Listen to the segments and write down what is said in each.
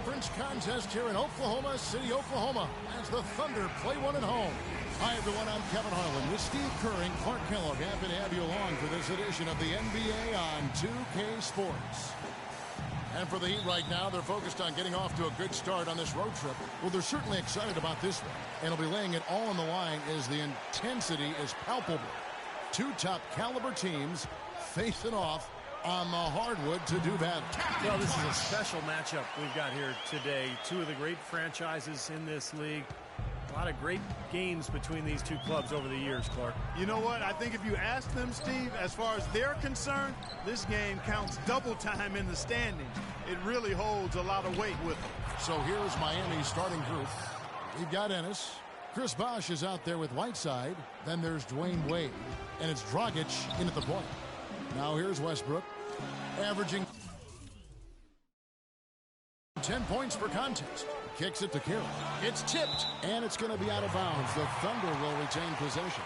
conference contest here in Oklahoma City, Oklahoma, as the Thunder play one at home. Hi, everyone. I'm Kevin Harlan with Steve Kerr and Clark Kellogg. Happy to have you along for this edition of the NBA on 2K Sports. And for the Heat right now, they're focused on getting off to a good start on this road trip. Well, they're certainly excited about this one, and they'll be laying it all on the line as the intensity is palpable. Two top caliber teams facing off on the hardwood to do battle. Well, this is a special matchup we've got here today. Two of the great franchises in this league. A lot of great games between these two clubs over the years, Clark. You know what? I think if you ask them, Steve, as far as they're concerned, this game counts double time in the standings. It really holds a lot of weight with them. So here's Miami's starting group. We've got Ennis. Chris Bosh is out there with Whiteside. Then there's Dwayne Wade. And it's Dragic in at the point. Now here's Westbrook, averaging 10 points per contest. Kicks it to Carroll. It's tipped, and it's going to be out of bounds. The Thunder will retain possession.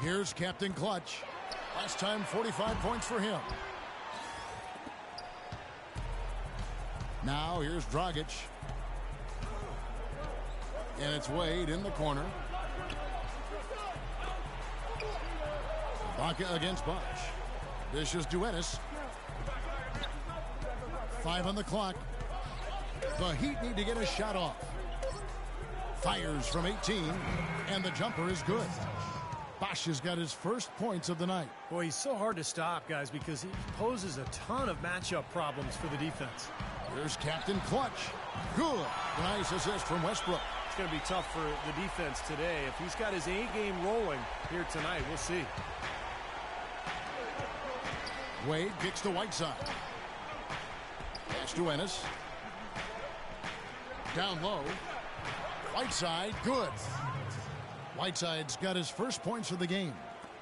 Here's Captain Clutch. Last time, 45 points for him. Now here's Dragic. And it's Wade in the corner. Ibaka against Bosh. This is Ennis. 5 on the clock. The Heat need to get a shot off. Fires from 18, and the jumper is good. Bosh has got his first points of the night. Boy, he's so hard to stop, guys, because he poses a ton of matchup problems for the defense. Here's Captain Clutch. Good. Nice assist from Westbrook. It's going to be tough for the defense today. If he's got his A game rolling here tonight, we'll see. Wade kicks to Whiteside. Pass to Ennis. Down low. Whiteside, good. Whiteside's got his first points of the game.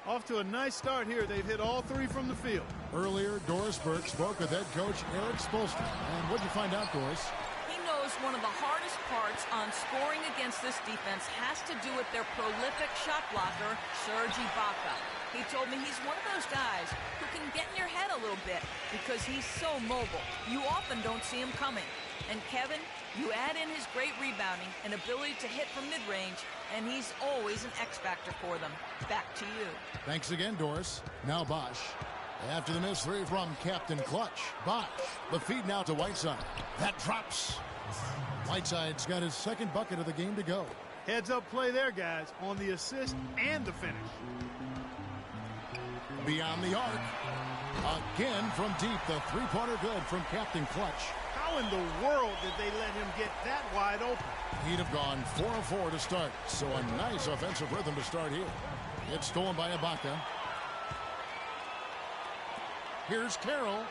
Off to a nice start here. They've hit all three from the field. Earlier, Doris Burke spoke with head coach Eric Spoelstra. And what'd you find out, Doris? He knows one of the hardest parts on scoring against this defense has to do with their prolific shot blocker, Serge Ibaka. He told me he's one of those guys who can get in your head a little bit because he's so mobile. You often don't see him coming. And Kevin, you add in his great rebounding and ability to hit from mid-range, and he's always an X-factor for them. Back to you. Thanks again, Doris. Now Bosh. After the missed three from Captain Clutch. Bosh. The feed now to Whiteside. That drops. Whiteside's got his second bucket of the game to go. Heads-up play there, guys, on the assist and the finish. Beyond the arc. Again from deep. The three-pointer good from Captain Clutch. How in the world did they let him get that wide open? He'd have gone 4 of 4 to start. So a nice offensive rhythm to start here. It's stolen by Ibaka. Here's Carroll.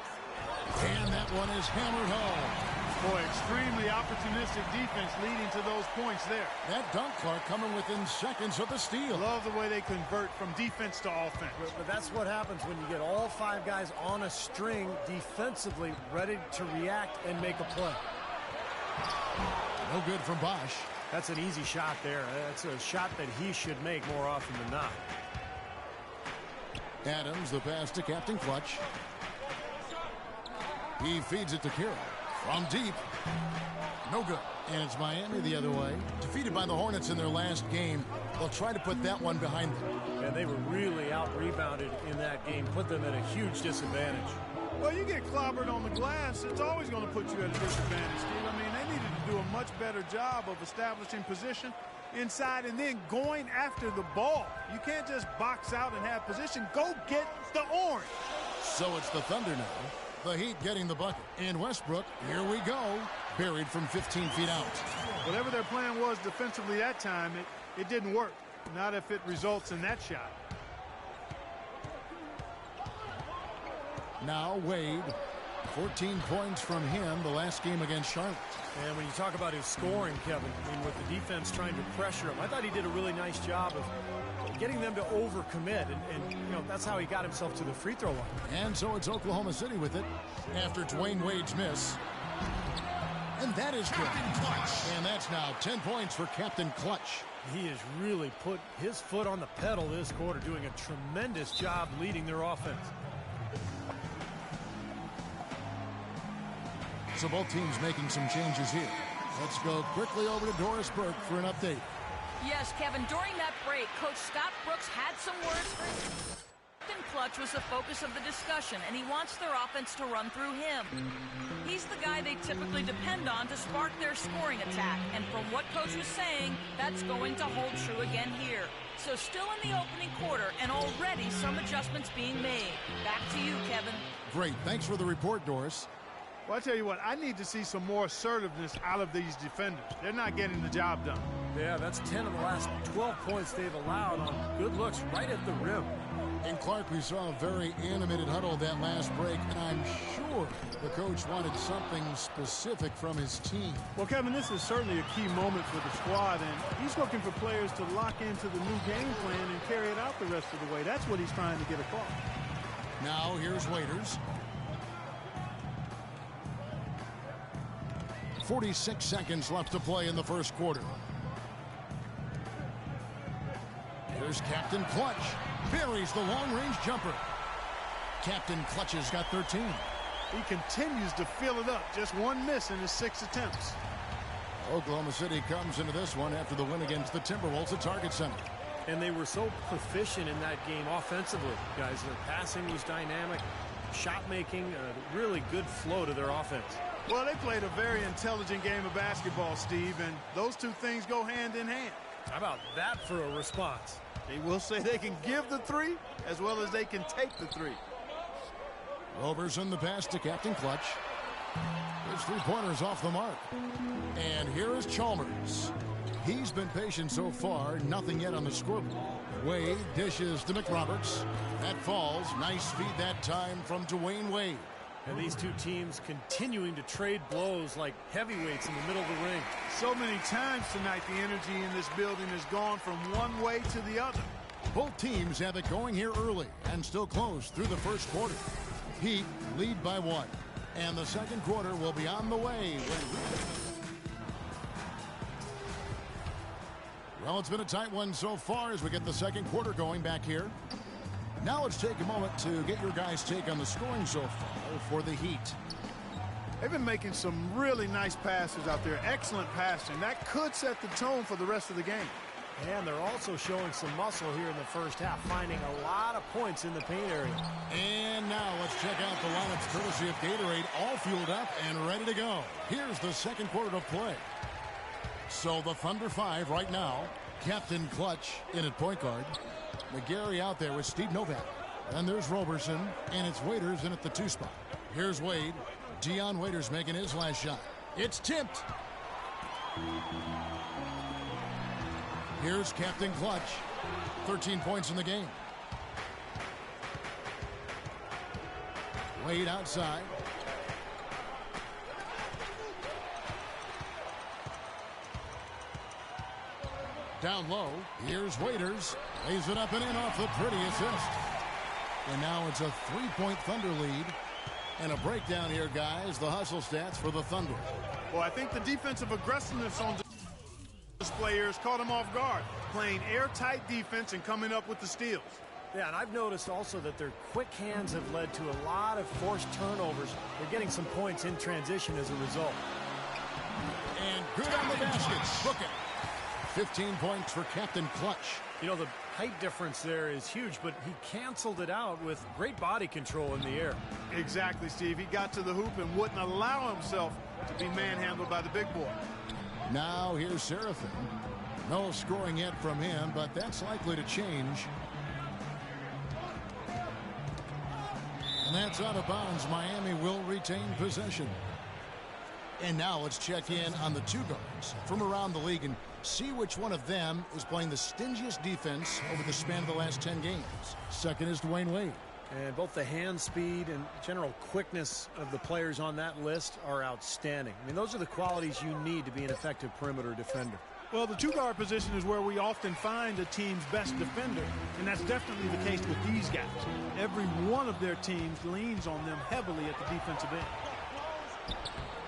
And that one is hammered home. Boy, extremely opportunistic defense leading to those points there. That dunk, Clark, coming within seconds of the steal. Love the way they convert from defense to offense. But that's what happens when you get all 5 guys on a string defensively ready to react and make a play. No good from Bosh. That's an easy shot there. That's a shot that he should make more often than not. Adams, the pass to Captain Clutch. He feeds it to Carroll. From deep. No good. And it's Miami the other way. Defeated by the Hornets in their last game. They'll try to put that one behind them. And they were really out-rebounded in that game. Put them at a huge disadvantage. Well, you get clobbered on the glass, it's always going to put you at a disadvantage, Steve. I mean, they needed to do a much better job of establishing position inside and then going after the ball. You can't just box out and have position. Go get the orange. So it's the Thunder now. The Heat getting the bucket. And Westbrook, here we go. Buried from 15 feet out. Whatever their plan was defensively that time, it didn't work. Not if it results in that shot. Now Wade. 14 points from him the last game against Charlotte. And when you talk about his scoring, Kevin, I mean, with the defense trying to pressure him, I thought he did a really nice job of getting them to overcommit, and you know, that's how he got himself to the free throw line. And so it's Oklahoma City with it after Dwayne Wade's miss. And that is good. And that's now 10 points for Captain Clutch. He has really put his foot on the pedal this quarter, doing a tremendous job leading their offense. So both teams making some changes here. Let's go quickly over to Doris Burke for an update. Yes, Kevin, during that break, Coach Scott Brooks had some words for Captain Clutch was the focus of the discussion, and he wants their offense to run through him. He's the guy they typically depend on to spark their scoring attack, and from what Coach was saying, that's going to hold true again here. So still in the opening quarter, and already some adjustments being made. Back to you, Kevin. Great. Thanks for the report, Doris. Well, I tell you what, I need to see some more assertiveness out of these defenders. They're not getting the job done. Yeah, that's 10 of the last 12 points they've allowed on good looks right at the rim. In Clark, we saw a very animated huddle that last break, and I'm sure the coach wanted something specific from his team. Well, Kevin, this is certainly a key moment for the squad, and he's looking for players to lock into the new game plan and carry it out the rest of the way. That's what he's trying to get across. Now here's Waiters. 46 seconds left to play in the first quarter. Here's Captain Clutch. Buries the long-range jumper. Captain Clutch has got 13. He continues to fill it up. Just one miss in his 6 attempts. Oklahoma City comes into this one after the win against the Timberwolves at Target Center. And they were so proficient in that game offensively, guys. Their passing was dynamic, shot making, really good flow to their offense. Well, they played a very intelligent game of basketball, Steve, and those two things go hand in hand. How about that for a response? They will say they can give the three as well as they can take the three. Roberson the pass to Captain Clutch. His three-pointers off the mark. And here is Chalmers. He's been patient so far, nothing yet on the scoreboard. Wade dishes to McRoberts. That falls. Nice feed that time from Dwayne Wade. And these two teams continuing to trade blows like heavyweights in the middle of the ring. So many times tonight the energy in this building has gone from one way to the other. Both teams have it going here early and still close through the first quarter. Heat lead by 1. And the second quarter will be on the way. Well, it's been a tight one so far as we get the second quarter going back here. Now let's take a moment to get your guys' take on the scoring so far for the Heat. They've been making some really nice passes out there. Excellent passing. That could set the tone for the rest of the game. And they're also showing some muscle here in the first half, finding a lot of points in the paint area. And now let's check out the lineups courtesy of Gatorade, all fueled up and ready to go. Here's the second quarter of play. So the Thunder 5 right now. Captain Clutch in at point guard. McGarry out there with Steve Novak. And there's Roberson, and it's Waiters in at the 2 spot. Here's Wade. Dion Waiters making his last shot. It's tipped. Here's Captain Clutch. 13 points in the game. Wade outside. Down low, here's Waiters. Lays it up and in off the pretty assist. And now it's a 3-point Thunder lead. And a breakdown here, guys. The hustle stats for the Thunder. Well, I think the defensive aggressiveness on display here has caught them off guard. Playing airtight defense and coming up with the steals. Yeah, and I've noticed also that their quick hands have led to a lot of forced turnovers. They're getting some points in transition as a result. And good on the basket. Book it. 15 points for Captain Clutch. You know, the height difference there is huge, but he canceled it out with great body control in the air. Exactly, Steve. He got to the hoop and wouldn't allow himself to be manhandled by the big boy. Now here's Seraphin. No scoring yet from him, but that's likely to change. And that's out of bounds. Miami will retain possession. And now let's check in on the 2 guards from around the league and see which one of them is playing the stingiest defense over the span of the last 10 games. Second is Dwayne Wade. And both the hand speed and general quickness of the players on that list are outstanding. I mean, those are the qualities you need to be an effective perimeter defender. Well, the 2-guard position is where we often find a team's best defender, and that's definitely the case with these guys. Every one of their teams leans on them heavily at the defensive end.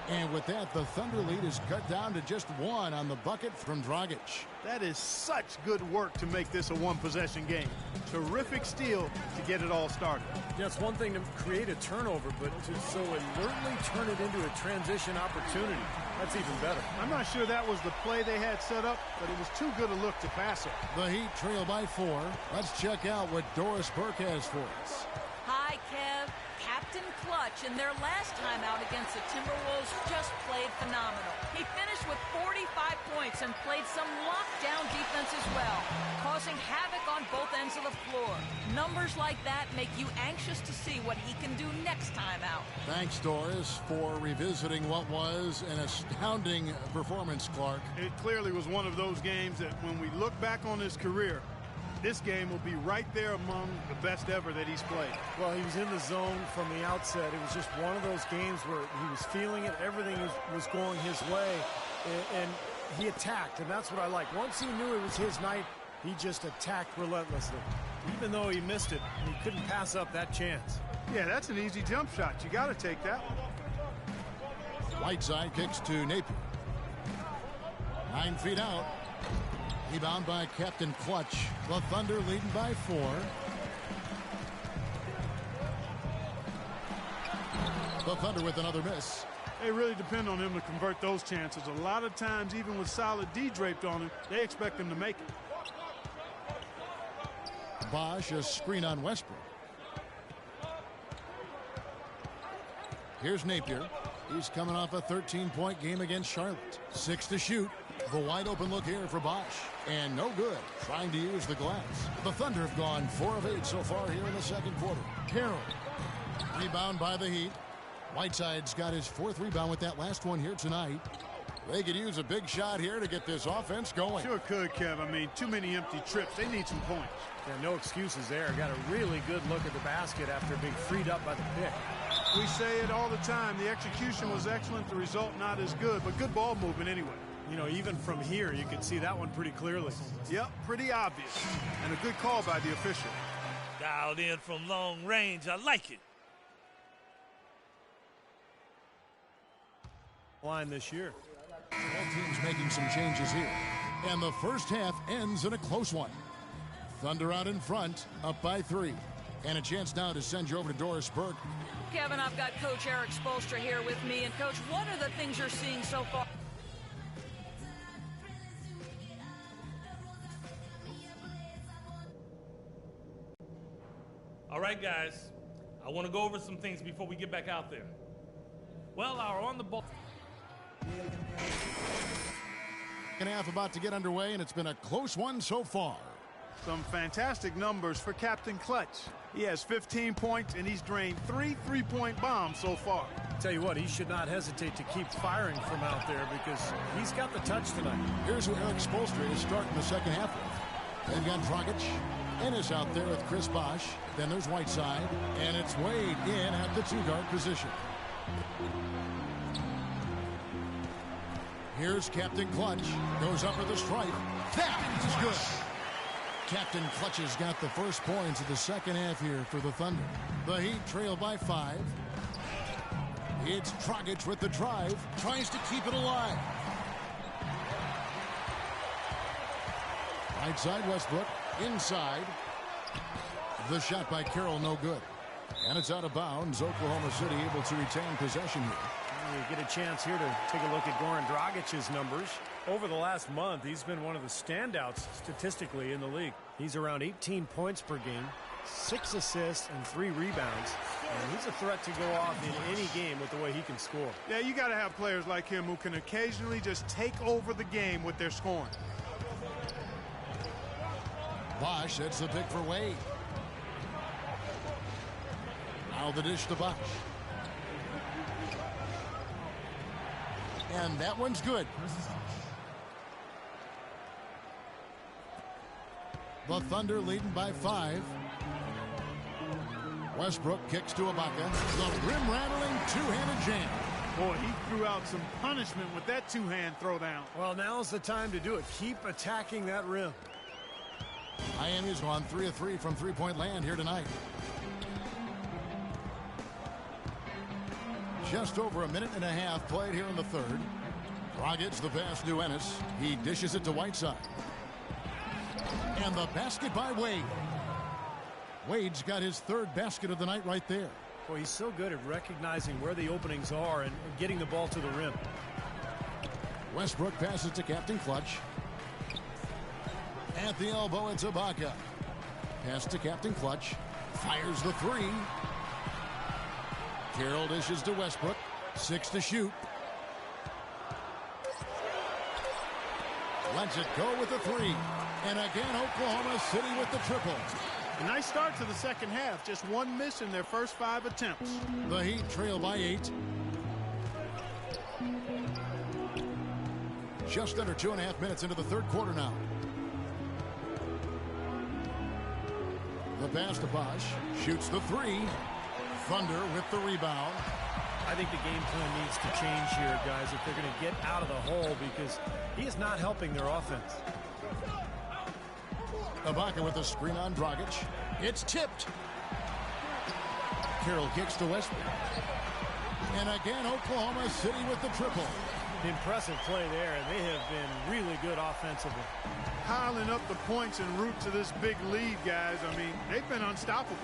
And with that, the Thunder lead is cut down to just one on the bucket from Dragic. That is such good work to make this a one-possession game. Terrific steal to get it all started. Yeah, it's one thing to create a turnover, but to so alertly turn it into a transition opportunity, that's even better. I'm not sure that was the play they had set up, but it was too good a look to pass it. The Heat trail by 4. Let's check out what Doris Burke has for us. Hi, Kev. Captain Clutch in their last time out against the Timberwolves just played phenomenal. He finished with 45 points and played some lockdown defense as well, causing havoc on both ends of the floor. Numbers like that make you anxious to see what he can do next time out. Thanks, Doris, for revisiting what was an astounding performance, Clark. It clearly was one of those games that when we look back on his career, this game will be right there among the best ever that he's played. Well, he was in the zone from the outset. It was just one of those games where he was feeling it. Everything was going his way, and he attacked, and that's what I like. Once he knew it was his night, he just attacked relentlessly. Even though he missed it, he couldn't pass up that chance. Yeah, that's an easy jump shot. You got to take that. Whiteside kicks to Napier. 9 feet out. Rebound by Captain Clutch. The Thunder leading by 4. The Thunder with another miss. They really depend on him to convert those chances. A lot of times, even with solid D draped on him, they expect him to make it. Bosch, a screen on Westbrook. Here's Napier. He's coming off a 13-point game against Charlotte. 6 to shoot. The wide open look here for Bosch. And no good. Trying to use the glass. The Thunder have gone 4 of 8 so far here in the second quarter. Carroll. Rebound by the Heat. Whiteside's got his 4th rebound with that last one here tonight. They could use a big shot here to get this offense going. Sure could, Kev. I mean, too many empty trips. They need some points. Yeah, no excuses there. Got a really good look at the basket after being freed up by the pick. We say it all the time. The execution was excellent. The result not as good, but good ball movement anyway. You know, even from here, you can see that one pretty clearly. Yep, pretty obvious. And a good call by the official. Dialed in from long range. I like it. Line this year. Both teams making some changes here. And the first half ends in a close one. Thunder out in front, up by 3. And a chance now to send you over to Doris Burke. Kevin, I've got Coach Eric Spoelstra here with me. And, Coach, what are the things you're seeing so far? All right, guys. I want to go over some things before we get back out there. Well, our on the ball. Second half about to get underway, and it's been a close one so far. Some fantastic numbers for Captain Clutch. He has 15 points, and he's drained 3 three-point bombs so far. Tell you what, he should not hesitate to keep firing from out there because he's got the touch tonight. Here's who Eric Spoelstra is starting the second half with. They've got Dragic. Ennis out there with Chris Bosch. Then there's Whiteside. And it's Wade in at the 2-guard position. Here's Captain Clutch. Goes up with a strike. That is good. Captain Clutch has got the first points of the second half here for the Thunder. The Heat trail by 5. It's Dragic with the drive. Tries to keep it alive. Right side Westbrook. Inside. The shot by Carroll no good. And it's out of bounds. Oklahoma City able to retain possession here. You get a chance here to take a look at Goran Dragic's numbers. Over the last month, he's been one of the standouts statistically in the league. He's around 18 points per game, 6 assists, and 3 rebounds. And he's a threat to go off in any game with the way he can score. Yeah, you got to have players like him who can occasionally just take over the game with their scoring. Bosch, that's the pick for Wade. Now the dish to Bosch. And that one's good. The Thunder leading by 5. Westbrook kicks to Ibaka. The rim-rattling two-handed jam. Boy, he threw out some punishment with that two-hand throwdown. Well, now's the time to do it. Keep attacking that rim. Miami's gone 3 of 3 from three-point land here tonight. Just over a minute and a half played here in the third. Dragic the pass to Ennis. He dishes it to Whiteside. And the basket by Wade. Wade's got his third basket of the night right there. Well, he's so good at recognizing where the openings are and getting the ball to the rim. Westbrook passes to Captain Clutch. At the elbow, it's Ibaka. Pass to Captain Clutch. Fires the three. Carroll dishes to Westbrook. 6 to shoot. Lets it go with the three. And again, Oklahoma City with the triple. A nice start to the second half. Just one miss in their first 5 attempts. The Heat trail by 8. Just under 2.5 minutes into the third quarter now. The pass to Bosch. Shoots the three. Thunder with the rebound. I think the game plan needs to change here, guys, if they're going to get out of the hole, because he is not helping their offense. Ibaka with the screen on Dragic. It's tipped. Carroll kicks to Westbrook. And again, Oklahoma City with the triple. Impressive play there, and they have been really good offensively. Piling up the points en route to this big lead, guys. I mean, they've been unstoppable.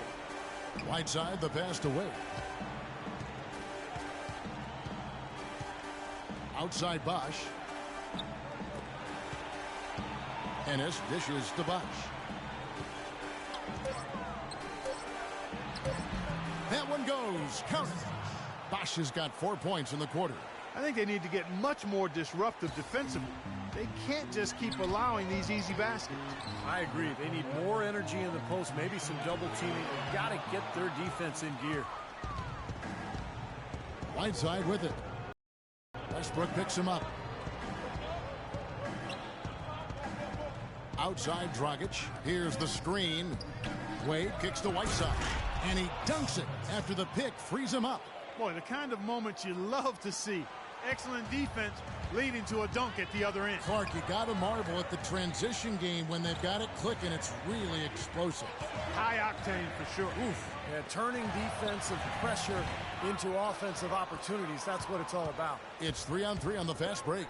Whiteside, the pass to Wade. Outside Bosch. Ennis dishes to Bosch. That one goes. Count it. Bosch has got 4 points in the quarter. I think they need to get much more disruptive defensively. They can't just keep allowing these easy baskets. I agree. They need more energy in the post, maybe some double teaming. They've got to get their defense in gear. Whiteside with it. Westbrook picks him up. Outside Dragic. Here's the screen. Wade kicks to Whiteside. And he dunks it after the pick frees him up. Boy, the kind of moments you love to see. Excellent defense leading to a dunk at the other end. Clark, you got to marvel at the transition game when they've got it clicking. It's really explosive. High octane for sure. Oof. Yeah, turning defensive pressure into offensive opportunities. That's what it's all about. It's 3-on-3 on the fast break.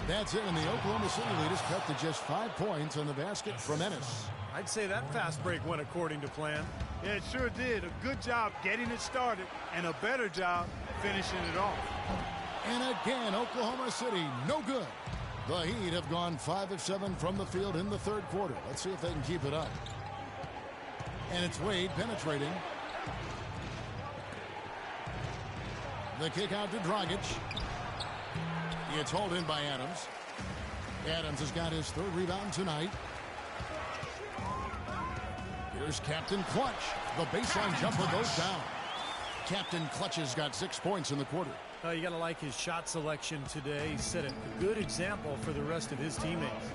That's it, and the Oklahoma City lead is cut to just 5 points on the basket from Ennis. I'd say that fast break went according to plan. Yeah, it sure did. A good job getting it started and a better job finishing it off. And again, Oklahoma City, no good. The Heat have gone 5 of 7 from the field in the third quarter. Let's see if they can keep it up. And it's Wade penetrating. The kick out to Dragic. It's hauled in by Adams. Adams has got his third rebound tonight. Here's Captain Clutch. The baseline jumper goes down. Captain Clutch has got 6 points in the quarter. You got to like his shot selection today. He set a good example for the rest of his teammates.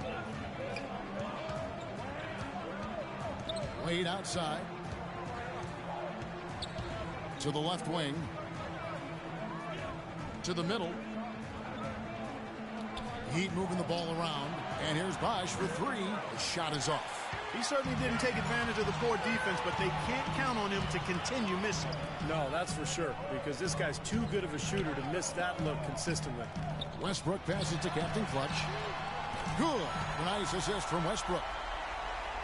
Wade outside. To the left wing. To the middle. Heat moving the ball around. And here's Bosch for three. The shot is off. He certainly didn't take advantage of the poor defense, but they can't count on him to continue missing. No, that's for sure, because this guy's too good of a shooter to miss that look consistently. Westbrook passes to Captain Clutch. Good. Nice assist from Westbrook.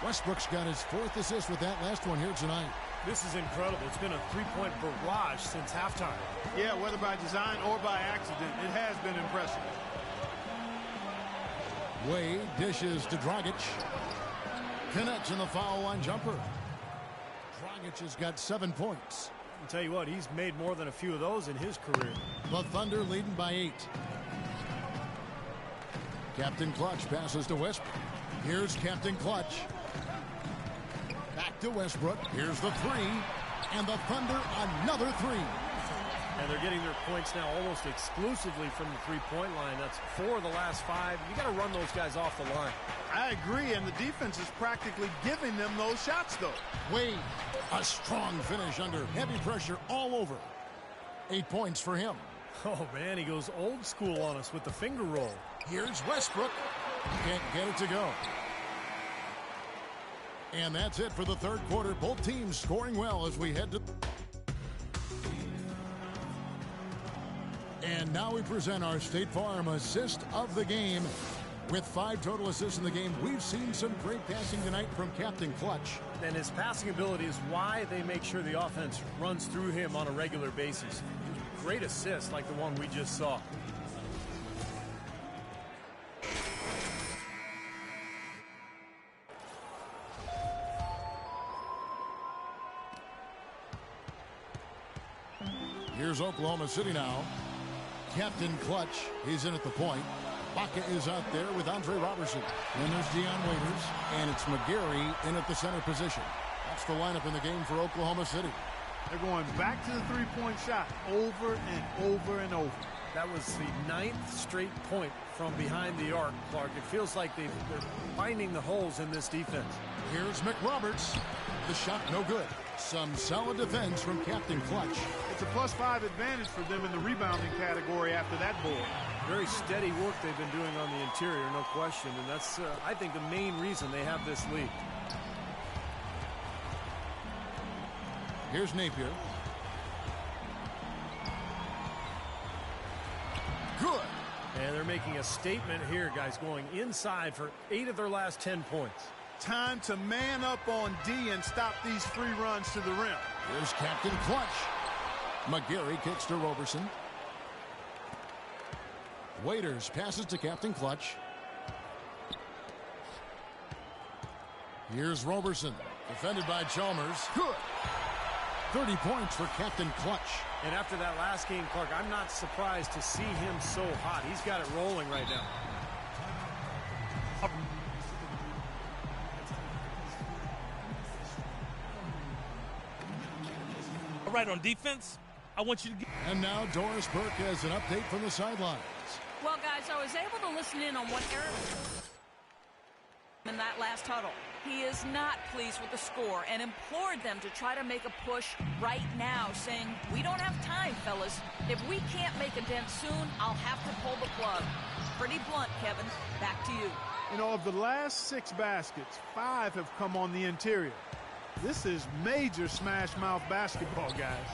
Westbrook's got his 4th assist with that last one here tonight. This is incredible. It's been a three-point barrage since halftime. Yeah, whether by design or by accident, it has been impressive. Wade dishes to Dragic. Connects in the foul line jumper. Dragic has got 7 points. I'll tell you what, he's made more than a few of those in his career. The Thunder leading by 8. Captain Clutch passes to Westbrook. Here's Captain Clutch. Back to Westbrook. Here's the three. And the Thunder another three. And they're getting their points now almost exclusively from the three-point line. That's 4 of the last 5. You got to run those guys off the line. I agree, and the defense is practically giving them those shots, though. Wade, a strong finish under heavy pressure all over. 8 points for him. Oh, man, he goes old school on us with the finger roll. Here's Westbrook. Can't get it to go. And that's it for the third quarter. Both teams scoring well as we head to... And now we present our State Farm assist of the game. With 5 total assists in the game, we've seen some great passing tonight from Captain Clutch. And his passing ability is why they make sure the offense runs through him on a regular basis. Great assists like the one we just saw. Here's Oklahoma City now. Captain Clutch, he's in at the point. Baca is out there with Andre Robertson. Then there's Deion Waiters, and it's McGarry in at the center position. That's the lineup in the game for Oklahoma City. They're going back to the three-point shot over and over and over. That was the 9th straight point from behind the arc, Clark. It feels like they're finding the holes in this defense. Here's McRoberts. The shot no good. Some solid defense from Captain Clutch. It's a +5 advantage for them in the rebounding category after that board. Very steady work they've been doing on the interior, no question. And that's, I think, the main reason they have this lead. Here's Napier. Good. And they're making a statement here, guys, going inside for 8 of their last 10 points. Time to man up on D and stop these free runs to the rim. Here's Captain Clutch. McGarry kicks to Robertson. Waiters passes to Captain Clutch. Here's Robertson, defended by Chalmers. Good. 30 points for Captain Clutch. And after that last game, Clark, I'm not surprised to see him so hot. He's got it rolling right now. All right, on defense, I want you to get... And now Doris Burke has an update from the sidelines. Well, guys, I was able to listen in on what Eric in that last huddle. He is not pleased with the score and implored them to try to make a push right now, saying, we don't have time, fellas. If we can't make a dent soon, I'll have to pull the plug. Pretty blunt, Kevin. Back to you. You know, of the last 6 baskets, 5 have come on the interior. This is major smash mouth basketball, guys.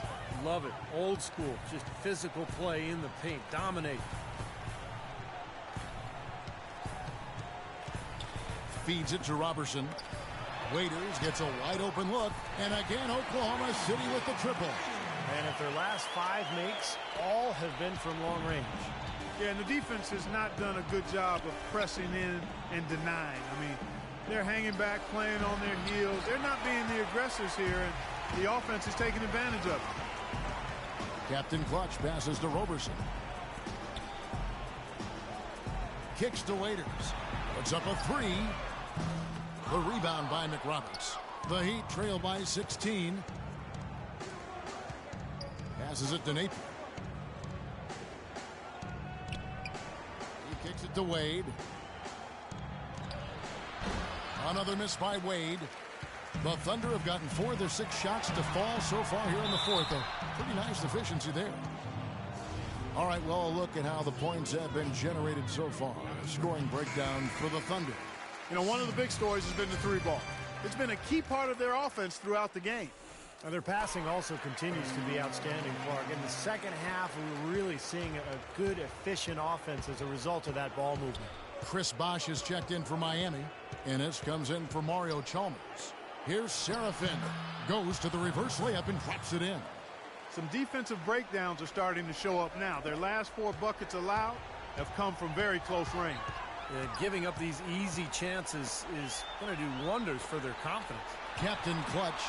Love it. Old school. Just physical play in the paint. Dominate. Feeds it to Robertson. Waiters gets a wide open look. And again, Oklahoma City with the triple. And if their last 5 makes, all have been from long range. Yeah, and the defense has not done a good job of pressing in and denying. I mean, they're hanging back, playing on their heels. They're not being the aggressors here, and the offense is taking advantage of it. Captain Clutch passes to Robertson. Kicks to Waiters. Puts up a 3. The rebound by McRoberts. The Heat trail by 16. Passes it to Napier. He kicks it to Wade. Another miss by Wade. The Thunder have gotten 4 of their 6 shots to fall so far here in the 4th. A pretty nice efficiency there. All right, well, a look at how the points have been generated so far. Scoring breakdown for the Thunder. You know, one of the big stories has been the 3-ball. It's been a key part of their offense throughout the game. And their passing also continues to be outstanding, Clark. In the second half, we were really seeing a good, efficient offense as a result of that ball movement. Chris Bosh has checked in for Miami. Ennis comes in for Mario Chalmers. Here's Serafin. Goes to the reverse layup and drops it in. Some defensive breakdowns are starting to show up now. Their last 4 buckets allowed have come from very close range. Giving up these easy chances is going to do wonders for their confidence. Captain Clutch.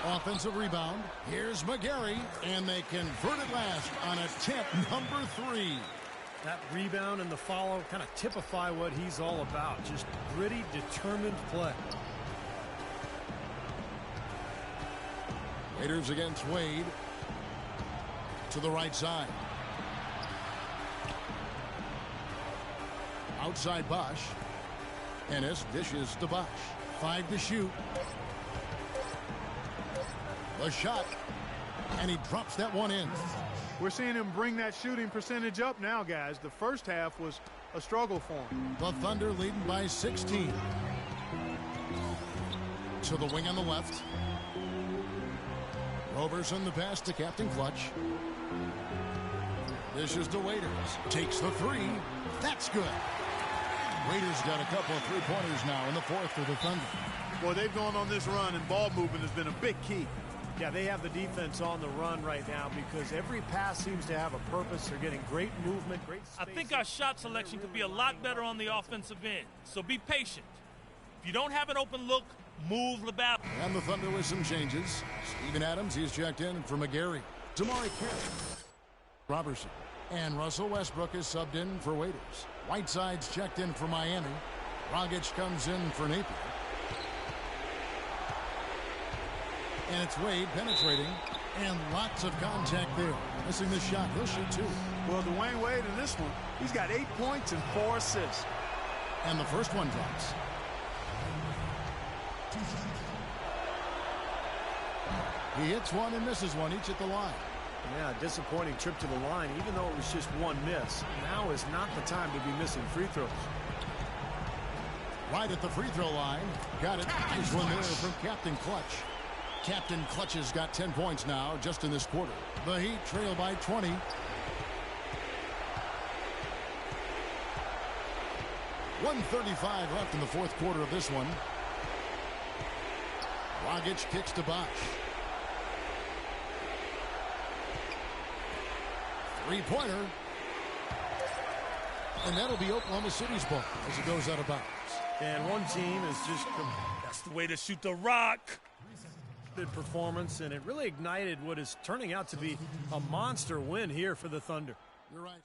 Offensive rebound. Here's McGarry. And they convert it last on attempt number 3. That rebound and the follow kind of typify what he's all about. Just gritty, determined play. Waiters against Wade. To the right side. Outside Bosh. Ennis dishes to Bosh. 5 to shoot. The shot. And he drops that one in. We're seeing him bring that shooting percentage up now, guys. The first half was a struggle for him. The Thunder leading by 16. To the wing on the left. Robertson the pass to Captain Clutch. Dishes to Waiters. Takes the three. That's good. Waiters got a couple of three-pointers now in the fourth for the Thunder. Boy, they've gone on this run, and ball movement has been a big key. Yeah, they have the defense on the run right now because every pass seems to have a purpose. They're getting great movement, great I think our shot selection could be a lot better on the offensive end, so be patient. If you don't have an open look, move the ball. And the Thunder with some changes. Steven Adams, he's checked in for McGarry. Tamari Carey. Robertson. And Russell Westbrook is subbed in for Waiters. Whiteside's checked in for Miami. Dragic comes in for Napier. And it's Wade penetrating. And lots of contact there. Missing the shot. He'll shoot two. Well, Dwayne Wade in this one, he's got 8 points and 4 assists. And the first one drops. He hits one and misses one, each at the line. Yeah, disappointing trip to the line, even though it was just one miss. Now is not the time to be missing free throws. Right at the free throw line. Got it. Nice one there from Captain Clutch. Captain Clutch has got 10 points now just in this quarter. The Heat trail by 20. .135 left in the fourth quarter of this one. Dragic kicks to Bosch. Three-pointer. And that'll be Oklahoma City's ball as it goes out of bounds. And one team is just That's the way to shoot the rock. good performance, and it really ignited what is turning out to be a monster win here for the Thunder. You're right.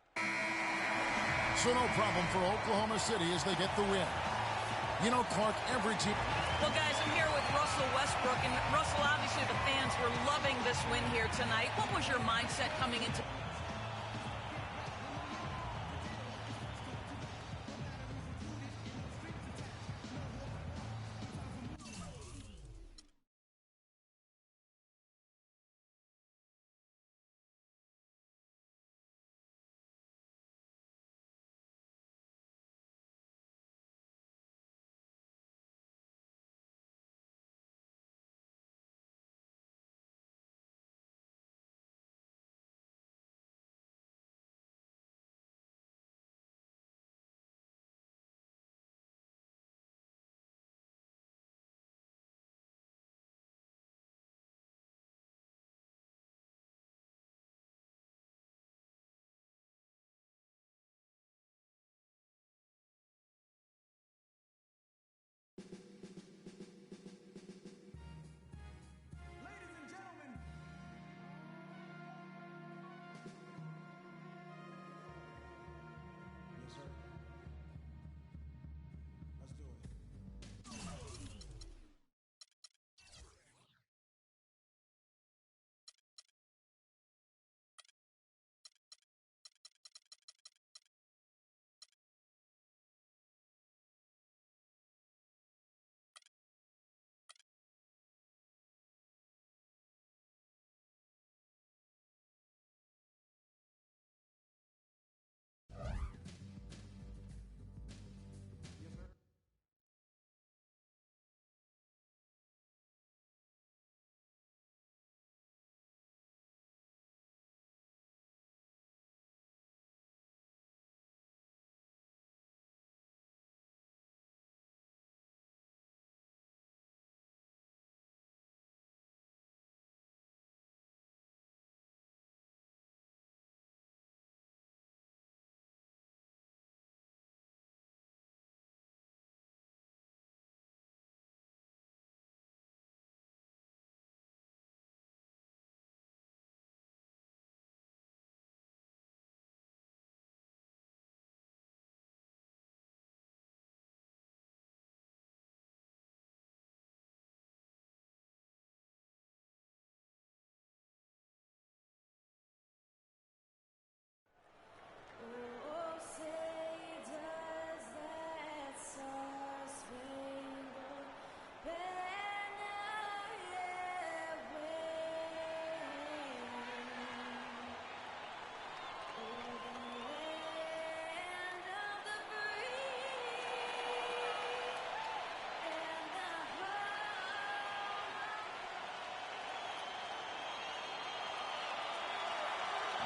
So no problem for Oklahoma City as they get the win. You know, Clark, every team... Well, guys, I'm here with Russell Westbrook. And, Russell, obviously the fans were loving this win here tonight. What was your mindset coming into...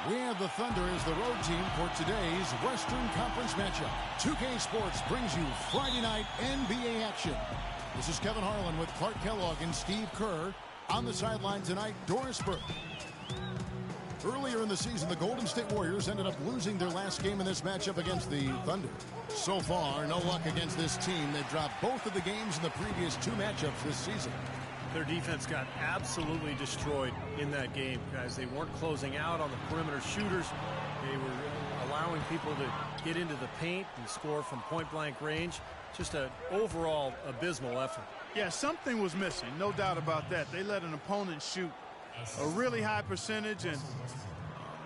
We have the Thunder as the road team for today's Western Conference matchup. 2K Sports brings you Friday night NBA action. This is Kevin Harlan with Clark Kellogg and Steve Kerr. On the sideline tonight, Doris Burke. Earlier in the season, the Golden State Warriors ended up losing their last game in this matchup against the Thunder. So far, no luck against this team. They've dropped both of the games in the previous 2 matchups this season. Their defense got absolutely destroyed in that game, guys. They weren't closing out on the perimeter shooters. They were allowing people to get into the paint and score from point-blank range. Just an overall abysmal effort. Yeah, something was missing, no doubt about that. They let an opponent shoot a really high percentage, and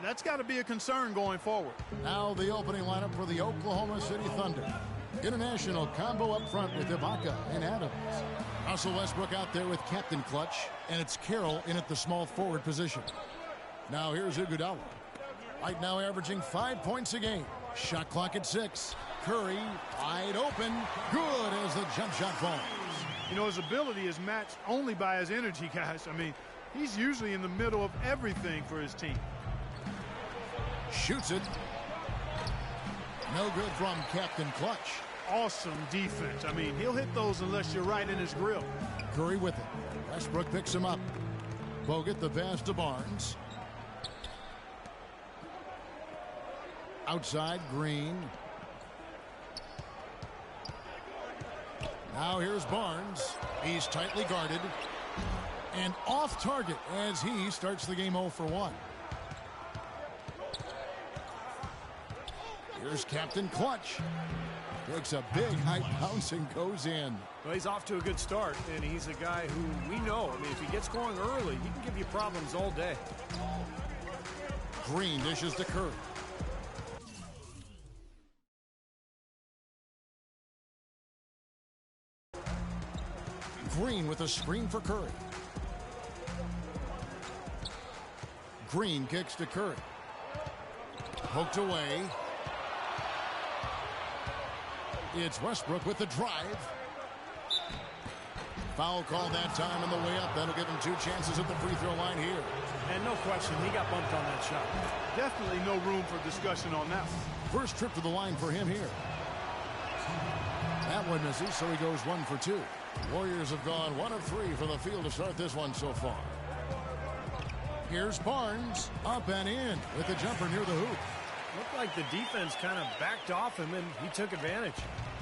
that's got to be a concern going forward. Now the opening lineup for the Oklahoma City Thunder. International combo up front with Ibaka and Adams. Russell Westbrook out there with Captain Clutch, and it's Carroll in at the small forward position. Now here's Iguodala. Right now averaging 5 points a game. Shot clock at 6. Curry wide open. Good as the jump shot falls. You know, his ability is matched only by his energy, guys. I mean, he's usually in the middle of everything for his team. Shoots it. No good from Captain Clutch. Awesome defense. I mean, he'll hit those unless you're right in his grill. Curry with it. Westbrook picks him up. Bogut the pass to Barnes. Outside, Green. Now here's Barnes. He's tightly guarded. And off target as he starts the game 0 for 1. Here's Captain Clutch. Takes a big high bounce and goes in. Well, he's off to a good start, and he's a guy who we know. I mean, if he gets going early, he can give you problems all day. Green dishes to Curry. Green with a screen for Curry. Green kicks to Curry. Poked away. It's Westbrook with the drive. Foul called that time on the way up. That'll give him 2 chances at the free throw line here. And no question, he got bumped on that shot. Definitely no room for discussion on that one. First trip to the line for him here. That one misses, so he goes 1 for 2. Warriors have gone 1 of 3 from the field to start this one so far. Here's Barnes, up and in with the jumper near the hoop. Looked like the defense kind of backed off him, and he took advantage.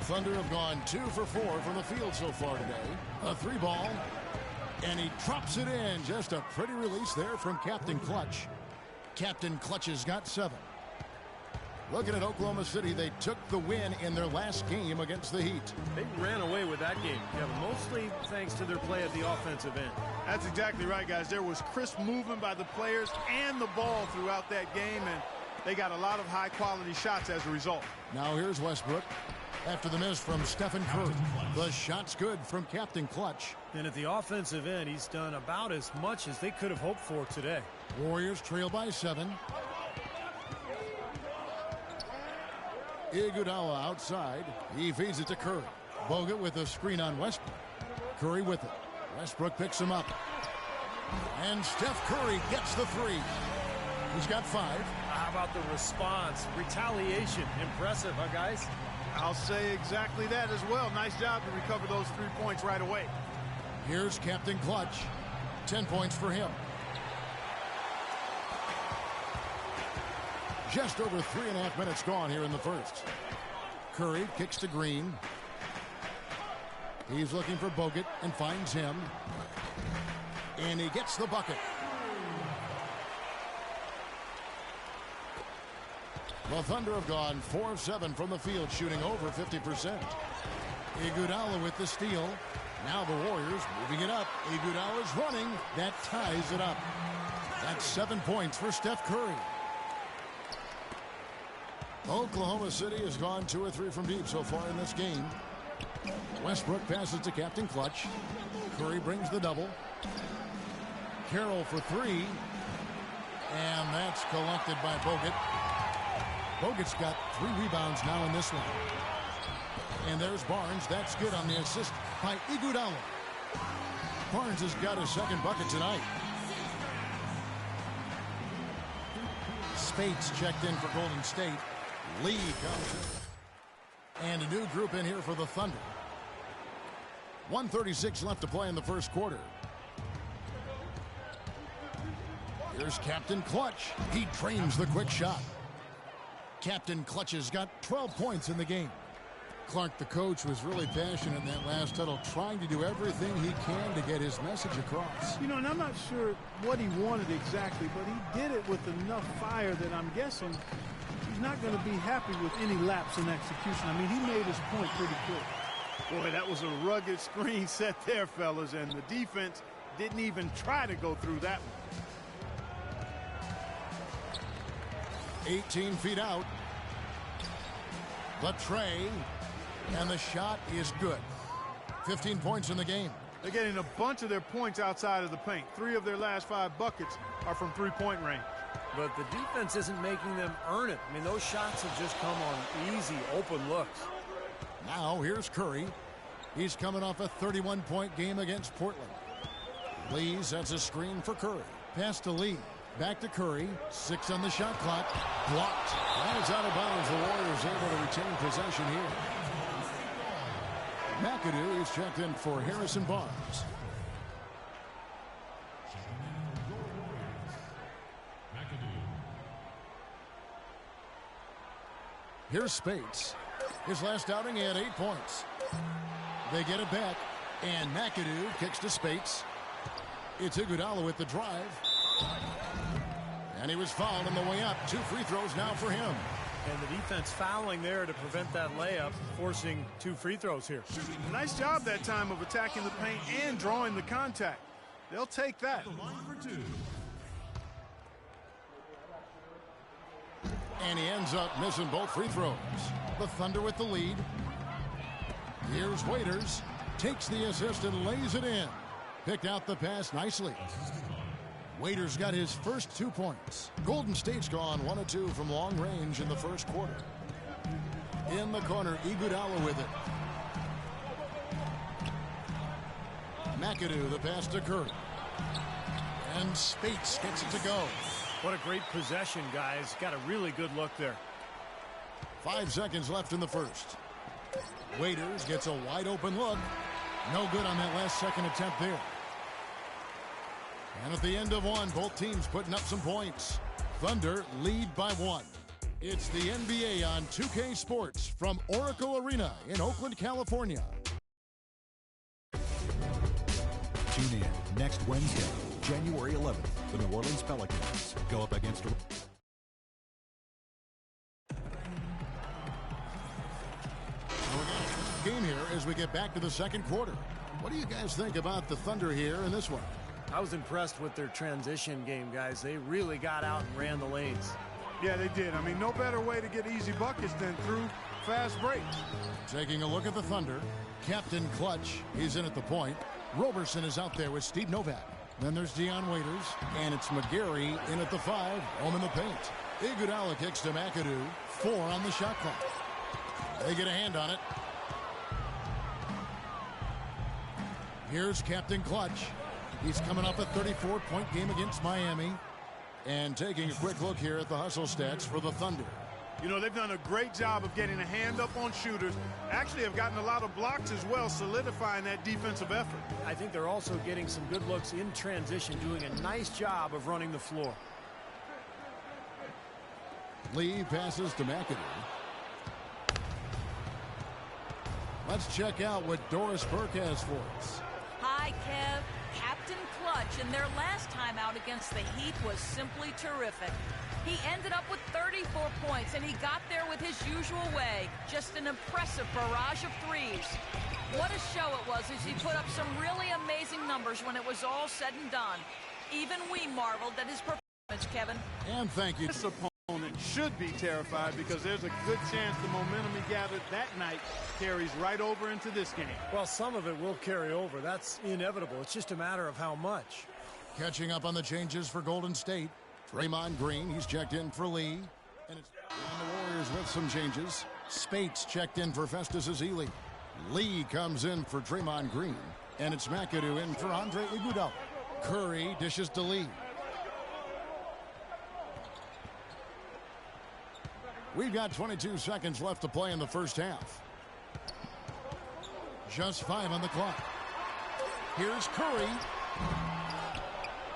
Thunder have gone 2 for 4 from the field so far today. A 3-ball, and he drops it in. Just a pretty release there from Captain Clutch. Captain Clutch has got 7. Looking at Oklahoma City, they took the win in their last game against the Heat. They ran away with that game, mostly thanks to their play at the offensive end. That's exactly right, guys. There was crisp movement by the players and the ball throughout that game, and they got a lot of high-quality shots as a result. Now here's Westbrook. After the miss from Stephen Curry. The shot's good from Captain Clutch. And at the offensive end, he's done about as much as they could have hoped for today. Warriors trail by 7. Iguodala outside. He feeds it to Curry. Bogut with a screen on Westbrook. Curry with it. Westbrook picks him up. And Steph Curry gets the 3. He's got 5. How about the response? Retaliation. Impressive, huh, guys? I'll say exactly that as well. Nice job to recover those 3 points right away. Here's Captain Clutch. 10 points for him. Just over 3.5 minutes gone here in the first. Curry kicks to Green. He's looking for Bogut and finds him. And he gets the bucket. The Thunder have gone 4 of 7 from the field, shooting over 50%. Iguodala with the steal. Now the Warriors moving it up. Iguodala's running. That ties it up. That's 7 points for Steph Curry. Oklahoma City has gone 2 or 3 from deep so far in this game. Westbrook passes to Captain Clutch. Curry brings the double. Carroll for 3. And that's collected by Bogut. Bogut's got 3 rebounds now in this one. And there's Barnes. That's good on the assist by Iguodala. Barnes has got his 2nd bucket tonight. Spates checked in for Golden State. Lee comes in. And a new group in here for the Thunder. 1:36 left to play in the first quarter. Here's Captain Clutch. He trains the quick shot. Captain Clutch has got 12 points in the game. Clark, the coach, was really passionate in that last huddle, trying to do everything he can to get his message across. You know, and I'm not sure what he wanted exactly, but he did it with enough fire that I'm guessing he's not going to be happy with any lapse in execution. I mean, he made his point pretty clear. Boy, that was a rugged screen set there, fellas, and the defense didn't even try to go through that one. 18 feet out. The tray, and the shot is good. 15 points in the game. They're getting a bunch of their points outside of the paint. 3 of their last 5 buckets are from three-point range. But the defense isn't making them earn it. I mean, those shots have just come on easy, open looks. Now here's Curry. He's coming off a 31-point game against Portland. Lee sets a screen for Curry. Pass to Lee. Back to Curry. 6 on the shot clock. Blocked. That is out of bounds. The Warriors able to retain possession here. McAdoo is checked in for Harrison Barnes. Here's Spates. His last outing, he had 8 points. They get it back, and McAdoo kicks to Spates. It's Iguodala with the drive. And he was fouled on the way up. 2 free throws now for him. And the defense fouling there to prevent that layup, forcing 2 free throws here. Nice job that time of attacking the paint and drawing the contact. They'll take that. And he ends up missing both free throws. The Thunder with the lead. Here's Waiters. Takes the assist and lays it in. Picked out the pass nicely. Waiters got his first 2 points. Golden State's gone 1 of 2 from long range in the first quarter. In the corner, Iguodala with it. McAdoo, the pass to Curry. And Spates gets it to go. What a great possession, guys. Got a really good look there. 5 seconds left in the first. Waiters gets a wide open look. No good on that last second attempt there. And at the end of one, both teams putting up some points. Thunder lead by 1. It's the NBA on 2K Sports from Oracle Arena in Oakland, California. Tune in next Wednesday, January 11th. The New Orleans Pelicans go up against... Game here as we get back to the second quarter. What do you guys think about the Thunder here in this one? I was impressed with their transition game, guys. They really got out and ran the lanes. Yeah, they did. I mean, no better way to get easy buckets than through fast breaks. Taking a look at the Thunder, Captain Clutch, he's in at the point. Roberson is out there with Steve Novak. Then there's Dion Waiters, and it's McGarry in at the 5, home in the paint. Iguodala kicks to McAdoo, 4 on the shot clock. They get a hand on it. Here's Captain Clutch. He's coming off a 34-point game against Miami. And taking a quick look here at the hustle stats for the Thunder. You know, they've done a great job of getting a hand up on shooters. Actually have gotten a lot of blocks as well, solidifying that defensive effort. I think they're also getting some good looks in transition, doing a nice job of running the floor. Lee passes to McAdoo. Let's check out what Doris Burke has for us. Hi, Kev. Captain Clutch in their last time out against the Heat was simply terrific. He ended up with 34 points, and he got there with his usual way. Just an impressive barrage of threes. What a show it was as he put up some really amazing numbers when it was all said and done. Even we marveled at his performance, Kevin. And thank you. This opponent should be terrified because there's a good chance the momentum he gathered that night carries right over into this game. Well, some of it will carry over. That's inevitable. It's just a matter of how much. Catching up on the changes for Golden State. Draymond Green, he's checked in for Lee. And it's on the Warriors with some changes. Spates checked in for Festus Ezeli. Lee comes in for Draymond Green. And it's McAdoo in for Andre Iguodala. Curry dishes to Lee. We've got 22 seconds left to play in the first half. Just 5 on the clock. Here's Curry.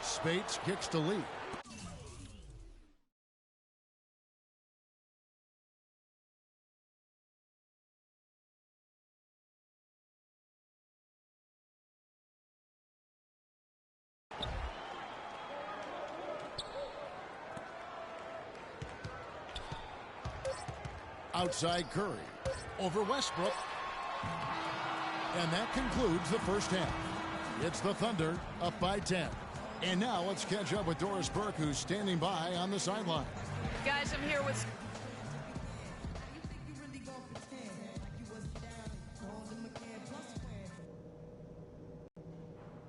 Spates kicks to lead. Outside Curry. Over Westbrook. And that concludes the first half. It's the Thunder up by 10. And now let's catch up with Doris Burke, who's standing by on the sideline. Guys, I'm here with...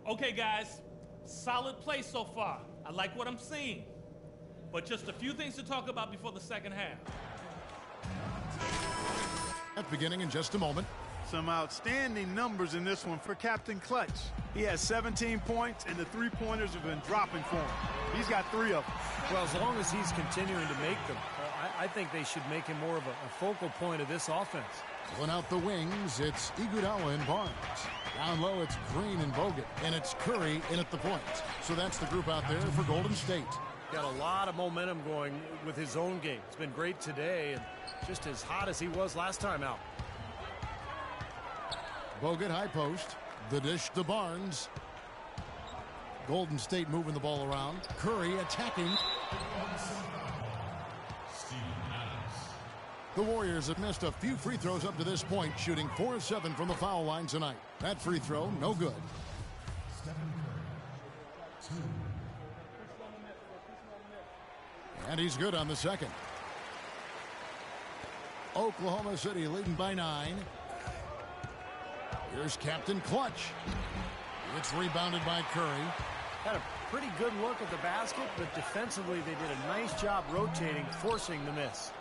Okay, guys, solid play so far. I like what I'm seeing. But just a few things to talk about before the second half. Beginning in just a moment. Some outstanding numbers in this one for Captain Clutch. He has 17 points, and the three-pointers have been dropping for him. He's got 3 of them. Well, as long as he's continuing to make them, I think they should make him more of a focal point of this offense. Going out the wings, it's Iguodala and Barnes. Down low, it's Green and Bogut. And it's Curry in at the point. So that's the group out there for Golden State. Got a lot of momentum going with his own game. It's been great today and just as hot as he was last time out. Bogut high post. The dish to Barnes. Golden State moving the ball around. Curry attacking. The Warriors have missed a few free throws up to this point, shooting 4 of 7 from the foul line tonight. That free throw, no good. And he's good on the second. Oklahoma City leading by 9. Here's Captain Clutch. It's rebounded by Curry. Had a pretty good look at the basket, but defensively they did a nice job rotating, forcing the miss.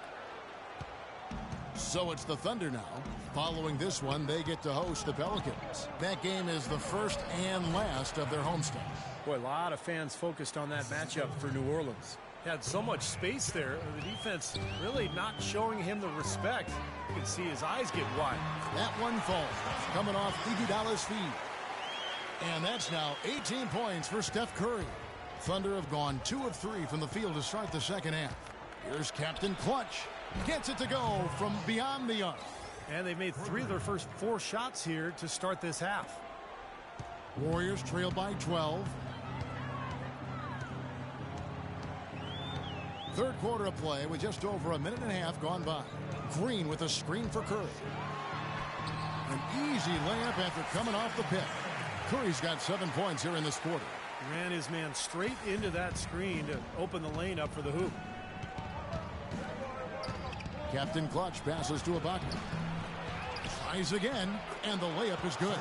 So it's the Thunder now. Following this one, they get to host the Pelicans. That game is the first and last of their homestand. Boy, a lot of fans focused on that matchup for New Orleans. Had so much space there, the defense really not showing him the respect. You can see his eyes get wide. That one falls, coming off Iguodala's feet. And that's now 18 points for Steph Curry. Thunder have gone 2 of 3 from the field to start the second half. Here's Captain Clutch. Gets it to go from beyond the arc. And they've made 3 of their first 4 shots here to start this half. Warriors trail by 12. Third quarter of play with just over a minute and a half gone by. Green with a screen for Curry. An easy layup after coming off the pick. Curry's got 7 points here in this quarter. Ran his man straight into that screen to open the lane up for the hoop. Captain Clutch passes to Ibaka. Tries again, and the layup is good.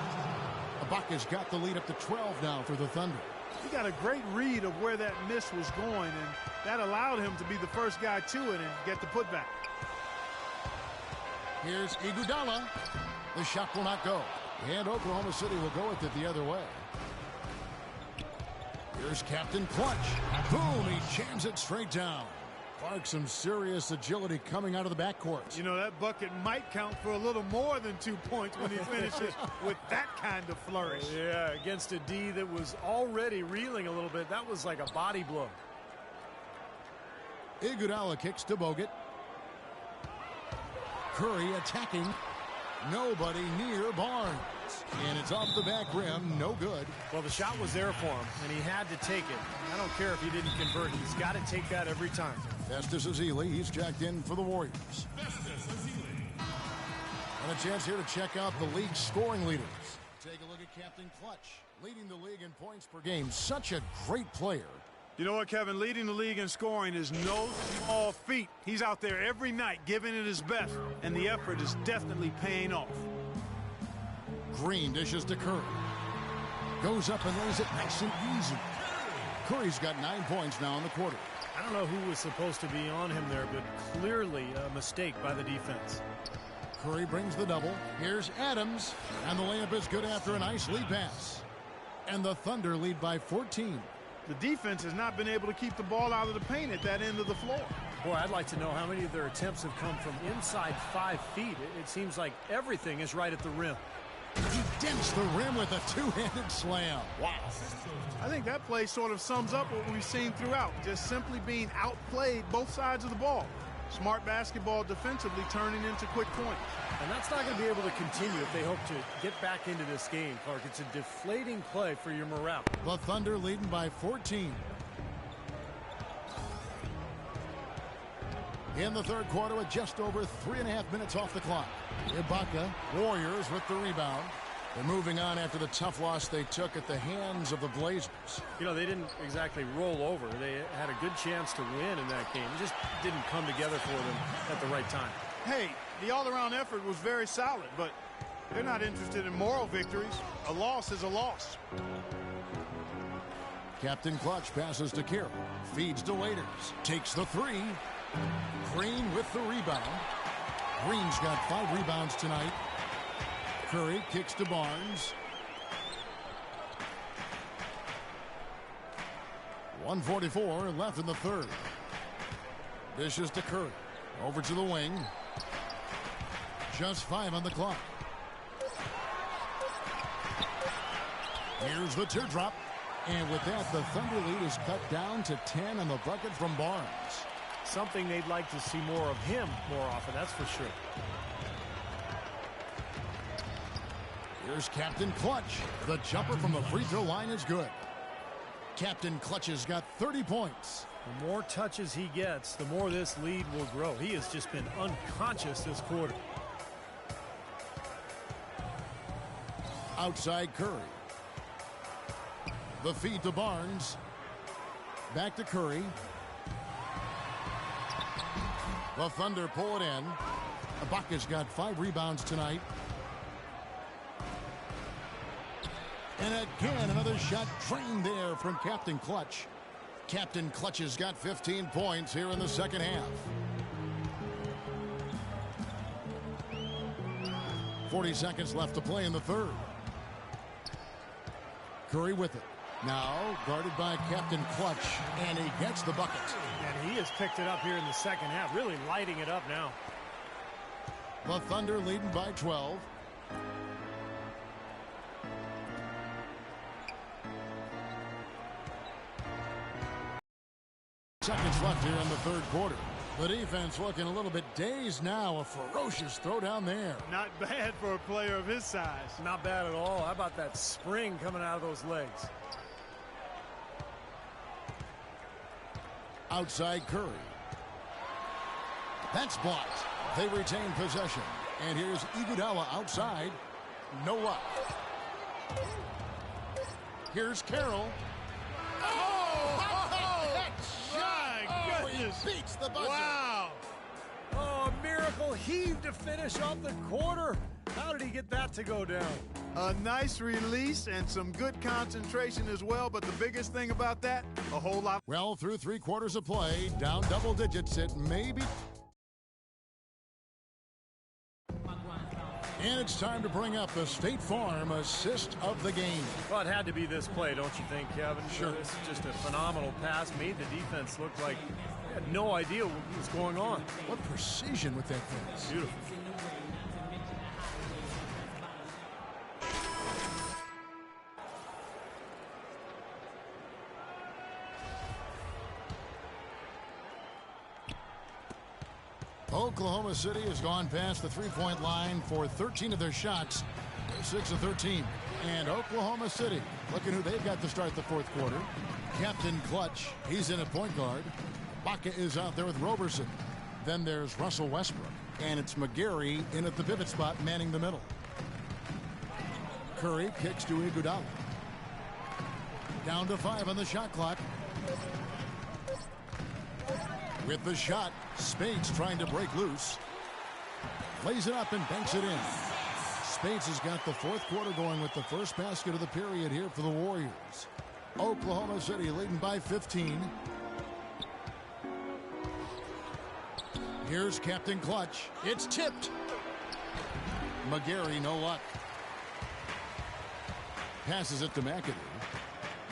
Ibaka's got the lead up to 12 now for the Thunder. He got a great read of where that miss was going, and that allowed him to be the first guy to it and get the putback. Here's Iguodala. The shot will not go. And Oklahoma City will go with it the other way. Here's Captain Clutch. Boom, he jams it straight down. Clark, some serious agility coming out of the backcourt. You know, that bucket might count for a little more than 2 points when he finishes with that kind of flourish. Yeah, against a D that was already reeling a little bit. That was like a body blow. Iguodala kicks to Bogut. Curry attacking. Nobody near Barnes. And it's off the back rim. No good. Well, the shot was there for him, and he had to take it. I don't care if he didn't convert. He's got to take that every time. Festus Ezeli, he's checked in for the Warriors. And a chance here to check out the league's scoring leaders. Take a look at Captain Clutch, leading the league in points per game. Such a great player. You know what, Kevin? Leading the league in scoring is no small feat. He's out there every night giving it his best, and the effort is definitely paying off. Green dishes to Curry. Goes up and lays it nice and easy. Curry's got 9 points now in the quarter. I don't know who was supposed to be on him there, but clearly a mistake by the defense. Curry brings the double. Here's Adams, and the layup is good after a nice lead pass. And the Thunder lead by 14. The defense has not been able to keep the ball out of the paint at that end of the floor. Boy, I'd like to know how many of their attempts have come from inside 5 feet. It seems like everything is right at the rim. He dents the rim with a two-handed slam. Wow. I think that play sort of sums up what we've seen throughout, just simply being outplayed both sides of the ball. Smart basketball defensively turning into quick points. And that's not going to be able to continue if they hope to get back into this game, Clark. It's a deflating play for your morale. The Thunder leading by 14. In the third quarter with just over 3.5 minutes off the clock. Ibaka, Warriors with the rebound. They're moving on after the tough loss they took at the hands of the Blazers. You know, they didn't exactly roll over. They had a good chance to win in that game. It just didn't come together for them at the right time. Hey, the all-around effort was very solid, but they're not interested in moral victories. A loss is a loss. Captain Clutch passes to Carroll. Feeds to Waiters. Takes the three. Green with the rebound. Green's got 5 rebounds tonight. Curry kicks to Barnes. 1:44 left in the third. Dishes to Curry. Over to the wing. Just 5 on the clock. Here's the teardrop. And with that, the Thunder lead is cut down to 10 on the bucket from Barnes. Something they'd like to see more of him more often, that's for sure. Here's Captain Clutch. The jumper from the free throw line is good. Captain Clutch has got 30 points. The more touches he gets, the more this lead will grow. He has just been unconscious this quarter. Outside Curry. The feed to Barnes. Back to Curry. The Thunder pull it in. Ibaka's got 5 rebounds tonight. And again, another shot drained there from Captain Clutch. Captain Clutch has got 15 points here in the second half. 40 seconds left to play in the third. Curry with it. Now guarded by Captain Clutch, and he gets the bucket. And he has picked it up here in the second half, really lighting it up now. The Thunder leading by 12. Seconds left here in the third quarter. The defense looking a little bit dazed now. A ferocious throw down there. Not bad for a player of his size. Not bad at all. How about that spring coming out of those legs? Outside Curry. That's blocked. They retain possession. And here's Iguodala outside. No luck. Here's Carroll. Beats the buzzer. Wow. Oh, a miracle heave to finish off the quarter. How did he get that to go down? A nice release and some good concentration as well, but the biggest thing about that, a whole lot. Well, through 3 quarters of play, down double digits, it may be. And it's time to bring up the State Farm assist of the game. Well, it had to be this play, don't you think, Kevin? Sure. This is just a phenomenal pass. Made the defense look like they had no idea what was going on. What precision with that pass. Beautiful. Oklahoma City has gone past the three-point line for 13 of their shots. They're 6 of 13. And Oklahoma City, looking who they've got to start the fourth quarter. Captain Clutch, he's in at point guard. Ibaka is out there with Roberson. Then there's Russell Westbrook. And it's McGarry in at the pivot spot, manning the middle. Curry kicks to Iguodala. Down to 5 on the shot clock. With the shot, Spades trying to break loose. Lays it up and banks it in. Spades has got the fourth quarter going with the first basket of the period here for the Warriors. Oklahoma City leading by 15. Here's Captain Clutch. It's tipped. McGarry, no luck. Passes it to McAdoo.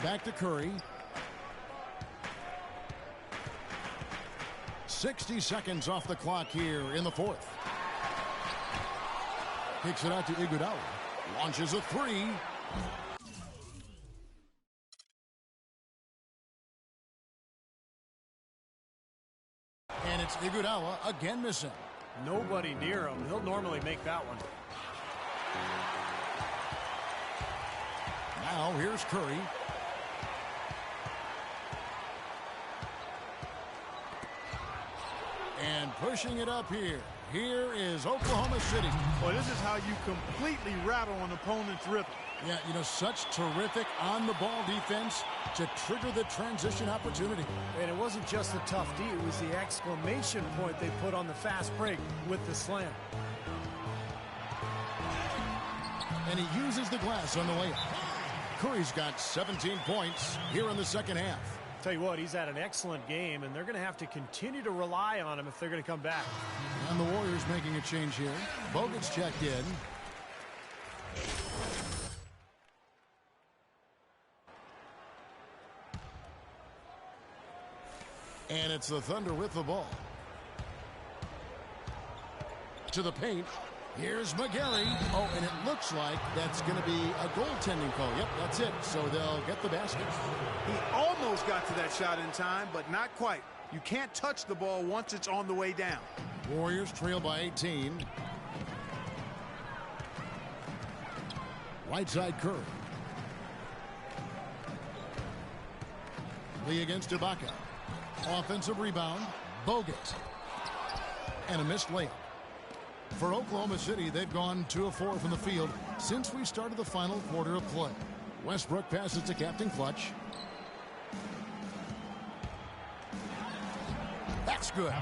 Back to Curry. 60 seconds off the clock here in the fourth. Kicks it out to Iguodala. Launches a three. And it's Iguodala again missing. Nobody near him. He'll normally make that one. Now here's Curry. And pushing it up here. Here is Oklahoma City. Well, this is how you completely rattle an opponent's rhythm. Yeah, you know, such terrific on-the-ball defense to trigger the transition opportunity. And it wasn't just the tough D, it was the exclamation point they put on the fast break with the slam. And he uses the glass on the layup. Curry's got 17 points here in the second half. Tell you what, he's had an excellent game, and they're going to have to continue to rely on him if they're going to come back. And the Warriors making a change here. Bogut's checked in. And it's the Thunder with the ball. To the paint. Here's McGarry. Oh, and it looks like that's going to be a goaltending call. Yep, that's it. So they'll get the basket. He almost got to that shot in time, but not quite. You can't touch the ball once it's on the way down. Warriors trail by 18. Right side Curry. Lee against Ibaka. Offensive rebound. Bogut. And a missed layup. For Oklahoma City, they've gone 2 of 4 from the field since we started the final quarter of play. Westbrook passes to Captain Clutch. That's good.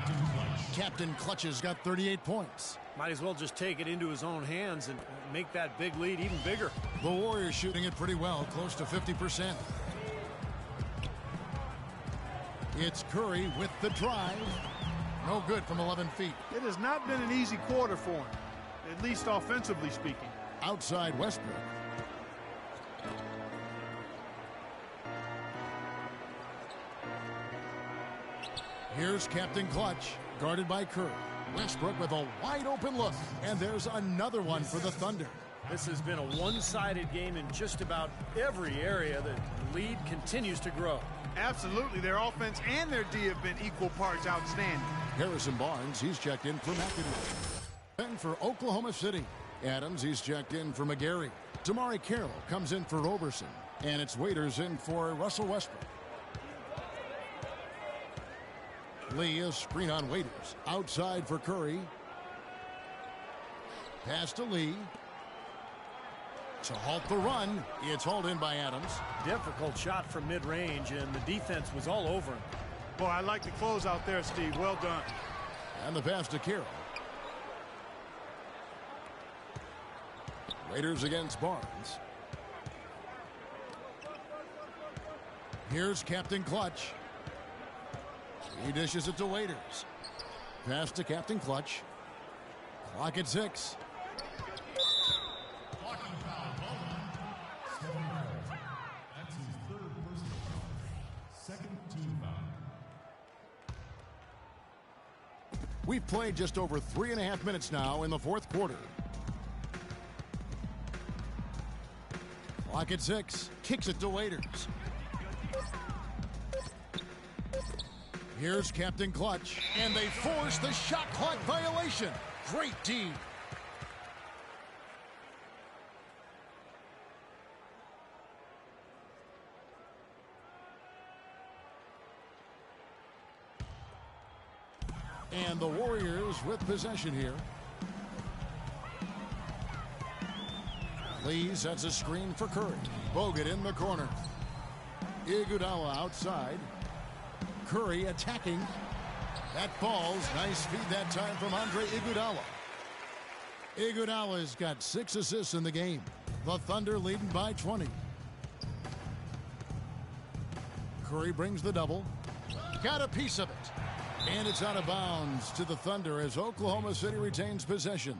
Captain Clutch has got 38 points. Might as well just take it into his own hands and make that big lead even bigger. The Warriors shooting it pretty well, close to 50%. It's Curry with the drive. No good from 11 feet. It has not been an easy quarter for him, at least offensively speaking. Outside Westbrook. Here's Captain Clutch, guarded by Curry. Westbrook with a wide open look. And there's another one for the Thunder. This has been a one-sided game in just about every area. The lead continues to grow. Absolutely. Their offense and their D have been equal parts outstanding. Harrison Barnes, he's checked in for McIntyre. And for Oklahoma City, Adams, he's checked in for McGarry. Damari Carroll comes in for Roberson. And it's Waiters in for Russell Westbrook. Lee, a screen on Waiters. Outside for Curry. Pass to Lee. To halt the run. It's hauled in by Adams. Difficult shot from mid-range, and the defense was all over him. Boy, I like the close out there, Steve. Well done. And the pass to Carroll. Raiders against Barnes. Here's Captain Clutch. He dishes it to Waiters. Pass to Captain Clutch. Clock at 6. We've played just over 3.5 minutes now in the fourth quarter. Clock at 6. Kicks it to Waiters. Here's Captain Clutch. And they force the shot clock violation. Great D. And the Warriors with possession here. Lee sets a screen for Curry. Bogut in the corner. Iguodala outside. Curry attacking. That falls. Nice feed that time from Andre Iguodala. Iguodala's got 6 assists in the game. The Thunder leading by 20. Curry brings the double. Got a piece of it. And it's out of bounds to the Thunder as Oklahoma City retains possession.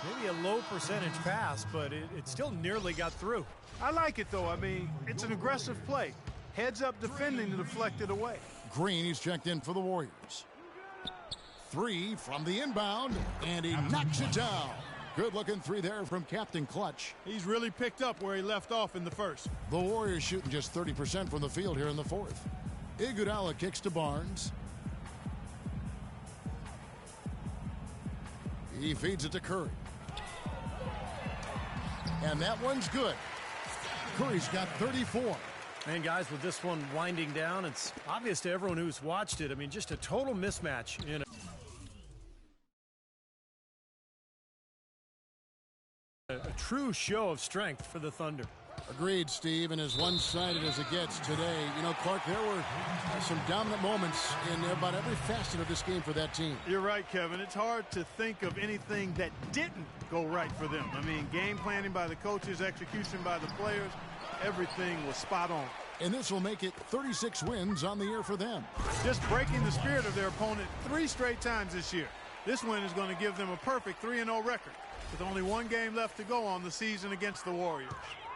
Maybe a low percentage pass, but it still nearly got through. I like it, though. I mean, it's an aggressive play. Heads up defending to deflect it away. Green, he's checked in for the Warriors. Three from the inbound, and he knocks it down. Good-looking three there from Captain Clutch. He's really picked up where he left off in the first. The Warriors shooting just 30% from the field here in the fourth. Iguodala kicks to Barnes. He feeds it to Curry. And that one's good. Curry's got 34. And guys, with this one winding down, it's obvious to everyone who's watched it. I mean, just a total mismatch in a true show of strength for the Thunder. Agreed, Steve, and as one-sided as it gets today. You know, Clark, there were some dominant moments in about every facet of this game for that team. You're right, Kevin. It's hard to think of anything that didn't go right for them. I mean, game planning by the coaches, execution by the players, everything was spot on. And this will make it 36 wins on the year for them. Just breaking the spirit of their opponent 3 straight times this year. This win is going to give them a perfect 3-0 record with only 1 game left to go on the season against the Warriors.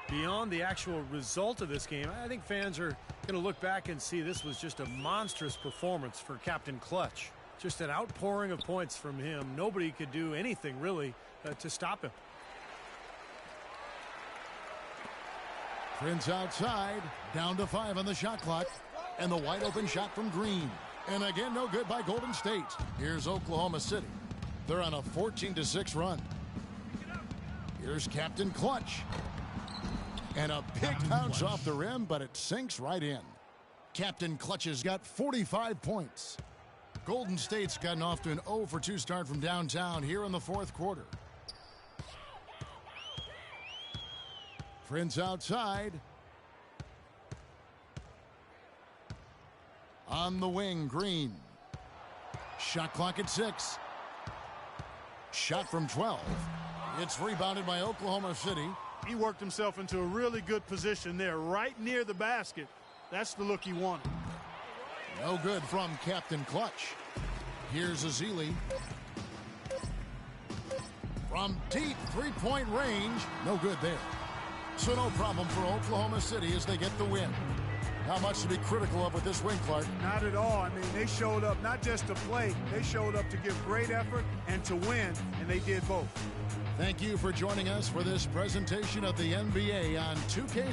Beyond the actual result of this game, I think fans are going to look back and see this was just a monstrous performance for Captain Clutch. Just an outpouring of points from him. Nobody could do anything really to stop him. Prince outside, down to 5 on the shot clock, and the wide open shot from Green. And again, no good by Golden State. Here's Oklahoma City. They're on a 14-6 run. Here's Captain Clutch. And a big bounce off the rim, but it sinks right in. Captain Clutch has got 45 points. Golden State's gotten off to an 0-for-2 start from downtown here in the fourth quarter. Prince outside. On the wing, Green. Shot clock at 6. Shot from 12. It's rebounded by Oklahoma City. He worked himself into a really good position there, right near the basket. That's the look he wanted. No good from Captain Clutch. Here's Azili. From deep three-point range, no good there. So no problem for Oklahoma City as they get the win. How much to be critical of with this win, Clark? Not at all. I mean, they showed up not just to play. They showed up to give great effort and to win, and they did both. Thank you for joining us for this presentation of the NBA on 2K.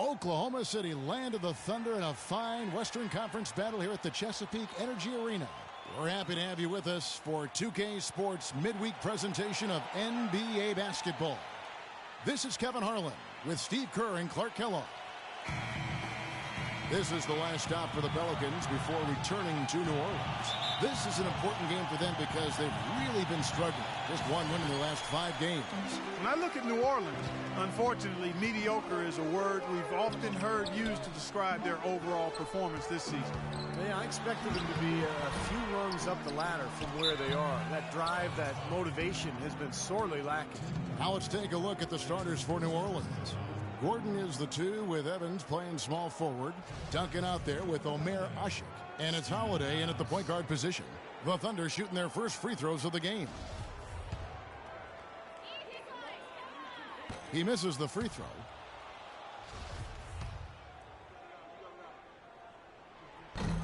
Oklahoma City landed the Thunder in a fine Western Conference battle here at the Chesapeake Energy Arena. We're happy to have you with us for 2K Sports midweek presentation of NBA basketball. This is Kevin Harlan with Steve Kerr and Clark Kellogg. This is the last stop for the Pelicans before returning to New Orleans. This is an important game for them because they've really been struggling. Just one win in their last 5 games. When I look at New Orleans, unfortunately, mediocre is a word we've often heard used to describe their overall performance this season. Yeah, I expected them to be a few rungs up the ladder from where they are. That drive, that motivation has been sorely lacking. Now let's take a look at the starters for New Orleans. Gordon is the 2 with Evans playing small forward. Duncan out there with Omer Ashik. And it's Holiday in at the point guard position. The Thunder shooting their first free throws of the game. He misses the free throw.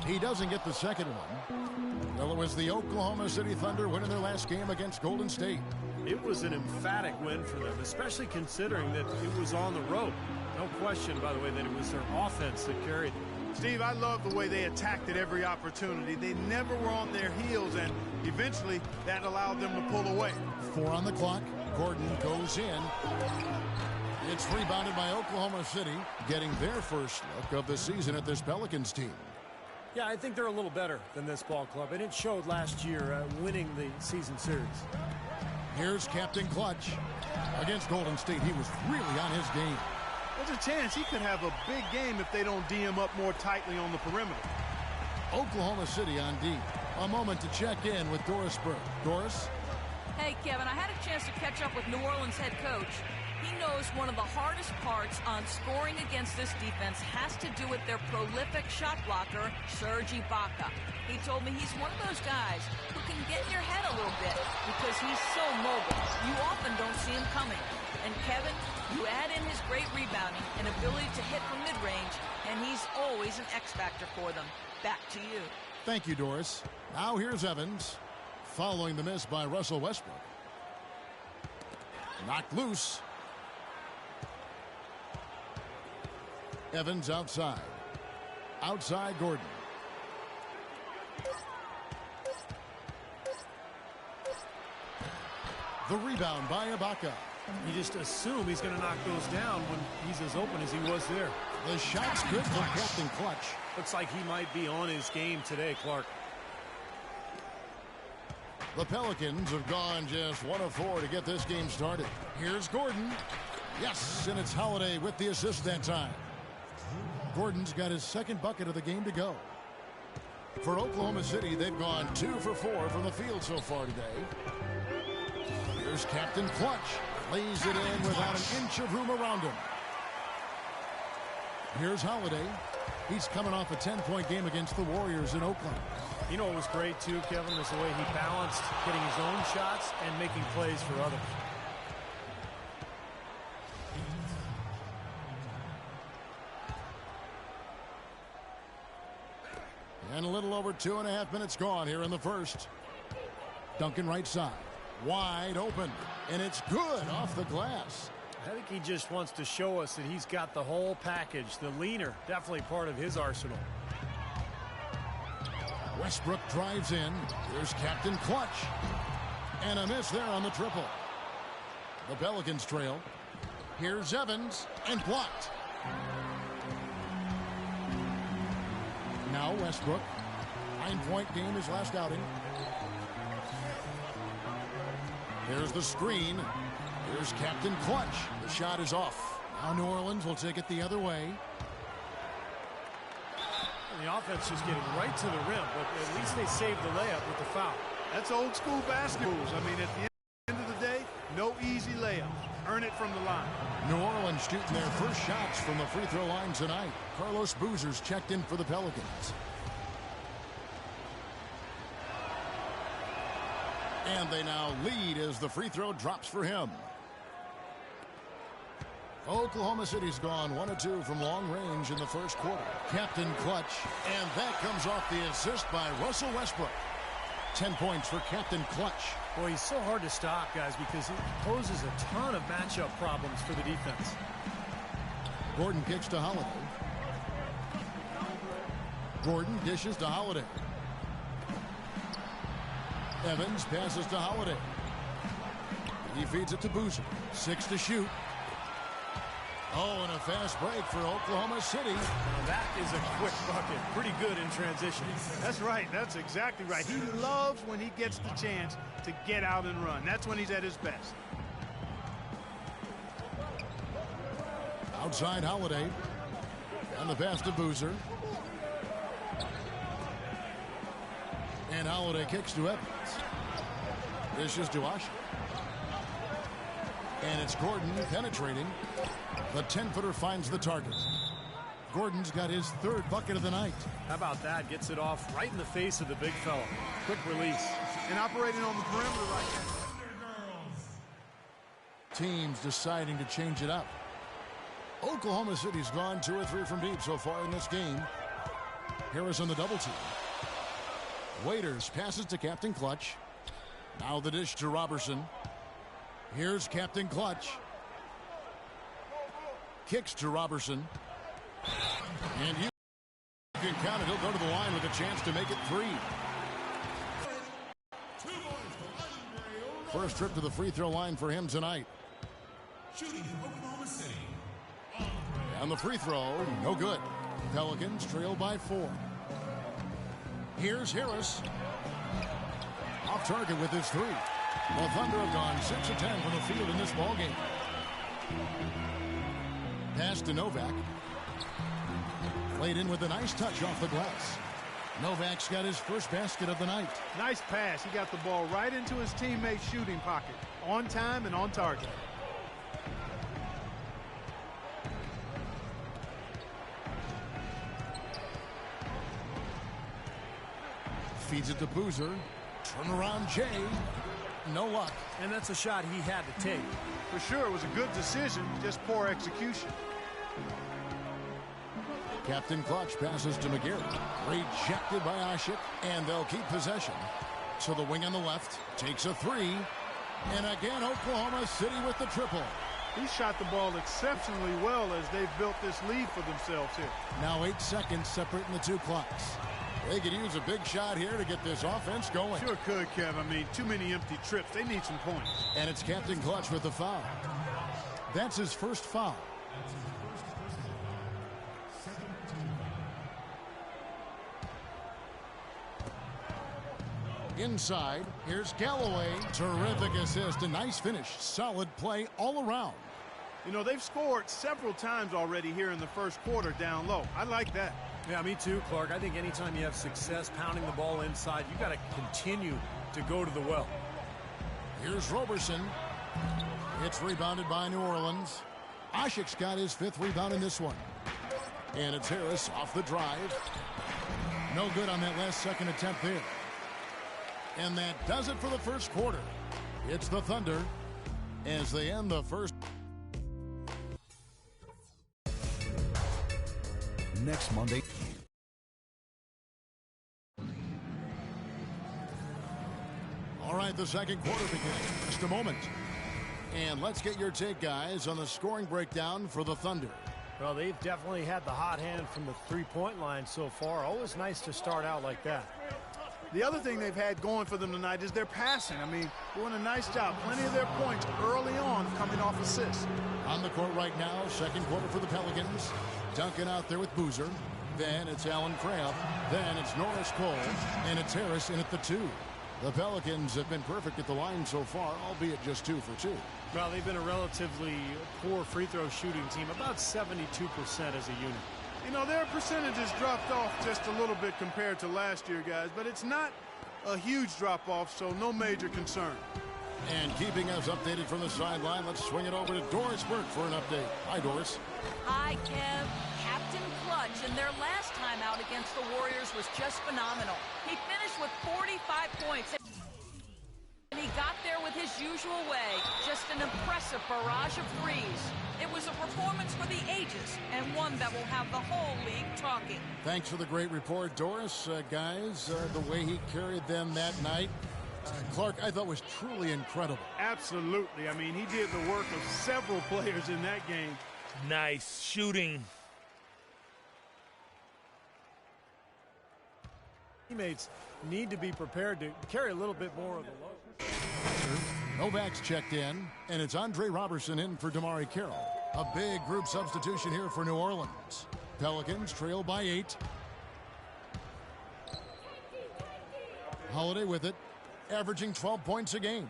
He doesn't get the second one. Well, it was the Oklahoma City Thunder winning their last game against Golden State. It was an emphatic win for them, especially considering that it was on the road. No question, by the way, that it was their offense that carried them. Steve, I love the way they attacked at every opportunity. They never were on their heels, and eventually that allowed them to pull away. 4 on the clock. Gordon goes in. It's rebounded by Oklahoma City, getting their first look of the season at this Pelicans team. Yeah, I think they're a little better than this ball club, and it showed last year winning the season series. Here's Captain Clutch. Against Golden State, he was really on his game. There's a chance he could have a big game if they don't D him up more tightly on the perimeter. Oklahoma City on D. A moment to check in with Doris Burke. Doris? Hey, Kevin, I had a chance to catch up with New Orleans head coach. He knows one of the hardest parts on scoring against this defense has to do with their prolific shot blocker, Serge Ibaka. He told me he's one of those guys who can get in your head a little bit because he's so mobile. You often don't see him coming. And Kevin, you add in his great rebounding and ability to hit from mid-range, and he's always an X-factor for them. Back to you. Thank you, Doris. Now here's Evans, following the miss by Russell Westbrook. Knocked loose. Evans outside. Outside Gordon. The rebound by Ibaka. You just assume he's going to knock those down when he's as open as he was there. The shot's good from Captain Clutch. Looks like he might be on his game today, Clark. The Pelicans have gone just 1 of 4 to get this game started. Here's Gordon. Yes, and it's Holiday with the assist that time. Gordon's got his second bucket of the game to go. For Oklahoma City, they've gone 2 for 4 from the field so far today. Here's Captain Clutch. Lays it in without an inch of room around him. Here's Holiday. He's coming off a 10-point game against the Warriors in Oakland. You know what was great, too, Kevin, was the way he balanced getting his own shots and making plays for others. And a little over 2.5 minutes gone here in the first. Duncan right side. Wide open. And it's good off the glass. I think he just wants to show us that he's got the whole package. The leaner, definitely part of his arsenal. Westbrook drives in. Here's Captain Clutch. And a miss there on the triple. The Pelicans trail. Here's Evans. And blocked. Now Westbrook. 9-point game his last outing. Here's the screen. Here's Captain Clutch. The shot is off. Now New Orleans will take it the other way. And the offense just getting right to the rim, but at least they saved the layup with the foul. That's old school basketball. I mean, at the end of the day, no easy layups. Earn it from the line. New Orleans shooting their first shots from the free throw line tonight. Carlos Boozer's checked in for the Pelicans. And they now lead as the free throw drops for him. Oklahoma City's gone 1 of 2 from long range in the first quarter. Captain Clutch, and that comes off the assist by Russell Westbrook. 10 points for Captain Clutch. Boy, he's so hard to stop, guys, because he poses a ton of matchup problems for the defense. Gordon kicks to Holiday. Gordon dishes to Holiday. Evans passes to Holiday. He feeds it to Boozer. 6 to shoot. Oh, and a fast break for Oklahoma City. Now that is a quick bucket. Pretty good in transition. That's right. That's exactly right. He loves when he gets the chance to get out and run. That's when he's at his best. Outside Holiday. And the pass to Boozer. And Holiday kicks to Evans. This is to Asha. And it's Gordon penetrating. The 10-footer finds the target. Gordon's got his 3rd bucket of the night. How about that? Gets it off right in the face of the big fella. Quick release. And operating on the perimeter right there. Teams deciding to change it up. Oklahoma City's gone 2 or 3 from deep so far in this game. Harris on the double team. Waiters passes to Captain Clutch. Now the dish to Robertson. Here's Captain Clutch. Kicks to Robertson. And you can count it. He'll go to the line with a chance to make it 3. First trip to the free throw line for him tonight. And the free throw, no good. Pelicans trail by 4. Here's Harris. Off target with his 3. The Thunder have gone 6 of 10 from the field in this ballgame. Pass to Novak. Played in with a nice touch off the glass. Novak's got his first basket of the night. Nice pass. He got the ball right into his teammate's shooting pocket. On time and on target. Feeds it to Boozer. Turnaround Jay. No luck. And that's a shot he had to take. For sure, it was a good decision, just poor execution. Captain Clutch passes to McGarrett. Rejected by Ashick, and they'll keep possession. So the wing on the left takes a 3. And again, Oklahoma City with the triple. He shot the ball exceptionally well as they've built this lead for themselves here. Now 8 seconds separating the 2 clocks. They could use a big shot here to get this offense going. Sure could, Kev. I mean, too many empty trips. They need some points. And it's Captain Clutch with the foul. That's his first foul. Inside, here's Galloway. Terrific assist, a nice finish. Solid play all around. You know, they've scored several times already here in the first quarter down low. I like that. Yeah, me too, Clark. I think anytime you have success pounding the ball inside, you got to continue to go to the well. Here's Robertson. It's rebounded by New Orleans. Ashick's got his 5th rebound in this one. And it's Harris off the drive. No good on that last second attempt there. And that does it for the first quarter. It's the Thunder as they end the first. Next Monday. All right, the second quarter begins in just a moment. And let's get your take, guys, on the scoring breakdown for the Thunder. Well, they've definitely had the hot hand from the three-point line so far. Always nice to start out like that. The other thing they've had going for them tonight is their passing. I mean, doing a nice job. Plenty of their points early on coming off assists. On the court right now, second quarter for the Pelicans. Duncan out there with Boozer. Then it's Allen Crabb. Then it's Norris Cole. And it's Harris in at the 2. The Pelicans have been perfect at the line so far, albeit just 2 for 2. Well, they've been a relatively poor free throw shooting team, about 72% as a unit. You know, their percentages dropped off just a little bit compared to last year, guys, but it's not a huge drop-off, so no major concern. And keeping us updated from the sideline, let's swing it over to Doris Burke for an update. Hi, Doris. Hi, Kev. Captain Clutch in their last time out against the Warriors was just phenomenal. He finished with 45 points. And he got there with his usual way. Just an impressive barrage of threes. It was a performance for the ages, and one that will have the whole league talking. Thanks for the great report, Doris. Guys, the way he carried them that night, Clark, I thought was truly incredible. Absolutely. I mean, he did the work of several players in that game. Nice shooting. Teammates need to be prepared to carry a little bit more of the load. Novak's checked in, and it's Andre Robertson in for Damari Carroll. A big group substitution here for New Orleans. Pelicans trail by 8. Holiday with it, averaging 12 points a game.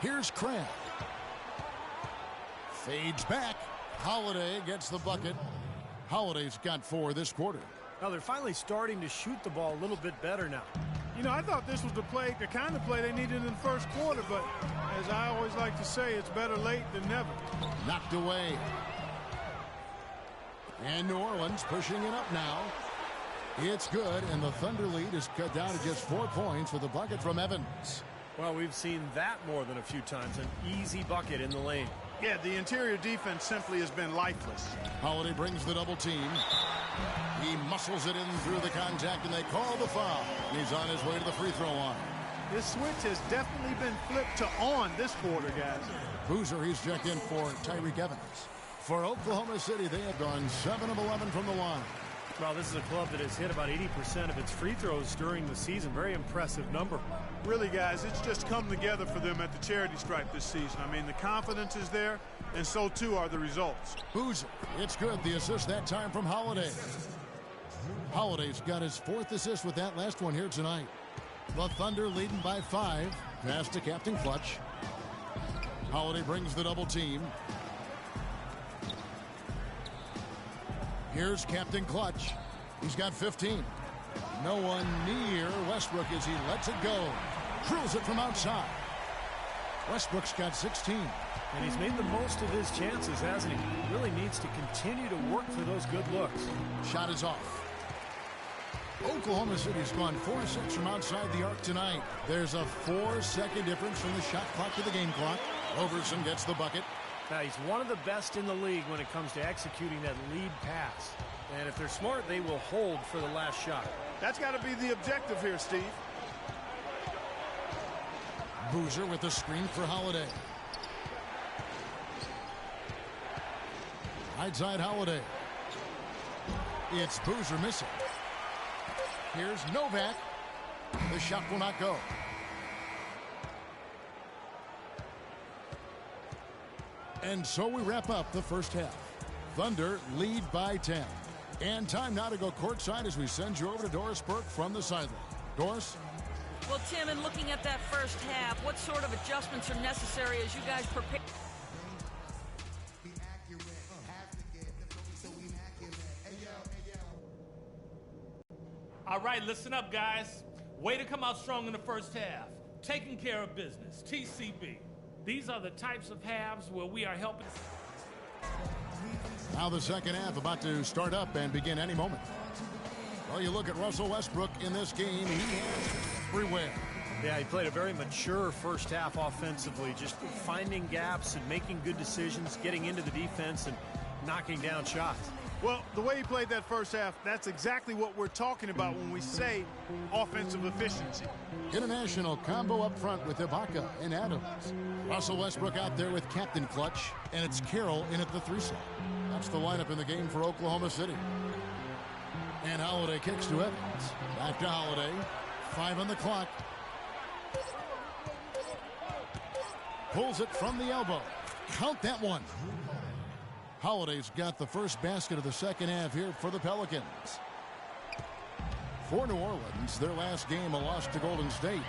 Here's Crab. Fades back. Holiday gets the bucket. Holiday's got 4 this quarter. Now they're finally starting to shoot the ball a little bit better now. You know, I thought this was the kind of play they needed in the first quarter, but as I always like to say, it's better late than never. Knocked away. And New Orleans pushing it up now. It's good, and the Thunder lead is cut down to just 4 points with a bucket from Evans. Well, we've seen that more than a few times. An easy bucket in the lane. Yeah, the interior defense simply has been lifeless. Holiday brings the double team. He muscles it in through the contact, and they call the foul. He's on his way to the free throw line. This switch has definitely been flipped to on this quarter, guys. Boozer, he's checked in for Tyreek Evans. For Oklahoma City, they have gone 7 of 11 from the line. Well, this is a club that has hit about 80% of its free throws during the season. Very impressive number. Really, guys, it's just come together for them at the charity stripe this season. I mean, the confidence is there, and so too are the results. Boozer, it's good. The assist that time from Holiday. Holiday's got his 4th assist with that last one here tonight. The Thunder leading by 5. Pass to Captain Clutch. Holiday brings the double team. Here's Captain Clutch. He's got 15. No one near Westbrook as he lets it go. Drills it from outside. Westbrook's got 16. And he's made the most of his chances, hasn't he? He really needs to continue to work for those good looks. Shot is off. Oklahoma City's gone 4-6 from outside the arc tonight. There's a 4-second difference from the shot clock to the game clock. Robertson gets the bucket. Now, he's one of the best in the league when it comes to executing that lead pass. And if they're smart, they will hold for the last shot. That's got to be the objective here, Steve. Boozer with the screen for Holiday. Right side Holiday. It's Boozer missing. Here's Novak. The shot will not go. And so we wrap up the first half. Thunder lead by 10. And time now to go courtside as we send you over to Doris Burke from the sideline. Doris? Well, Tim, in looking at that first half, what sort of adjustments are necessary as you guys prepare? All right, listen up, guys. Way to come out strong in the first half. Taking care of business, TCB. These are the types of halves where we are helping. Now the second half about to start up and begin any moment. Well, you look at Russell Westbrook in this game. He has everywhere. Yeah, he played a very mature first half offensively, just finding gaps and making good decisions, getting into the defense and knocking down shots. Well, the way he played that first half, that's exactly what we're talking about when we say offensive efficiency. International combo up front with Ibaka and Adams. Russell Westbrook out there with Captain Clutch, and it's Carroll in at the 3 slot. That's the lineup in the game for Oklahoma City. And Holiday kicks to Evans. Back to Holiday. 5 on the clock. Pulls it from the elbow. Count that one. Holiday's got the first basket of the second half here for the Pelicans. For New Orleans, their last game a loss to Golden State.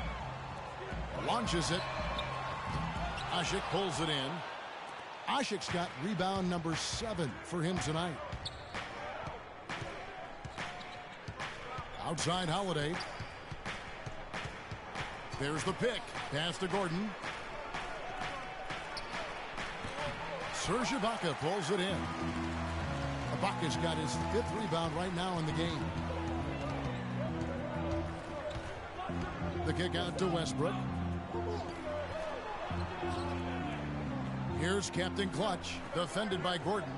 Launches it. Ashik pulls it in. Ashik's got rebound number 7 for him tonight. Outside Holiday. There's the pick. Pass to Gordon. Serge Ibaka pulls it in. Ibaka's got his 5th rebound right now in the game. The kick out to Westbrook. Here's Captain Clutch, defended by Gordon.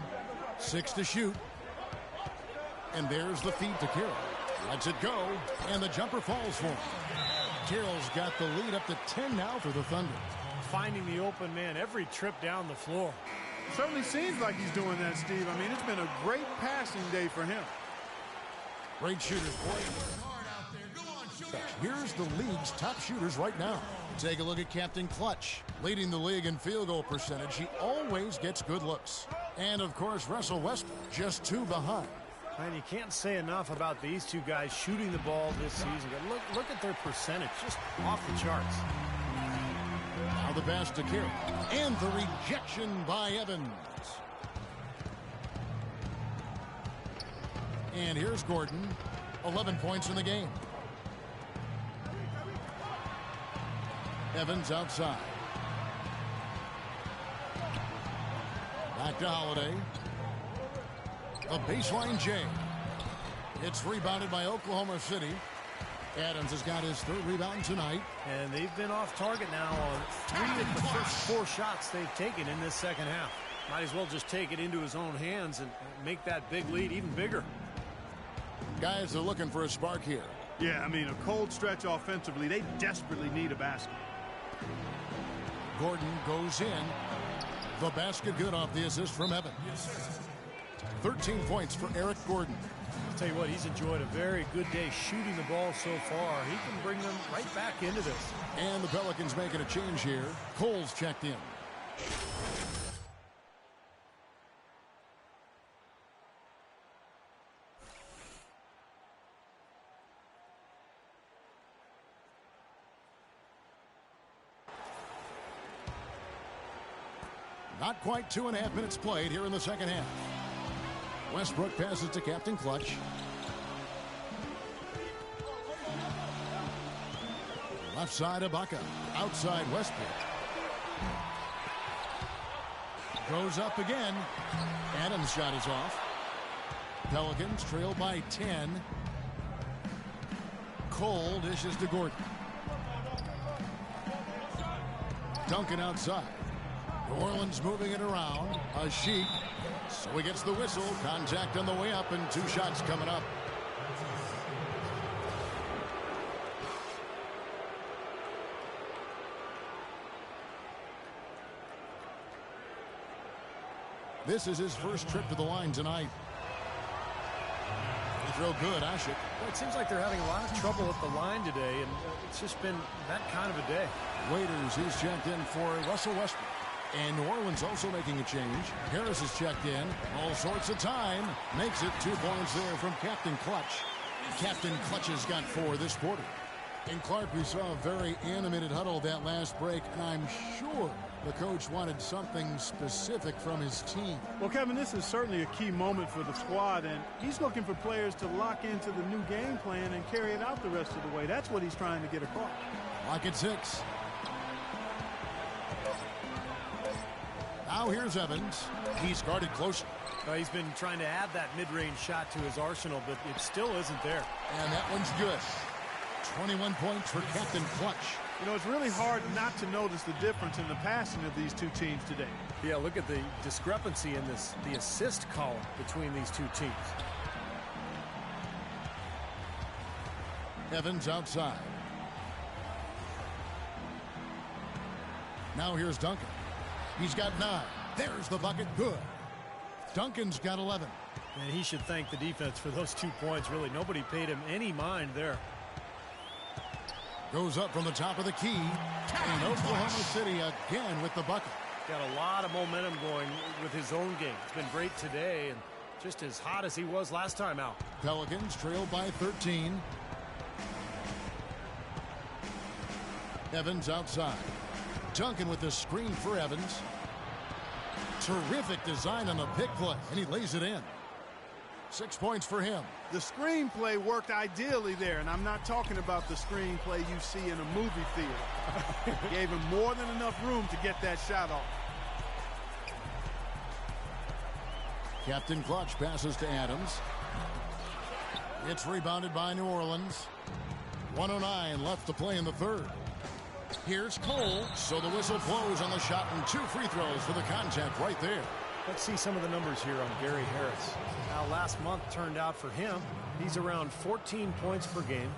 6 to shoot. And there's the feed to Carroll. Lets it go, and the jumper falls for him. Terrell's got the lead up to 10 now for the Thunder. Finding the open man every trip down the floor. Certainly seems like he's doing that, Steve. I mean, it's been a great passing day for him. Great shooters, boy. Here's the league's top shooters right now. Take a look at Captain Clutch. Leading the league in field goal percentage. He always gets good looks. And, of course, Russell Westbrook, just 2 behind. And you can't say enough about these two guys shooting the ball this season. But look at their percentage, just off the charts. Now the pass to Carey. And the rejection by Evans. And here's Gordon. 11 points in the game. Evans outside. Back to Holiday. A baseline J. It's rebounded by Oklahoma City. Adams has got his 3rd rebound tonight. And they've been off target now on 3 of the first 4 shots they've taken in this second half. Might as well just take it into his own hands and make that big lead even bigger. Guys are looking for a spark here. Yeah, I mean, a cold stretch offensively. They desperately need a basket. Gordon goes in. The basket good off the assist from Evans. 13 points for Eric Gordon. I'll tell you what, he's enjoyed a very good day shooting the ball so far. He can bring them right back into this. And the Pelicans making a change here. Cole's checked in. Not quite 2.5 minutes played here in the second half. Westbrook passes to Captain Clutch. Left side Ibaka. Outside Westbrook. Goes up again. Adams' shot is off. Pelicans trail by 10. Cole dishes to Gordon. Duncan outside. New Orleans moving it around. A Sheik. So he gets the whistle. Contact on the way up and 2 shots coming up. This is his first trip to the line tonight. They throw good, Ashik. Well, it seems like they're having a lot of trouble at the line today, and it's just been that kind of a day. Waiters, he's checked in for Russell Westbrook. And New Orleans also making a change. Harris is checked in. All sorts of time. Makes it 2 points there from Captain Clutch. Captain Clutch has got 4 this quarter. And Clark, we saw a very animated huddle that last break, and I'm sure the coach wanted something specific from his team. Well, Kevin, this is certainly a key moment for the squad, and he's looking for players to lock into the new game plan and carry it out the rest of the way. That's what he's trying to get across. Lock at 6. Now here's Evans. He's guarded closely. He's been trying to add that mid-range shot to his arsenal, but it still isn't there. And that one's good. 21 points for Captain Clutch. You know, it's really hard not to notice the difference in the passing of these two teams today. Yeah, look at the discrepancy in the assist column between these two teams. Evans outside. Now here's Duncan. He's got 9. There's the bucket. Good. Duncan's got 11. And he should thank the defense for those 2 points. Really, nobody paid him any mind there. Goes up from the top of the key. And Oklahoma City again with the bucket. Got a lot of momentum going with his own game. It's been great today and just as hot as he was last time out. Pelicans trail by 13. Evans outside. Duncan with the screen for Evans. Terrific design on the pick play, and he lays it in. 6 points for him. The screenplay worked ideally there, and I'm not talking about the screenplay you see in a movie theater. Gave him more than enough room to get that shot off. Captain Clutch passes to Adams. It's rebounded by New Orleans. 1:09 left to play in the third. Here's Cole. So the whistle blows on the shot and 2 free throws for the contact right there. Let's see some of the numbers here on Gary Harris. Now, last month turned out for him. He's around 14 points per game,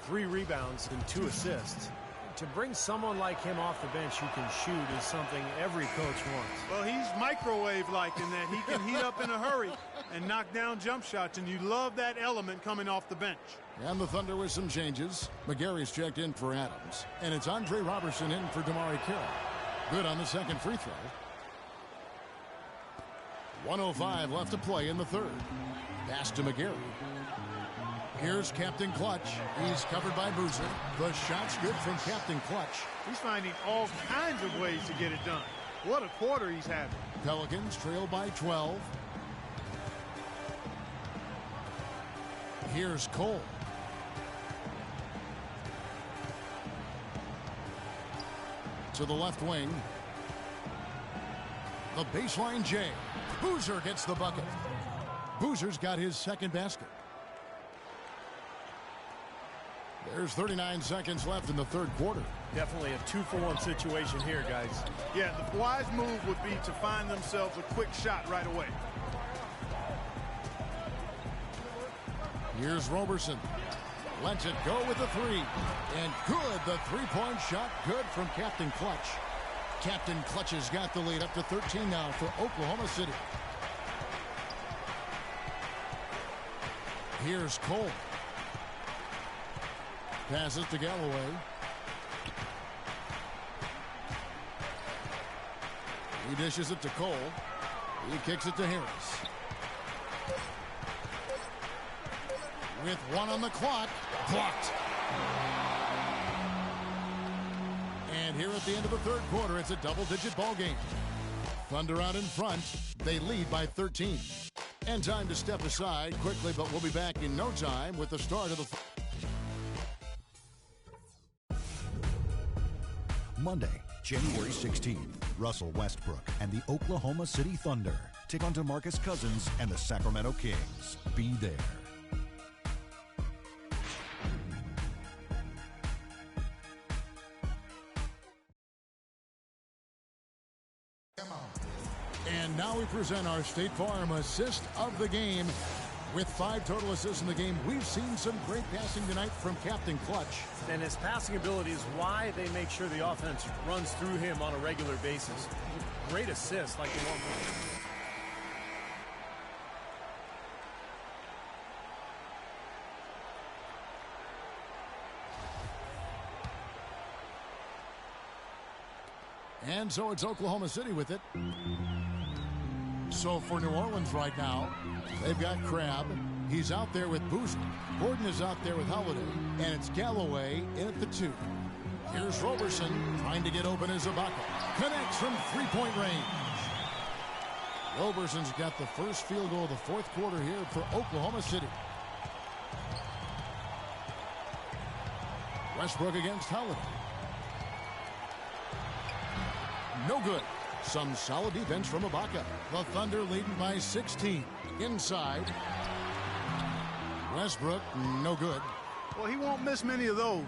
3 rebounds and 2 assists. To bring someone like him off the bench who can shoot is something every coach wants. Well, he's microwave-like in that he can heat up in a hurry and knock down jump shots, and you love that element coming off the bench. And the Thunder with some changes. McGarry's checked in for Adams. And it's Andre Robertson in for Damari Carroll. Good on the second free throw. 1:05 left to play in the third. Pass to McGarry. Here's Captain Clutch. He's covered by Boozer. The shot's good from Captain Clutch. He's finding all kinds of ways to get it done. What a quarter he's having. Pelicans trail by 12. Here's Cole. To the left wing. The baseline J. Boozer gets the bucket. Boozer's got his second basket. There's 39 seconds left in the third quarter. Definitely a 2-for-1 situation here, guys. Yeah, the wise move would be to find themselves a quick shot right away. Here's Roberson. Lets it go with the three. And good, the three-point shot, good from Captain Clutch. Captain Clutch has got the lead up to 13 now for Oklahoma City. Here's Cole. Passes to Galloway. He dishes it to Cole. He kicks it to Harris. With 1 on the clock. Blocked. And here at the end of the third quarter, it's a double-digit ball game. Thunder out in front. They lead by 13. And time to step aside quickly, but we'll be back in no time with the start of the... Monday, January 16th, Russell Westbrook and the Oklahoma City Thunder take on DeMarcus Cousins and the Sacramento Kings. Be there. And now we present our State Farm assist of the game. With 5 total assists in the game, we've seen some great passing tonight from Captain Clutch. And his passing ability is why they make sure the offense runs through him on a regular basis. Great assists like the one. And so it's Oklahoma City with it. So for New Orleans right now, they've got Crabbe. He's out there with Boozer. Gordon is out there with Holiday. And it's Galloway in at the 2. Here's Roberson trying to get open as Ibaka. Connects from three-point range. Roberson's got the first field goal of the fourth quarter here for Oklahoma City. Westbrook against Holiday. No good. Some solid defense from Ibaka. The Thunder leading by 16. Inside. Westbrook, no good. Well, he won't miss many of those,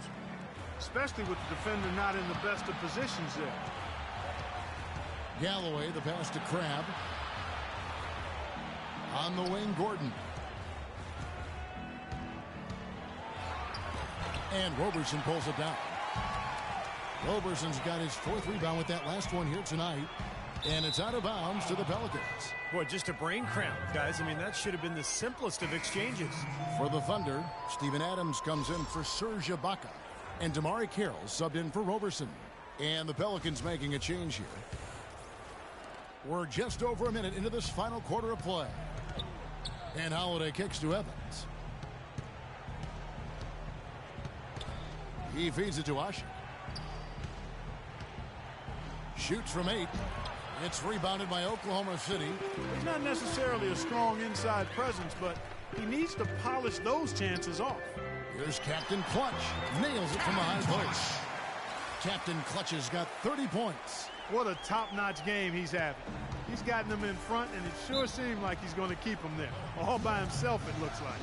especially with the defender not in the best of positions there. Galloway, the pass to Crabbe. On the wing, Gordon. And Roberson pulls it down. Roberson's got his 4th rebound with that last one here tonight. And it's out of bounds to the Pelicans. Boy, just a brain cramp, guys. I mean, that should have been the simplest of exchanges. For the Thunder, Steven Adams comes in for Serge Ibaka. And Damari Carroll subbed in for Roberson. And the Pelicans making a change here. We're just over a minute into this final quarter of play. And Holiday kicks to Evans. He feeds it to Asher. Shoots from 8. It's rebounded by Oklahoma City. He's not necessarily a strong inside presence, but he needs to polish those chances off. Here's Captain Clutch. Nails it from the high post. Captain Clutch has got 30 points. What a top-notch game he's having. He's gotten them in front, and it sure seemed like he's going to keep them there. All by himself, it looks like.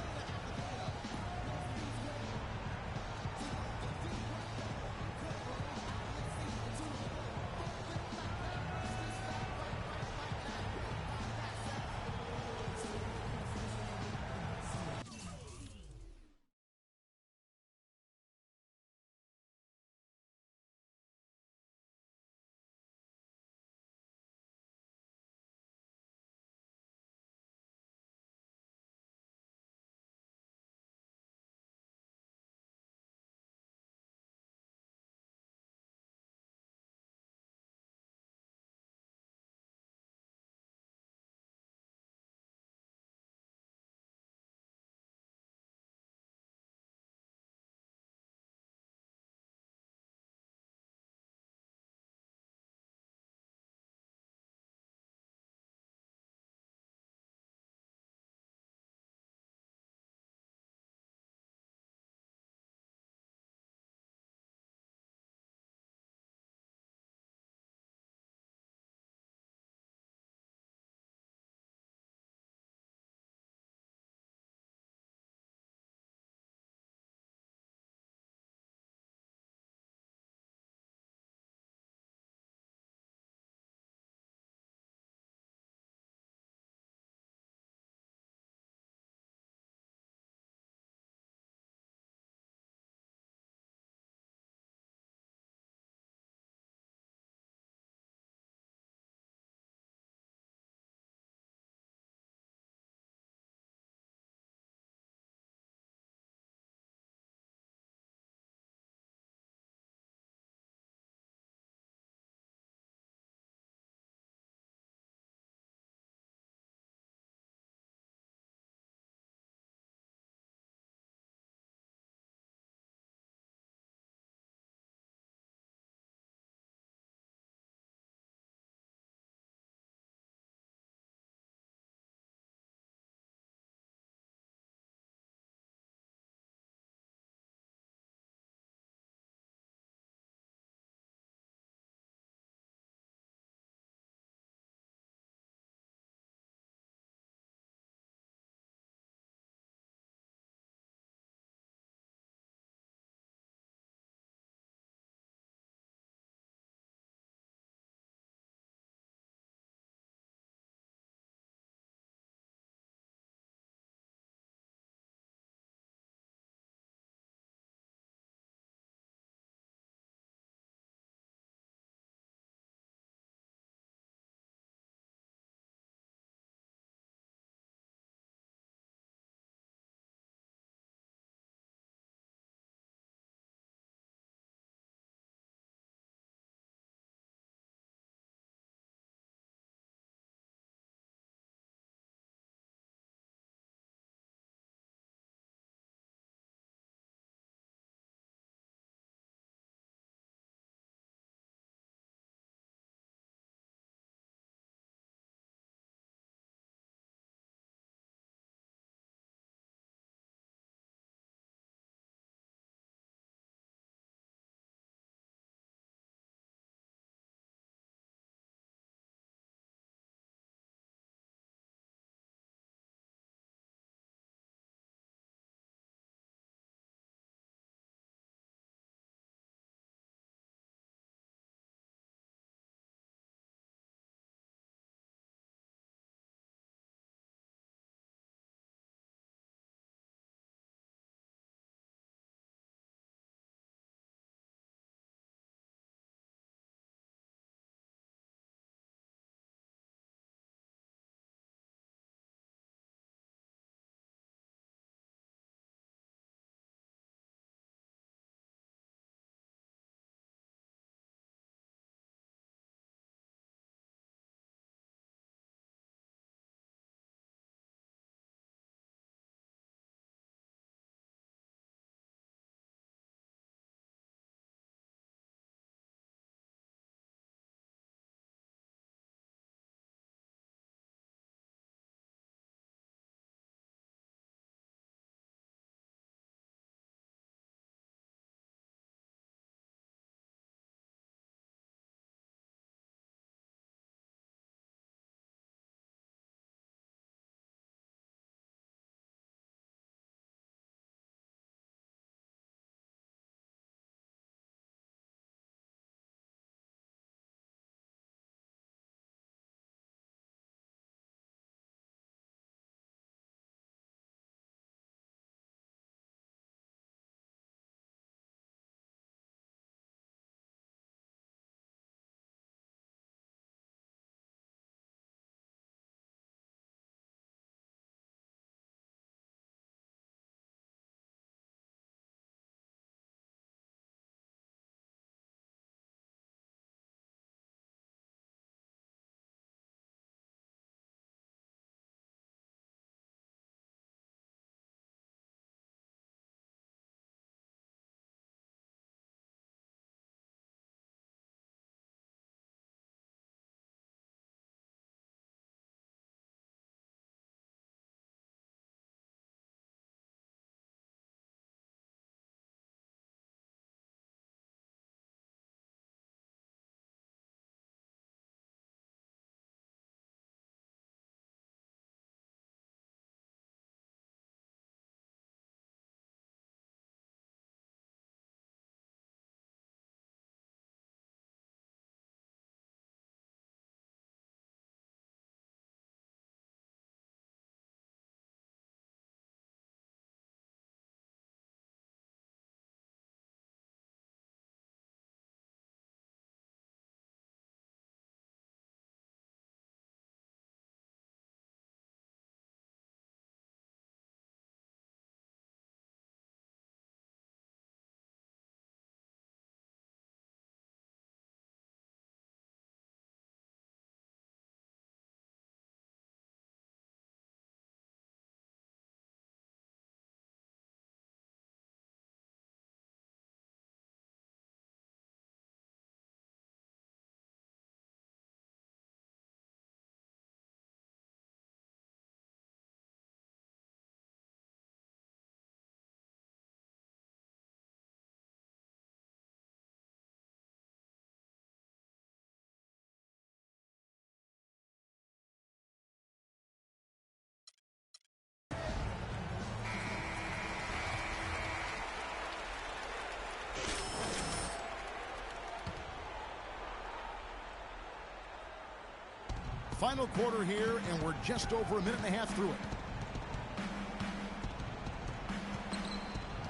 Final quarter here, and we're just over a minute and a half through it.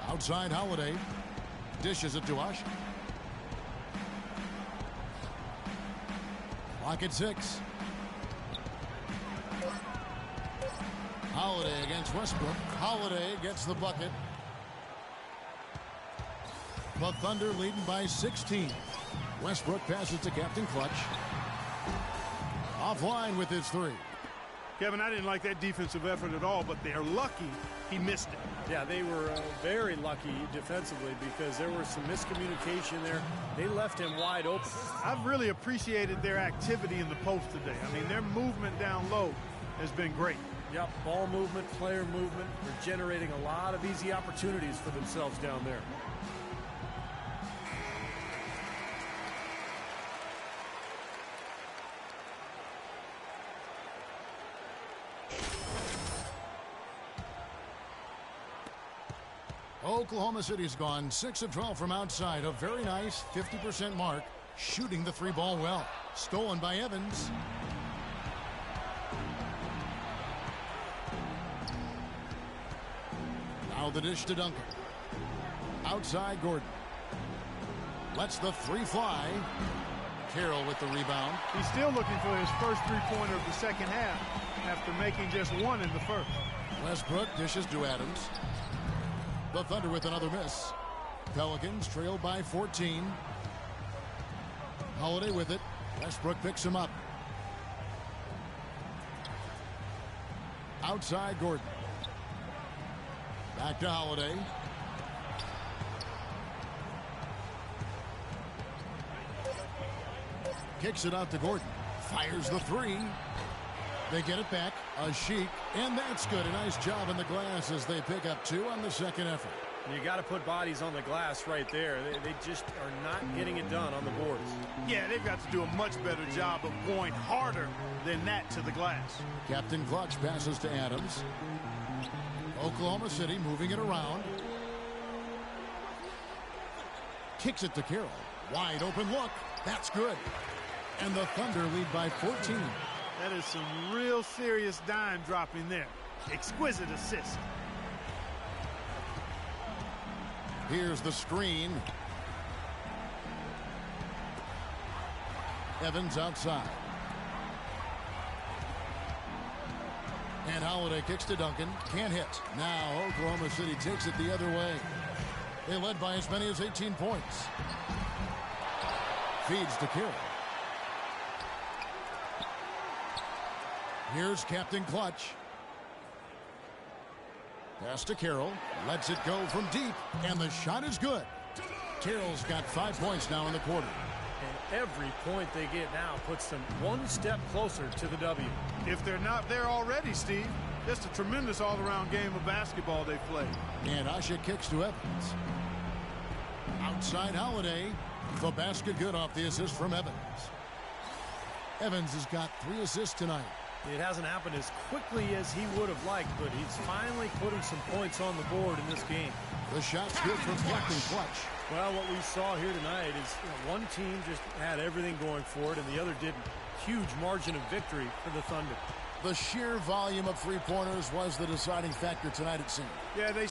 Outside Holiday. Dishes it to Ush. Clock at 6. Holiday against Westbrook. Holiday gets the bucket. The Thunder leading by 16. Westbrook passes to Captain Clutch. Offline with his 3. Kevin, I didn't like that defensive effort at all, but they're lucky he missed it. Yeah, they were very lucky defensively because there was some miscommunication there. They left him wide open. I've really appreciated their activity in the post today. I mean, their movement down low has been great. Yep, ball movement, player movement. They're generating a lot of easy opportunities for themselves down there. Oklahoma City's gone 6 of 12 from outside. A very nice 50% mark. Shooting the 3-ball well. Stolen by Evans. Now the dish to Duncan. Outside Gordon. Lets the 3 fly. Carroll with the rebound. He's still looking for his first 3-pointer of the second half after making just 1 in the first. Westbrook dishes to Adams. The Thunder with another miss. Pelicans trail by 14. Holiday with it. Westbrook picks him up. Outside Gordon. Back to Holiday. Kicks it out to Gordon. Fires the 3. They get it back. A Sheik. And that's good. A nice job in the glass as they pick up 2 on the second effort. You got to put bodies on the glass right there. They just are not getting it done on the boards. Yeah, they've got to do a much better job of going harder than that to the glass. Captain Clutch passes to Adams. Oklahoma City moving it around. Kicks it to Carroll. Wide open look. That's good. And the Thunder lead by 14. That is some real serious dime dropping there. Exquisite assist. Here's the screen. Evans outside. And Holiday kicks to Duncan. Can't hit. Now Oklahoma City takes it the other way. They led by as many as 18 points. Feeds to Carroll. Here's Captain Clutch. Pass to Carroll. Lets it go from deep. And the shot is good. Carroll's got 5 points now in the quarter. And every point they get now puts them one step closer to the W. If they're not there already, Steve, just a tremendous all-around game of basketball they played. And Asha kicks to Evans. Outside Holiday. The basket good off the assist from Evans. Evans has got 3 assists tonight. It hasn't happened as quickly as he would have liked, but he's finally putting some points on the board in this game. The shot's good from Captain Clutch. Well, what we saw here tonight is one team just had everything going for it, and the other didn't. Huge margin of victory for the Thunder. The sheer volume of 3-pointers was the deciding factor tonight, it seemed. Yeah, they...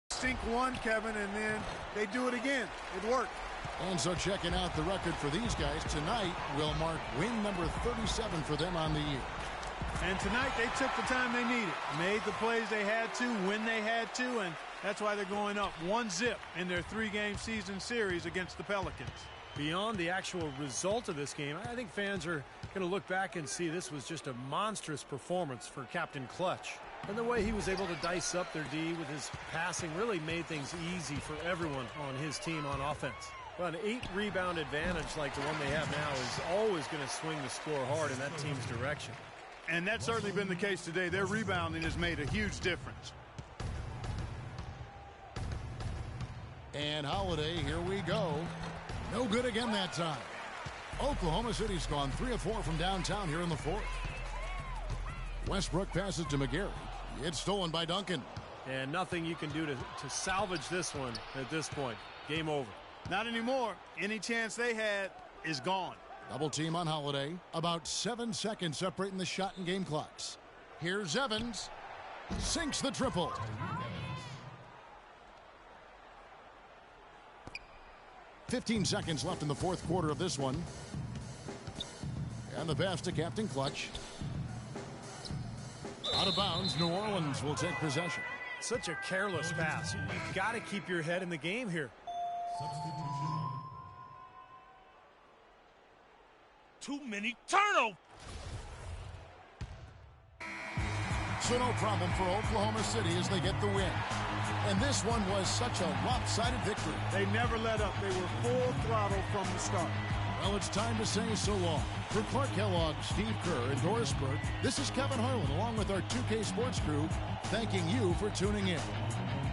sink one, Kevin, and then they do it again. It worked. And so checking out the record for these guys tonight will mark win number 37 for them on the year. And tonight they took the time they needed, made the plays they had to when they had to, and that's why they're going up 1-0 in their 3-game season series against the Pelicans. Beyond the actual result of this game, I think fans are going to look back and see this was just a monstrous performance for Captain Clutch. And the way he was able to dice up their D with his passing really made things easy for everyone on his team on offense. Well, an 8-rebound advantage like the one they have now is always going to swing the score hard in that team's direction. And that's certainly been the case today. Their rebounding has made a huge difference. And Holiday, here we go. No good again that time. Oklahoma City's gone 3 of 4 from downtown here in the fourth. Westbrook passes to McGarry. It's stolen by Duncan. And nothing you can do to salvage this one at this point. Game over. Not anymore. Any chance they had is gone. Double team on Holiday. About 7 seconds separating the shot and game clocks. Here's Evans. Sinks the triple. "15 seconds left in the fourth quarter of this one. And the pass to Captain Clutch. Out of bounds, New Orleans will take possession. Such a careless pass. You've got to keep your head in the game here. Too many turnovers. So no problem for Oklahoma City as they get the win. And this one was such a lopsided victory. They never let up. They were full throttle from the start. Well, it's time to say so long. For Clark Kellogg, Steve Kerr, and Doris Burke, this is Kevin Harlan along with our 2K Sports crew thanking you for tuning in.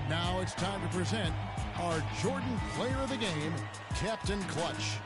Now it's time to present our Jordan Player of the Game, Captain Clutch.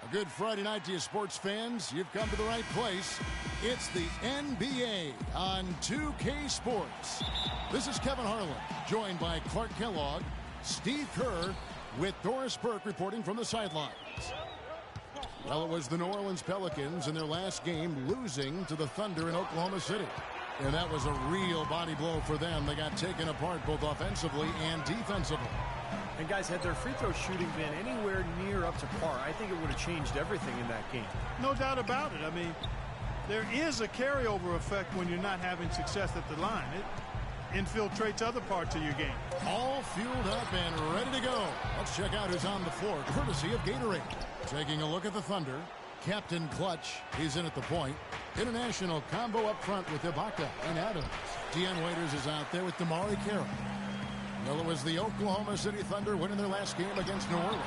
A good Friday night to you sports fans. You've come to the right place. It's the NBA on 2K Sports. This is Kevin Harlan, joined by Clark Kellogg, Steve Kerr, with Doris Burke reporting from the sidelines. Well, it was the New Orleans Pelicans in their last game losing to the Thunder in Oklahoma City. And that was a real body blow for them. They got taken apart both offensively and defensively. And guys, had their free throw shooting been anywhere near up to par, I think it would have changed everything in that game. No doubt about it. I mean, there is a carryover effect when you're not having success at the line. It infiltrates other parts of your game. All fueled up and ready to go. Let's check out who's on the floor, courtesy of Gatorade. Taking a look at the Thunder, Captain Clutch, he's in at the point. International combo up front with Ibaka and Adams. Deion Waiters is out there with Damari Carroll. Well, it was the Oklahoma City Thunder winning their last game against New Orleans.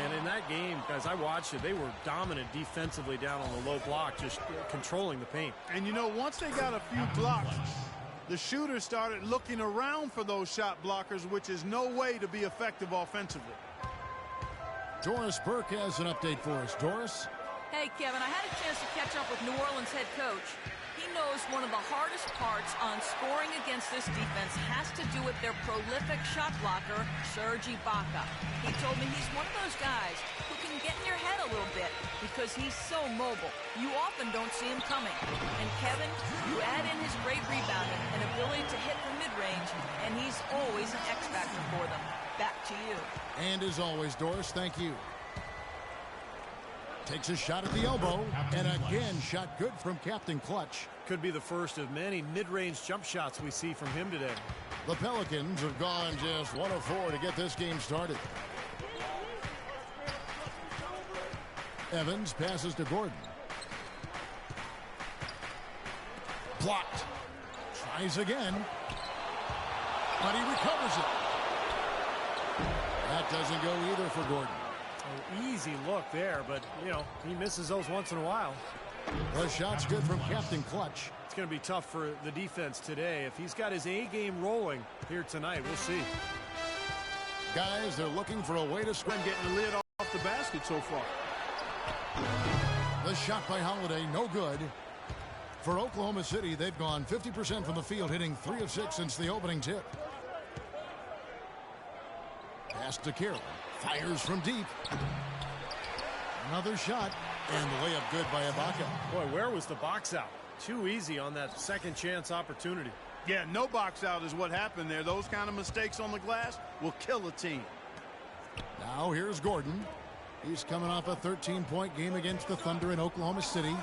And in that game, guys, I watched it. They were dominant defensively down on the low block, just controlling the paint. And, you know, once they got a few blocks, the shooters started looking around for those shot blockers, which is no way to be effective offensively. Doris Burke has an update for us. Doris? Hey, Kevin, I had a chance to catch up with New Orleans head coach. He knows one of the hardest parts on scoring against this defense has to do with their prolific shot blocker, Serge Ibaka. He told me he's one of those guys who can get in your head a little bit because he's so mobile. You often don't see him coming. And Kevin, you add in his great rebounding and ability to hit from mid-range, and he's always an X factor for them. Back to you. And as always, Doris, thank you. Takes a shot at the elbow, and again, shot good from Captain Clutch. Could be the first of many mid-range jump shots we see from him today. The Pelicans have gone just 1 of 4 to get this game started. Evans passes to Gordon. Blocked. Tries again. But he recovers it. That doesn't go either for Gordon. An easy look there, but, you know, he misses those once in a while. The shot's good from Captain Clutch. It's going to be tough for the defense today. If he's got his A game rolling here tonight, we'll see. Guys, they're looking for a way to score. Getting the lid off the basket so far. The shot by Holiday, no good. For Oklahoma City, they've gone 50% from the field, hitting 3 of 6 since the opening tip. Pass to Carroll. Fires from deep. Another shot. And the layup good by Ibaka. Boy, where was the box out? Too easy on that second chance opportunity. Yeah, no box out is what happened there. Those kind of mistakes on the glass will kill a team. Now here's Gordon. He's coming off a 13-point game against the Thunder in Oklahoma City.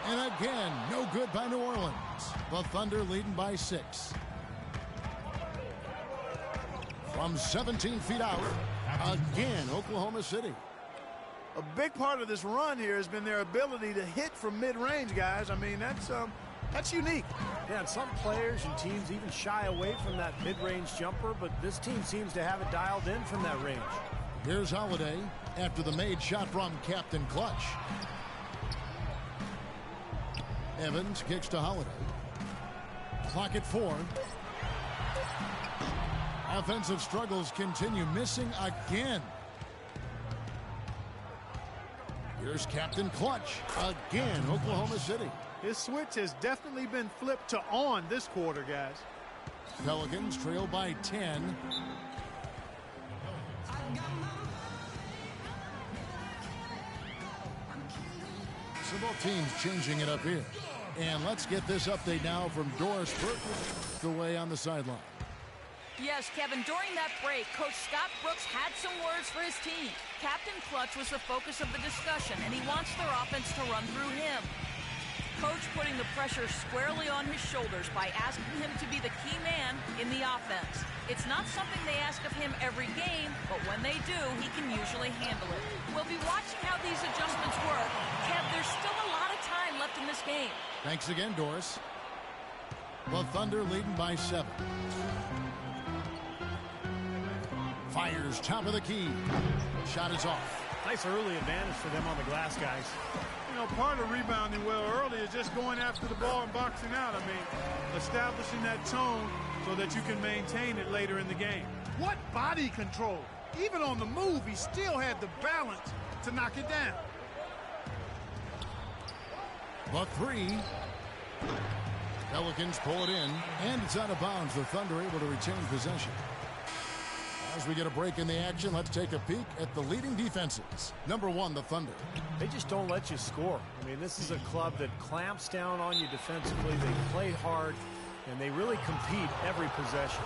And again, no good by New Orleans. The Thunder leading by 6. From 17 feet out, again, Oklahoma City. A big part of this run here has been their ability to hit from mid-range, guys. I mean, that's unique. Yeah, and some players and teams even shy away from that mid-range jumper, but this team seems to have it dialed in from that range. Here's Holiday after the made shot from Captain Clutch. Evans kicks to Holiday. Clock at 4. Offensive struggles continue, missing again. Here's Captain Clutch. Again, Oklahoma City. His switch has definitely been flipped to on this quarter, guys. Pelicans trail by 10. So both teams changing it up here. And let's get this update now from Doris Burke, the way on the sideline. Yes, Kevin, during that break, Coach Scott Brooks had some words for his team. Captain Clutch was the focus of the discussion, and he wants their offense to run through him. Coach putting the pressure squarely on his shoulders by asking him to be the key man in the offense. It's not something they ask of him every game, but when they do, he can usually handle it. We'll be watching how these adjustments work. Kev, there's still a lot of time left in this game. Thanks again, Doris. The Thunder leading by 7. Fires top of the key. Shot is off. Nice early advantage for them on the glass, guys. You know, part of rebounding well early is just going after the ball and boxing out. I mean, establishing that tone so that you can maintain it later in the game. What body control. Even on the move, he still had the balance to knock it down. The 3. Pelicans pull it in, and it's out of bounds. The Thunder able to retain possession. As we get a break in the action, let's take a peek at the leading defenses. Number 1, the Thunder. They just don't let you score. I mean, this is a club that clamps down on you defensively. They play hard, and they really compete every possession.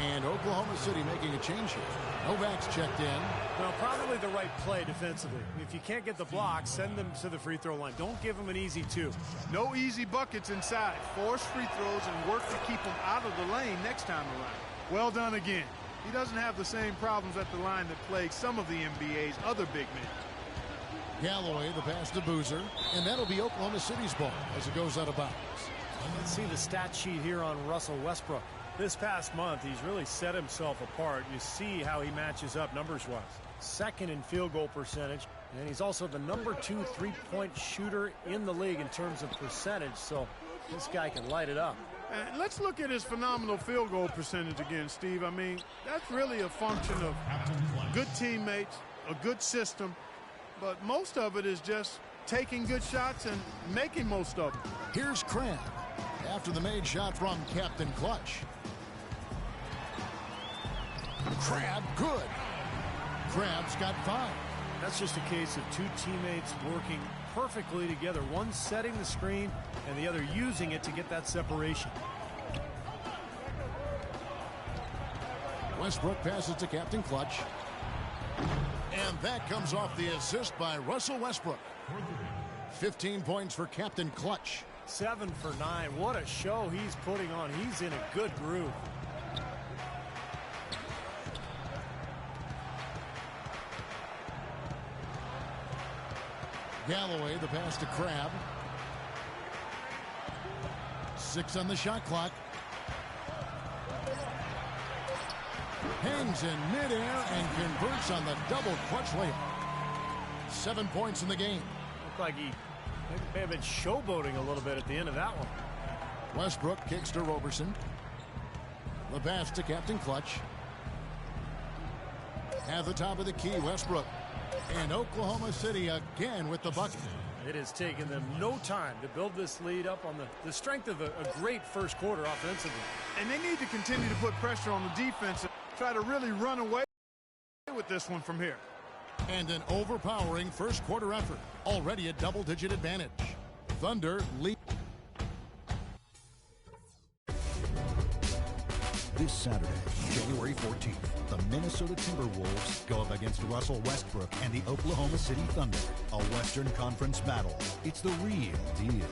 And Oklahoma City making a change here. Novak's checked in. Well, probably the right play defensively. If you can't get the block, send them to the free throw line. Don't give them an easy 2. No easy buckets inside. Force free throws and work to keep them out of the lane next time around. Well done again. He doesn't have the same problems at the line that plague some of the NBA's other big men. Galloway, the pass to Boozer, and that'll be Oklahoma City's ball as it goes out of bounds. Let's see the stat sheet here on Russell Westbrook. This past month, he's really set himself apart. You see how he matches up numbers-wise. Second in field goal percentage, and he's also the #2 3-point shooter in the league in terms of percentage, so this guy can light it up. And let's look at his phenomenal field goal percentage again, Steve. I mean, that's really a function of good teammates, a good system, but most of it is just taking good shots and making most of them. Here's Cram after the made shot from Captain Clutch. Crab, good. Crab's got 5. That's just a case of two teammates working perfectly together, one setting the screen and the other using it to get that separation. Westbrook passes to Captain Clutch. And that comes off the assist by Russell Westbrook. 15 points for Captain Clutch. 7 for 9. What a show he's putting on. He's in a good groove. Galloway, the pass to Crab. 6 on the shot clock. Hangs in midair and converts on the double clutch layup. 7 points in the game. Looked like he may have been showboating a little bit at the end of that one. Westbrook kicks to Roberson. The pass to Captain Clutch. At the top of the key, Westbrook. And Oklahoma City again with the bucket. It has taken them no time to build this lead up on the strength of a great first quarter offensively. And they need to continue to put pressure on the defense and try to really run away with this one from here. And an overpowering first quarter effort. Already a double-digit advantage. Thunder lead. This Saturday, January 14th, the Minnesota Timberwolves go up against Russell Westbrook and the Oklahoma City Thunder. A Western Conference battle. It's the real deal.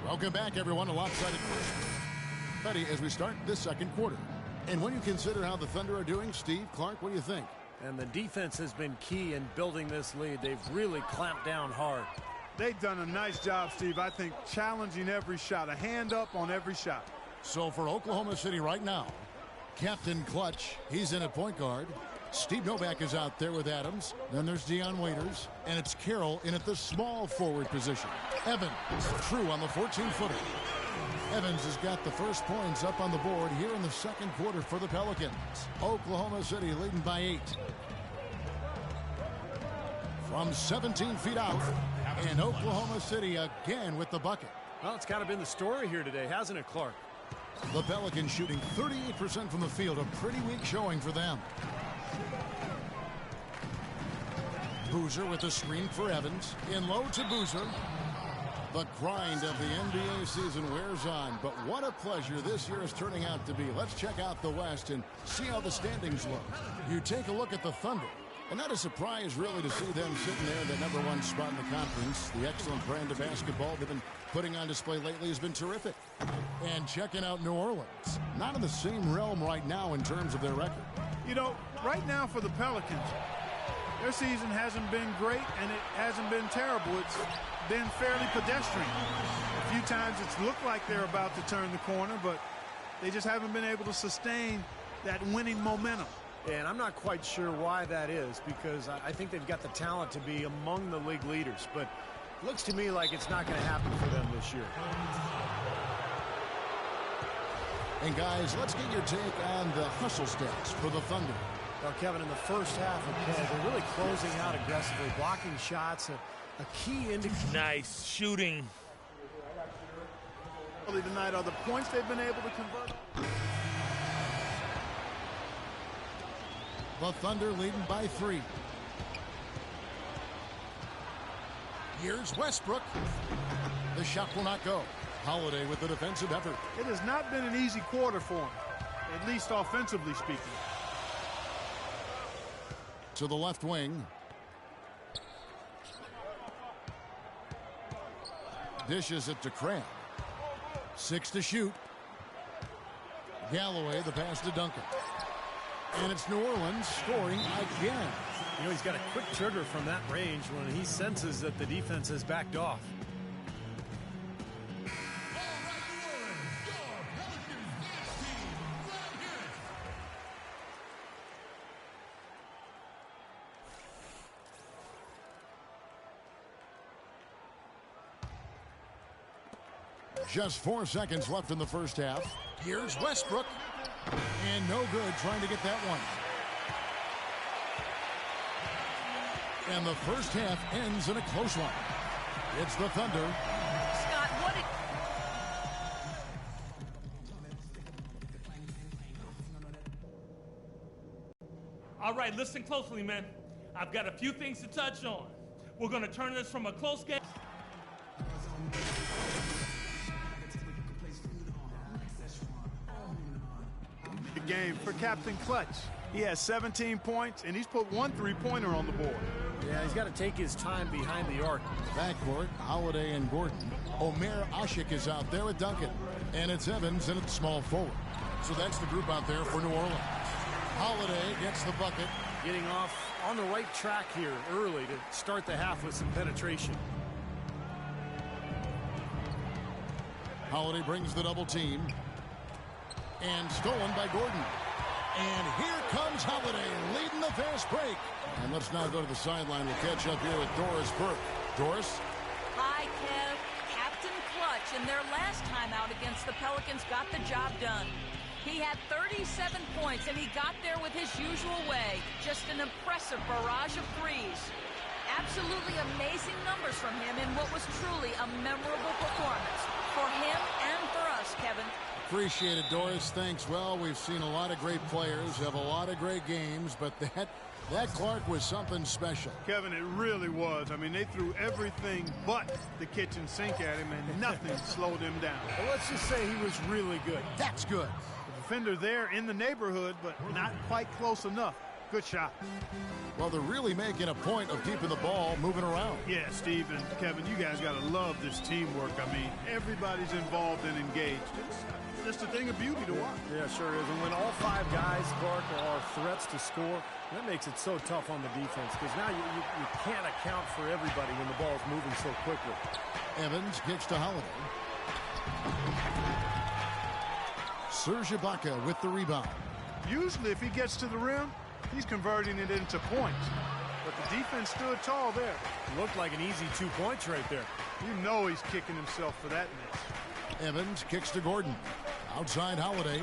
Welcome back, everyone, to Lopsided First. Ready as we start this second quarter. And when you consider how the Thunder are doing, Steve, Clark, what do you think? And the defense has been key in building this lead. They've really clamped down hard. They've done a nice job, Steve. I think challenging every shot, a hand up on every shot. So for Oklahoma City right now, Captain Clutch, he's in at point guard. Steve Novak is out there with Adams. Then there's Dion Waiters. And it's Carroll in at the small forward position. Evans, true on the 14-footer. Evans has got the first points up on the board here in the second quarter for the Pelicans. Oklahoma City leading by 8. From 17 feet out, and Oklahoma City again with the bucket. Well, it's kind of been the story here today, hasn't it, Clark? The Pelicans shooting 38% from the field, a pretty weak showing for them. Boozer with the screen for Evans. In low to Boozer. The grind of the NBA season wears on, but what a pleasure this year is turning out to be. Let's check out the West and see how the standings look. You take a look at the Thunder, and not a surprise really to see them sitting there in the #1 spot in the conference. The excellent brand of basketball they've been putting on display lately has been terrific. And checking out New Orleans, not in the same realm right now in terms of their record. You know, right now for the Pelicans, their season hasn't been great and it hasn't been terrible. It's been fairly pedestrian. A few times it's looked like they're about to turn the corner, but they just haven't been able to sustain that winning momentum. And I'm not quite sure why that is, because I think they've got the talent to be among the league leaders, but it looks to me like it's not going to happen for them this year. And guys, let's get your take on the hustle stats for the Thunder. Well, Kevin, in the first half, they're really closing out aggressively, blocking shots, a key indicator. Nice shooting. Tonight are the points they've been able to convert. The Thunder leading by 3. Here's Westbrook. The shot will not go. Holiday with the defensive effort. It has not been an easy quarter for him, at least offensively speaking. To the left wing. Dishes it to Cram. 6 to shoot. Galloway, the pass to Duncan. And it's New Orleans scoring again. You know, he's got a quick trigger from that range when he senses that the defense has backed off. Just 4 seconds left in the first half. Here's Westbrook. And no good trying to get that one. And the first half ends in a close one. It's the Thunder. Scott, what All right, listen closely, man. I've got a few things to touch on. We're going to turn this from a close game. Game for Captain Clutch. He has 17 points, and he's put 1 3-pointer on the board. Yeah, he's got to take his time behind the arc. Backcourt, Holiday and Gordon. Omer Ashik is out there with Duncan. And it's Evans and it's small forward. So that's the group out there for New Orleans. Holiday gets the bucket. Getting off on the right track here early to start the half with some penetration. Holiday brings the double team. And stolen by Gordon. And here comes Holiday leading the fast break. And let's now go to the sideline. We'll catch up here with Doris Burke. Doris? Hi, Kev. Captain Clutch, in their last time out against the Pelicans, got the job done. He had 37 points, and he got there with his usual way. Just an impressive barrage of threes. Absolutely amazing numbers from him in what was truly a memorable performance. For him and for us, Kevin. Appreciate it, Doris. Thanks. Well, we've seen a lot of great players have a lot of great games, but that Clark was something special. Kevin, it really was. I mean, they threw everything but the kitchen sink at him, and nothing slowed him down. Well, let's just say he was really good. That's good. The defender there in the neighborhood, but not quite close enough. Good shot. Well, they're really making a point of keeping the ball moving around. Yeah, Steve and Kevin, you guys got to love this teamwork. I mean, everybody's involved and engaged. It's just a thing of beauty to watch. Yeah, sure is. And when all 5 guys, Clark, are threats to score, that makes it so tough on the defense because now you can't account for everybody when the ball's moving so quickly. Evans kicks to Holiday. Serge Ibaka with the rebound. Usually if he gets to the rim, he's converting it into points. But the defense stood tall there. Looked like an easy 2 points right there. You know he's kicking himself for that miss. Evans kicks to Gordon. Outside Holiday.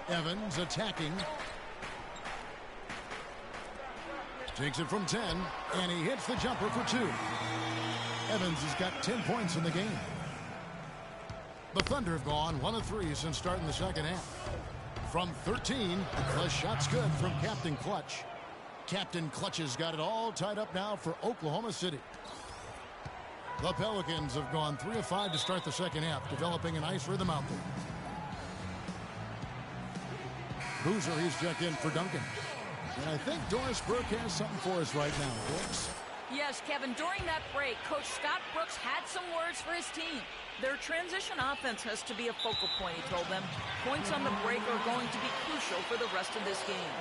Evans attacking. Takes it from 10, and he hits the jumper for 2. Evans has got 10 points in the game. The Thunder have gone 1 of 3 since starting the second half. From 13, the shot's good from Captain Clutch. Captain Clutch has got it all tied up now for Oklahoma City. The Pelicans have gone 3 of 5 to start the second half, developing a nice rhythm out there. Boozer, he's checked in for Duncan. And I think Doris Burke has something for us right now, Brooks. Yes, Kevin, during that break, Coach Scott Brooks had some words for his team. Their transition offense has to be a focal point, he told them. Points on the break are going to be crucial for the rest of this game.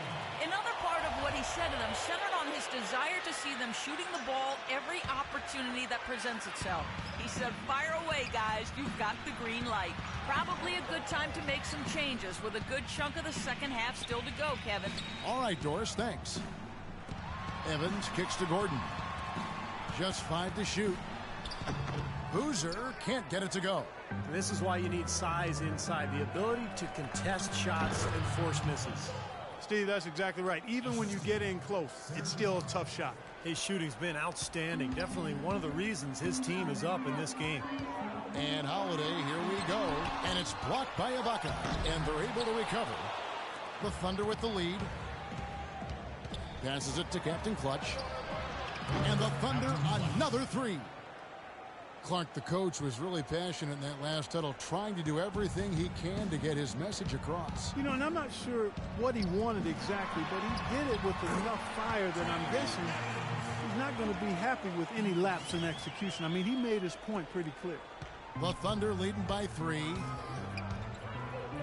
Another part of what he said to them centered on his desire to see them shooting the ball every opportunity that presents itself. He said, fire away, guys. You've got the green light. Probably a good time to make some changes with a good chunk of the second half still to go, Kevin. All right, Doris, thanks. Evans kicks to Gordon. Just 5 to shoot. Boozer can't get it to go. And this is why you need size inside, the ability to contest shots and force misses. Steve, that's exactly right. Even when you get in close, it's still a tough shot. His shooting's been outstanding. Definitely one of the reasons his team is up in this game. And Holiday, here we go. And it's blocked by Ibaka. And they're able to recover. The Thunder with the lead. Passes it to Captain Clutch. And the Thunder, another 3. Clark, the coach, was really passionate in that last huddle, trying to do everything he can to get his message across. You know, and I'm not sure what he wanted exactly, but he did it with enough fire that I'm guessing he's not going to be happy with any lapse in execution. I mean, he made his point pretty clear. The Thunder leading by 3.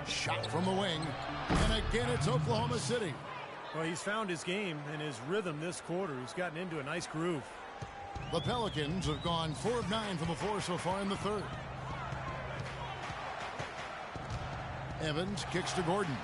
Shot from the wing. And again, it's Oklahoma City. Well, he's found his game and his rhythm this quarter. He's gotten into a nice groove. The Pelicans have gone 4 of 9 from the floor so far in the third. Evans kicks to Gordon.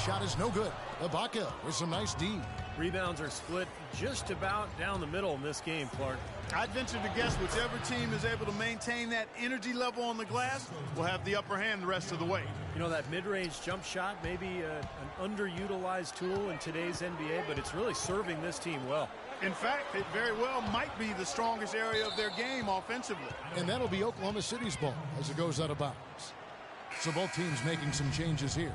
Shot is no good. Ibaka with some nice D. Rebounds are split just about down the middle in this game, Clark. I'd venture to guess whichever team is able to maintain that energy level on the glass will have the upper hand the rest of the way. You know, that mid-range jump shot may be an underutilized tool in today's NBA, but it's really serving this team well. In fact, it very well might be the strongest area of their game offensively. And that'll be Oklahoma City's ball as it goes out of bounds. So both teams making some changes here.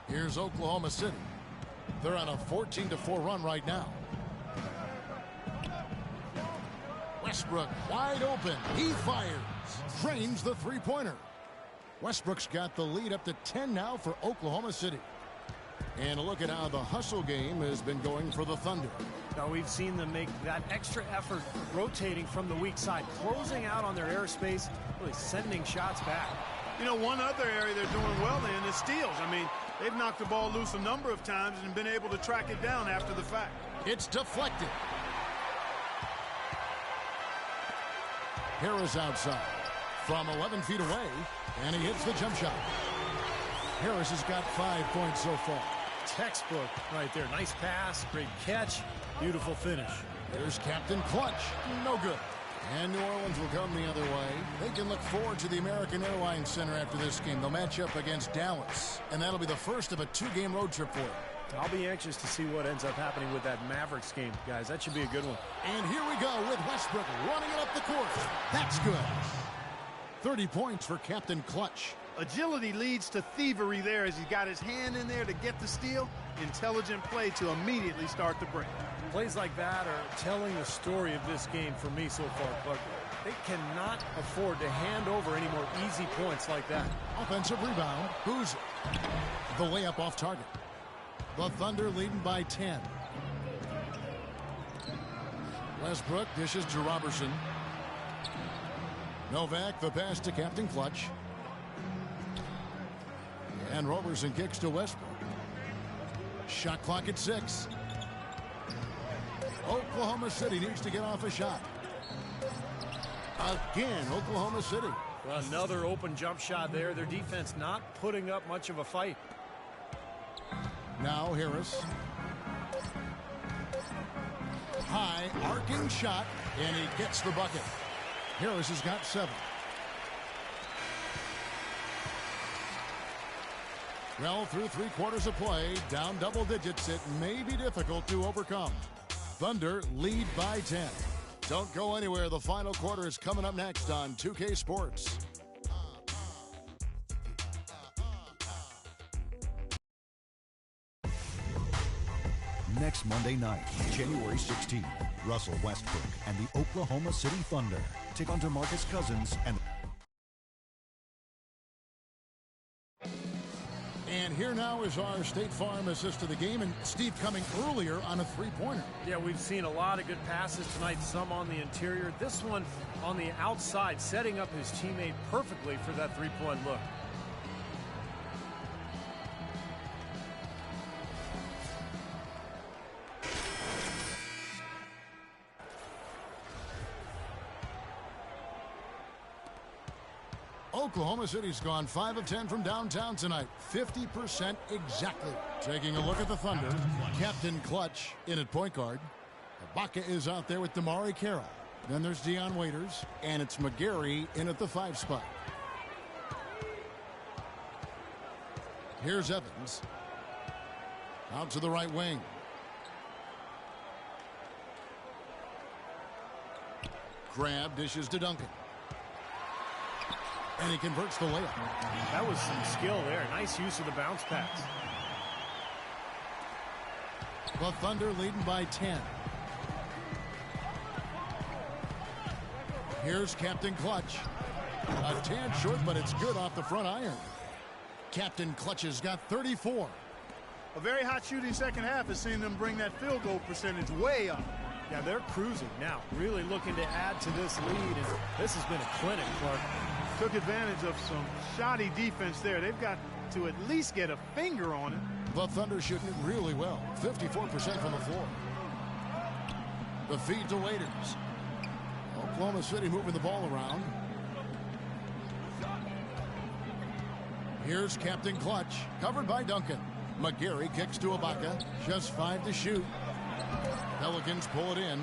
Here's Oklahoma City. They're on a 14-4 run right now. Westbrook wide open. He fires. Drains the three-pointer. Westbrook's got the lead up to 10 now for Oklahoma City. And look at how the hustle game has been going for the Thunder. Now we've seen them make that extra effort rotating from the weak side, closing out on their airspace, really sending shots back. You know, one other area they're doing well in is steals. I mean, they've knocked the ball loose a number of times and been able to track it down after the fact. It's deflected. Harris outside from 11 feet away, and he hits the jump shot. Harris has got 5 points so far. Textbook right there. Nice pass, great catch, beautiful finish. There's Captain Clutch. No good. And New Orleans will come the other way. They can look forward to the American Airlines Center after this game. They'll match up against Dallas, and that'll be the first of a 2-game road trip for them. I'll be anxious to see what ends up happening with that Mavericks game, guys. That should be a good one. And here we go with Westbrook running it up the court. That's good. 30 points for Captain Clutch. Agility leads to thievery there as he's got his hand in there to get the steal. Intelligent play to immediately start the break. Plays like that are telling the story of this game for me so far, Clark. They cannot afford to hand over any more easy points like that. Offensive rebound. Boozer. The layup off target. The Thunder leading by 10. Westbrook dishes to Robertson. Novak the pass to Captain Clutch. And Robertson kicks to Westbrook. Shot clock at 6. Oklahoma City needs to get off a shot. Again, Oklahoma City. Well, another open jump shot there. Their defense not putting up much of a fight. Now Harris. High arcing shot, and he gets the bucket. Harris has got 7. Well, through 3 quarters of play, down double digits, it may be difficult to overcome. Thunder lead by 10. Don't go anywhere. The final quarter is coming up next on 2K Sports. Next Monday night, January 16th, Russell Westbrook and the Oklahoma City Thunder take on DeMarcus Cousins and... And here now is our State Farm assist to the game, and Steve coming earlier on a 3-pointer. Yeah, we've seen a lot of good passes tonight, some on the interior. This one on the outside, setting up his teammate perfectly for that 3-point look. Oklahoma City's gone 5 of 10 from downtown tonight. 50% exactly. Taking a look at the Thunder. Captain Clutch in at point guard. Ibaka is out there with Damari Carroll. Then there's Deion Waiters. And it's McGarry in at the 5 spot. Here's Evans. Out to the right wing. Grab dishes to Duncan. And he converts the layup. That was some skill there. Nice use of the bounce pass. The Thunder leading by 10. Here's Captain Clutch. A tad short, but it's good off the front iron. Captain Clutch has got 34. A very hot shooting second half has seen them bring that field goal percentage way up. Yeah, they're cruising now, really looking to add to this lead. And this has been a clinic, Clark. Took advantage of some shoddy defense there. They've got to at least get a finger on it. The Thunder shooting it really well. 54% from the floor. The feed to Waiters. Oklahoma City moving the ball around. Here's Captain Clutch, covered by Duncan. McGarry kicks to Ibaka. Just 5 to shoot. Pelicans pull it in.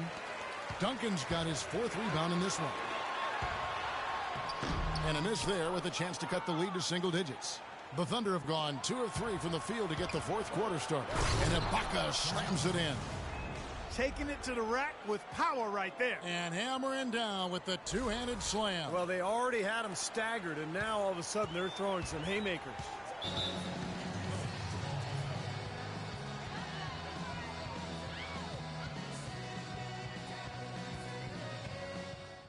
Duncan's got his 4th rebound in this one. And a miss there with a chance to cut the lead to single digits. The Thunder have gone 2 of 3 from the field to get the 4th quarter started. And Ibaka slams it in. Taking it to the rack with power right there. And hammering down with the two-handed slam. Well, they already had him staggered, and now all of a sudden they're throwing some haymakers.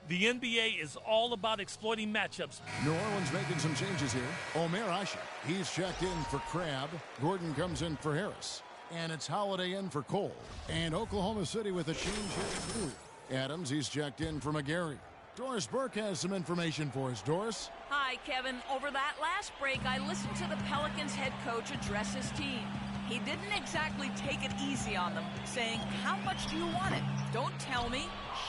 The NBA is all about exploiting matchups. New Orleans making some changes here. Omer Asher, he's checked in for Crabb. Gordon comes in for Harris. And it's Holiday in for Cole. And Oklahoma City with a change here too. Adams, he's checked in for McGarry. Doris Burke has some information for us. Doris? Hi, Kevin. Over that last break, I listened to the Pelicans head coach address his team. He didn't exactly take it easy on them, saying, how much do you want it? Don't tell me.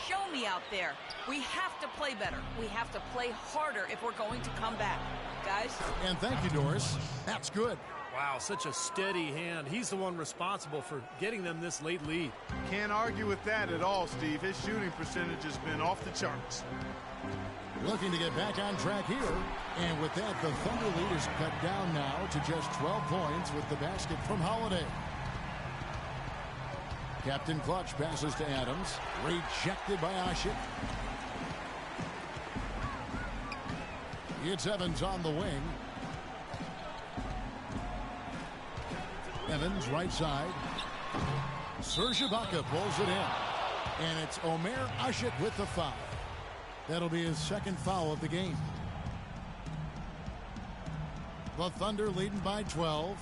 Show me out there. We have to play better. We have to play harder if we're going to come back. Guys? And thank you, Doris. That's good. Wow, such a steady hand. He's the one responsible for getting them this late lead. Can't argue with that at all, Steve. His shooting percentage has been off the charts. Looking to get back on track here. And with that, the Thunder lead is cut down now to just 12 points with the basket from Holiday. Captain Clutch passes to Adams. Rejected by Asher. It's Evans on the wing. Evans right side. Serge Ibaka pulls it in. And it's Omer Asher with the foul. That'll be his 2nd foul of the game. The Thunder leading by 12.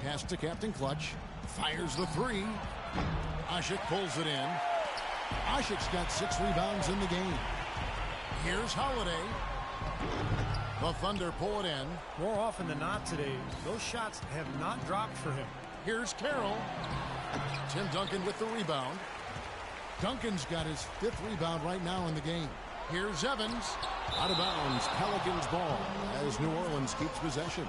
Pass to Captain Clutch. Fires the 3. Asher pulls it in. Asher's got 6 rebounds in the game. Here's Holiday. The Thunder pull it in. More often than not today, those shots have not dropped for him. Here's Carroll. Tim Duncan with the rebound. Duncan's got his 5th rebound right now in the game. Here's Evans. Out of bounds, Pelicans ball as New Orleans keeps possession.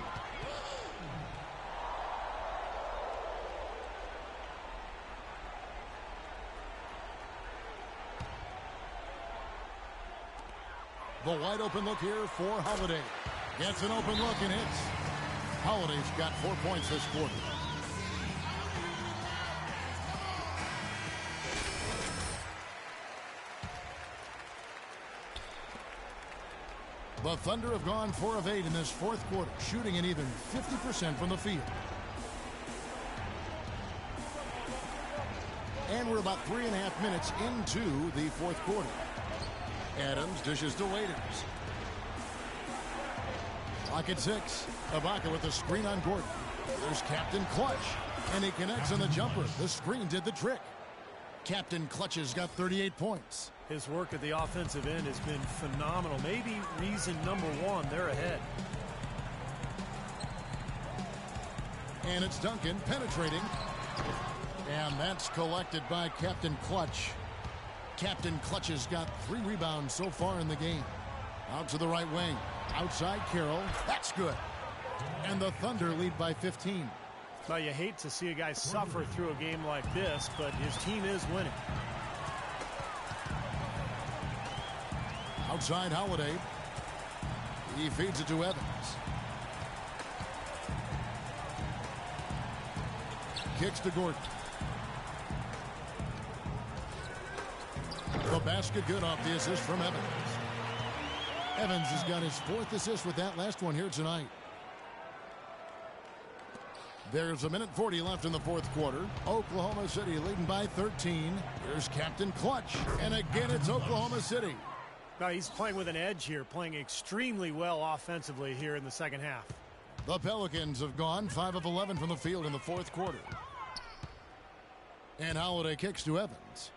The wide open look here for Holiday. Gets an open look and hits. Holiday's got 4 points this quarter. The Thunder have gone 4 of 8 in this 4th quarter, shooting an even 50% from the field. And we're about 3.5 minutes into the 4th quarter. Adams dishes to Waiters. Clock at 6. Ibaka with the screen on Gordon. There's Captain Clutch. And he connects on the jumper. The screen did the trick. Captain Clutch has got 38 points. His work at the offensive end has been phenomenal. Maybe reason number 1, they're ahead. And it's Duncan penetrating. And that's collected by Captain Clutch. Captain Clutch has got 3 rebounds so far in the game. Out to the right wing. Outside Carroll. That's good. And the Thunder lead by 15. Now, you hate to see a guy suffer through a game like this, but his team is winning. Outside Holiday. He feeds it to Evans. Kicks to Gordon. The basket good off the assist from Evans. Evans has got his 4th assist with that last one here tonight. There's 1:40 left in the 4th quarter. Oklahoma City leading by 13. Here's Captain Clutch. And again, it's Oklahoma City. Now, he's playing with an edge here, playing extremely well offensively here in the 2nd half. The Pelicans have gone 5 of 11 from the field in the 4th quarter. And Holiday kicks to Evans.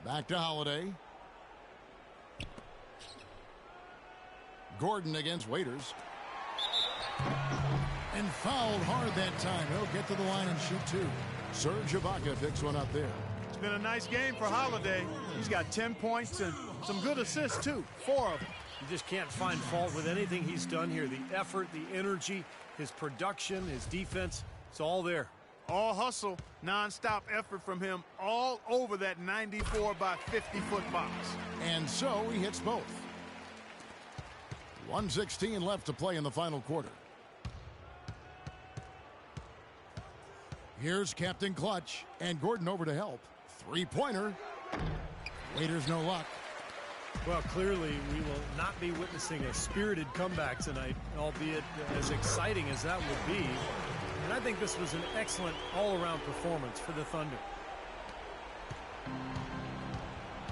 Back to Holiday. Gordon against Waiters. And fouled hard that time. He'll get to the line and shoot two. Serge Ibaka picks one up there. It's been a nice game for Holiday. He's got 10 points and some good assists, too. 4 of them. You just can't find fault with anything he's done here. The effort, the energy, his production, his defense, it's all there. All hustle, nonstop effort from him all over that 94 by 50-foot box. And so he hits both. 1:16 left to play in the final quarter. Here's Captain Clutch, and Gordon over to help. Three-pointer. Waiters no luck. Well, clearly we will not be witnessing a spirited comeback tonight, albeit as exciting as that would be. And I think this was an excellent all-around performance for the Thunder.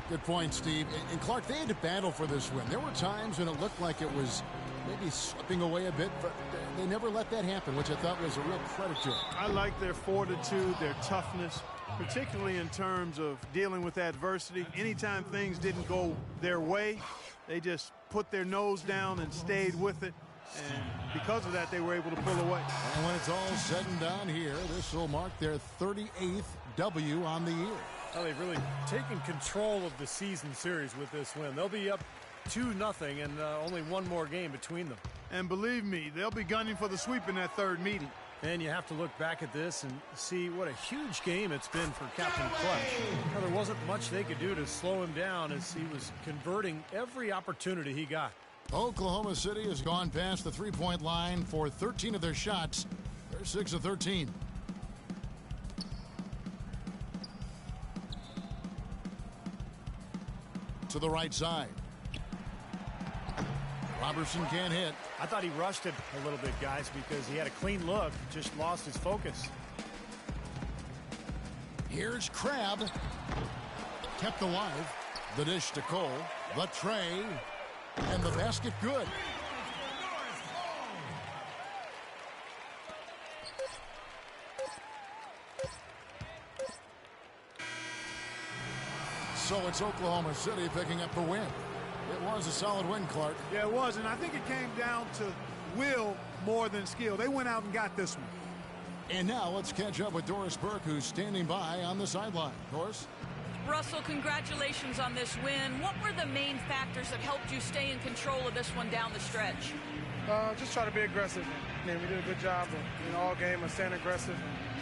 Good point, Steve. And Clark, they had to battle for this win. There were times when it looked like it was maybe slipping away a bit, but they never let that happen, which I thought was a real credit to them. I like their fortitude, their toughness, particularly in terms of dealing with adversity. Anytime things didn't go their way, they just put their nose down and stayed with it. And because of that, they were able to pull away. And when it's all said and done here, this will mark their 38th W on the year. Well, they've really taken control of the season series with this win. They'll be up 2-0 and only one more game between them. And believe me, they'll be gunning for the sweep in that third meeting. And you have to look back at this and see what a huge game it's been for Captain Clutch. Now, there wasn't much they could do to slow him down as he was converting every opportunity he got. Oklahoma City has gone past the three-point line for 13 of their shots. They're 6 of 13. To the right side. Robertson can't hit. I thought he rushed it a little bit, guys, because he had a clean look, just lost his focus. Here's Crab. Kept alive. The dish to Cole. The tray. And the basket good. So it's Oklahoma City picking up the win. It was a solid win, Clark. Yeah, it was, and I think it came down to will more than skill. They went out and got this one. And now let's catch up with Doris Burke, who's standing by on the sideline. Doris? Russell, congratulations on this win. What were the main factors that helped you stay in control of this one down the stretch? Just try to be aggressive. And we did a good job in all game of staying aggressive.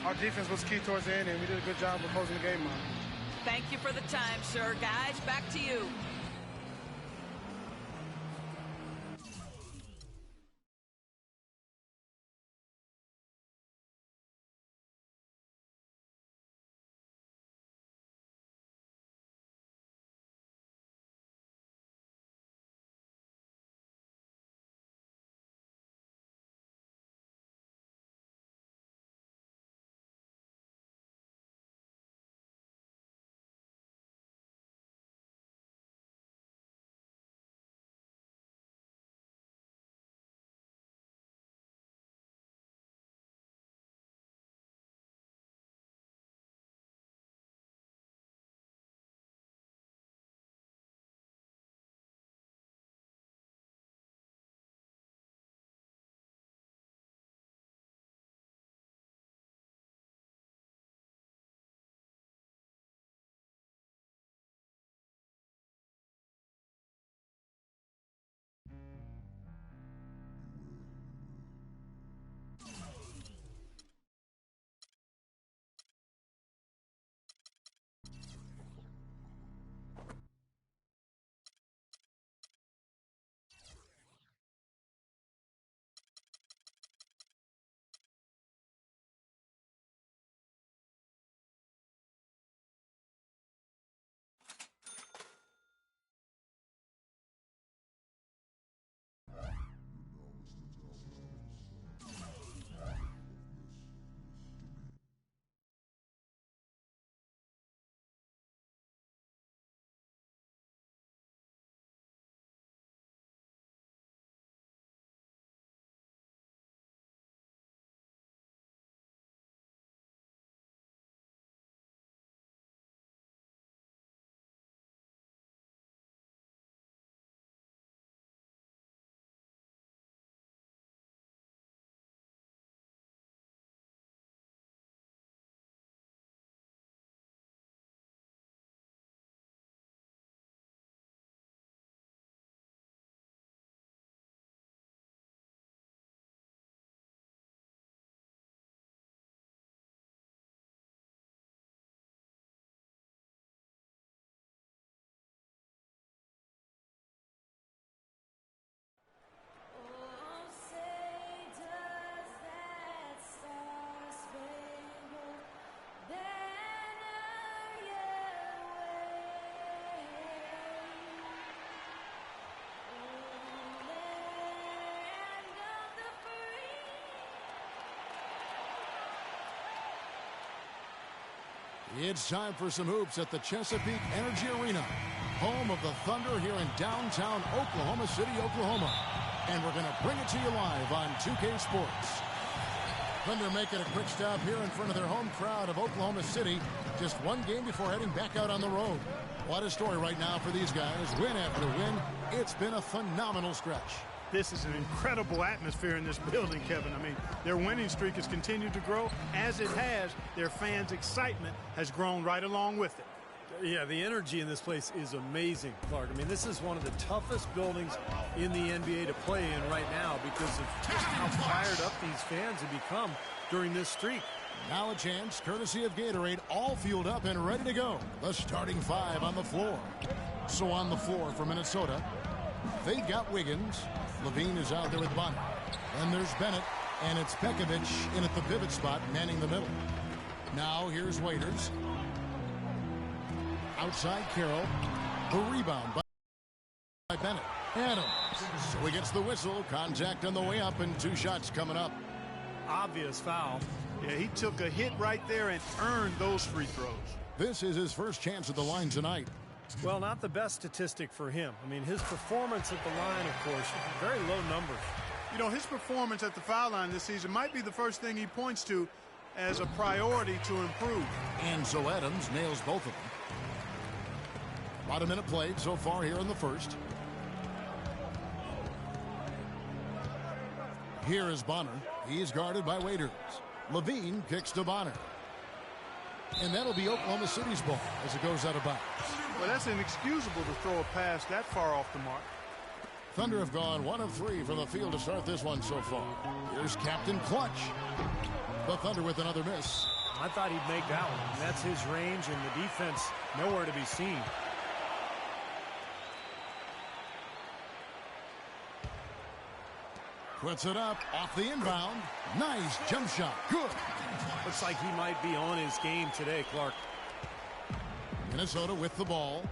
Our defense was key towards the end, and we did a good job of closing the game out. Thank you for the time, sir. Guys, back to you. It's time for some hoops at the Chesapeake Energy Arena, home of the Thunder here in downtown Oklahoma City, Oklahoma. And we're going to bring it to you live on 2K Sports. Thunder making a quick stop here in front of their home crowd of Oklahoma City, just one game before heading back out on the road. What a story right now for these guys, win after win. It's been a phenomenal stretch. This is an incredible atmosphere in this building, Kevin. I mean, their winning streak has continued to grow. As it has, their fans' excitement has grown right along with it. Yeah, the energy in this place is amazing, Clark. I mean, this is one of the toughest buildings in the NBA to play in right now because of just how fired up these fans have become during this streak. Now a chance, courtesy of Gatorade, all fueled up and ready to go. The starting five on the floor. So on the floor for Minnesota, they've got Wiggins. Levine is out there with Bonner. Then there's Bennett, and it's Pekovic in at the pivot spot, manning the middle. Now here's Waiters. Outside Carroll. The rebound by Bennett. Adams. So he gets the whistle. Contact on the way up, and 2 shots coming up. Obvious foul. Yeah, he took a hit right there and earned those free throws. This is his first chance at the line tonight. Well, not the best statistic for him. I mean, his performance at the line, of course, very low numbers. You know, his performance at the foul line this season might be the first thing he points to as a priority to improve. And so Adams nails both of them. About a minute played so far here in the first. Here is Bonner. He's guarded by Waiters. Levine kicks to Bonner. And that'll be Oklahoma City's ball as it goes out of bounds. Well, that's inexcusable to throw a pass that far off the mark. Thunder have gone 1 of 3 from the field to start this one so far. Here's Captain Clutch. The Thunder with another miss. I thought he'd make that one. That's his range, and the defense nowhere to be seen. Puts it up off the inbound. Nice jump shot. Good. Looks like he might be on his game today, Clark. Minnesota with the ball.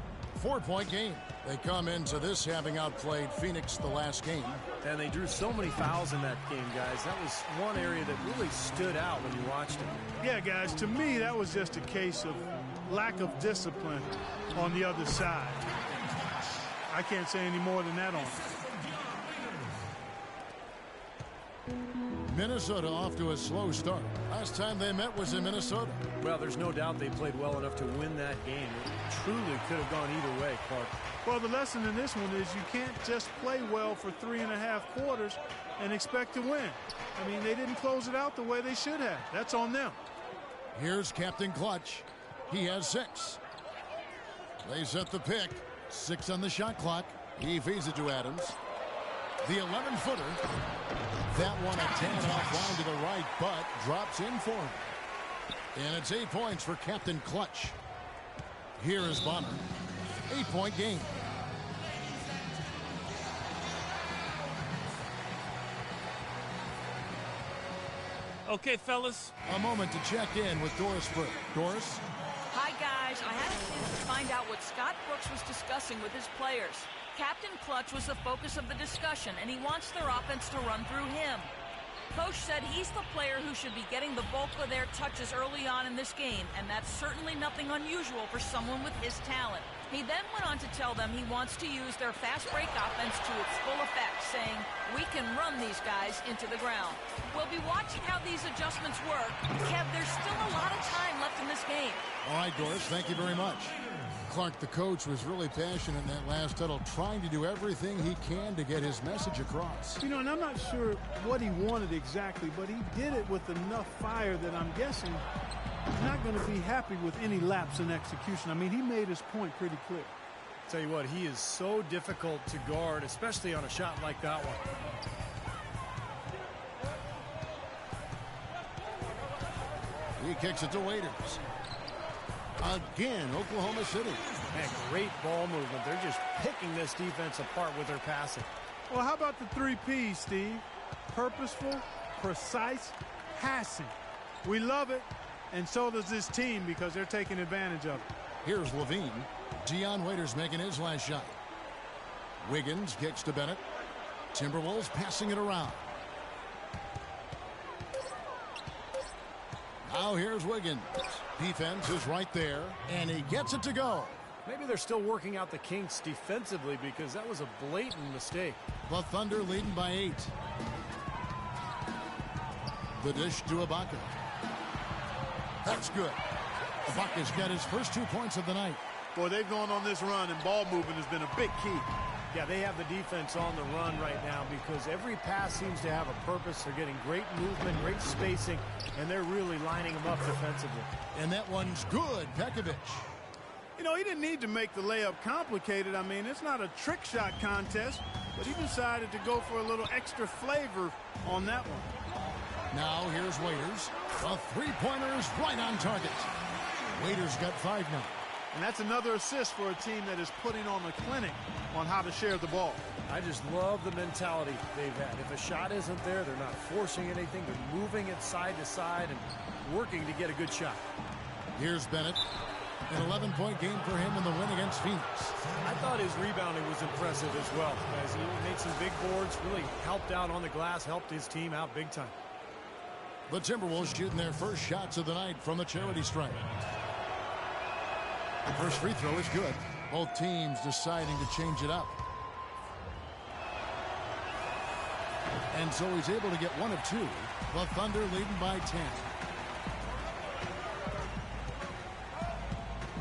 4-point game. They come into this having outplayed Phoenix the last game. And they drew so many fouls in that game, guys. That was one area that really stood out when you watched it. Yeah, guys, to me, that was just a case of lack of discipline on the other side. I can't say any more than that on it. Minnesota off to a slow start. Last time they met was in Minnesota. Well, there's no doubt they played well enough to win that game. It truly could have gone either way, Clark. Well, the lesson in this one is you can't just play well for 3.5 quarters and expect to win. I mean, they didn't close it out the way they should have. That's on them. Here's Captain Clutch. He has 6. They set the pick. 6 on the shot clock. He feeds it to Adams. The 11-footer. That one a tad offline to the right, but drops in for him. And it's 8 points for Captain Clutch. Here is Bonner. 8-point game. Okay, fellas. A moment to check in with Doris Burke. Doris? Hi, guys. I had a chance to find out what Scott Brooks was discussing with his players. Captain Clutch was the focus of the discussion, and he wants their offense to run through him. Coach said he's the player who should be getting the bulk of their touches early on in this game, and that's certainly nothing unusual for someone with his talent. He then went on to tell them he wants to use their fast break offense to its full effect, saying, we can run these guys into the ground. We'll be watching how these adjustments work. Kev, there's still a lot of time left in this game. All right, Doris, thank you very much. Clark, the coach, was really passionate in that last huddle, trying to do everything he can to get his message across. You know, and I'm not sure what he wanted exactly, but he did it with enough fire that I'm guessing he's not going to be happy with any lapse in execution. I mean, he made his point pretty clear. Tell you what, he is so difficult to guard, especially on a shot like that one. He kicks it to Waiters. Again, Oklahoma City. Man, great ball movement. They're just picking this defense apart with their passing. Well, how about the 3 Ps, Steve? Purposeful, precise, passing. We love it, and so does this team because they're taking advantage of it. Here's Levine. Dion Waiters making his last shot. Wiggins kicks to Bennett. Timberwolves passing it around. Now here's Wiggins. Defense is right there, and he gets it to go. Maybe they're still working out the kinks defensively because that was a blatant mistake. The Thunder leading by 8. The dish to Ibaka. That's good. Ibaka's got his first 2 points of the night. Boy, they've gone on this run, and ball movement has been a big key. Yeah, they have the defense on the run right now because every pass seems to have a purpose. They're getting great movement, great spacing, and they're really lining them up defensively. And that one's good. Pekovic. You know, he didn't need to make the layup complicated. I mean, it's not a trick shot contest, but he decided to go for a little extra flavor on that one. Now here's Waiters. A three-pointer is right on target. Waiters got 5 now. And that's another assist for a team that is putting on a clinic on how to share the ball. I just love the mentality they've had. If a shot isn't there, they're not forcing anything. They're moving it side to side and working to get a good shot. Here's Bennett. An 11-point game for him in the win against Phoenix. I thought his rebounding was impressive as well, as he made some big boards, really helped out on the glass, helped his team out big time. The Timberwolves shooting their first shots of the night from the charity stripe. The first free throw is good. Both teams deciding to change it up. And so he's able to get 1 of 2. The Thunder leading by 10.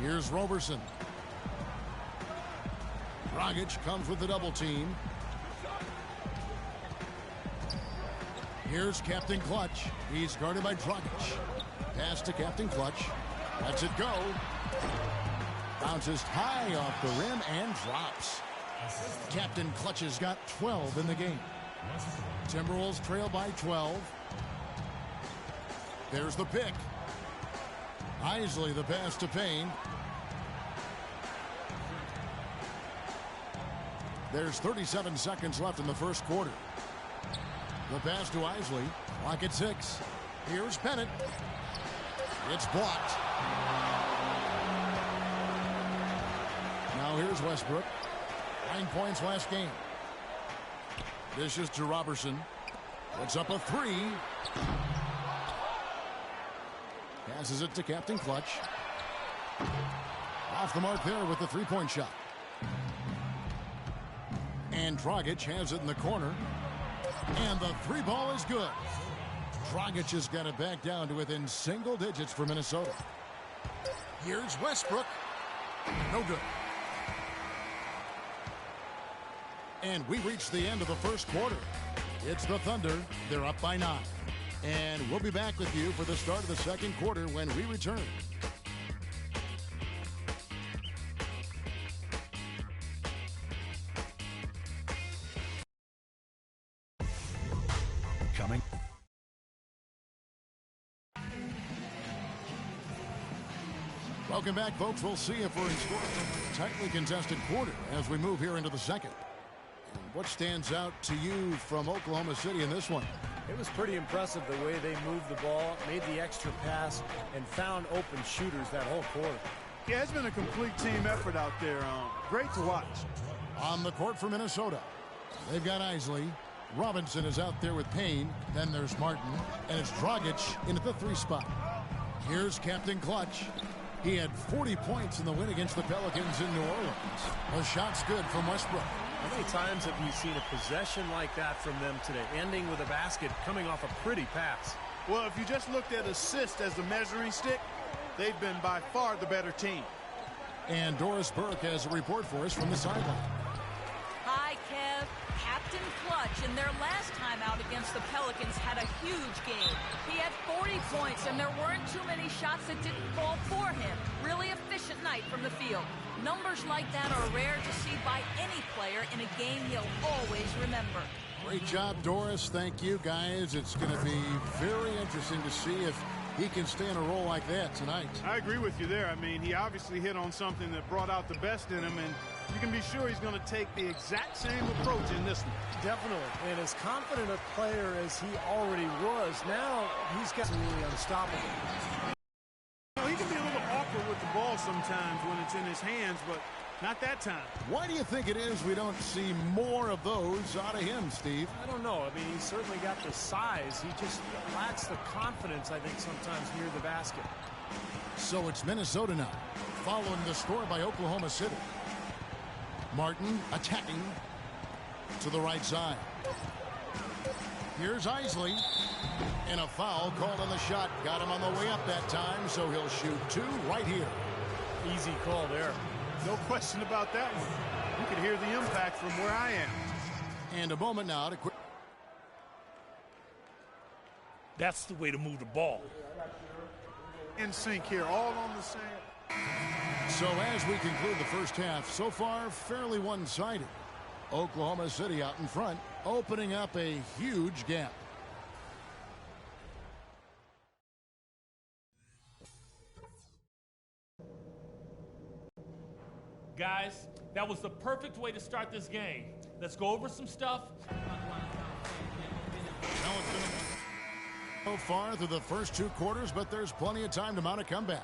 Here's Roberson. Dragic comes with the double team. Here's Captain Clutch. He's guarded by Dragic. Pass to Captain Clutch. Lets it go. Bounces high off the rim and drops. Captain Clutch has got 12 in the game. Timberwolves trail by 12. There's the pick. Isley the pass to Payne. There's 37 seconds left in the first quarter. The pass to Isley. Clock at 6. Here's Bennett. It's blocked. Now here's Westbrook. 9 points last game. This is to Robertson. Puts up a 3. Passes it to Captain Clutch. Off the mark there with the three-point shot. And Dragic has it in the corner. And the 3 ball is good. Dragic has got it back down to within single digits for Minnesota. Here's Westbrook. No good. And we reach the end of the first quarter. It's the Thunder. They're up by 9. And we'll be back with you for the start of the second quarter when we return. Coming. Welcome back, folks. We'll see if we're in score. Tightly contested quarter as we move here into the second. And what stands out to you from Oklahoma City in this one? It was pretty impressive the way they moved the ball, made the extra pass, and found open shooters that whole quarter. Yeah, it's been a complete team effort out there. Great to watch. On the court for Minnesota, they've got Isley. Robinson is out there with Payne. Then there's Martin. And it's Dragic into the 3 spot. Here's Captain Clutch. He had 40 points in the win against the Pelicans in New Orleans. The shot's good from Westbrook. How many times have you seen a possession like that from them today, ending with a basket coming off a pretty pass? Well, if you just looked at assist as the measuring stick, they've been by far the better team. And Doris Burke has a report for us from the sideline. Hi, Kev. Captain Clutch, in their last time out against the Pelicans, had a huge game. He had 40 points, and there weren't too many shots that didn't fall for him. Really efficient night from the field. Numbers like that are rare to see by any player in a game he'll always remember. Great job, Doris. Thank you, guys. It's going to be very interesting to see if he can stay in a role like that tonight. I agree with you there. I mean, he obviously hit on something that brought out the best in him, and you can be sure he's going to take the exact same approach in this one. Definitely. And as confident a player as he already was, now he's got really unstoppable. You know, he can be a little awkward with the ball sometimes when it's in his hands, but not that time. Why do you think it is we don't see more of those out of him, Steve? I don't know. I mean, he's certainly got the size. He just lacks the confidence, I think, sometimes near the basket. So it's Minnesota now, following the score by Oklahoma City. Martin attacking to the right side. Here's Isley. And a foul called on the shot. Got him on the way up that time, so he'll shoot 2 right here. Easy call there. No question about that one. You can hear the impact from where I am. And a moment now to quit. That's the way to move the ball. In sync here, all on the same. So as we conclude the first half, so far fairly one-sided. Oklahoma City out in front, opening up a huge gap. Guys, that was the perfect way to start this game. Let's go over some stuff. So far through the first 2 quarters, but there's plenty of time to mount a comeback.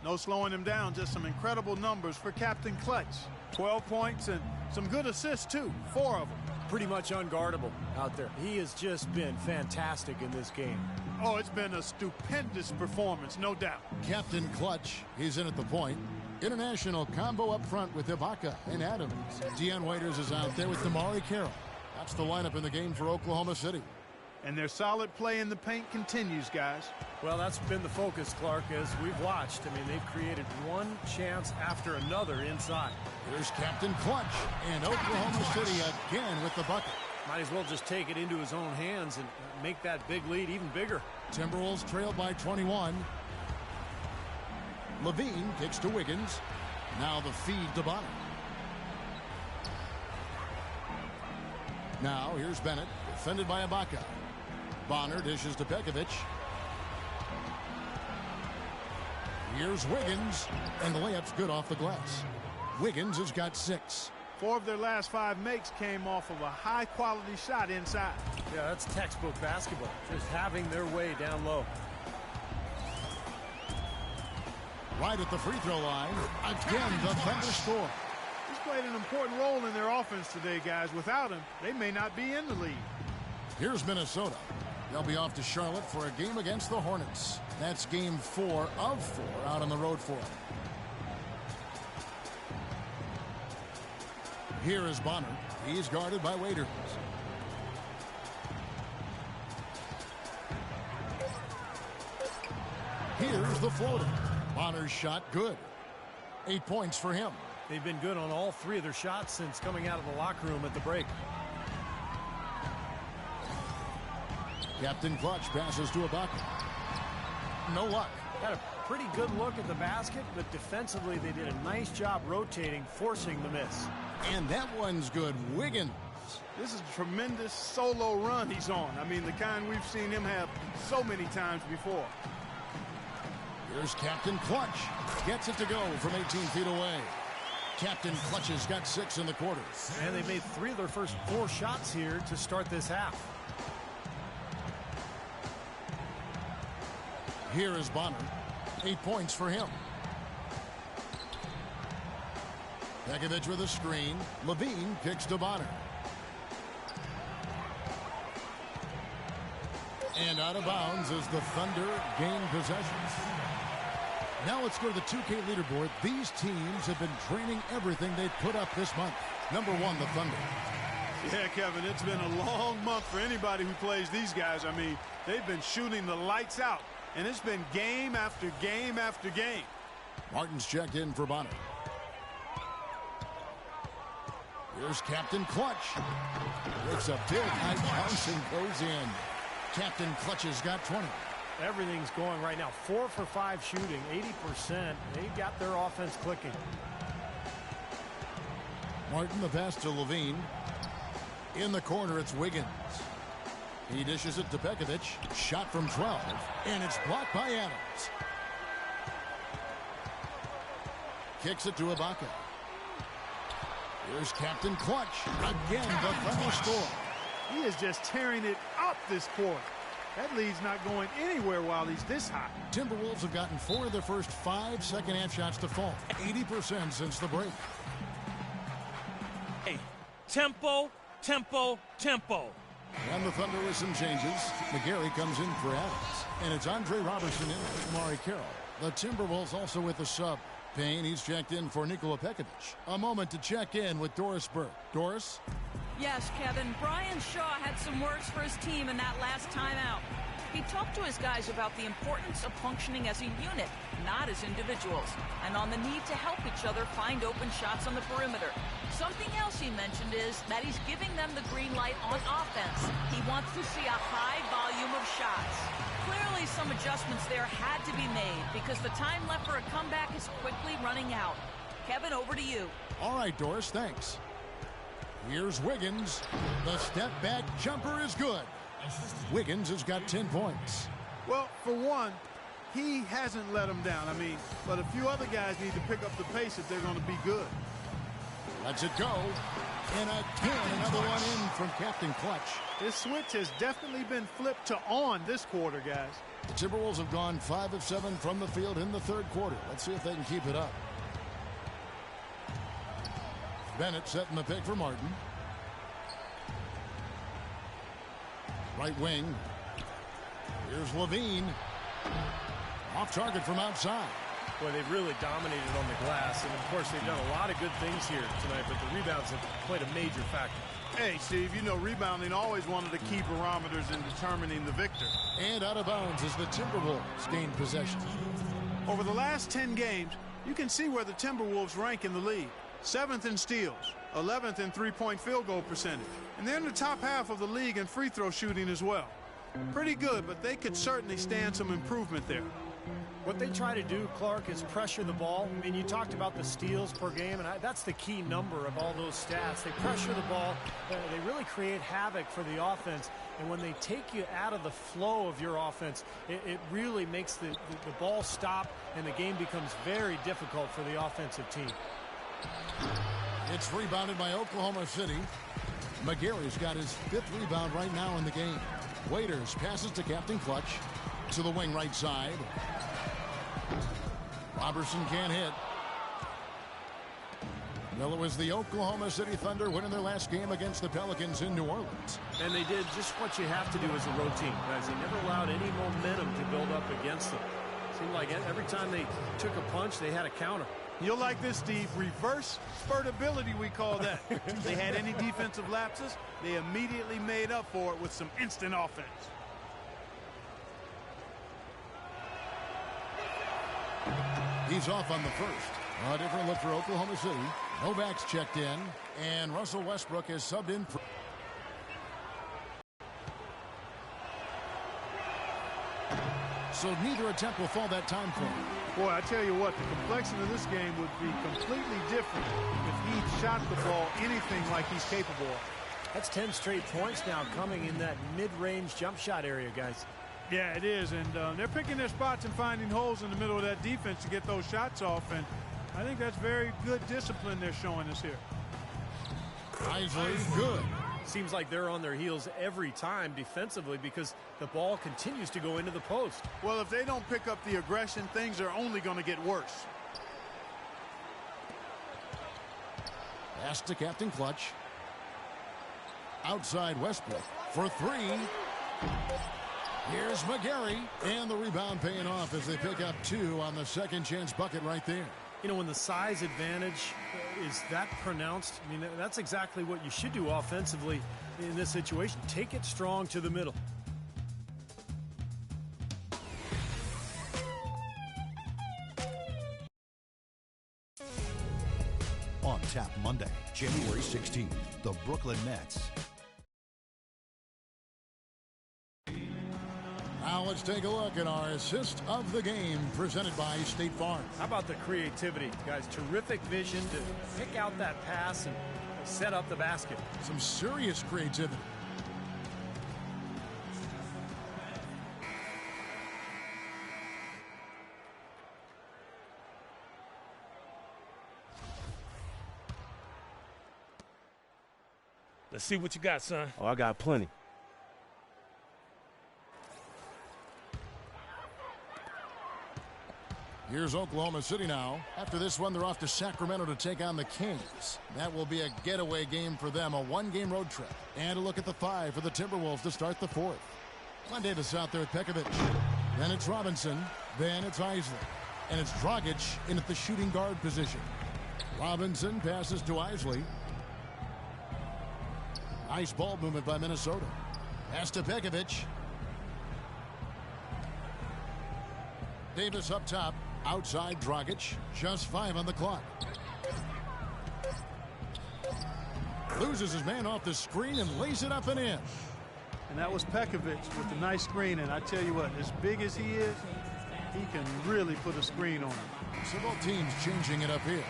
No slowing him down, just some incredible numbers for Captain Clutch. 12 points and some good assists, too. 4 of them. Pretty much unguardable out there. He has just been fantastic in this game. Oh, it's been a stupendous performance, no doubt. Captain Clutch, he's in at the point. International combo up front with Ibaka and Adams. Deion Waiters is out there with Damari Carroll. That's the lineup in the game for Oklahoma City. And their solid play in the paint continues, guys. Well, that's been the focus, Clark, as we've watched. I mean, they've created one chance after another inside. Here's Captain Clutch, and Oklahoma City again with the bucket. Might as well just take it into his own hands and make that big lead even bigger. Timberwolves trailed by 21. Levine kicks to Wiggins. Now the feed to Bonner. Now here's Bennett, defended by Ibaka. Bonner dishes to Pekovic. Here's Wiggins, and the layup's good off the glass. Wiggins has got 6. 4 of their last 5 makes came off of a high-quality shot inside. Yeah, that's textbook basketball, just having their way down low. Right at the free throw line. Again, the Thunder score. He's played an important role in their offense today, guys. Without him, they may not be in the lead. Here's Minnesota. They'll be off to Charlotte for a game against the Hornets. That's game 4 of 4 out on the road for them. Here is Bonner. He's guarded by Waiters. Here's the floater. Bonner's shot good. 8 points for him. They've been good on all 3 of their shots since coming out of the locker room at the break. Captain Clutch passes to Ibaka. No luck. Had a pretty good look at the basket, but defensively they did a nice job rotating, forcing the miss. And that one's good. Wiggins. This is a tremendous solo run he's on. I mean, the kind we've seen him have so many times before. Here's Captain Clutch. Gets it to go from 18 feet away. Captain Clutch has got 6 in the quarter. And they made 3 of their first 4 shots here to start this half. Here is Bonner. 8 points for him. Pekovic with a screen. Levine kicks to Bonner. And out of bounds as the Thunder gain possession. Now let's go to the 2K leaderboard. These teams have been training everything they've put up this month. Number 1, the Thunder. Yeah, Kevin, it's been a long month for anybody who plays these guys. I mean, they've been shooting the lights out. And it's been game after game after game. Martin's checked in for Bonner. Here's Captain Clutch. It's a big high bounce and goes in. Captain Clutch has got 20. Everything's going right now. 4 for 5 shooting, 80%. They got their offense clicking. Martin the pass to Levine. In the corner, it's Wiggins. He dishes it to Pekovic. Shot from 12. And it's blocked by Adams. Kicks it to Ibaka. Here's Captain Clutch. Again, the Thunder score. He is just tearing it up this quarter. That lead's not going anywhere while he's this hot. Timberwolves have gotten 4 of their first 5 second-half shots to fall. 80% since the break. Hey, tempo, tempo, tempo. And the Thunder with some changes. McGarry comes in for Adams. And it's Andre Robertson in for Damari Carroll. The Timberwolves also with the sub. Payne, he's checked in for Nikola Pekovic. A moment to check in with Doris Burke. Doris? Yes, Kevin. Brian Shaw had some words for his team in that last timeout. He talked to his guys about the importance of functioning as a unit, not as individuals, and on the need to help each other find open shots on the perimeter. Something else he mentioned is that he's giving them the green light on offense. He wants to see a high volume of shots. Clearly some adjustments there had to be made because the time left for a comeback is quickly running out. Kevin, over to you. All right, Doris, thanks. Here's Wiggins. The step-back jumper is good. Wiggins has got 10 points. Well, for one, he hasn't let them down. But a few other guys need to pick up the pace if they're going to be good. Lets it go. And again, another one in from Captain Clutch. This switch has definitely been flipped to on this quarter, guys. The Timberwolves have gone 5 of 7 from the field in the third quarter. Let's see if they can keep it up. Bennett setting the pick for Martin. Right wing. Here's Levine. Off target from outside. Boy, they've really dominated on the glass, and of course they've done a lot of good things here tonight, but the rebounds have played a major factor. Hey, Steve, rebounding always one of the key barometers in determining the victor. And out of bounds as the Timberwolves gain possession. Over the last 10 games, you can see where the Timberwolves rank in the league. 7th in steals, 11th in three-point field goal percentage, and they're in the top half of the league in free throw shooting as well. Pretty good, but they could certainly stand some improvement there. What they try to do, Clark, is pressure the ball. You talked about the steals per game, and that's the key number of all those stats. They pressure the ball. They really create havoc for the offense. And when they take you out of the flow of your offense, it really makes the ball stop, and the game becomes very difficult for the offensive team. It's rebounded by Oklahoma City. McGarry's got his 5th rebound right now in the game. Waiters passes to Captain Clutch. To the wing right side. Robertson can't hit. Well, it was the Oklahoma City Thunder winning their last game against the Pelicans in New Orleans. And they did just what you have to do as a road team, guys. They never allowed any momentum to build up against them. Seemed like every time they took a punch, they had a counter. You'll like this, Steve. Reverse spurtability, we call that. They had any defensive lapses, they immediately made up for it with some instant offense. He's off on the first. A different look for Oklahoma City. Novak's checked in, and Russell Westbrook is subbed in for. So neither attempt will fall that time frame. Boy, I tell you what, the complexion of this game would be completely different if he shot the ball anything like he's capable of. That's 10 straight points now coming in that mid-range jump shot area, guys. Yeah, it is, and they're picking their spots and finding holes in the middle of that defense to get those shots off, and I think that's very good discipline they're showing us here. Isley, good. Seems like they're on their heels every time defensively because the ball continues to go into the post. Well, if they don't pick up the aggression, things are only going to get worse. Pass to Captain Clutch. Outside Westbrook for 3. Here's McGarry, and the rebound paying off as they pick up 2 on the second chance bucket right there. When the size advantage is that pronounced, that's exactly what you should do offensively in this situation. Take it strong to the middle. On tap Monday, January 16th, the Brooklyn Nets. Now let's take a look at our assist of the game presented by State Farm. How about the creativity, guys? Terrific vision to pick out that pass and set up the basket. Some serious creativity. Let's see what you got, son. Oh, I got plenty. Here's Oklahoma City now. After this one, they're off to Sacramento to take on the Kings. That will be a getaway game for them, a one-game road trip. And a look at the 5 for the Timberwolves to start the 4th. Monday to out there with Pekovic. Then it's Robinson. Then it's Isley. And it's Dragic in at the shooting guard position. Robinson passes to Isley. Nice ball movement by Minnesota. Pass to Pekovic. Davis up top. Outside Dragic. Just 5 on the clock. Loses his man off the screen and lays it up and in. And that was Pekovic with the nice screen. And I tell you what, as big as he is, he can really put a screen on him. So both teams changing it up here.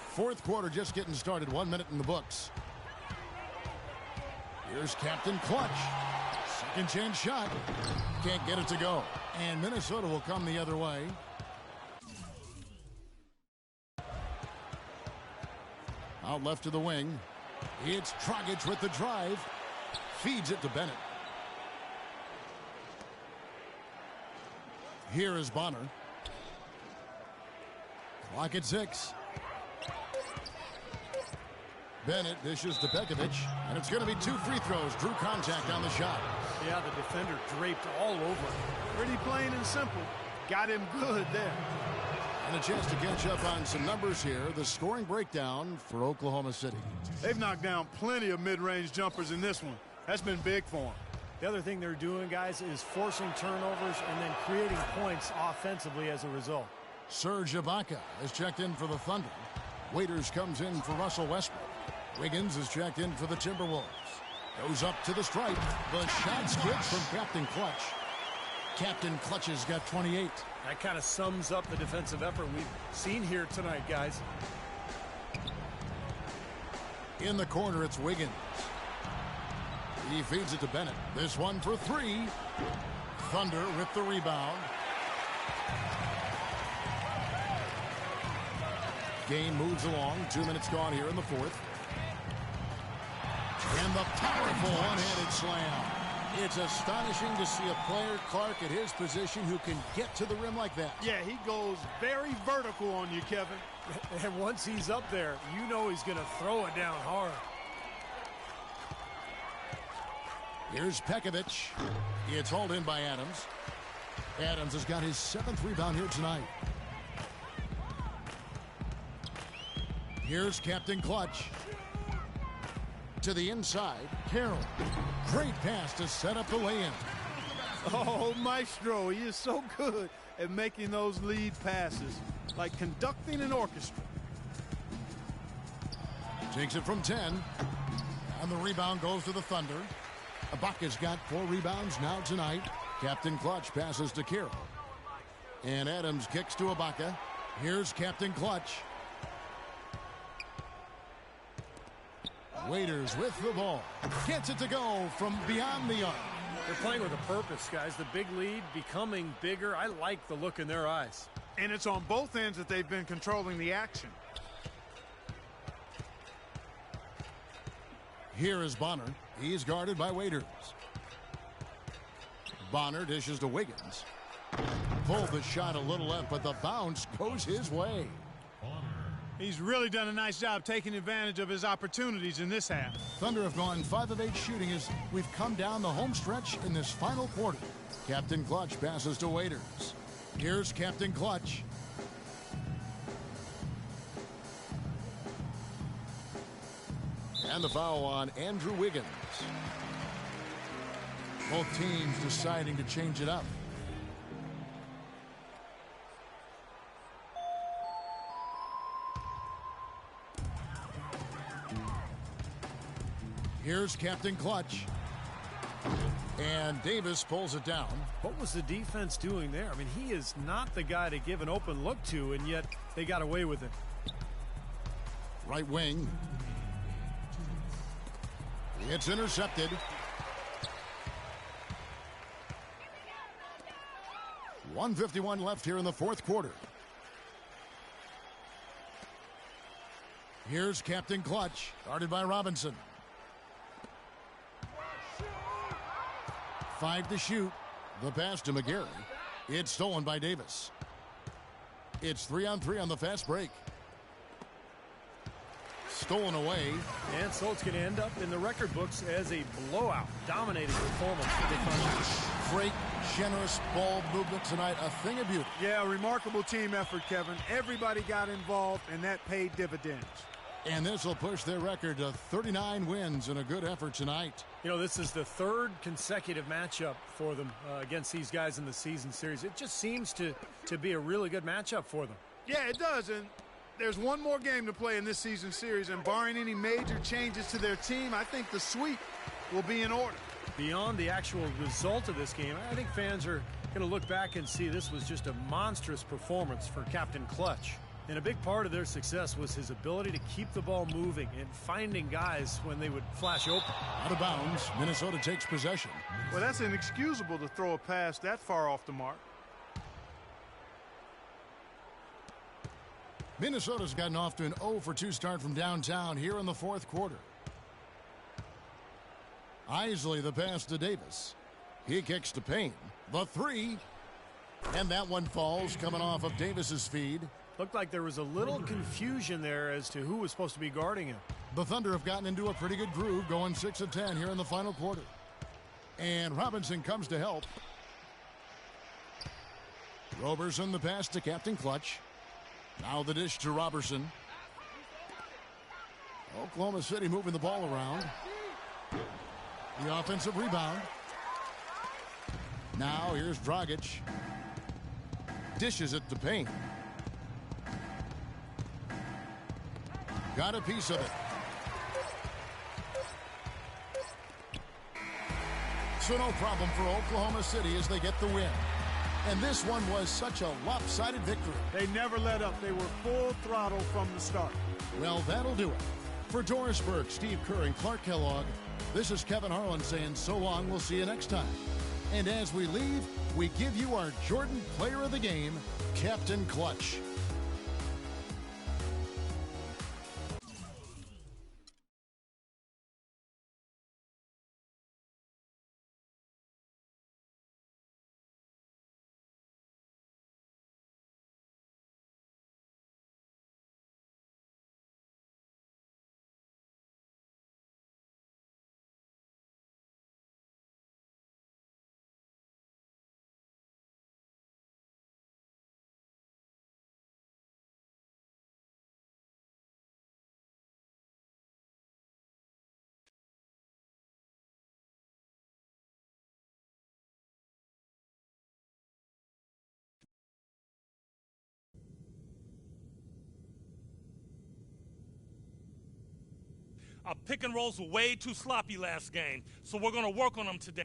Fourth quarter just getting started. 1 minute in the books. Here's Captain Clutch. Second chance shot. Can't get it to go. And Minnesota will come the other way. Out left to the wing. It's Dragic with the drive. Feeds it to Bennett. Here is Bonner. Clock at 6. Bennett dishes to Pekovic, and it's going to be 2 free throws. Drew contact on the shot. Yeah, the defender draped all over him. Pretty plain and simple. Got him good there. And a chance to catch up on some numbers here. The scoring breakdown for Oklahoma City. They've knocked down plenty of mid-range jumpers in this one. That's been big for them. The other thing they're doing, guys, is forcing turnovers and then creating points offensively as a result. Serge Ibaka is checked in for the Thunder. Waiters comes in for Russell Westbrook. Wiggins is checked in for the Timberwolves. Goes up to the stripe. The shot's good from Captain Clutch. Captain Clutch has got 28. That kind of sums up the defensive effort we've seen here tonight, guys. In the corner, it's Wiggins. He feeds it to Bennett. This one for 3. Thunder with the rebound. Game moves along. 2 minutes gone here in the fourth. And the powerful one-handed slam. It's astonishing to see a player, Clark, at his position who can get to the rim like that. Yeah, he goes very vertical on you, Kevin. And once he's up there, you know he's going to throw it down hard. Here's Pekovic. It's hauled in by Adams. Adams has got his 7th rebound here tonight. Here's Captain Clutch. To the inside, Carroll. Great pass to set up the lay-in. Oh, Maestro, he is so good at making those lead passes, like conducting an orchestra. Takes it from 10. And the rebound goes to the Thunder. Ibaka's got 4 rebounds now tonight. Captain Clutch passes to Carroll. And Adams kicks to Ibaka. Here's Captain Clutch. Waiters with the ball. Gets it to go from beyond the arc. They're playing with a purpose, guys. The big lead becoming bigger. I like the look in their eyes. And it's on both ends that they've been controlling the action. Here is Bonner. He's guarded by Waiters. Bonner dishes to Wiggins. Pulled the shot a little left, but the bounce goes his way. He's really done a nice job taking advantage of his opportunities in this half. Thunder have gone 5 of 8 shooting as we've come down the home stretch in this final quarter. Captain Clutch passes to Waiters. Here's Captain Clutch. And the foul on Andrew Wiggins. Both teams deciding to change it up. Here's Captain Clutch. And Davis pulls it down. What was the defense doing there? I mean, he is not the guy to give an open look to, and yet they got away with it. Right wing. It's intercepted. .151 left here in the fourth quarter. Here's Captain Clutch, guarded by Robinson. 5 to shoot. The pass to McGarry. It's stolen by Davis. It's 3-on-3 on the fast break. stolen away. And so it's going to end up in the record books as a blowout, dominating performance for the Thunder. Great, generous ball movement tonight, a thing of beauty. Yeah, remarkable team effort, Kevin. Everybody got involved, and that paid dividends. And this will push their record to 39 wins and a good effort tonight. You know, this is the third consecutive matchup for them against these guys in the season series. It just seems to be a really good matchup for them. Yeah, it does, and there's one more game to play in this season series, and barring any major changes to their team, I think the sweep will be in order. Beyond the actual result of this game, I think fans are going to look back and see this was just a monstrous performance for Captain Clutch. And a big part of their success was his ability to keep the ball moving and finding guys when they would flash open. Out of bounds, Minnesota takes possession. Well, that's inexcusable to throw a pass that far off the mark. Minnesota's gotten off to an 0-for-2 start from downtown here in the fourth quarter. Isley the pass to Davis. He kicks to Payne. The three. And that one falls coming off of Davis's feed. Looked like there was a little confusion there as to who was supposed to be guarding him. The Thunder have gotten into a pretty good groove, going 6 of 10 here in the final quarter. And Robinson comes to help. Roberson the pass to Captain Clutch. Now the dish to Robertson. Oklahoma City moving the ball around. The offensive rebound. Now here's Dragic. Dishes it to Payne. Got a piece of it. So no problem for Oklahoma City as they get the win. And this one was such a lopsided victory. They never let up. They were full throttle from the start. Well, that'll do it. For Doris Burke, Steve Kerr, and Clark Kellogg, this is Kevin Harlan saying so long. We'll see you next time. And as we leave, we give you our Jordan Player of the Game, Captain Clutch. Our pick and rolls were way too sloppy last game, so we're going to work on them today.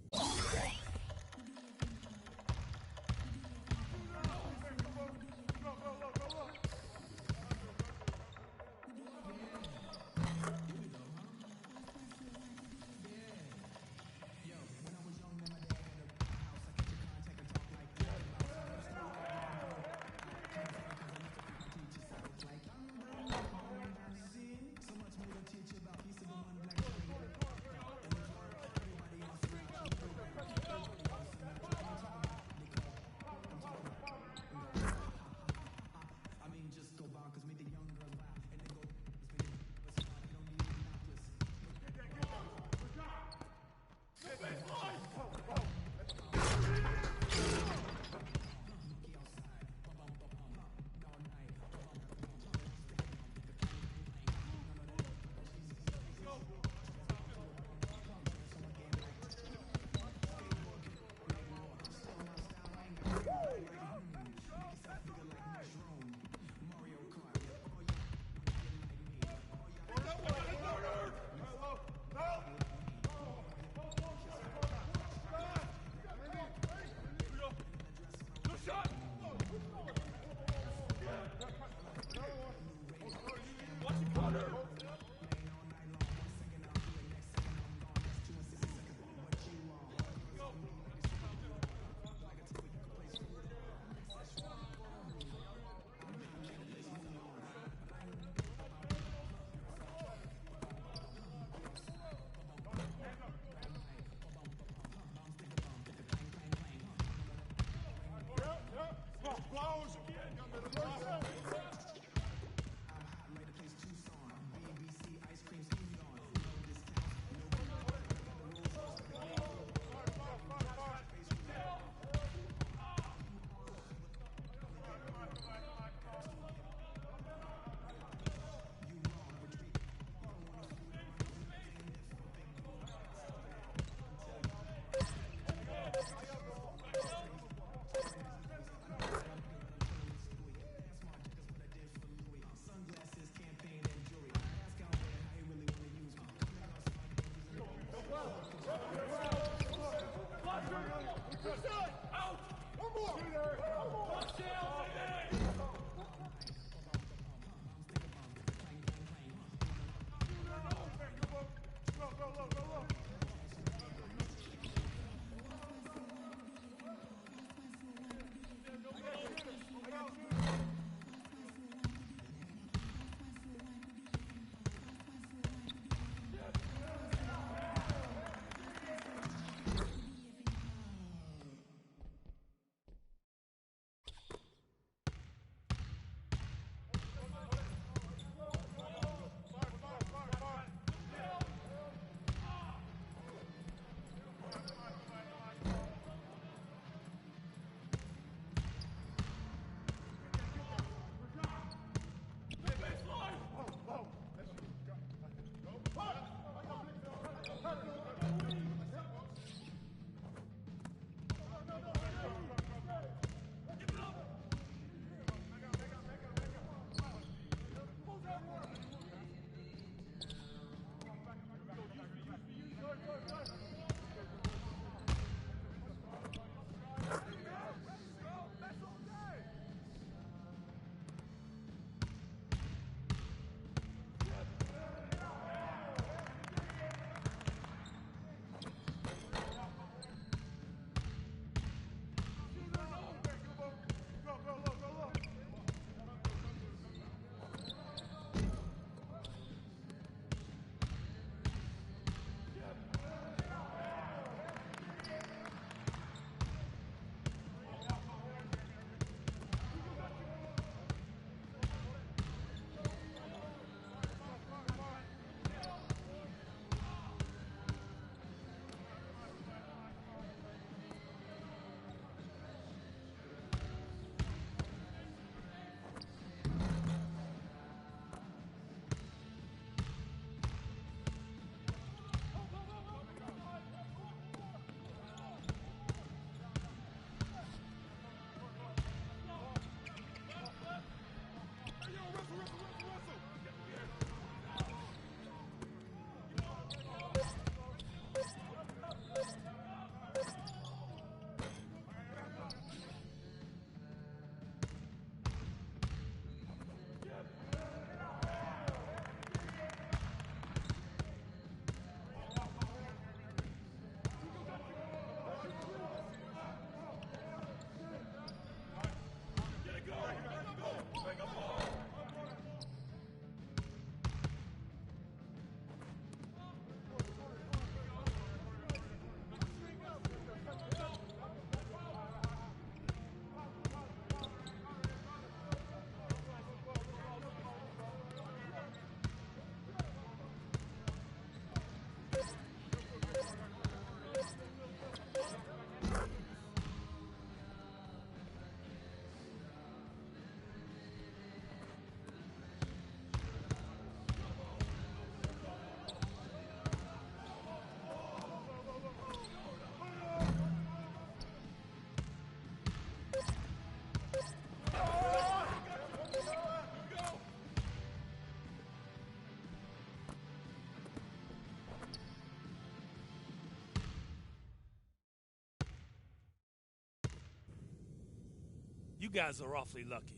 guys are awfully lucky.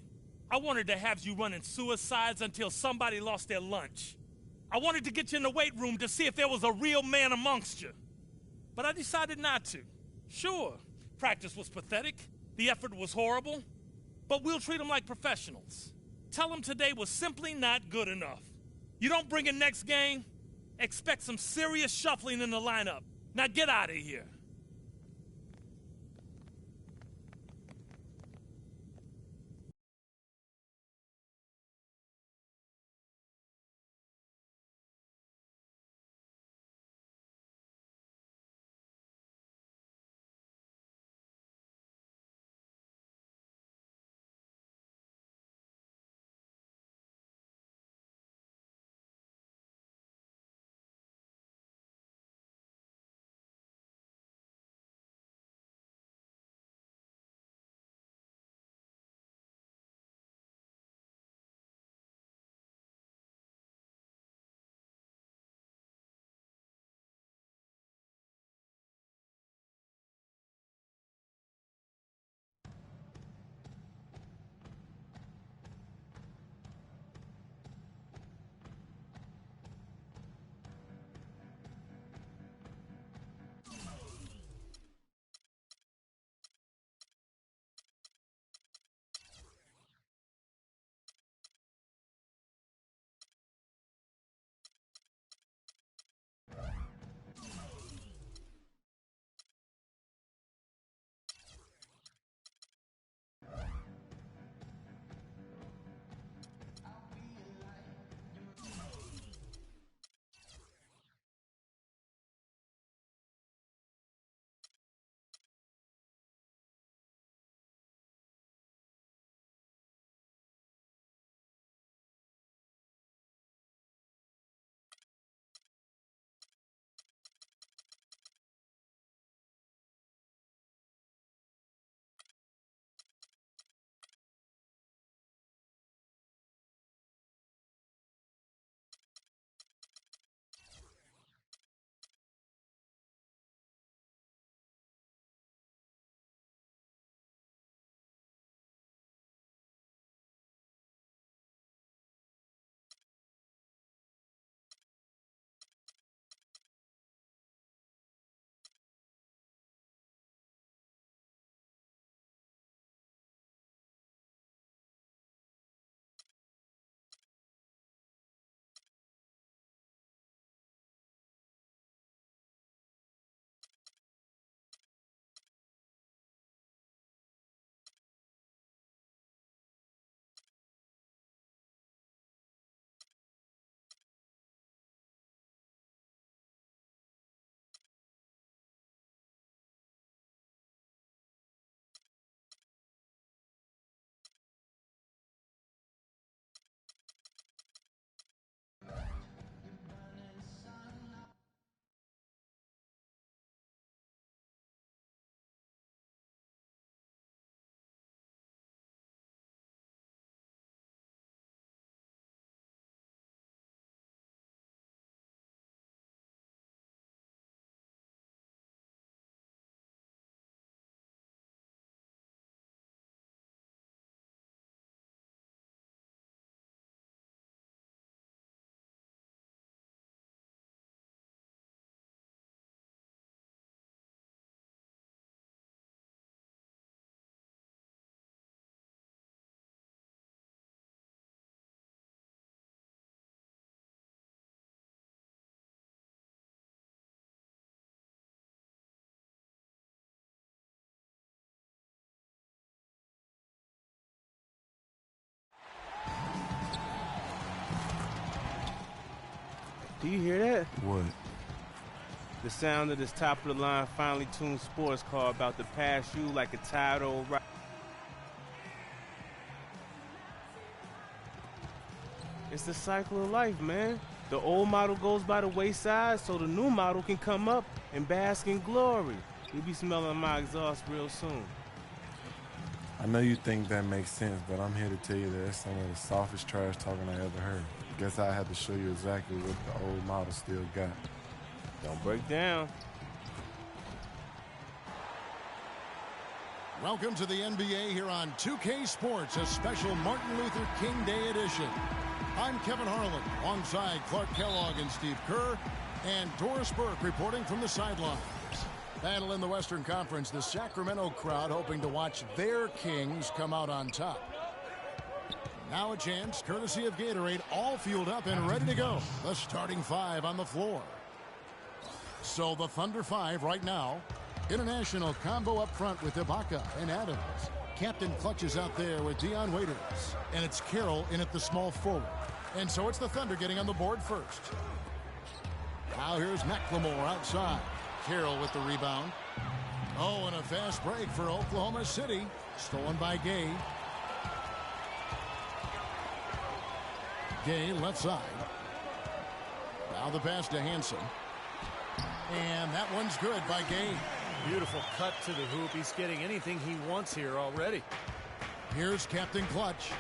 I wanted to have you running suicides until somebody lost their lunch. I wanted to get you in the weight room to see if there was a real man amongst you. But I decided not to. Sure, practice was pathetic, the effort was horrible, but we'll treat them like professionals. Tell them today was simply not good enough. You don't bring in next game, expect some serious shuffling in the lineup. Now get out of here. Do you hear that? What? The sound of this top-of-the-line, finely tuned sports car about to pass you like a tired old ride. It's the cycle of life, man. The old model goes by the wayside so the new model can come up and bask in glory. You'll be smelling my exhaust real soon. I know you think that makes sense, but I'm here to tell you that that's some of the softest trash talking I ever heard. Guess I had to show you exactly what the old model still got. Don't break down. Welcome to the NBA here on 2K Sports, a special Martin Luther King Day edition. I'm Kevin Harlan, alongside Clark Kellogg and Steve Kerr, and Doris Burke reporting from the sidelines. Battle in the Western Conference, the Sacramento crowd hoping to watch their Kings come out on top. Now a chance, courtesy of Gatorade, all fueled up and ready to go. The starting five on the floor. So the Thunder five right now. International combo up front with Ibaka and Adams. Captain Clutch is out there with Dion Waiters. And it's Carroll in at the small forward. And so it's the Thunder getting on the board first. Now here's McLemore outside. Carroll with the rebound. Oh, and a fast break for Oklahoma City. Stolen by Gay. Gay left side. Now the pass to Hansen. And that one's good by Gay. Beautiful cut to the hoop. He's getting anything he wants here already. Here's Captain Clutch.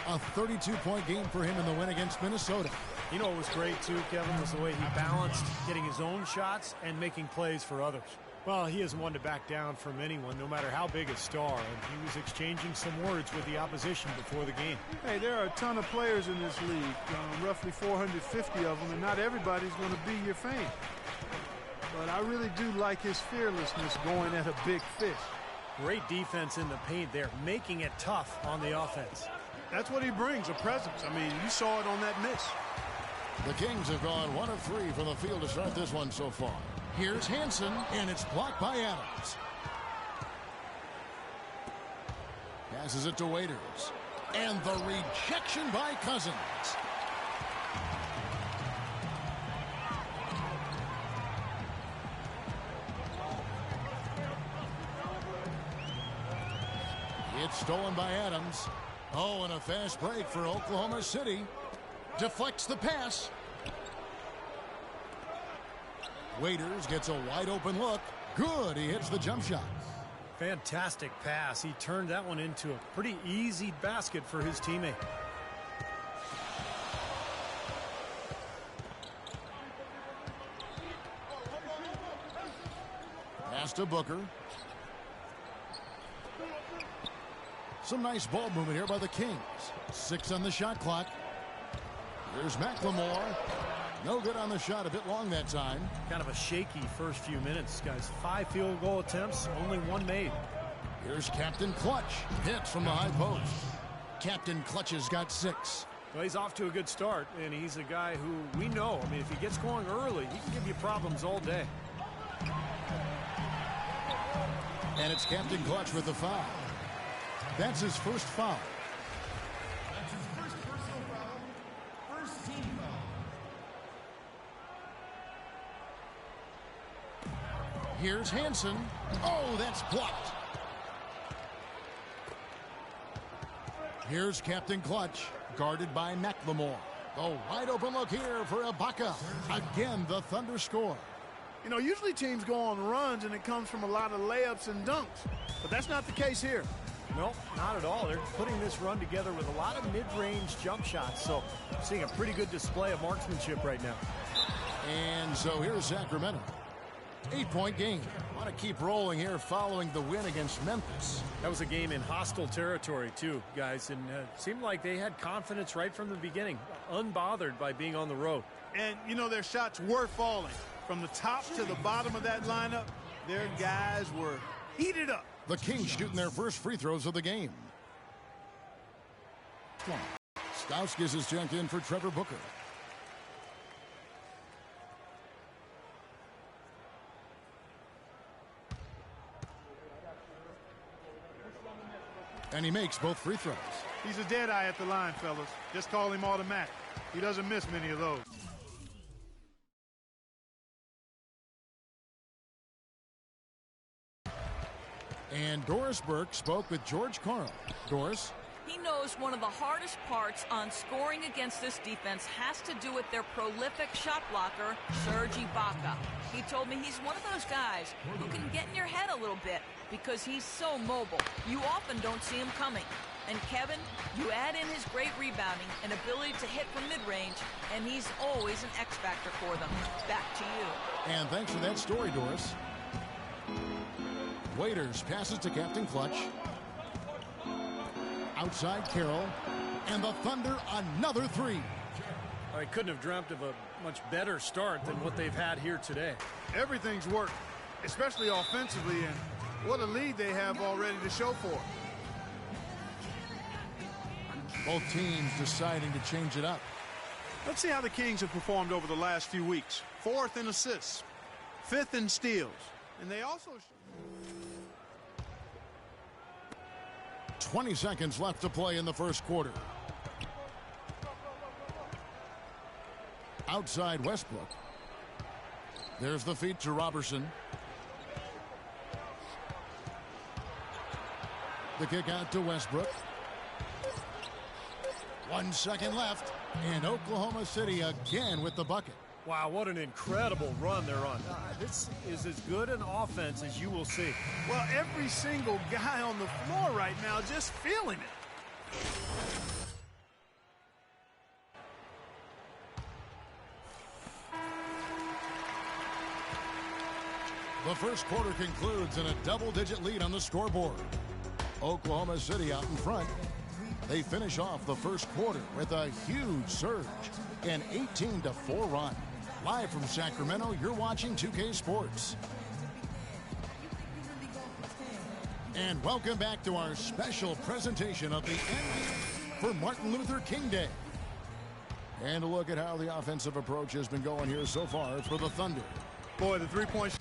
A 32-point game for him in the win against Minnesota. You know what was great, too, Kevin, was the way he balanced getting his own shots and making plays for others. Well, he isn't one to back down from anyone, no matter how big a star, and he was exchanging some words with the opposition before the game. Hey, there are a ton of players in this league, roughly 450 of them, and not everybody's going to be your fan. But I really do like his fearlessness going at a big fish. Great defense in the paint there, making it tough on the offense. That's what he brings, a presence. I mean, you saw it on that miss. The Kings have gone 1 of 3 from the field to start this one so far. Here's Hansen, and it's blocked by Adams. Passes it to Waiters. And the rejection by Cousins. It's stolen by Adams. Oh, and a fast break for Oklahoma City. Deflects the pass. Waiters gets a wide open look. Good, he hits the jump shot. Fantastic pass. He turned that one into a pretty easy basket for his teammate. Pass to Booker. Some nice ball movement here by the Kings. 6 on the shot clock. Here's McLemore. No good on the shot, a bit long that time. Kind of a shaky first few minutes, guys. 5 field goal attempts, only 1 made. Here's Captain Clutch. Hits from the high post. Captain Clutch has got 6. Well, he's off to a good start, and he's a guy who we know. I mean, if he gets going early, he can give you problems all day. And it's Captain Clutch with the foul. That's his first foul. That's his first personal foul. First team foul. Here's Hansen. Oh, that's blocked. Here's Captain Clutch, guarded by McLemore. A wide open look here for Ibaka. Again, the Thunder score. You know, usually teams go on runs and it comes from a lot of layups and dunks. But that's not the case here. Nope, not at all. They're putting this run together with a lot of mid-range jump shots. So seeing a pretty good display of marksmanship right now. And so here's Sacramento. 8-point game. Want to keep rolling here following the win against Memphis. That was a game in hostile territory too, guys. And seemed like they had confidence right from the beginning. Unbothered by being on the road. And, you know, their shots were falling. From the top to the bottom of that lineup, their guys were heated up. The Kings shooting their first free throws of the game. Stauskas is checked in for Trevor Booker. And he makes both free throws. He's a dead eye at the line, fellas. Just call him automatic. He doesn't miss many of those. And Doris Burke spoke with George Karl. Doris? He knows one of the hardest parts on scoring against this defense has to do with their prolific shot blocker, Serge Ibaka. He told me he's one of those guys who can get in your head a little bit because he's so mobile. You often don't see him coming. And Kevin, you add in his great rebounding and ability to hit from mid-range, and he's always an X factor for them. Back to you. And thanks for that story, Doris. Waiters passes to Captain Clutch. Outside Carroll. And the Thunder another three. I couldn't have dreamt of a much better start than what they've had here today. Everything's worked, especially offensively, and what a lead they have already to show for it. Both teams deciding to change it up. Let's see how the Kings have performed over the last few weeks. 4th in assists, 5th in steals, and they also... 20 seconds left to play in the first quarter. Outside Westbrook. There's the feed to Robertson. The kick out to Westbrook. 1 second left. And Oklahoma City again with the bucket. Wow, what an incredible run they're on. This is as good an offense as you will see. Well, every single guy on the floor right now just feeling it. The first quarter concludes in a double-digit lead on the scoreboard. Oklahoma City out in front. They finish off the first quarter with a huge surge, an 18-4 run. Live from Sacramento, you're watching 2K Sports. And welcome back to our special presentation of the NBA for Martin Luther King Day. And a look at how the offensive approach has been going here so far for the Thunder. Boy, the three-point...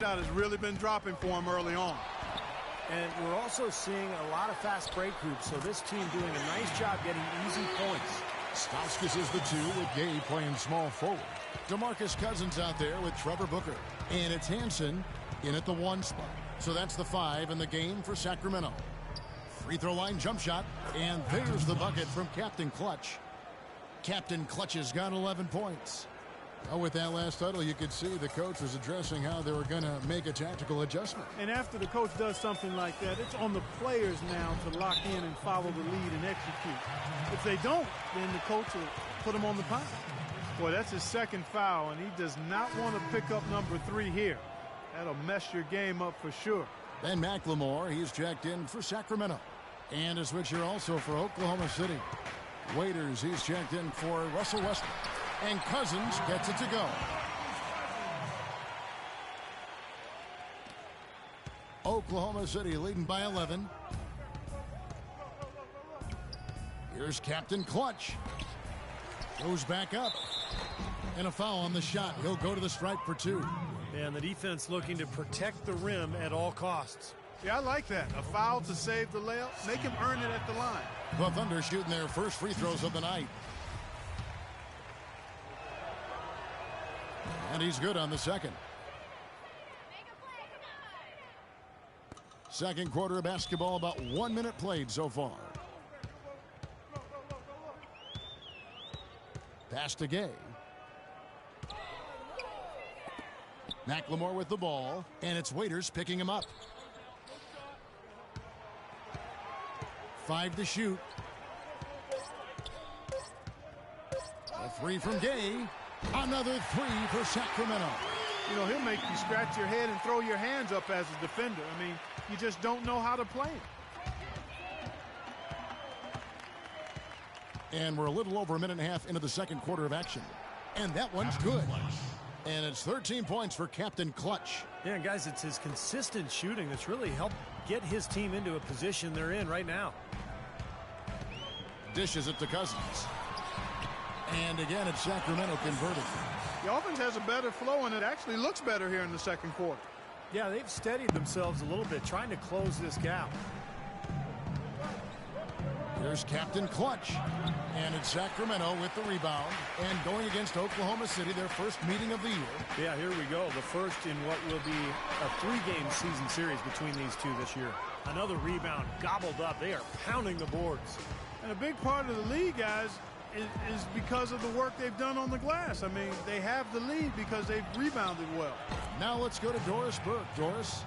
shot has really been dropping for him early on. And we're also seeing a lot of fast break groups, so this team doing a nice job getting easy points. Stauskas is the 2 with Gay playing small forward. DeMarcus Cousins out there with Trevor Booker. And it's Hansen in at the 1 spot. So that's the 5 in the game for Sacramento. Free throw line jump shot. And there's the bucket from Captain Clutch. Captain Clutch has got 11 points. Oh, with that last huddle, you could see the coach was addressing how they were going to make a tactical adjustment. And after the coach does something like that, it's on the players now to lock in and follow the lead and execute. If they don't, then the coach will put them on the pile. Boy, that's his second foul, and he does not want to pick up number 3 here. That'll mess your game up for sure. Ben McLemore, he's checked in for Sacramento. And a switcher also for Oklahoma City. Waiters, he's checked in for Russell Westbrook. And Cousins gets it to go. Oklahoma City leading by 11. Here's Captain Clutch. Goes back up. And a foul on the shot. He'll go to the stripe for 2. And the defense looking to protect the rim at all costs. Yeah, I like that. A foul to save the layup. Make him earn it at the line. The Thunder shooting their first free throws of the night. And he's good on the second. Second quarter of basketball, about 1 minute played so far. Pass to Gay. McLemore with the ball, and it's Waiters picking him up. 5 to shoot. A 3 from Gay. Another 3 for Sacramento. You know, he'll make you scratch your head and throw your hands up as a defender. I mean, you just don't know how to play him. And we're a little over a minute and a half into the second quarter of action. And that one's good. And it's 13 points for Captain Clutch. Yeah, guys, it's his consistent shooting that's really helped get his team into a position they're in right now. Dishes it to Cousins. And again, it's Sacramento converted. The offense has a better flow, and it actually looks better here in the second quarter. Yeah, they've steadied themselves a little bit, trying to close this gap. Here's Captain Clutch. And it's Sacramento with the rebound. And going against Oklahoma City, their first meeting of the year. Yeah, here we go. The first in what will be a 3-game season series between these two this year. Another rebound gobbled up. They are pounding the boards. And a big part of the lead, guys, is because of the work they've done on the glass. I mean, they have the lead because they've rebounded well. Now let's go to Doris Burke. Doris,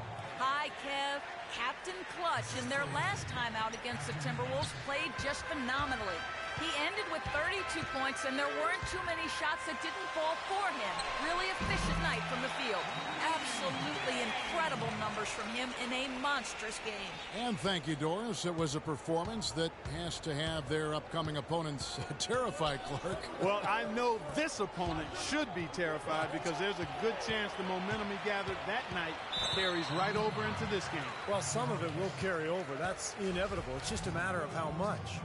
Kev, Captain Clutch in their last time out against the Timberwolves played just phenomenally. He ended with 32 points, and there weren't too many shots that didn't fall for him. Really efficient night from the field. Absolutely incredible numbers from him in a monstrous game. And thank you, Doris. It was a performance that has to have their upcoming opponents terrified, Clark. Well, I know this opponent should be terrified because there's a good chance the momentum he gathered that night carries right over into this game. Well, some of it will carry over. That's inevitable. It's just a matter of how much.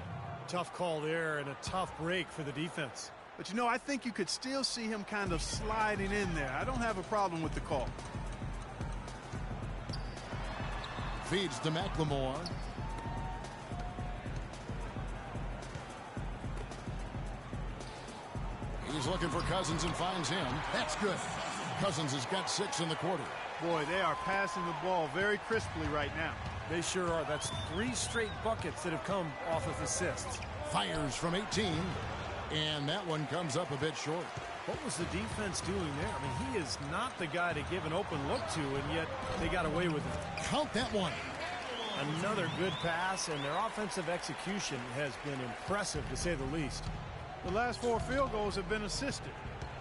Tough call there and a tough break for the defense. But, you know, I think you could still see him kind of sliding in there. I don't have a problem with the call. Feeds to McLemore. He's looking for Cousins and finds him. That's good. Cousins has got 6 in the quarter. Boy, they are passing the ball very crisply right now. They sure are. That's 3 straight buckets that have come off of assists. Fires from 18, and that one comes up a bit short. What was the defense doing there? I mean, he is not the guy to give an open look to, and yet they got away with it. Count that one. Another good pass, and their offensive execution has been impressive, to say the least. The last 4 field goals have been assisted.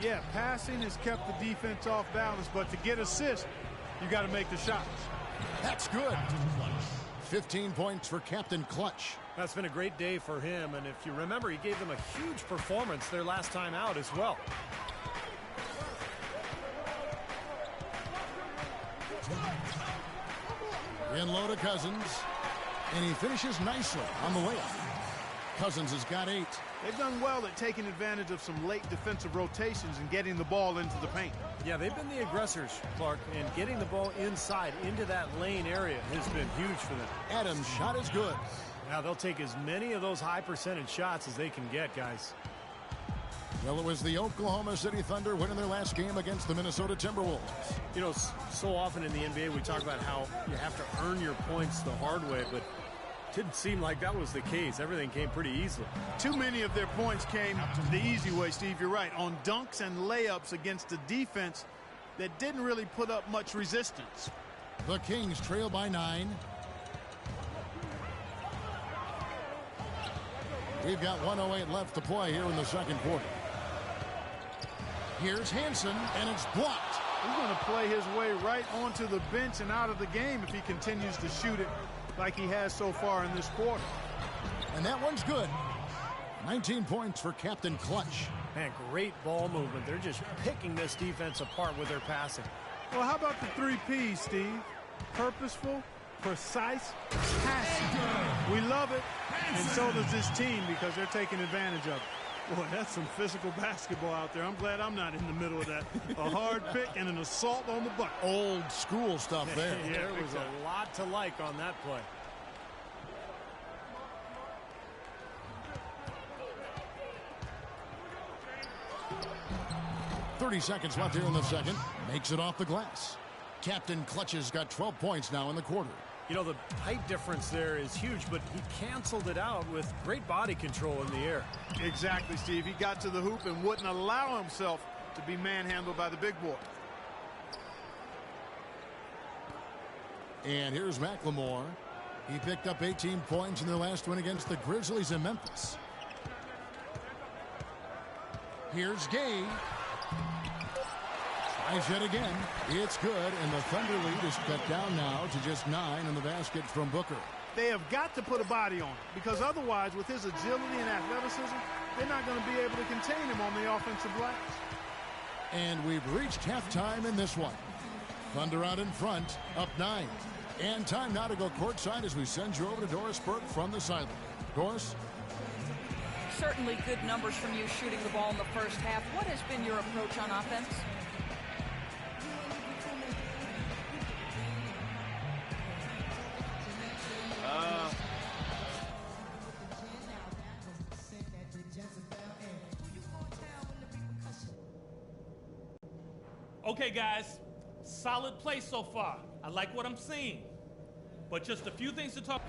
Yeah, passing has kept the defense off balance, but to get assists, you got to make the shots. That's good. 15 points for Captain Clutch. That's been a great day for him, and if you remember, he gave them a huge performance their last time out as well. In low to Cousins, and he finishes nicely on the layup. Cousins has got 8. They've done well at taking advantage of some late defensive rotations and getting the ball into the paint. Yeah, they've been the aggressors, Clark, and getting the ball inside into that lane area has been huge for them. Adams' shot is good. Now they'll take as many of those high percentage shots as they can get, guys. Well, it was the Oklahoma City Thunder winning their last game against the Minnesota Timberwolves. You know, so often in the NBA we talk about how you have to earn your points the hard way, but it didn't seem like that was the case. Everything came pretty easily. Too many of their points came the easy way, Steve. You're right. On dunks and layups against a defense that didn't really put up much resistance. The Kings trail by 9. We've got 1:08 left to play here in the second quarter. Here's Hansen, and it's blocked. He's going to play his way right onto the bench and out of the game if he continues to shoot it like he has so far in this quarter. And that one's good. 19 points for Captain Clutch. Man, great ball movement. They're just picking this defense apart with their passing. Well, how about the 3 P's, Steve? Purposeful, precise, passing. We love it, and so does this team because they're taking advantage of it. Boy, that's some physical basketball out there. I'm glad I'm not in the middle of that. A hard pick and an assault on the bucket. Old school stuff there. Yeah, there was a lot to like on that play. .30 seconds left here in the second. Makes it off the glass. Captain Clutch has got 12 points now in the quarter. You know, the height difference there is huge, but he canceled it out with great body control in the air. Exactly, Steve. He got to the hoop and wouldn't allow himself to be manhandled by the big boy. And here's McLemore. He picked up 18 points in their last win against the Grizzlies in Memphis. Here's Gay. Tries yet again. It's good, and the Thunder lead is cut down now to just 9 in the basket from Booker. They have got to put a body on him because otherwise, with his agility and athleticism, they're not going to be able to contain him on the offensive glass. And we've reached halftime in this one. Thunder out in front, up 9. And time now to go courtside as we send you over to Doris Burke from the sideline. Doris? Certainly good numbers from you shooting the ball in the first half. What has been your approach on offense? Okay, guys, solid play so far. I like what I'm seeing, but just a few things to talk.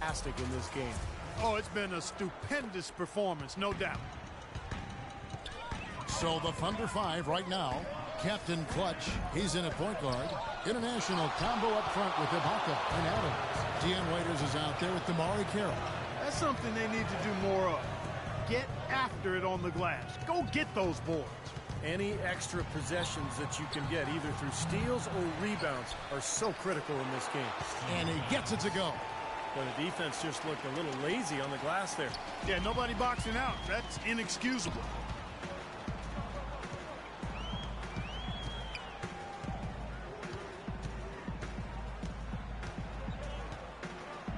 fantastic in this game. Oh, it's been a stupendous performance, no doubt. So the Thunder 5 right now. Captain Clutch, he's in at point guard. International combo up front with Ibaka and Adams. Deion Waiters is out there with Damari Carroll. That's something they need to do more of. Get after it on the glass. Go get those boards. Any extra possessions that you can get, either through steals or rebounds, are so critical in this game. And he gets it to go. But the defense just looked a little lazy on the glass there. Yeah, nobody boxing out. That's inexcusable.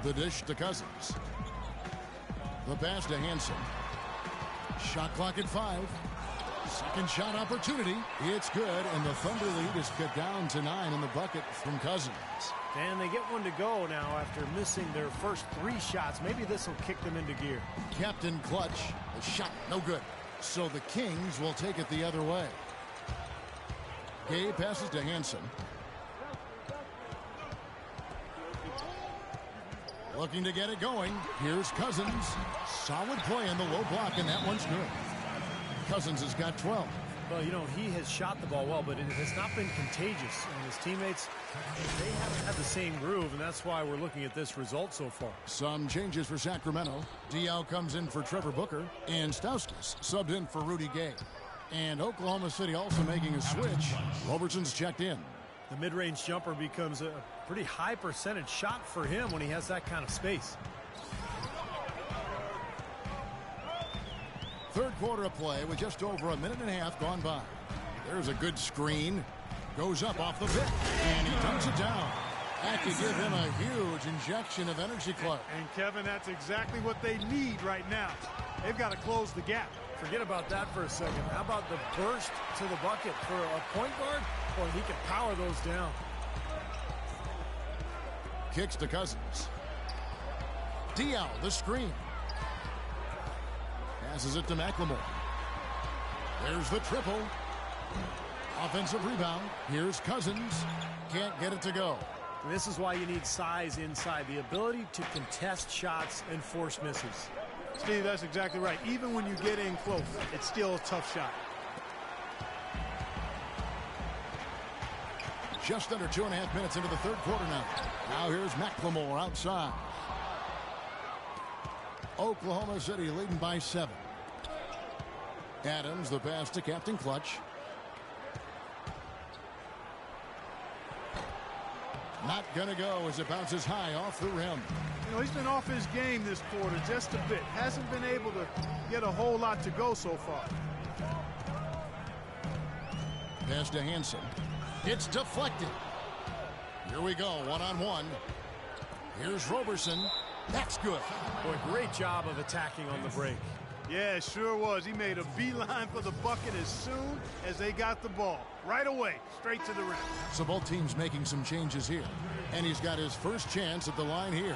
The dish to Cousins. The pass to Hansen. Shot clock at 5. Second shot opportunity. It's good, and the Thunder lead is cut down to 9 in the bucket from Cousins. And they get one to go now after missing their first 3 shots. Maybe this will kick them into gear. Captain Clutch, the shot no good. So the Kings will take it the other way. Gay passes to Hansen. Looking to get it going. Here's Cousins. Solid play in the low block, and that one's good. Cousins has got 12. Well, you know, he has shot the ball well, but it has not been contagious. And his teammates, they haven't had the same groove, and that's why we're looking at this result so far. Some changes for Sacramento. Diao comes in for Trevor Booker, and Stauskas subbed in for Rudy Gay. And Oklahoma City also making a switch. Robertson's checked in. The mid-range jumper becomes a pretty high percentage shot for him when he has that kind of space. Third quarter of play with just over a minute and a half gone by. There's a good screen. Goes up off the bit, and he dunks it down. That could give him a huge injection of energy, Clark. And Kevin, that's exactly what they need right now. They've got to close the gap. Forget about that for a second. How about the burst to the bucket for a point guard? Boy, he can power those down. Kicks to Cousins. Diao, the screen. Passes it to McLemore. There's the triple. Offensive rebound. Here's Cousins. Can't get it to go. And this is why you need size inside. The ability to contest shots and force misses. Steve, that's exactly right. Even when you get in close, it's still a tough shot. Just under 2.5 minutes into the third quarter now. Now here's McLemore outside. Oklahoma City leading by 7. Adams, the pass to Captain Clutch. Not gonna go as it bounces high off the rim. You know, he's been off his game this quarter just a bit. Hasn't been able to get a whole lot to go so far. Pass to Hansen. It's deflected. Here we go, one-on-one. Here's Roberson. That's good. Boy, great job of attacking on the break. Yeah, it sure was. He made a beeline for the bucket as soon as they got the ball. Right away, straight to the rim. So both teams making some changes here. And he's got his first chance at the line here.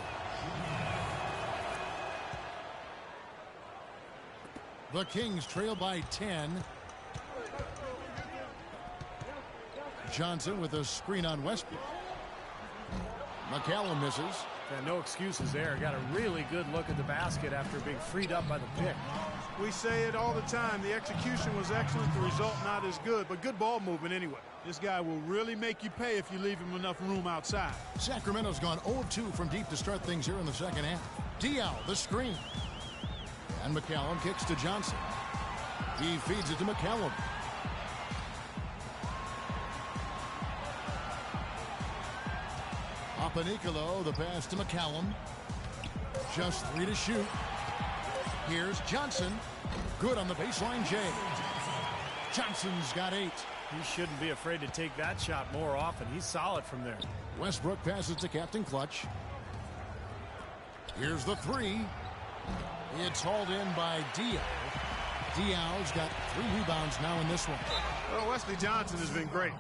The Kings trail by 10. Johnson with a screen on Westbrook. McCallum misses. Yeah, no excuses there. Got a really good look at the basket after being freed up by the pick. We say it all the time. The execution was excellent. The result not as good, but good ball movement anyway. This guy will really make you pay if you leave him enough room outside. Sacramento's gone 0-2 from deep to start things here in the second half. Diao, the screen. And McCallum kicks to Johnson. He feeds it to McCallum. Panicolo, the pass to McCallum. Just 3 to shoot. Here's Johnson. Good on the baseline, Jay. Johnson's got 8. He shouldn't be afraid to take that shot more often. He's solid from there. Westbrook passes to Captain Clutch. Here's the 3. It's hauled in by Diao. Diao's got 3 rebounds now in this one. Well, Wesley Johnson has been great.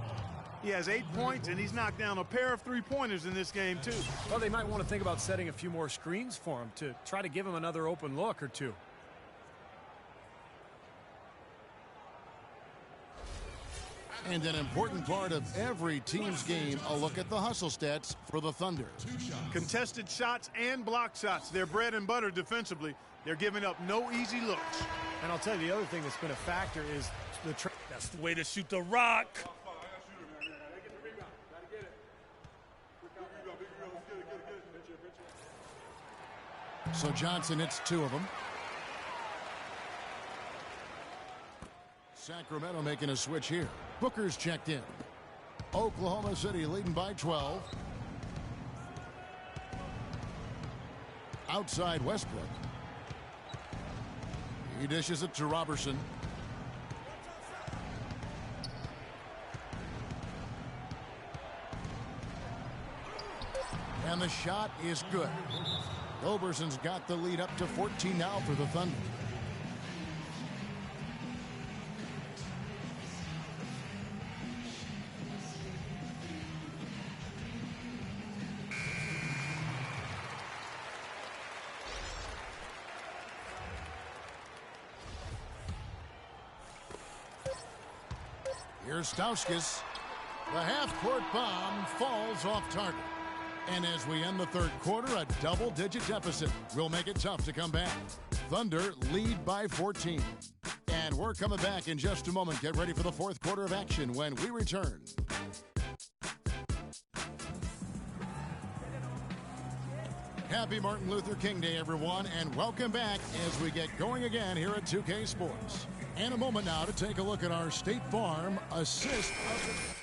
He has 8 points, and he's knocked down a pair of 3-pointers in this game, too. Well, they might want to think about setting a few more screens for him to try to give him another open look or two. And an important part of every team's game, a look at the hustle stats for the Thunder. Contested shots and block shots. They're bread and butter defensively. They're giving up no easy looks. And I'll tell you the other thing that's been a factor is the That's the way to shoot the rock. So Johnson hits 2 of them. Sacramento making a switch here. Booker's checked in. Oklahoma City leading by 12. Outside Westbrook. He dishes it to Robertson. And the shot is good. Roberson's got the lead up to 14 now for the Thunder. Here's Stauskas. The half-court bomb falls off target. And as we end the third quarter, a double-digit deficit will make it tough to come back. Thunder lead by 14. And we're coming back in just a moment. Get ready for the fourth quarter of action when we return. Happy Martin Luther King Day, everyone, and welcome back as we get going again here at 2K Sports. And a moment now to take a look at our State Farm assist of the...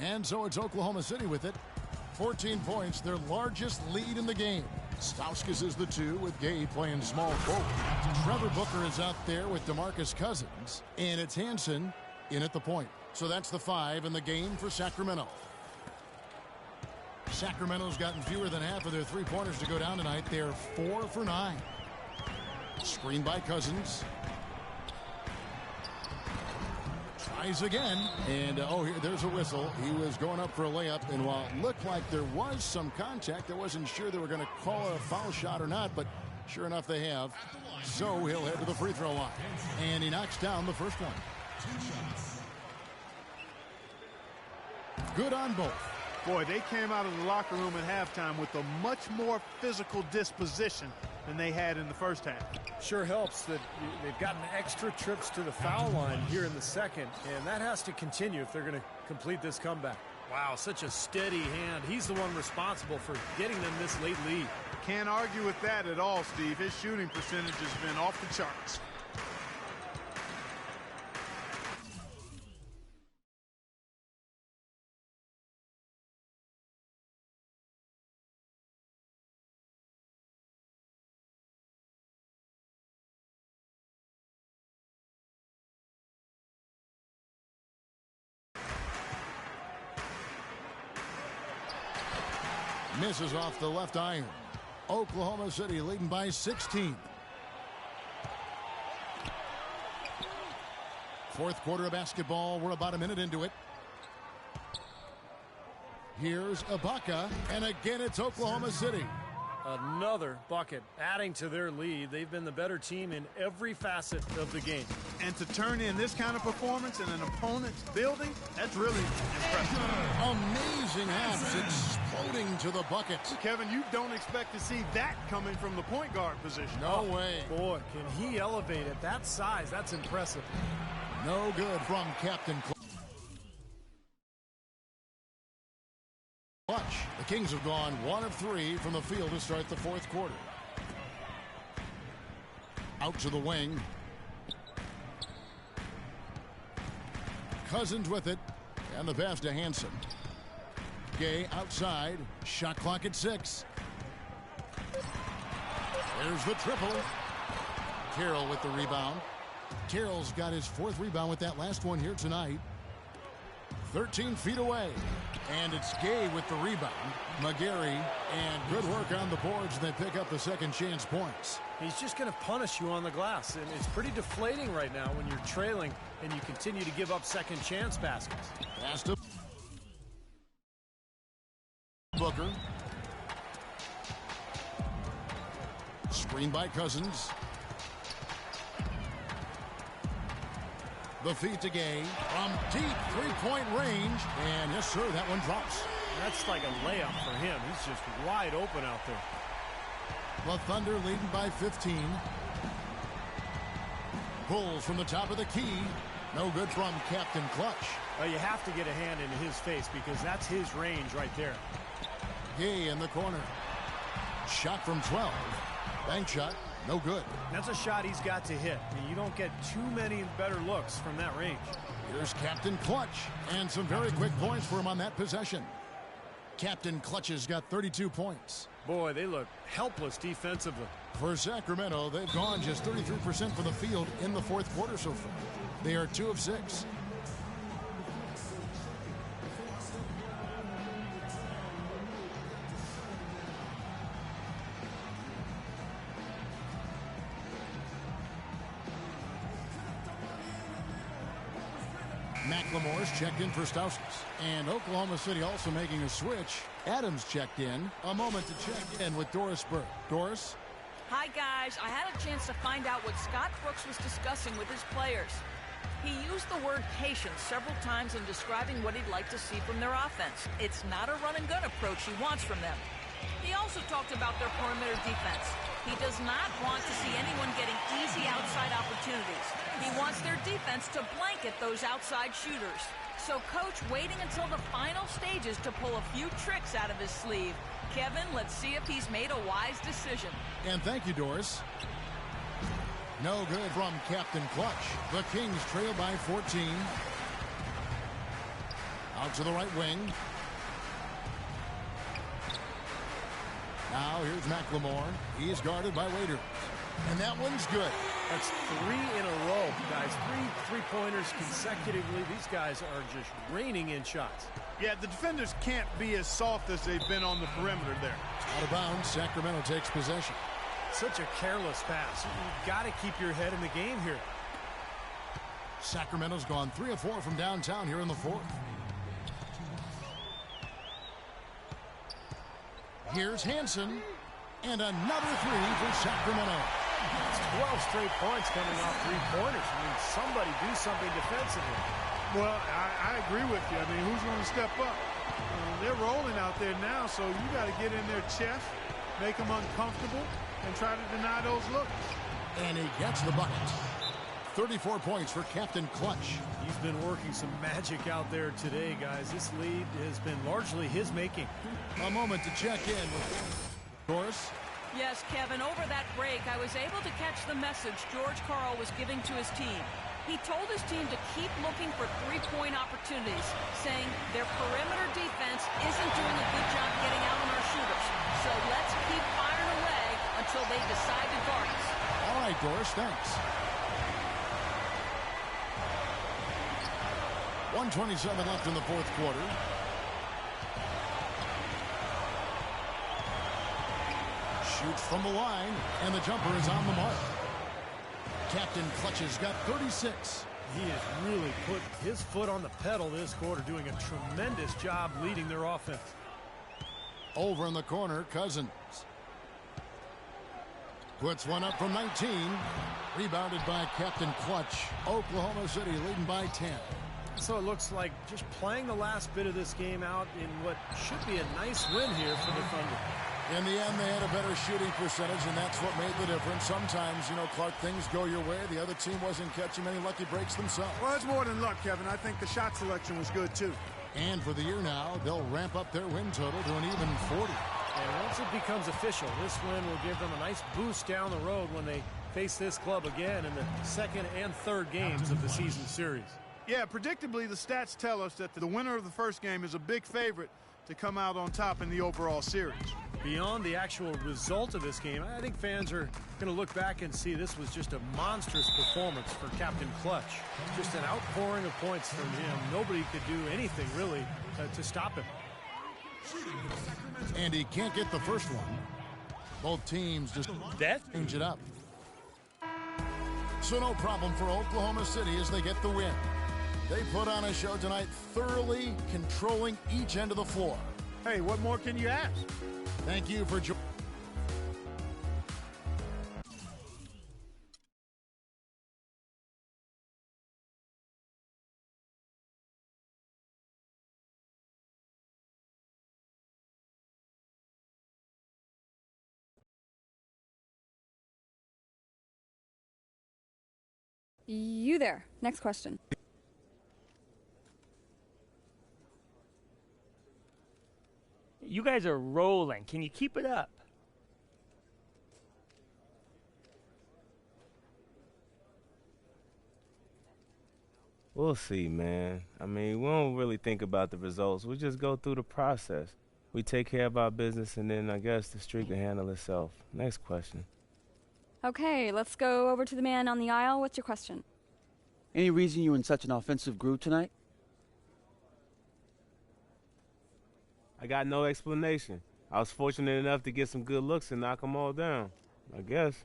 And so it's Oklahoma City with it. 14 points, their largest lead in the game. Stauskas is the 2 with Gay playing small forward. Trevor Booker is out there with DeMarcus Cousins. And it's Hansen in at the point. So that's the 5 in the game for Sacramento. Sacramento's gotten fewer than half of their three-pointers to go down tonight. They're 4 for 9. Screen by Cousins. Tries again, and there's a whistle. He was going up for a layup, and while it looked like there was some contact, I wasn't sure they were going to call it a foul shot or not, but sure enough they have. So he'll head to the free throw line, and he knocks down the first one. Good on both. Boy, they came out of the locker room at halftime with a much more physical disposition than they had in the first half. Sure helps that they've gotten extra trips to the foul line here in the second, and that has to continue if they're going to complete this comeback. Wow, such a steady hand. He's the one responsible for getting them this late lead. Can't argue with that at all, Steve. His shooting percentage has been off the charts. Misses off the left iron. Oklahoma City leading by 16. Fourth quarter of basketball. We're about a minute into it. Here's Ibaka, and again it's Oklahoma City. Another bucket adding to their lead. They've been the better team in every facet of the game. And to turn in this kind of performance in an opponent's building, that's really impressive. Amazing abs exploding to the bucket. Kevin, you don't expect to see that coming from the point guard position. No way. Boy, can he elevate at that size. That's impressive. No good from Captain Clutch. The Kings have gone 1 of 3 from the field to start the fourth quarter. Out to the wing. Cousins with it, and the pass to Hansen. Gay outside, shot clock at 6. There's the triple. Carroll with the rebound. Carroll's got his 4th rebound with that last one here tonight. 13 feet away. And it's Gay with the rebound. McGarry, and good work on the boards. They pick up the second chance points. He's just going to punish you on the glass, and it's pretty deflating right now when you're trailing and you continue to give up second chance baskets. Pass to Booker. Screen by Cousins. The feed to Gay from deep three-point range. And yes, sir, that one drops. That's like a layup for him. He's just wide open out there. The Thunder leading by 15. Pulls from the top of the key. No good from Captain Clutch. You have to get a hand into his face because that's his range right there. Gay in the corner. Shot from 12. Bank shot. No good. That's a shot he's got to hit. I mean, you don't get too many better looks from that range. Here's Captain Clutch. And some very quick points for him on that possession. Captain Clutch has got 32 points. Boy, they look helpless defensively. For Sacramento, they've gone just 33% from the field in the fourth quarter so far. They are 2 of 6. McLemore's checked in for Stauskas. And Oklahoma City also making a switch. Adams checked in. A moment to check in with Doris Burke. Doris? Hi, guys. I had a chance to find out what Scott Brooks was discussing with his players. He used the word patience several times in describing what he'd like to see from their offense. It's not a run-and-gun approach he wants from them. He also talked about their perimeter defense. He does not want to see anyone getting easy outside opportunities. He wants their defense to blanket those outside shooters. So Coach waiting until the final stages to pull a few tricks out of his sleeve. Kevin, let's see if he's made a wise decision. And thank you, Doris. No good from Captain Clutch. The Kings trail by 14. Out to the right wing. Now here's McLemore. He is guarded by Wether. And that one's good. That's 3 in a row, guys. 3 three-pointers consecutively. These guys are just raining in shots. Yeah, the defenders can't be as soft as they've been on the perimeter there. Out of bounds, Sacramento takes possession. Such a careless pass. You've got to keep your head in the game here. Sacramento's gone 3 of 4 from downtown here in the fourth. Here's Hansen. And another 3 for Sacramento. It's 12 straight points coming off three-pointers. I mean, somebody do something defensively. Well, I agree with you. I mean, who's going to step up? They're rolling out there now, so you got to get in their chest, make them uncomfortable, and try to deny those looks. And he gets the bucket. 34 points for Captain Clutch. He's been working some magic out there today, guys. This lead has been largely his making. A moment to check in with Doris. Yes, Kevin, over that break, I was able to catch the message George Karl was giving to his team. He told his team to keep looking for three-point opportunities, saying their perimeter defense isn't doing a good job getting out on our shooters. So let's keep firing away until they decide to guard us. All right, Doris, thanks. 1:27 left in the fourth quarter. Shoots from the line, and the jumper is on the mark. Captain Clutch has got 36. He has really put his foot on the pedal this quarter, doing a tremendous job leading their offense. Over in the corner, Cousins. Puts one up from 19. Rebounded by Captain Clutch. Oklahoma City leading by 10. So it looks like just playing the last bit of this game out in what should be a nice win here for the Thunder. In the end, they had a better shooting percentage, and that's what made the difference. Sometimes, you know, Clark, things go your way. The other team wasn't catching many lucky breaks themselves. Well, it's more than luck, Kevin. I think the shot selection was good, too. And for the year now, they'll ramp up their win total to an even 40. And once it becomes official, this win will give them a nice boost down the road when they face this club again in the second and third games of the season series. Yeah, predictably, the stats tell us that the winner of the first game is a big favorite to come out on top in the overall series. Beyond the actual result of this game, I think fans are going to look back and see this was just a monstrous performance for Captain Clutch. Just an outpouring of points from him. Nobody could do anything, really, to stop him. And he can't get the first one. Both teams just change it up. So no problem for Oklahoma City as they get the win. They put on a show tonight, thoroughly controlling each end of the floor. Hey, what more can you ask? Thank you for joining. You there. Next question. You guys are rolling. Can you keep it up? We'll see, man. I mean, we don't really think about the results. We just go through the process. We take care of our business, and then I guess the streak can handle itself. Next question. Okay, let's go over to the man on the aisle. What's your question? Any reason you were in such an offensive groove tonight? I got no explanation. I was fortunate enough to get some good looks and knock them all down, I guess.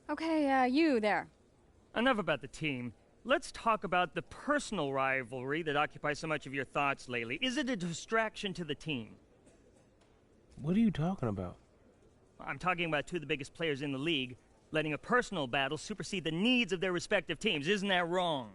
Okay, you there. Enough about the team. Let's talk about the personal rivalry that occupies so much of your thoughts lately. Is it a distraction to the team? What are you talking about? I'm talking about two of the biggest players in the league letting a personal battle supersede the needs of their respective teams. Isn't that wrong?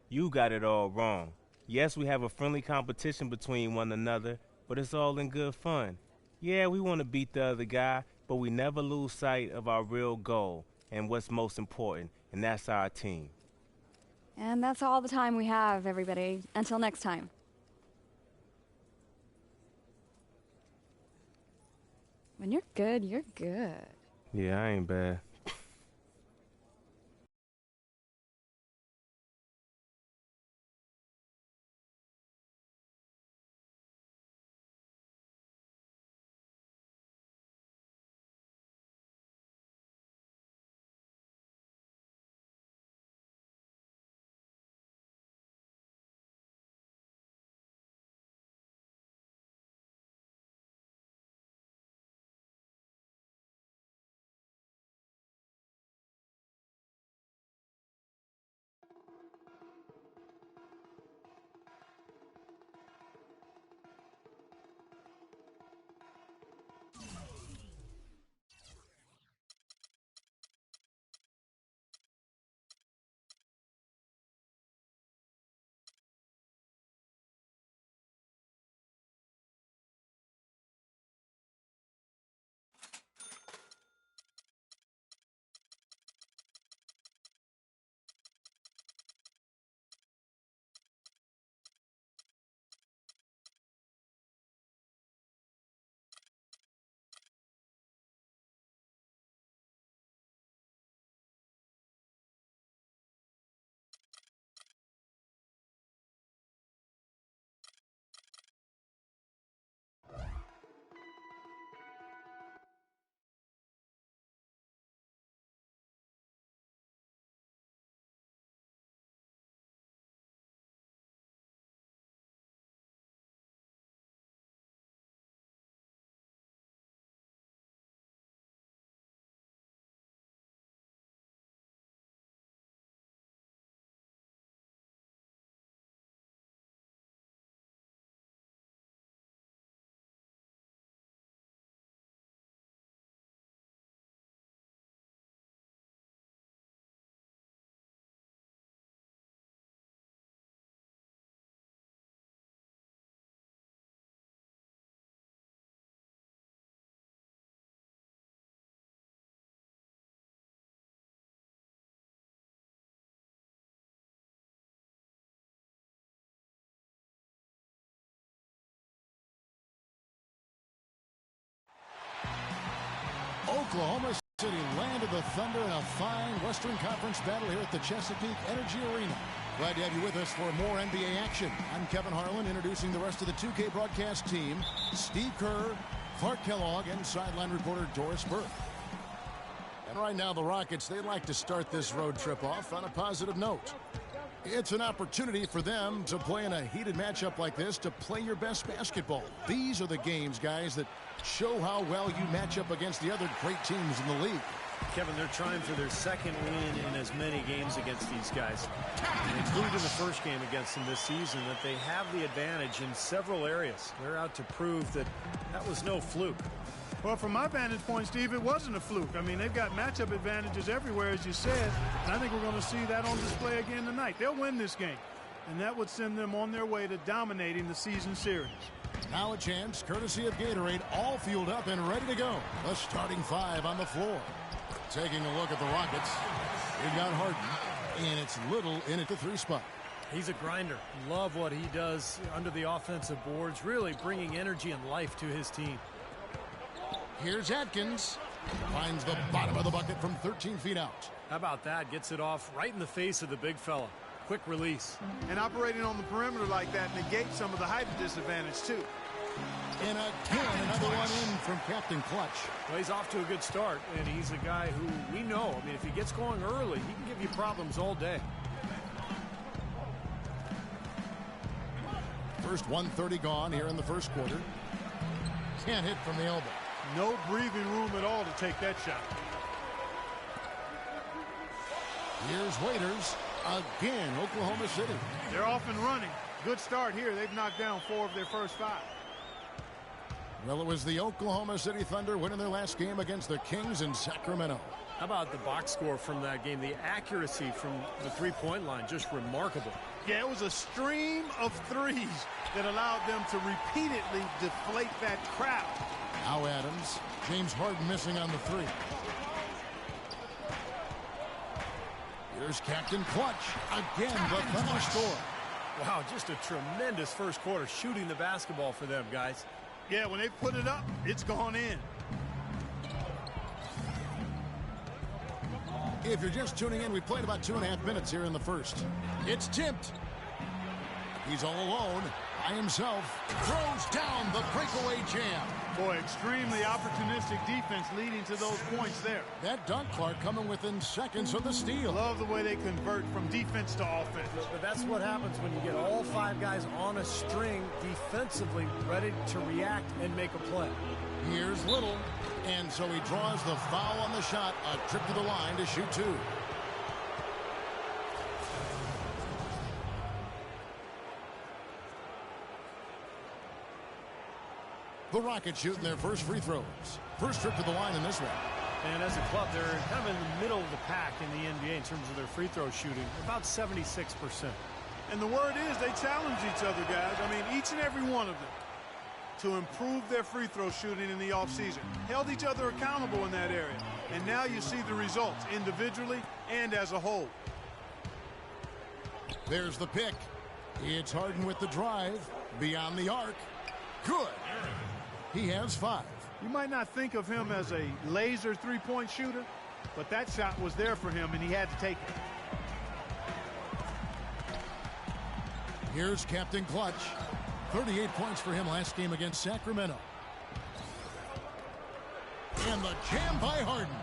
You got it all wrong. Yes, we have a friendly competition between one another, but it's all in good fun. Yeah, we want to beat the other guy, but we never lose sight of our real goal and what's most important, and that's our team. And that's all the time we have, everybody. Until next time. When you're good, you're good. Yeah, I ain't bad. Oklahoma City landed the Thunder in a fine Western Conference battle here at the Chesapeake Energy Arena. Glad to have you with us for more NBA action. I'm Kevin Harlan, introducing the rest of the 2K broadcast team. Steve Kerr, Clark Kellogg, and sideline reporter Doris Burke. And right now, the Rockets, they'd like to start this road trip off on a positive note. It's an opportunity for them to play in a heated matchup like this, to play your best basketball. These are the games, guys, that show how well you match up against the other great teams in the league. Kevin, they're trying for their second win in as many games against these guys. And they proved in the first game against them this season that they have the advantage in several areas. They're out to prove that that was no fluke. Well, from my vantage point, Steve, it wasn't a fluke. I mean, they've got matchup advantages everywhere, as you said, and I think we're going to see that on display again tonight. They'll win this game, and that would send them on their way to dominating the season series. Now a chance, courtesy of Gatorade, all fueled up and ready to go. The starting five on the floor. Taking a look at the Rockets, we've got Harden, and it's Little in at the 3 spot. He's a grinder. Love what he does under the offensive boards, really bringing energy and life to his team. Here's Atkins. Finds the bottom of the bucket from 13 feet out. How about that? Gets it off right in the face of the big fella. Quick release. And operating on the perimeter like that negates some of the height disadvantage, too. And again, another one in from Captain Clutch. Well, he's off to a good start, and he's a guy who we know. I mean, if he gets going early, he can give you problems all day. First 1:30 gone here in the first quarter. Can't hit from the elbow. No breathing room at all to take that shot. Here's Waiters. Again, Oklahoma City. They're off and running. Good start here. They've knocked down 4 of their first 5. Well, it was the Oklahoma City Thunder winning their last game against the Kings in Sacramento. How about the box score from that game? The accuracy from the three-point line, just remarkable. Yeah, it was a stream of threes that allowed them to repeatedly deflate that crowd. Now Adams. James Harden missing on the 3. Here's Captain Clutch. Again, the Thunder score. Wow, just a tremendous first quarter shooting the basketball for them, guys. Yeah, when they put it up, it's gone in. If you're just tuning in, we played about 2.5 minutes here in the first. It's tipped. He's all alone, by himself. Throws down the breakaway jam. Boy, extremely opportunistic defense leading to those points there. That dunk, Clark, coming within seconds of the steal. Love the way they convert from defense to offense. But that's what happens when you get all 5 guys on a string defensively ready to react and make a play. Here's Little. And so he draws the foul on the shot. A trip to the line to shoot 2. The Rockets shooting their first free throws. First trip to the line in this one. And as a club, they're kind of in the middle of the pack in the NBA in terms of their free throw shooting, about 76%. And the word is they challenge each other, guys. I mean, each and every one of them to improve their free throw shooting in the offseason. Held each other accountable in that area. And now you see the results individually and as a whole. There's the pick. It's Harden with the drive. Beyond the arc. Good. He has 5. You might not think of him as a laser three-point shooter, but that shot was there for him, and he had to take it. Here's Captain Clutch. 38 points for him last game against Sacramento. And the jam by Harden.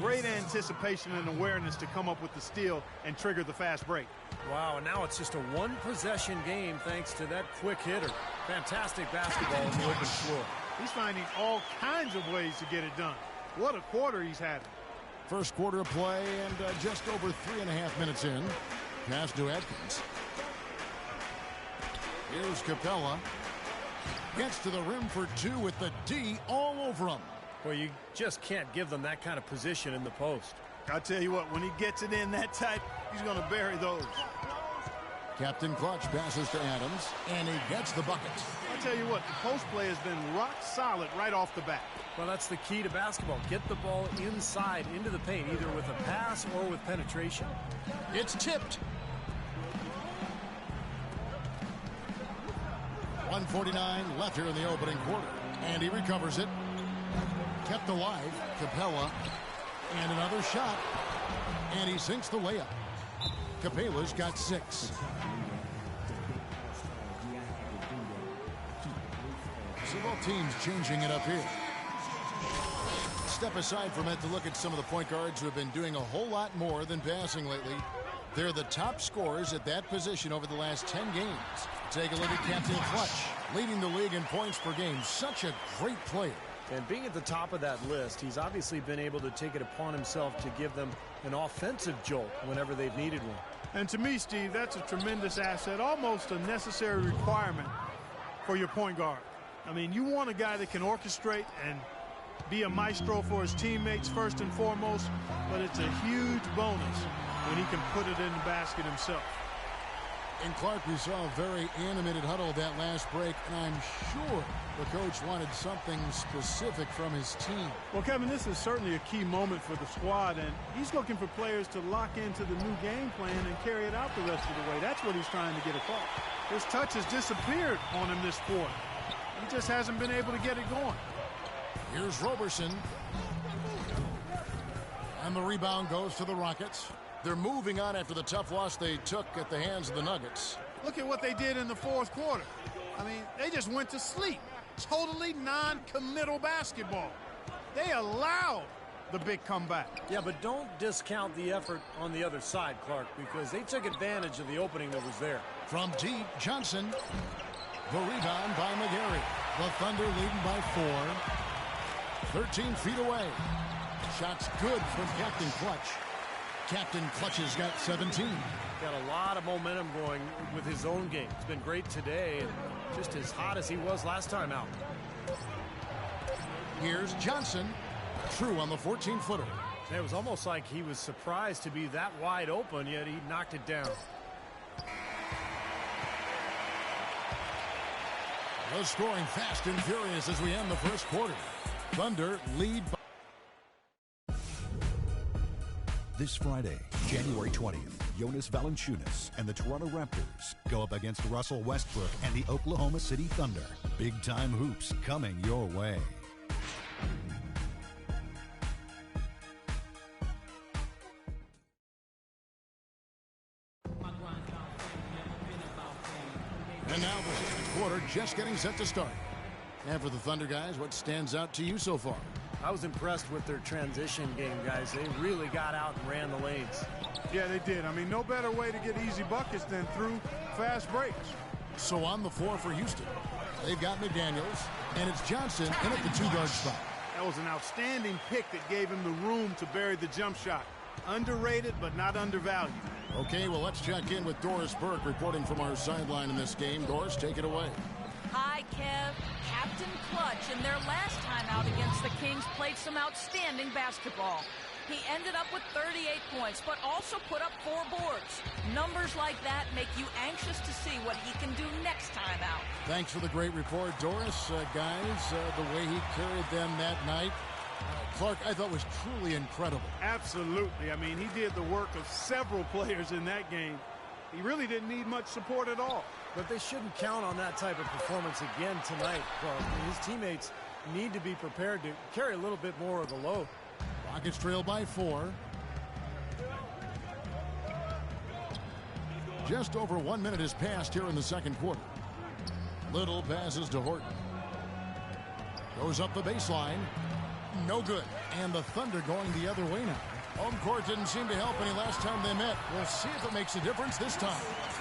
Great anticipation and awareness to come up with the steal and trigger the fast break. Wow, and now it's just a one-possession game thanks to that quick hitter. Fantastic basketball on the open floor. He's finding all kinds of ways to get it done. What a quarter he's having. First quarter of play and just over 3.5 minutes in. Pass to Atkins. Here's Capella. Gets to the rim for 2 with the D all over him. Well, you just can't give them that kind of position in the post. I'll tell you what, when he gets it in that tight, he's going to bury those. Captain Clutch passes to Adams, and he gets the bucket. I'll tell you what, the post play has been rock solid right off the bat. Well, that's the key to basketball. Get the ball inside, into the paint, either with a pass or with penetration. It's tipped. 1:49 left here in the opening quarter, and he recovers it. Kept alive. Capella And another shot. And he sinks the layup. Capela's got 6. So both teams changing it up here. Step aside from it to look at some of the point guards who have been doing a whole lot more than passing lately. They're the top scorers at that position over the last 10 games. Take a look at Captain Clutch, leading the league in points per game. Such a great player. And being at the top of that list, he's obviously been able to take it upon himself to give them an offensive jolt whenever they've needed one. And to me, Steve, that's a tremendous asset, almost a necessary requirement for your point guard. I mean, you want a guy that can orchestrate and be a maestro for his teammates first and foremost, but it's a huge bonus when he can put it in the basket himself. And Clark, we saw a very animated huddle that last break, and I'm sure the coach wanted something specific from his team. Well, Kevin, this is certainly a key moment for the squad, and he's looking for players to lock into the new game plan and carry it out the rest of the way. That's what he's trying to get across. His touch has disappeared on him this quarter. He just hasn't been able to get it going. Here's Roberson. And the rebound goes to the Rockets. They're moving on after the tough loss they took at the hands of the Nuggets. Look at what they did in the fourth quarter. I mean, they just went to sleep. Totally non-committal basketball. They allowed the big comeback. Yeah, but don't discount the effort on the other side, Clark, because they took advantage of the opening that was there. From deep, Johnson. The rebound by McGarry. The Thunder leading by 4. 13 feet away. Shots good from Captain Clutch. Captain Clutch has got 17. Got a lot of momentum going with his own game. It's been great today and just as hot as he was last time out. Here's Johnson. True on the 14-footer. It was almost like he was surprised to be that wide open, yet he knocked it down. The scoring fast and furious as we end the first quarter. Thunder lead by... This Friday, January 20th, Jonas Valanciunas and the Toronto Raptors go up against Russell Westbrook and the Oklahoma City Thunder. Big-time hoops coming your way. And now the second quarter just getting set to start. And for the Thunder guys, what stands out to you so far? I was impressed with their transition game, guys. They really got out and ran the lanes. Yeah, they did. I mean, no better way to get easy buckets than through fast breaks. So on the floor for Houston, they've got McDaniels, and it's Johnson in at the 2-guard spot. That was an outstanding pick that gave him the room to bury the jump shot. Underrated, but not undervalued. Okay, well, let's check in with Doris Burke reporting from our sideline in this game. Doris, take it away. Hi, Kev. Captain Clutch, in their last time out against the Kings, played some outstanding basketball. He ended up with 38 points, but also put up 4 boards. Numbers like that make you anxious to see what he can do next time out. Thanks for the great report, Doris. Guys, the way he carried them that night, Clark, I thought was truly incredible. Absolutely. I mean, he did the work of several players in that game. He really didn't need much support at all. But they shouldn't count on that type of performance again tonight, Clark. His teammates need to be prepared to carry a little bit more of the load. Rockets trail by 4. Just over 1 minute has passed here in the second quarter. Little passes to Horton. Goes up the baseline. No good. And the Thunder going the other way now. Home court didn't seem to help any last time they met. We'll see if it makes a difference this time.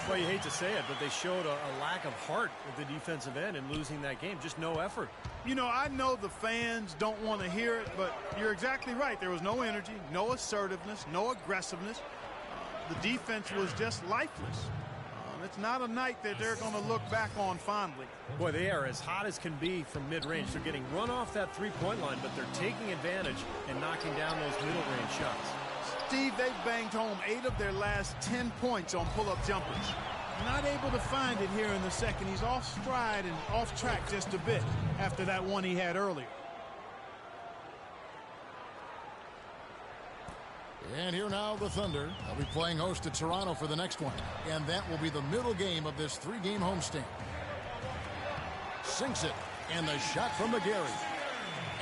Well, you hate to say it, but they showed a lack of heart at the defensive end in losing that game. Just no effort. You know, I know the fans don't want to hear it, but you're exactly right. There was no energy, no assertiveness, no aggressiveness. The defense was just lifeless. It's not a night that they're going to look back on fondly. Boy, they are as hot as can be from mid-range. They're getting run off that three-point line, but they're taking advantage and knocking down those middle-range shots. Steve, they've banged home 8 of their last 10 points on pull-up jumpers. Not able to find it here in the second. He's off stride and off track just a bit after that one he had earlier. And here now the Thunder. They'll be playing host to Toronto for the next one. And that will be the middle game of this 3-game homestand. Sinks it. And the shot from McGarry.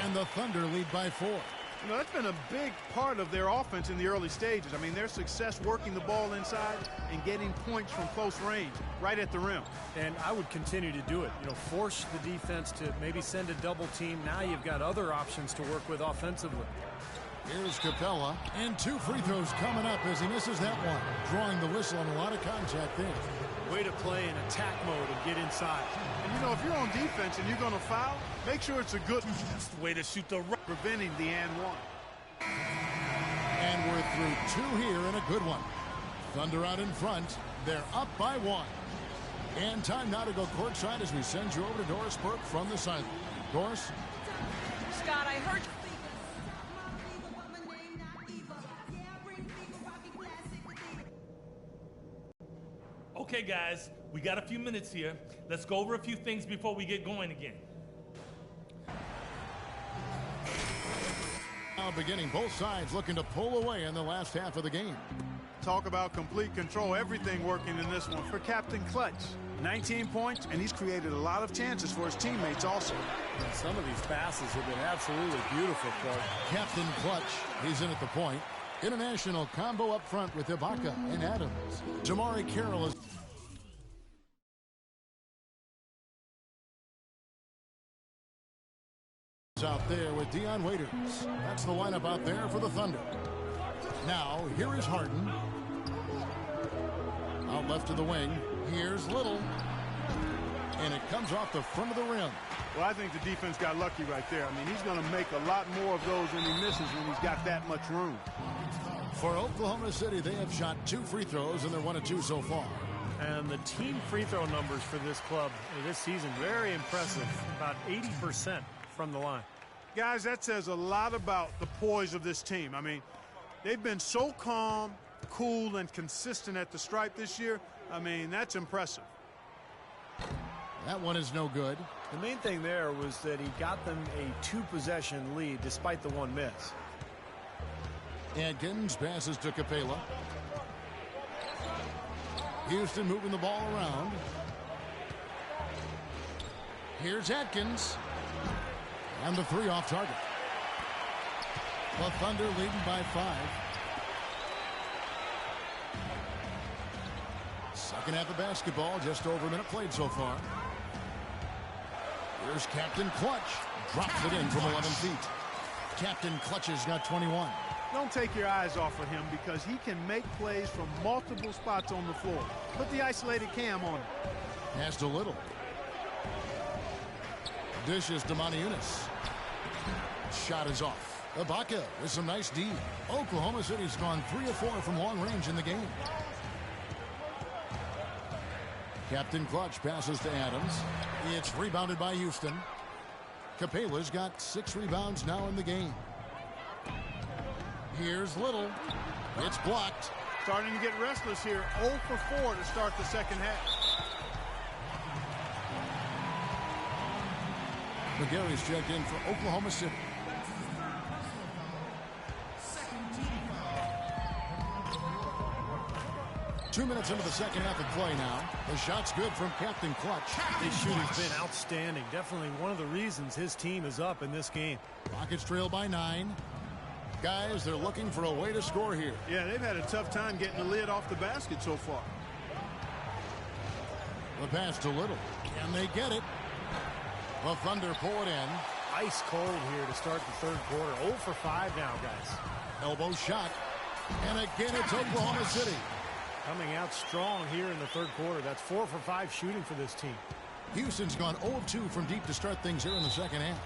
And the Thunder lead by 4. You know, that's been a big part of their offense in the early stages. I mean, their success working the ball inside and getting points from close range, right at the rim. And I would continue to do it. You know, force the defense to maybe send a double team. Now you've got other options to work with offensively. Here's Capella, and 2 free throws coming up as he misses that one. Drawing the whistle on a lot of contact there. Way to play in attack mode and get inside. And, you know, if you're on defense and you're going to foul, make sure it's a good way to shoot the rock, preventing the and one. And we're through 2 here and a good one. Thunder out in front. They're up by 1. And time now to go courtside as we send you over to Doris Burke from the sideline. Doris? Scott, I heard... Okay, guys, we got a few minutes here. Let's go over a few things before we get going again. Now beginning, both sides looking to pull away in the last half of the game. Talk about complete control. Everything working in this one for Captain Clutch. 19 points, and he's created a lot of chances for his teammates also. And some of these passes have been absolutely beautiful, Clark. Captain Clutch, he's in at the point. International combo up front with Ibaka and Adams. Jamari Carroll is out there with Dion Waiters. That's the lineup out there for the Thunder. Now, here is Harden. Out left to the wing. Here's Little. And it comes off the front of the rim. Well, I think the defense got lucky right there. I mean, he's going to make a lot more of those when he misses when he's got that much room. For Oklahoma City, they have shot 2 free throws, and they're 1 of 2 so far. And the team free throw numbers for this club this season, very impressive. About 80% from the line. Guys, that says a lot about the poise of this team. I mean, they've been so calm, cool, and consistent at the stripe this year. I mean, that's impressive. That one is no good. The main thing there was that he got them a 2-possession lead despite the 1 miss. Adkins passes to Capella. Houston moving the ball around. Here's Atkins. And the 3 off target. The Thunder leading by 5. Second half of basketball, just over a minute played so far. Here's Captain Clutch. Drops it in from 11 feet. Captain Clutch has got 21. Don't take your eyes off of him because he can make plays from multiple spots on the floor. Put the isolated cam on him. Pass to Little. Dishes to Moniunas. Shot is off. Ibaka with some nice D. Oklahoma City's gone 3 of 4 from long range in the game. Captain Clutch passes to Adams. It's rebounded by Houston. Capella's got 6 rebounds now in the game. Here's Little. It's blocked. Starting to get restless here. 0 for 4 to start the second half. McGarry's checked in for Oklahoma City. Two minutes into the second half of play now. The shot's good from Captain Clutch. His shooting's been outstanding. Definitely one of the reasons his team is up in this game. Rockets trail by 9. Guys, they're looking for a way to score here. Yeah, they've had a tough time getting the lid off the basket so far. The pass to Little. And they get it. The Thunder pull it in. Ice cold here to start the third quarter. 0 for 5 now, guys. Elbow shot. And again, it's Oklahoma City. Coming out strong here in the third quarter. That's 4 for 5 shooting for this team. Houston's gone 0 of 2 from deep to start things here in the second half.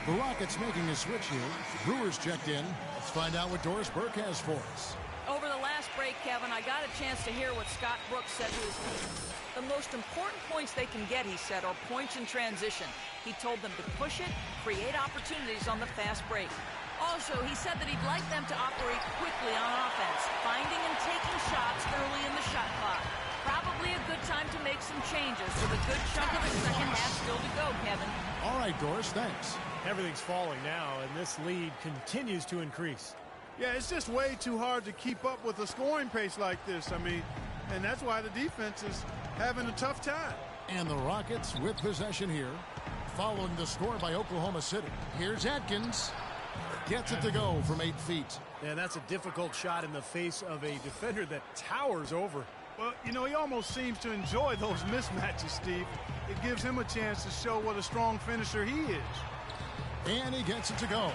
The Rockets making a switch here. Brewers checked in. Let's find out what Doris Burke has for us. Over the last break, Kevin, I got a chance to hear what Scott Brooks said to his team. The most important points they can get, he said, are points in transition. He told them to push it, create opportunities on the fast break. Also, he said that he'd like them to operate quickly on offense, finding and taking shots early in the shot clock. Probably a good time to make some changes with a good chunk of the second half still to go, Kevin. All right, Doris, thanks. Everything's falling now, and this lead continues to increase. Yeah, it's just way too hard to keep up with a scoring pace like this. I mean, and that's why the defense is having a tough time. And the Rockets with possession here. following the score by Oklahoma City. Here's Atkins. Gets it to go from 8 feet. Yeah, that's a difficult shot in the face of a defender that towers over. Well, you know, he almost seems to enjoy those mismatches, Steve. It gives him a chance to show what a strong finisher he is. And he gets it to go.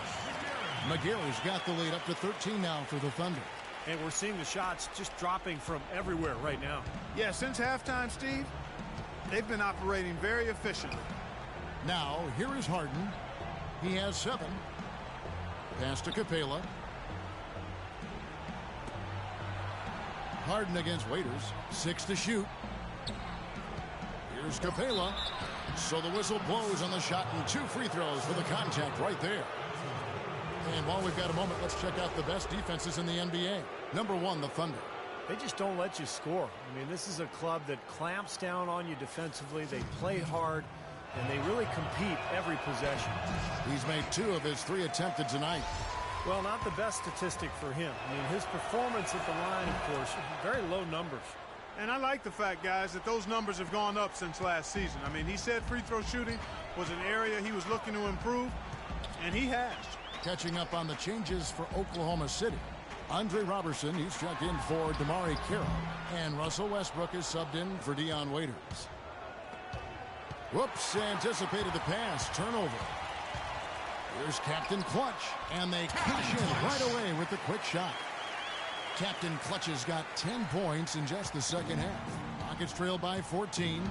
McGarry's got the lead up to 13 now for the Thunder. And we're seeing the shots just dropping from everywhere right now. Yeah, since halftime, Steve, they've been operating very efficiently. Now, here is Harden. He has 7. Pass to Capela. Harden against Waiters. 6 to shoot. Here's Capela. So the whistle blows on the shot and 2 free throws for the contact right there. And while we've got a moment, let's check out the best defenses in the NBA. Number 1, the Thunder. They just don't let you score. I mean, this is a club that clamps down on you defensively. They play hard, and they really compete every possession. He's made 2 of his 3 attempted tonight. Well, not the best statistic for him. I mean, his performance at the line, of course, very low numbers. And I like the fact, guys, that those numbers have gone up since last season. I mean, he said free throw shooting was an area he was looking to improve, and he has. Catching up on the changes for Oklahoma City. Andre Robertson, he's checked in for DeMarre Carroll. And Russell Westbrook is subbed in for Dion Waiters. Whoops, anticipated the pass. Turnover. Here's Captain Clutch. And they cash in right away with the quick shot. Captain Clutch has got 10 points in just the second half. Rockets trail by 14.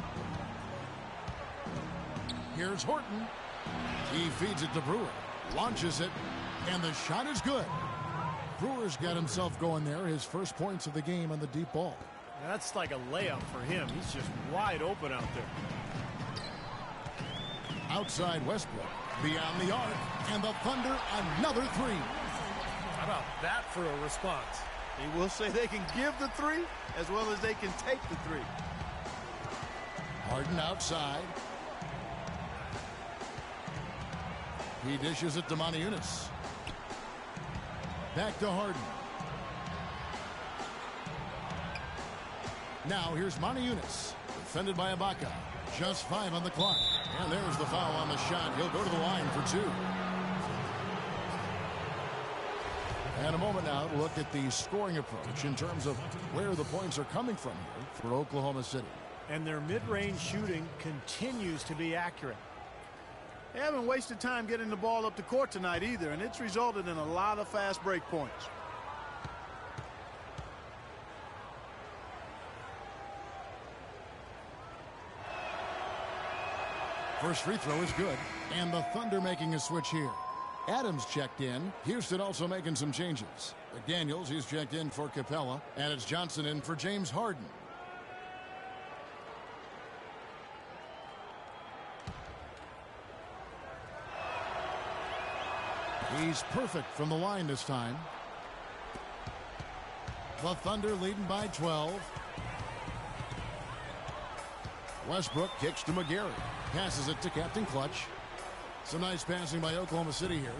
Here's Horton. He feeds it to Brewer. Launches it. And the shot is good. Brewer's got himself going there. His first points of the game on the deep ball. That's like a layup for him. He's just wide open out there. Outside Westbrook. Beyond the arc. And the Thunder another 3. How about that for a response? He will say they can give the 3 as well as they can take the 3. Harden outside. He dishes it to Moniunas. Back to Harden. Now here's Moniunas. Defended by Ibaka. Just 5 on the clock. And there's the foul on the shot. He'll go to the line for 2. And a moment now to look at the scoring approach in terms of where the points are coming from here for Oklahoma City. And their mid-range shooting continues to be accurate. They haven't wasted time getting the ball up the court tonight either, and it's resulted in a lot of fast break points. First free throw is good, and the Thunder making a switch here. Adams checked in. Houston also making some changes. McDaniels, he's checked in for Capela, and it's Johnson in for James Harden. He's perfect from the line this time. The Thunder leading by 12. Westbrook kicks to McGarry. Passes it to Captain Clutch. Some nice passing by Oklahoma City here.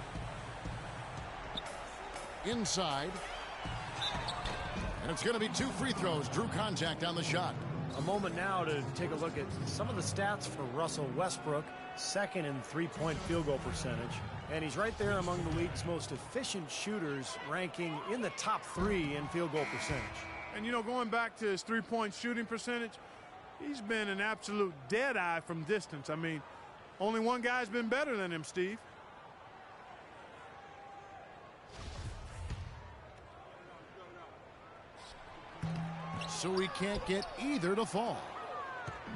Inside. And it's going to be 2 free throws. Drew contact on the shot. A moment now to take a look at some of the stats for Russell Westbrook. Second in three-point field goal percentage. And he's right there among the league's most efficient shooters, ranking in the top 3 in field goal percentage. And, you know, going back to his three-point shooting percentage, he's been an absolute dead-eye from distance. I mean, only one guy's been better than him, Steve. So we can't get either to fall.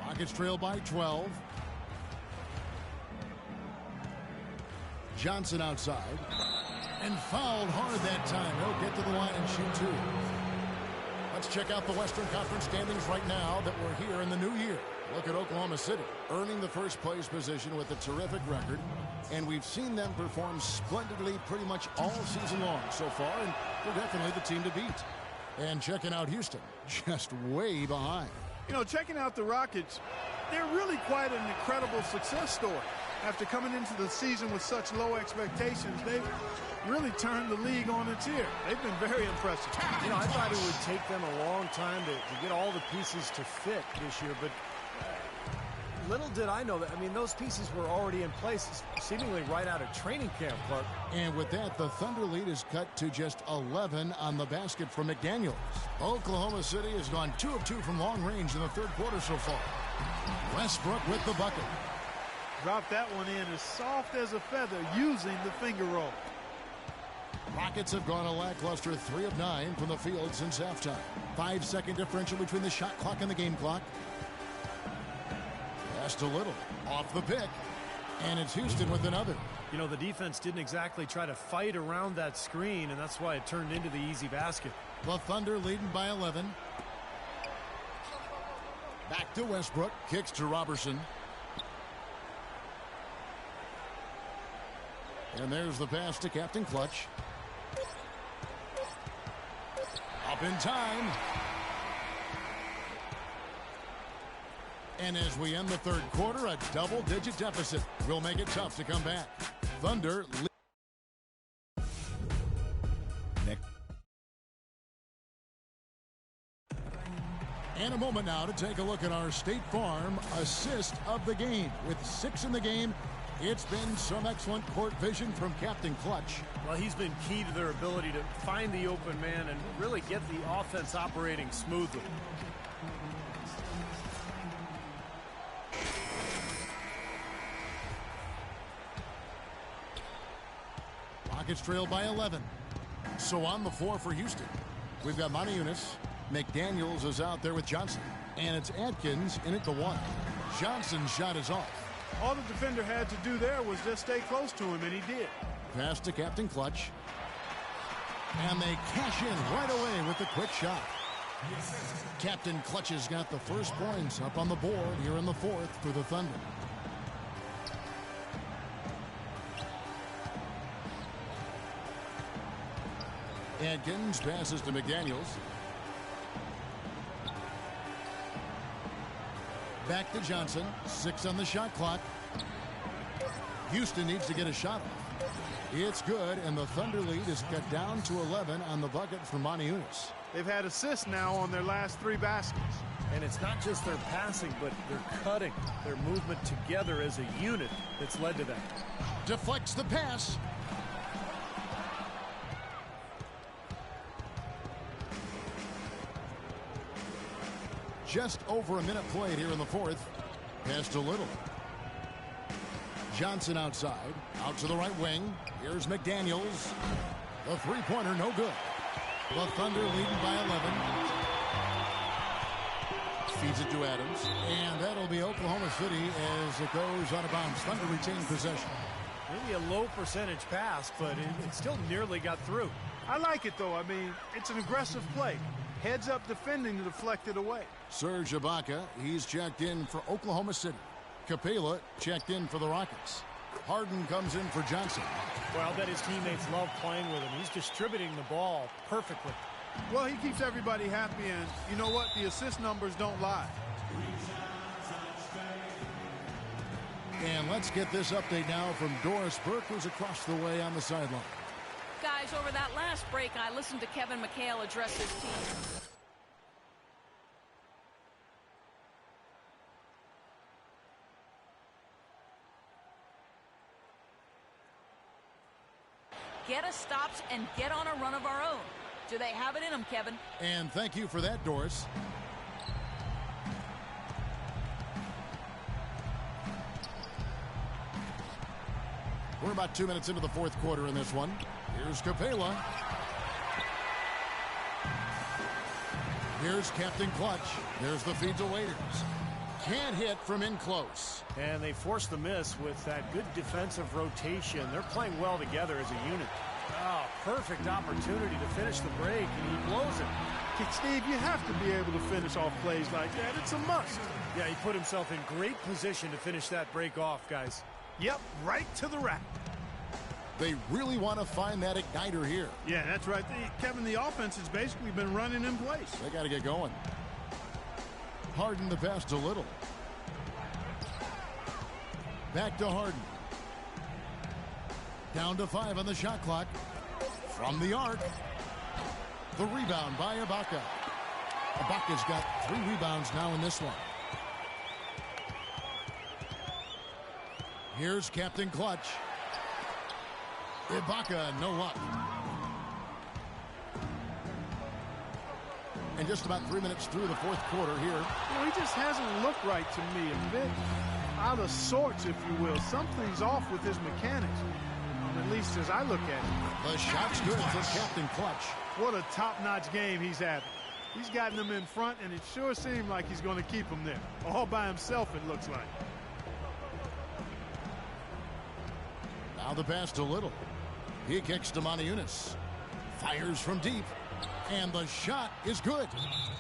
Rockets trail by 12. Johnson outside. And fouled hard that time. He'll get to the line and shoot 2. Let's check out the Western Conference standings right now that we're here in the new year. Look at Oklahoma City, earning the first place position with a terrific record. And we've seen them perform splendidly pretty much all season long so far, and they're definitely the team to beat. And checking out Houston, just way behind. You know, checking out the Rockets, they're really quite an incredible success story. After coming into the season with such low expectations, they've really turned the league on its ear. They've been very impressive. You know, I thought it would take them a long time to get all the pieces to fit this year, but little did I know that. I mean, those pieces were already in place, seemingly right out of training camp, Clark. And with that, the Thunder lead is cut to just 11 on the basket from McDaniels. Oklahoma City has gone 2 of 2 from long range in the third quarter so far. Westbrook with the bucket. Dropped that one in as soft as a feather using the finger roll. Rockets have gone a lackluster 3 of 9 from the field since halftime. 5-second differential between the shot clock and the game clock. Just a little off the pick, and it's Houston with another. You know, the defense didn't exactly try to fight around that screen, and that's why it turned into the easy basket. The Thunder leading by 11. Back to Westbrook, kicks to Robertson. And there's the pass to Captain Clutch. Up in time. And as we end the third quarter, a double-digit deficit will make it tough to come back. Thunder. Next. And a moment now to take a look at our State Farm assist of the game. With 6 in the game, it's been some excellent court vision from Captain Clutch. Well, he's been key to their ability to find the open man and really get the offense operating smoothly. Rockets trail by 11. So on the floor for Houston, we've got Maniunas. McDaniels is out there with Johnson. And it's Atkins in at the 1. Johnson's shot is off. All the defender had to do there was just stay close to him, and he did. Pass to Captain Clutch. And they cash in right away with the quick shot. Captain Clutch has got the first points up on the board here in the fourth for the Thunder. Atkins passes to McDaniels. Back to Johnson. 6 on the shot clock. Houston needs to get a shot off. It's good, and the Thunder lead is cut down to 11 on the bucket from Maniunas. They've had assists now on their last 3 baskets. And it's not just their passing, but their cutting, their movement together as a unit that's led to that. Deflects the pass. Just over a minute played here in the fourth. Pass to Little. Johnson outside. Out to the right wing. Here's McDaniels. The three-pointer, no good. The Thunder leading by 11. Feeds it to Adams. And that'll be Oklahoma City as it goes out of bounds. Thunder retain possession. Really a low percentage pass, but it still nearly got through. I like it, though. I mean, it's an aggressive play. Heads up defending to deflect it away. Serge Ibaka, he's checked in for Oklahoma City. Capela checked in for the Rockets. Harden comes in for Johnson. Well, I bet his teammates love playing with him. He's distributing the ball perfectly. Well, he keeps everybody happy, and you know what? The assist numbers don't lie. And let's get this update now from Doris Burke, who's across the way on the sideline. Guys, over that last break, I listened to Kevin McHale address his team. Get us stops and get on a run of our own. Do they have it in them, Kevin? And thank you for that, Doris. We're about 2 minutes into the fourth quarter in this one. Here's Capela. Here's Captain Clutch. There's the feed to Waiters. Can't hit from in close. And they forced the miss with that good defensive rotation. They're playing well together as a unit. Oh, perfect opportunity to finish the break, and he blows it. Steve, you have to be able to finish off plays like that. It's a must. Yeah, he put himself in great position to finish that break off, guys. Yep, right to the rack. They really want to find that igniter here. Yeah, that's right. Kevin, the offense has basically been running in place. They got to get going. Harden the pass to Little. Back to Harden. Down to 5 on the shot clock. From the arc. The rebound by Ibaka. Ibaka's got 3 rebounds now in this one. Here's Captain Clutch. Ibaka, no luck. And just about 3 minutes through the fourth quarter here. You know, he just hasn't looked right to me. A bit out of sorts, if you will. Something's off with his mechanics, at least as I look at it. The shot's good for Captain Clutch. What a top-notch game he's having. He's gotten them in front, and it sure seemed like he's going to keep them there. All by himself, it looks like. Now the pass to Little. He kicks to Moniunas. Fires from deep. And the shot is good.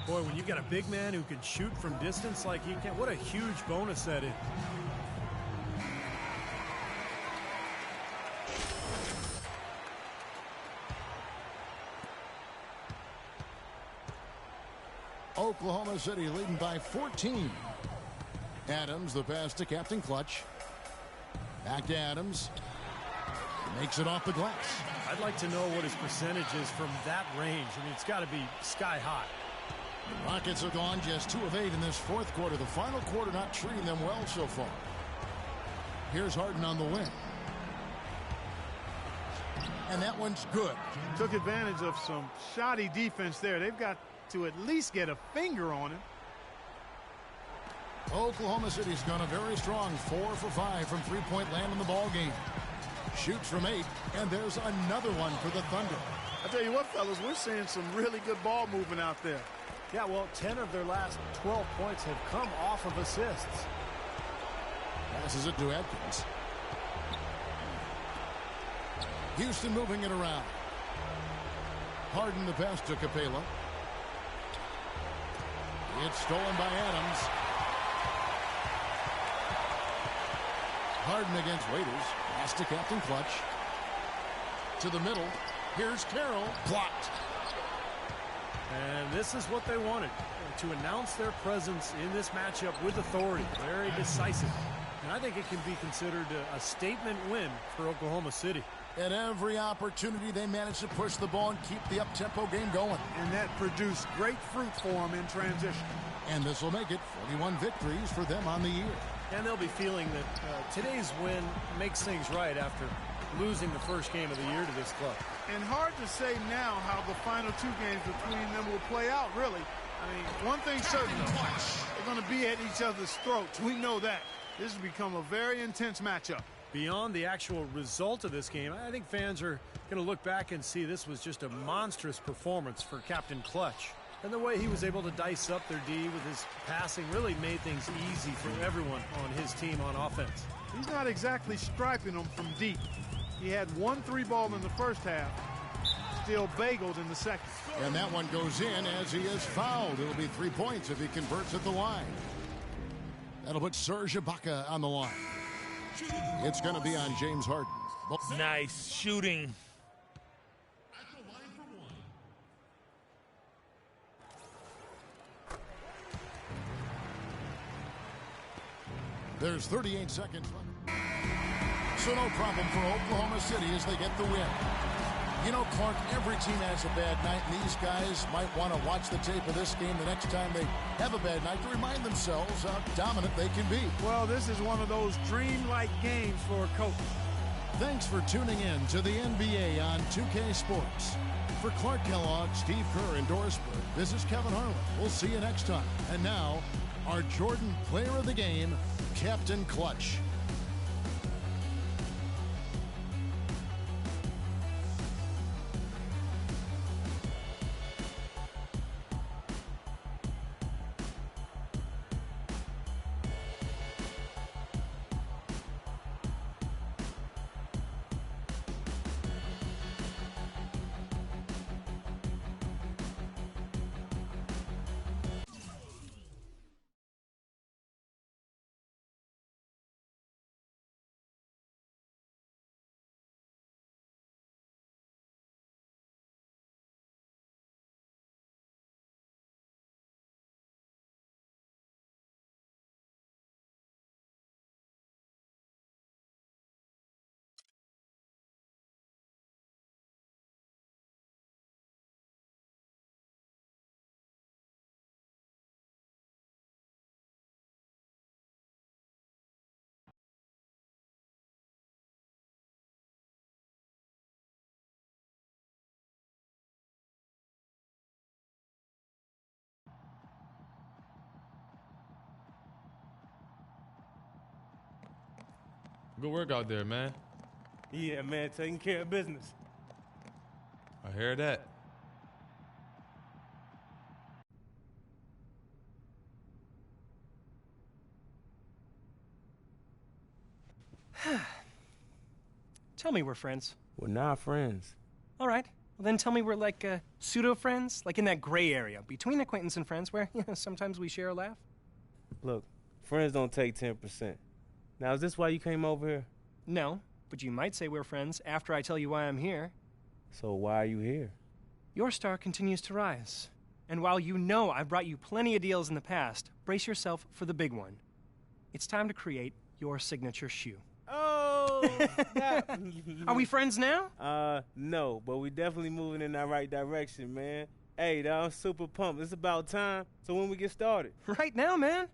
Boy, when you got a big man who can shoot from distance like he can, what a huge bonus that is. Oklahoma City leading by 14. Adams, the pass to Captain Clutch. Back to Adams. Makes it off the glass. I'd like to know what his percentage is from that range. I mean, it's got to be sky high. The Rockets have gone just 2 of 8 in this fourth quarter. The final quarter not treating them well so far. Here's Harden on the wing. And that one's good. Took advantage of some shoddy defense there. They've got to at least get a finger on him. Oklahoma City's gone a very strong 4 for 5 from three-point land in the ball game. Shoots from 8, and there's another one for the Thunder. I tell you what, fellas, we're seeing some really good ball movement out there. Yeah, well, 10 of their last 12 points have come off of assists. Passes it to Atkins. Houston moving it around. Harden the pass to Capela. It's stolen by Adams. Harden against Waiters. Pass to Captain Clutch. To the middle. Here's Carroll. Blocked. And this is what they wanted, to announce their presence in this matchup with authority. Very decisive. And I think it can be considered a statement win for Oklahoma City. At every opportunity, they managed to push the ball and keep the up-tempo game going. And that produced great fruit for them in transition. And this will make it 41 victories for them on the year. And they'll be feeling that today's win makes things right after losing the first game of the year to this club. And hard to say now how the final 2 games between them will play out, really. I mean, one thing's certain, though. They're going to be at each other's throats. We know that. This has become a very intense matchup. Beyond the actual result of this game, I think fans are going to look back and see this was just a monstrous performance for Captain Clutch. And the way he was able to dice up their D with his passing really made things easy for everyone on his team on offense. He's not exactly striping them from deep. He had 1 3-ball in the first half, still bageled in the second. And that one goes in as he is fouled. It'll be 3 points if he converts at the line. That'll put Serge Ibaka on the line. It's going to be on James Harden. Nice shooting. There's 38 seconds left. So no problem for Oklahoma City as they get the win. You know, Clark, every team has a bad night, and these guys might want to watch the tape of this game the next time they have a bad night to remind themselves how dominant they can be. Well, this is one of those dream-like games for a coach. Thanks for tuning in to the NBA on 2K Sports. For Clark Kellogg, Steve Kerr, and Doris Burke, this is Kevin Harlan. We'll see you next time. And now, our Jordan Player of the Game, Captain Clutch. Good work out there, man. Yeah, man, taking care of business. I hear that. Tell me we're friends. We're not friends. All right. Well, then tell me we're like pseudo-friends, like in that gray area between acquaintance and friends where, sometimes we share a laugh. Look, friends don't take 10%. Now, is this why you came over here? No, but you might say we're friends after I tell you why I'm here. So why are you here? Your star continues to rise. And while you know I've brought you plenty of deals in the past, brace yourself for the big one. It's time to create your signature shoe. Oh! Are we friends now? No, but we definitely moving in that right direction, man. Hey, dawg, I'm super pumped. It's about time. So when we get started? Right now, man.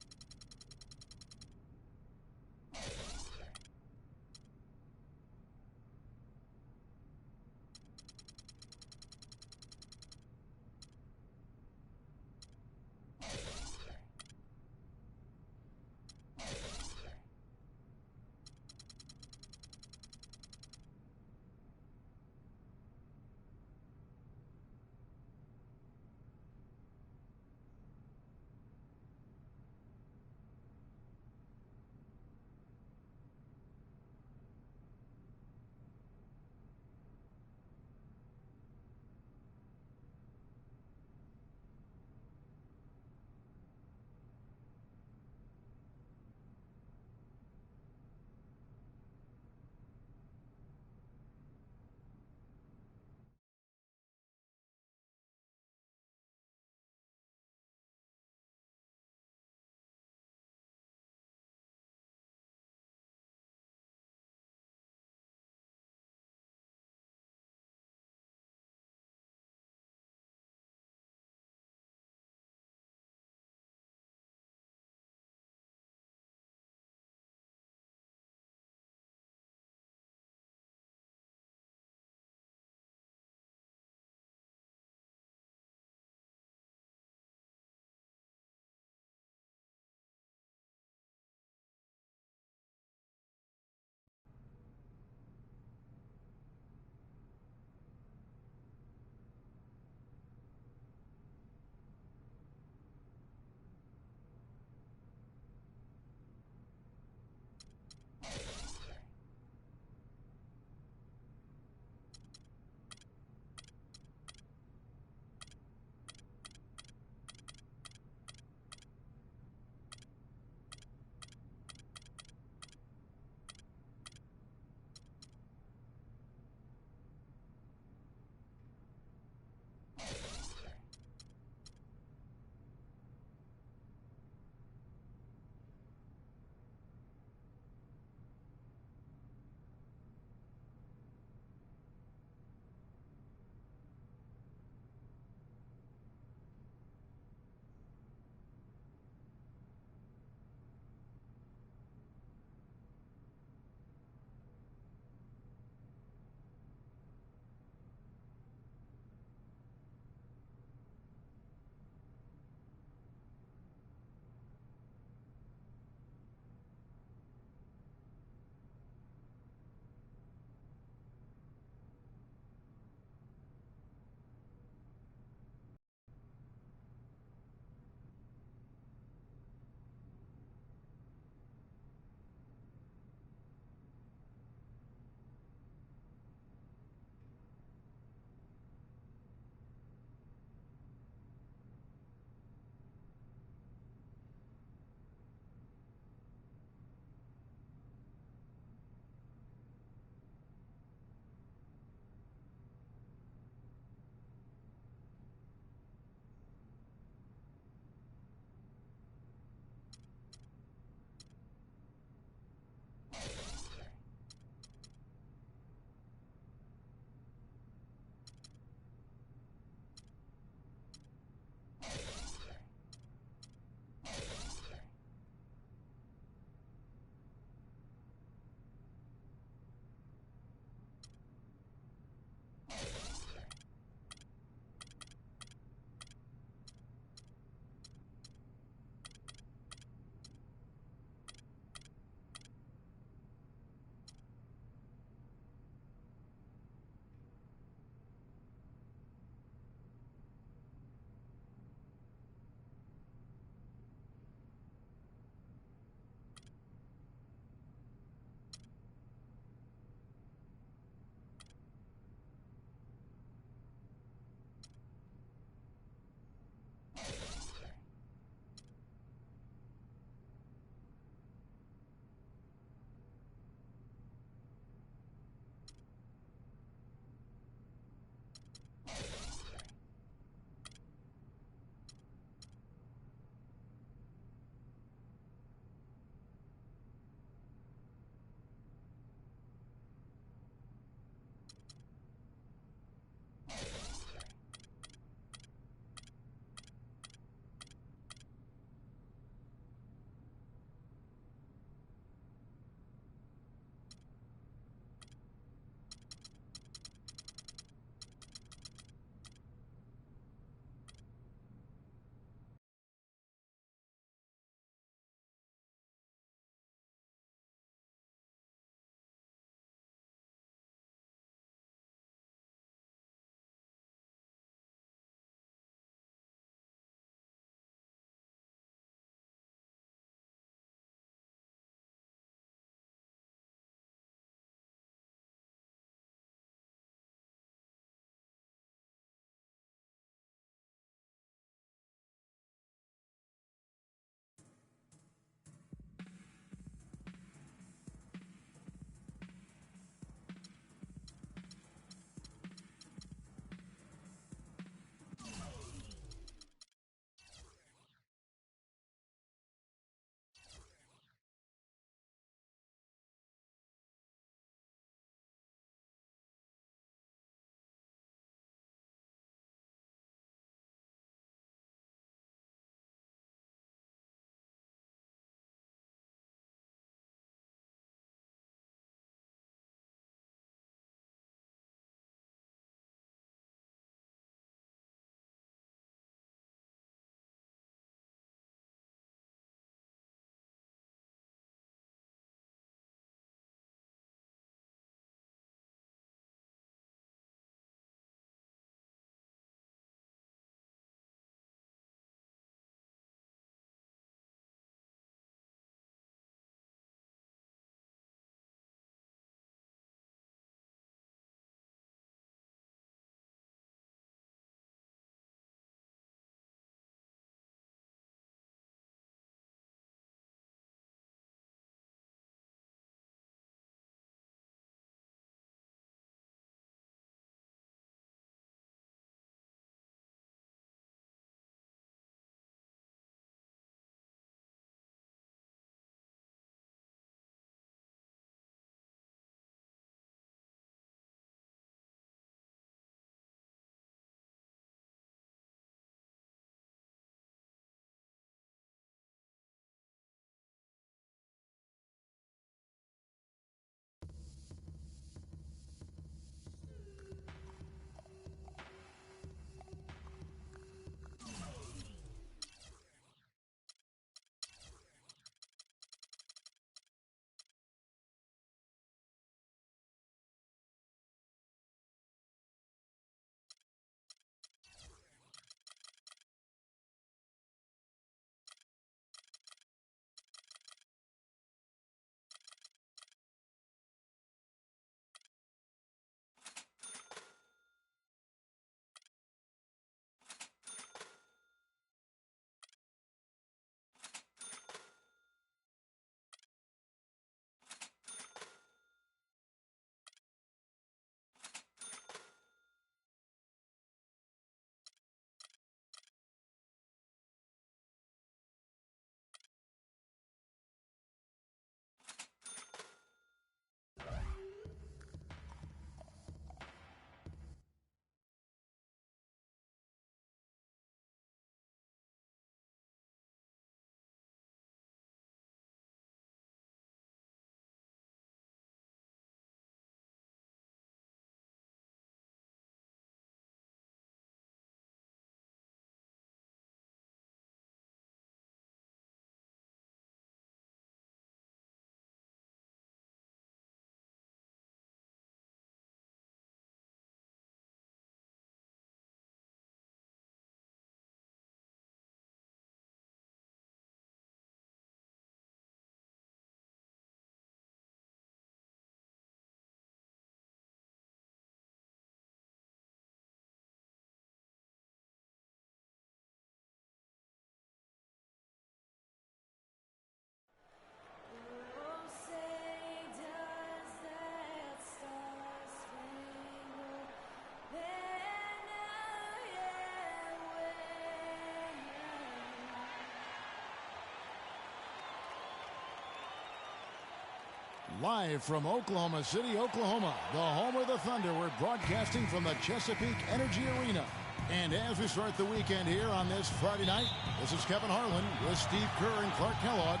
Live from Oklahoma City, Oklahoma, the home of the Thunder, we're broadcasting from the Chesapeake Energy Arena. And as we start the weekend here on this Friday night, this is Kevin Harlan with Steve Kerr and Clark Kellogg,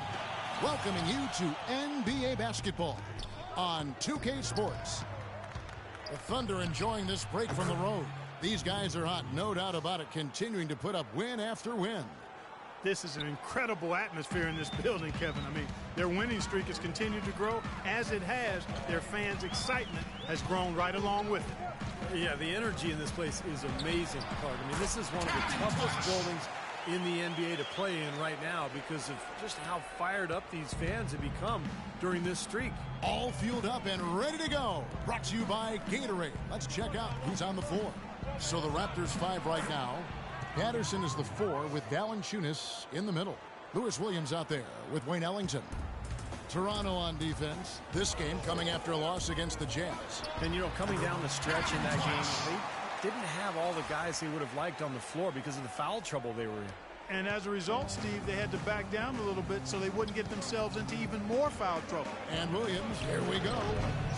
welcoming you to NBA basketball on 2K Sports. The Thunder enjoying this break from the road. These guys are hot, no doubt about it, continuing to put up win after win. This is an incredible atmosphere in this building, Kevin. I mean, their winning streak has continued to grow. As it has, their fans' excitement has grown right along with it. Yeah, the energy in this place is amazing, Clark. I mean, this is one of the toughest buildings in the NBA to play in right now because of just how fired up these fans have become during this streak. All fueled up and ready to go. Brought to you by Gatorade. Let's check out who's on the floor. So the Raptors 5 right now. Patterson is the 4 with Valanciunas in the middle. Lewis Williams out there with Wayne Ellington. Toronto on defense. This game coming after a loss against the Jazz. And, you know, coming down the stretch in that game, they didn't have all the guys they would have liked on the floor because of the foul trouble they were in. And as a result, Steve, they had to back down a little bit so they wouldn't get themselves into even more foul trouble. And Williams, here we go.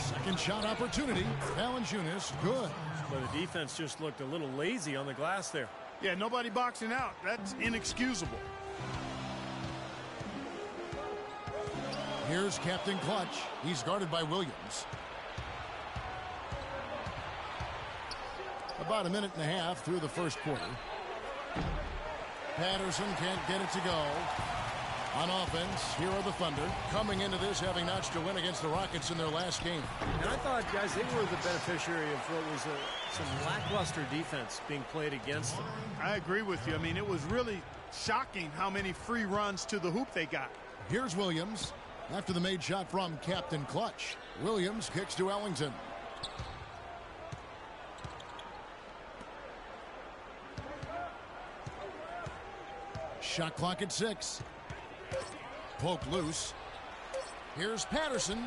Second shot opportunity. Valanciunas, good. But the defense just looked a little lazy on the glass there. Yeah, nobody boxing out. That's inexcusable. Here's Captain Clutch. He's guarded by Williams. About a minute and a half through the first quarter. Patterson can't get it to go. On offense, here are the Thunder, coming into this having notched a win against the Rockets in their last game. And I thought, guys, they were the beneficiary of what was some lackluster defense being played against them. I agree with you. I mean, it was really shocking how many free runs to the hoop they got. Here's Williams. After the made shot from Captain Clutch. Williams kicks to Ellington. Shot clock at 6. Poke loose. Here's Patterson.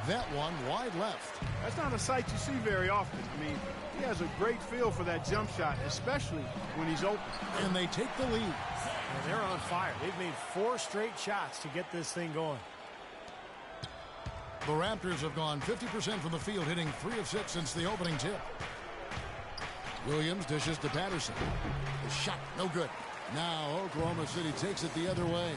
That one wide left. That's not a sight you see very often. I mean, he has a great feel for that jump shot, especially when he's open. And they take the lead. And they're on fire. They've made 4 straight shots to get this thing going. The Raptors have gone 50% from the field, hitting 3 of 6 since the opening tip. Williams dishes to Patterson. The shot, no good. Now Oklahoma City takes it the other way.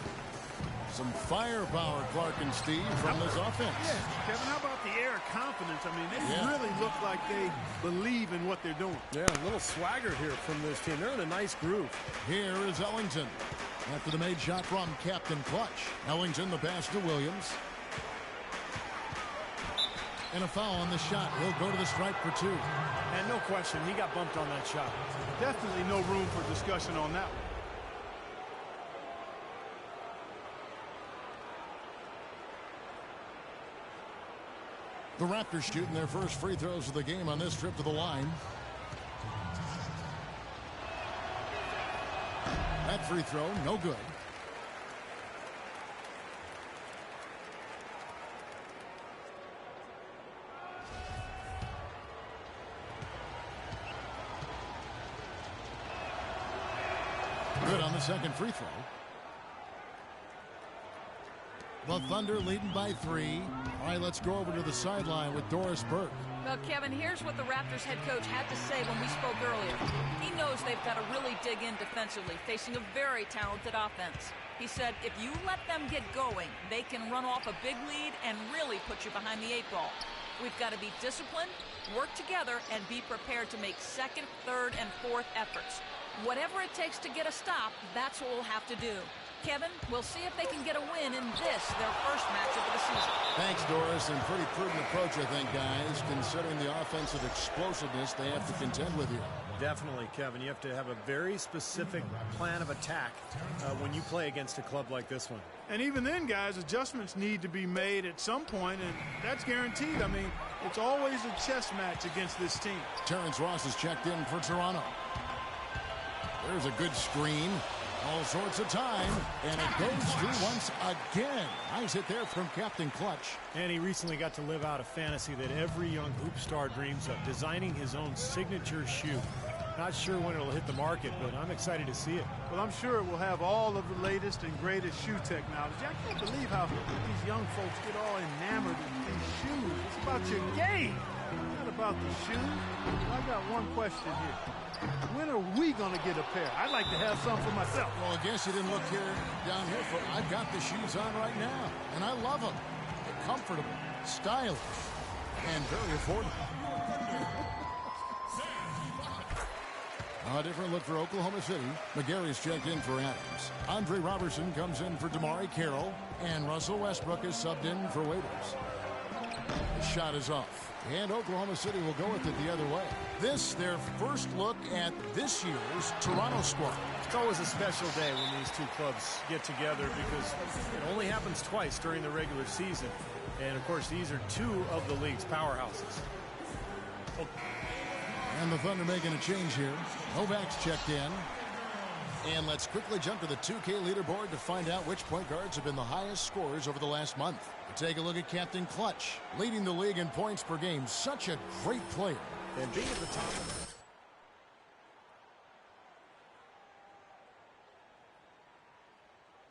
Some firepower, Clark and Steve, from this offense. Yeah, Kevin, how about the air of confidence? I mean, they really look like they believe in what they're doing. Yeah, a little swagger here from this team. They're in a nice groove. Here is Ellington. After the made shot from Captain Clutch. Ellington, the pass to Williams. And a foul on the shot. He'll go to the stripe for 2. And no question, he got bumped on that shot. Definitely no room for discussion on that one. The Raptors shooting their first free throws of the game on this trip to the line. That free throw, no good. Good on the second free throw. The Thunder leading by 3. All right, let's go over to the sideline with Doris Burke. Well, Kevin, here's what the Raptors head coach had to say when we spoke earlier. He knows they've got to really dig in defensively, facing a very talented offense. He said if you let them get going, they can run off a big lead and really put you behind the 8 ball. We've got to be disciplined, work together, and be prepared to make second, third, and fourth efforts. Whatever it takes to get a stop, that's what we'll have to do. Kevin, we'll see if they can get a win in this, their first matchup of the season. Thanks, Doris, and pretty prudent approach, I think, guys, considering the offensive explosiveness they have to contend with here. Definitely, Kevin. You have to have a very specific plan of attack when you play against a club like this one. And even then, guys, adjustments need to be made at some point, and that's guaranteed. I mean, it's always a chess match against this team. Terrence Ross is checked in for Toronto. There's a good screen. All sorts of time, and it goes through once again. Nice hit there from Captain Clutch. And he recently got to live out a fantasy that every young hoop star dreams of, designing his own signature shoe. Not sure when it'll hit the market, but I'm excited to see it. Well, I'm sure it will have all of the latest and greatest shoe technology. I can't believe how these young folks get all enamored with these shoes. It's about your game, not about the shoes. I got one question here. When are we going to get a pair? I'd like to have some for myself. Well, I guess you didn't look down here. I've got the shoes on right now, and I love them. They're comfortable, stylish, and very affordable. A different look for Oklahoma City. McGarry's checked in for Adams. Andre Robertson comes in for Damari Carroll. And Russell Westbrook is subbed in for Waiters. The shot is off. And Oklahoma City will go with it the other way. This, their first look at this year's Toronto squad. It's always a special day when these two clubs get together because it only happens twice during the regular season. And, of course, these are two of the league's powerhouses. And the Thunder making a change here. Novak's checked in. And let's quickly jump to the 2K leaderboard to find out which point guards have been the highest scorers over the last month. Take a look at Captain Clutch, leading the league in points per game. Such a great player. And being at the top.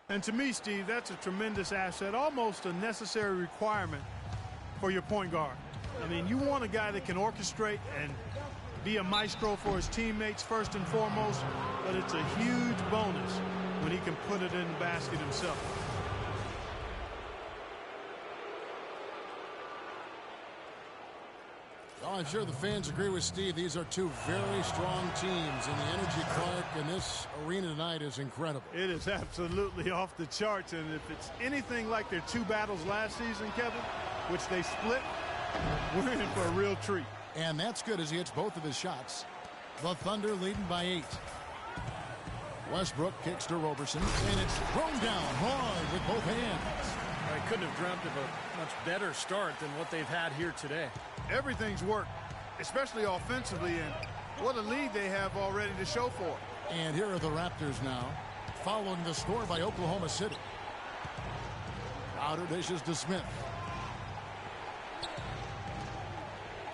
And to me, Steve, that's a tremendous asset, almost a necessary requirement for your point guard. I mean, you want a guy that can orchestrate and be a maestro for his teammates first and foremost, but it's a huge bonus when he can put it in the basket himself. Oh, I'm sure the fans agree with Steve. These are two very strong teams, and the energy, Clark, in this arena tonight is incredible. It is absolutely off the charts, and if it's anything like their two battles last season, Kevin, which they split, we're in for a real treat. And that's good as he hits both of his shots. The Thunder leading by 8. Westbrook kicks to Roberson, and it's thrown down hard with both hands. I couldn't have dreamt of a much better start than what they've had here today. Everything's worked, especially offensively, and what a lead they have already to show for it. And here are the Raptors now, following the score by Oklahoma City. Crowder dishes to Smith.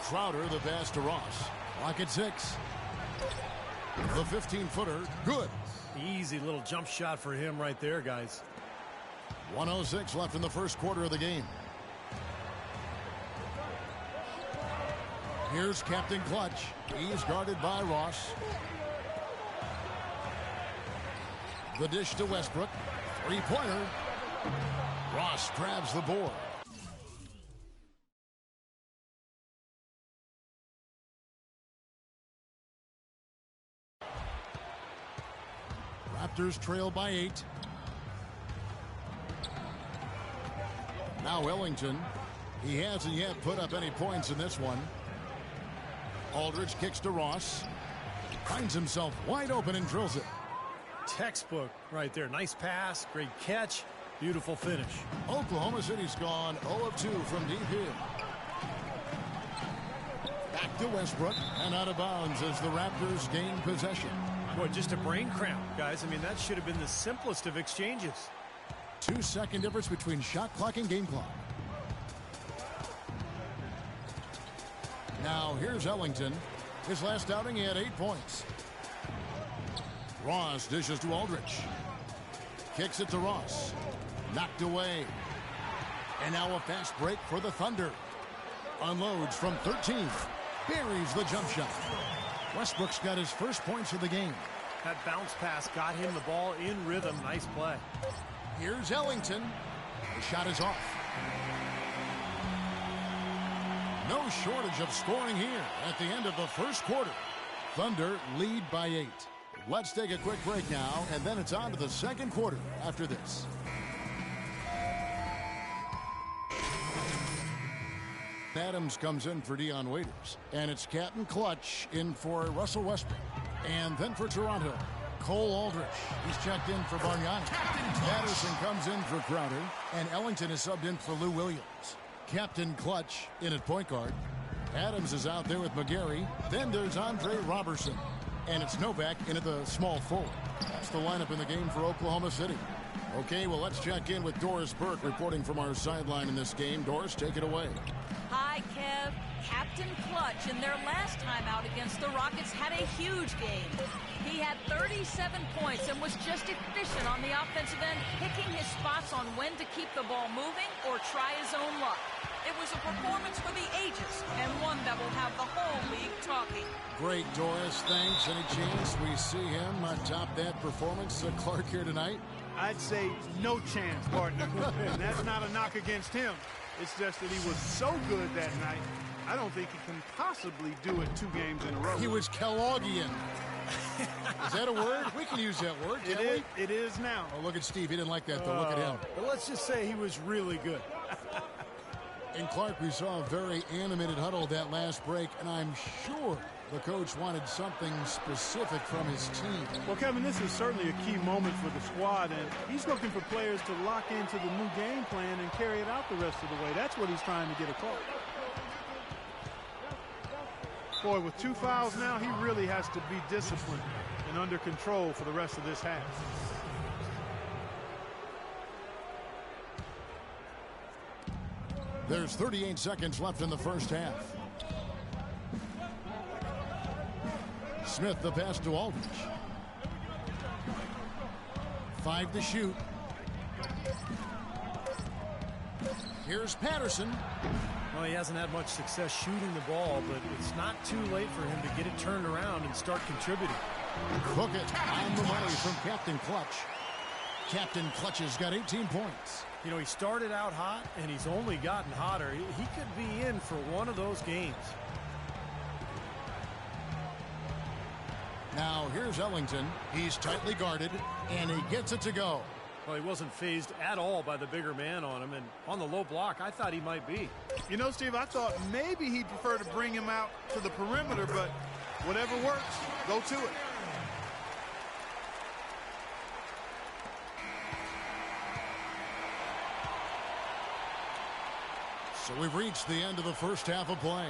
Crowder, the pass to Ross. Clock at 6. The 15-footer, good. Easy little jump shot for him right there, guys. 1:06 left in the first quarter of the game. Here's Captain Clutch. He's guarded by Ross. The dish to Westbrook. Three-pointer. Ross grabs the board. Raptors trail by 8. Now Ellington. He hasn't yet put up any points in this one. Aldridge kicks to Ross. Finds himself wide open and drills it. Textbook right there. Nice pass, great catch, beautiful finish. Oklahoma City's gone 0 of 2 from deep here. Back to Westbrook and out of bounds as the Raptors gain possession. Boy, just a brain cramp, guys. I mean, that should have been the simplest of exchanges. 2-second difference between shot clock and game clock. Now here's Ellington. His last outing, he had 8 points. Ross dishes to Aldridge. Kicks it to Ross. Knocked away. And now a fast break for the Thunder. Unloads from 13. Buries the jump shot. Westbrook's got his first points of the game. That bounce pass got him the ball in rhythm. Nice play. Here's Ellington. The shot is off. No shortage of scoring here at the end of the first quarter. Thunder lead by 8. Let's take a quick break now, and then it's on to the second quarter after this. Adams comes in for Dion Waiters, and it's Captain Clutch in for Russell Westbrook. And then for Toronto, Cole Aldridge. He's checked in for Bargnani. Patterson comes in for Crowder, and Ellington is subbed in for Lou Williams. Captain Clutch in at point guard. Adams is out there with McGarry. Then there's Andre Robertson. And it's Novak in at the small forward. That's the lineup in the game for Oklahoma City. Okay, well, let's check in with Doris Burke reporting from our sideline in this game. Doris, take it away. Hi, Kev. Captain Clutch, in their last time out against the Rockets, had a huge game. He had 37 points and was just efficient on the offensive end, picking his spots on when to keep the ball moving or try his own luck. It was a performance for the ages, and one that will have the whole league talking. Great, Doris. Thanks. Any chance we see him top that performance, Clark, here tonight? I'd say no chance, partner. And that's not a knock against him. It's just that he was so good that night, I don't think he can possibly do it 2 games in a row. He was Kelloggian. Is that a word? We can use that word, can't we? It is now. Oh, look at Steve. He didn't like that, though. Look at him. But let's just say he was really good. In Clark, we saw a very animated huddle that last break, and I'm sure the coach wanted something specific from his team. Well, Kevin, this is certainly a key moment for the squad, and he's looking for players to lock into the new game plan and carry it out the rest of the way. That's what he's trying to get across. Boy, with 2 fouls now, he really has to be disciplined and under control for the rest of this half. There's 38 seconds left in the first half. Smith, the pass to Aldridge. 5 to shoot. Here's Patterson. Well, he hasn't had much success shooting the ball, but it's not too late for him to get it turned around and start contributing. Cook it on the money from Captain Clutch. Captain Clutch has got 18 points. You know, he started out hot, and he's only gotten hotter. He could be in for one of those games. Now, here's Ellington. He's tightly guarded, and he gets it to go. Well, he wasn't fazed at all by the bigger man on him, and on the low block, I thought he might be. You know, Steve, I thought maybe he'd prefer to bring him out to the perimeter, but whatever works, go to it. So we've reached the end of the first half of play.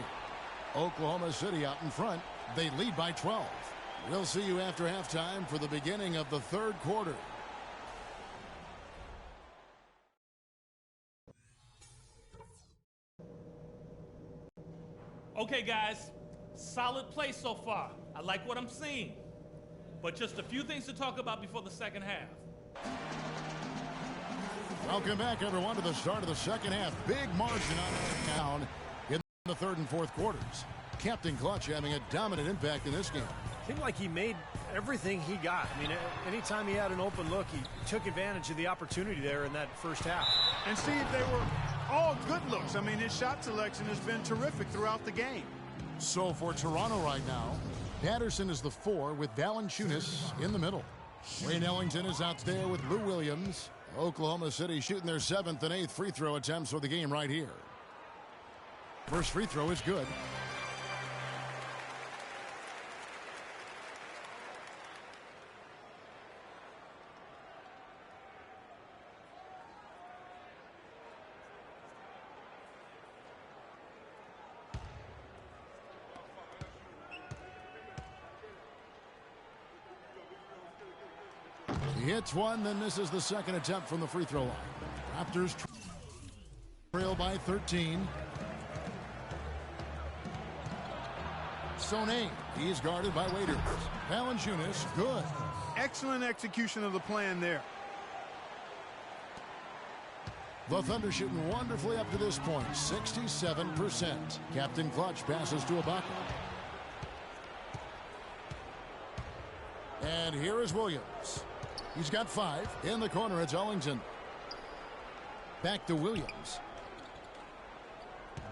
Oklahoma City out in front. They lead by 12. We'll see you after halftime for the beginning of the third quarter. Okay, guys, solid play so far. I like what I'm seeing. But just a few things to talk about before the second half. Welcome back, everyone, to the start of the second half. Big margin on down in the third and fourth quarters. Captain Clutch having a dominant impact in this game. Seemed like he made everything he got. I mean, anytime he had an open look, he took advantage of the opportunity there in that first half. And Steve, they were all good looks. I mean, his shot selection has been terrific throughout the game. So for Toronto right now, Patterson is the 4 with Valanciunas in the middle. Wayne Ellington is out there with Lou Williams. Oklahoma City shooting their 7th and 8th free throw attempts for the game right here. First free throw is good. He hits one, then misses the second attempt from the free throw line. Raptors trail by 13. Sone, he's guarded by Waiters. Valanciunas, good. Excellent execution of the plan there. The Thunder shooting wonderfully up to this point, 67%. Captain Clutch passes to Ibaka. And here is Williams. He's got 5. In the corner, it's Ellington. Back to Williams.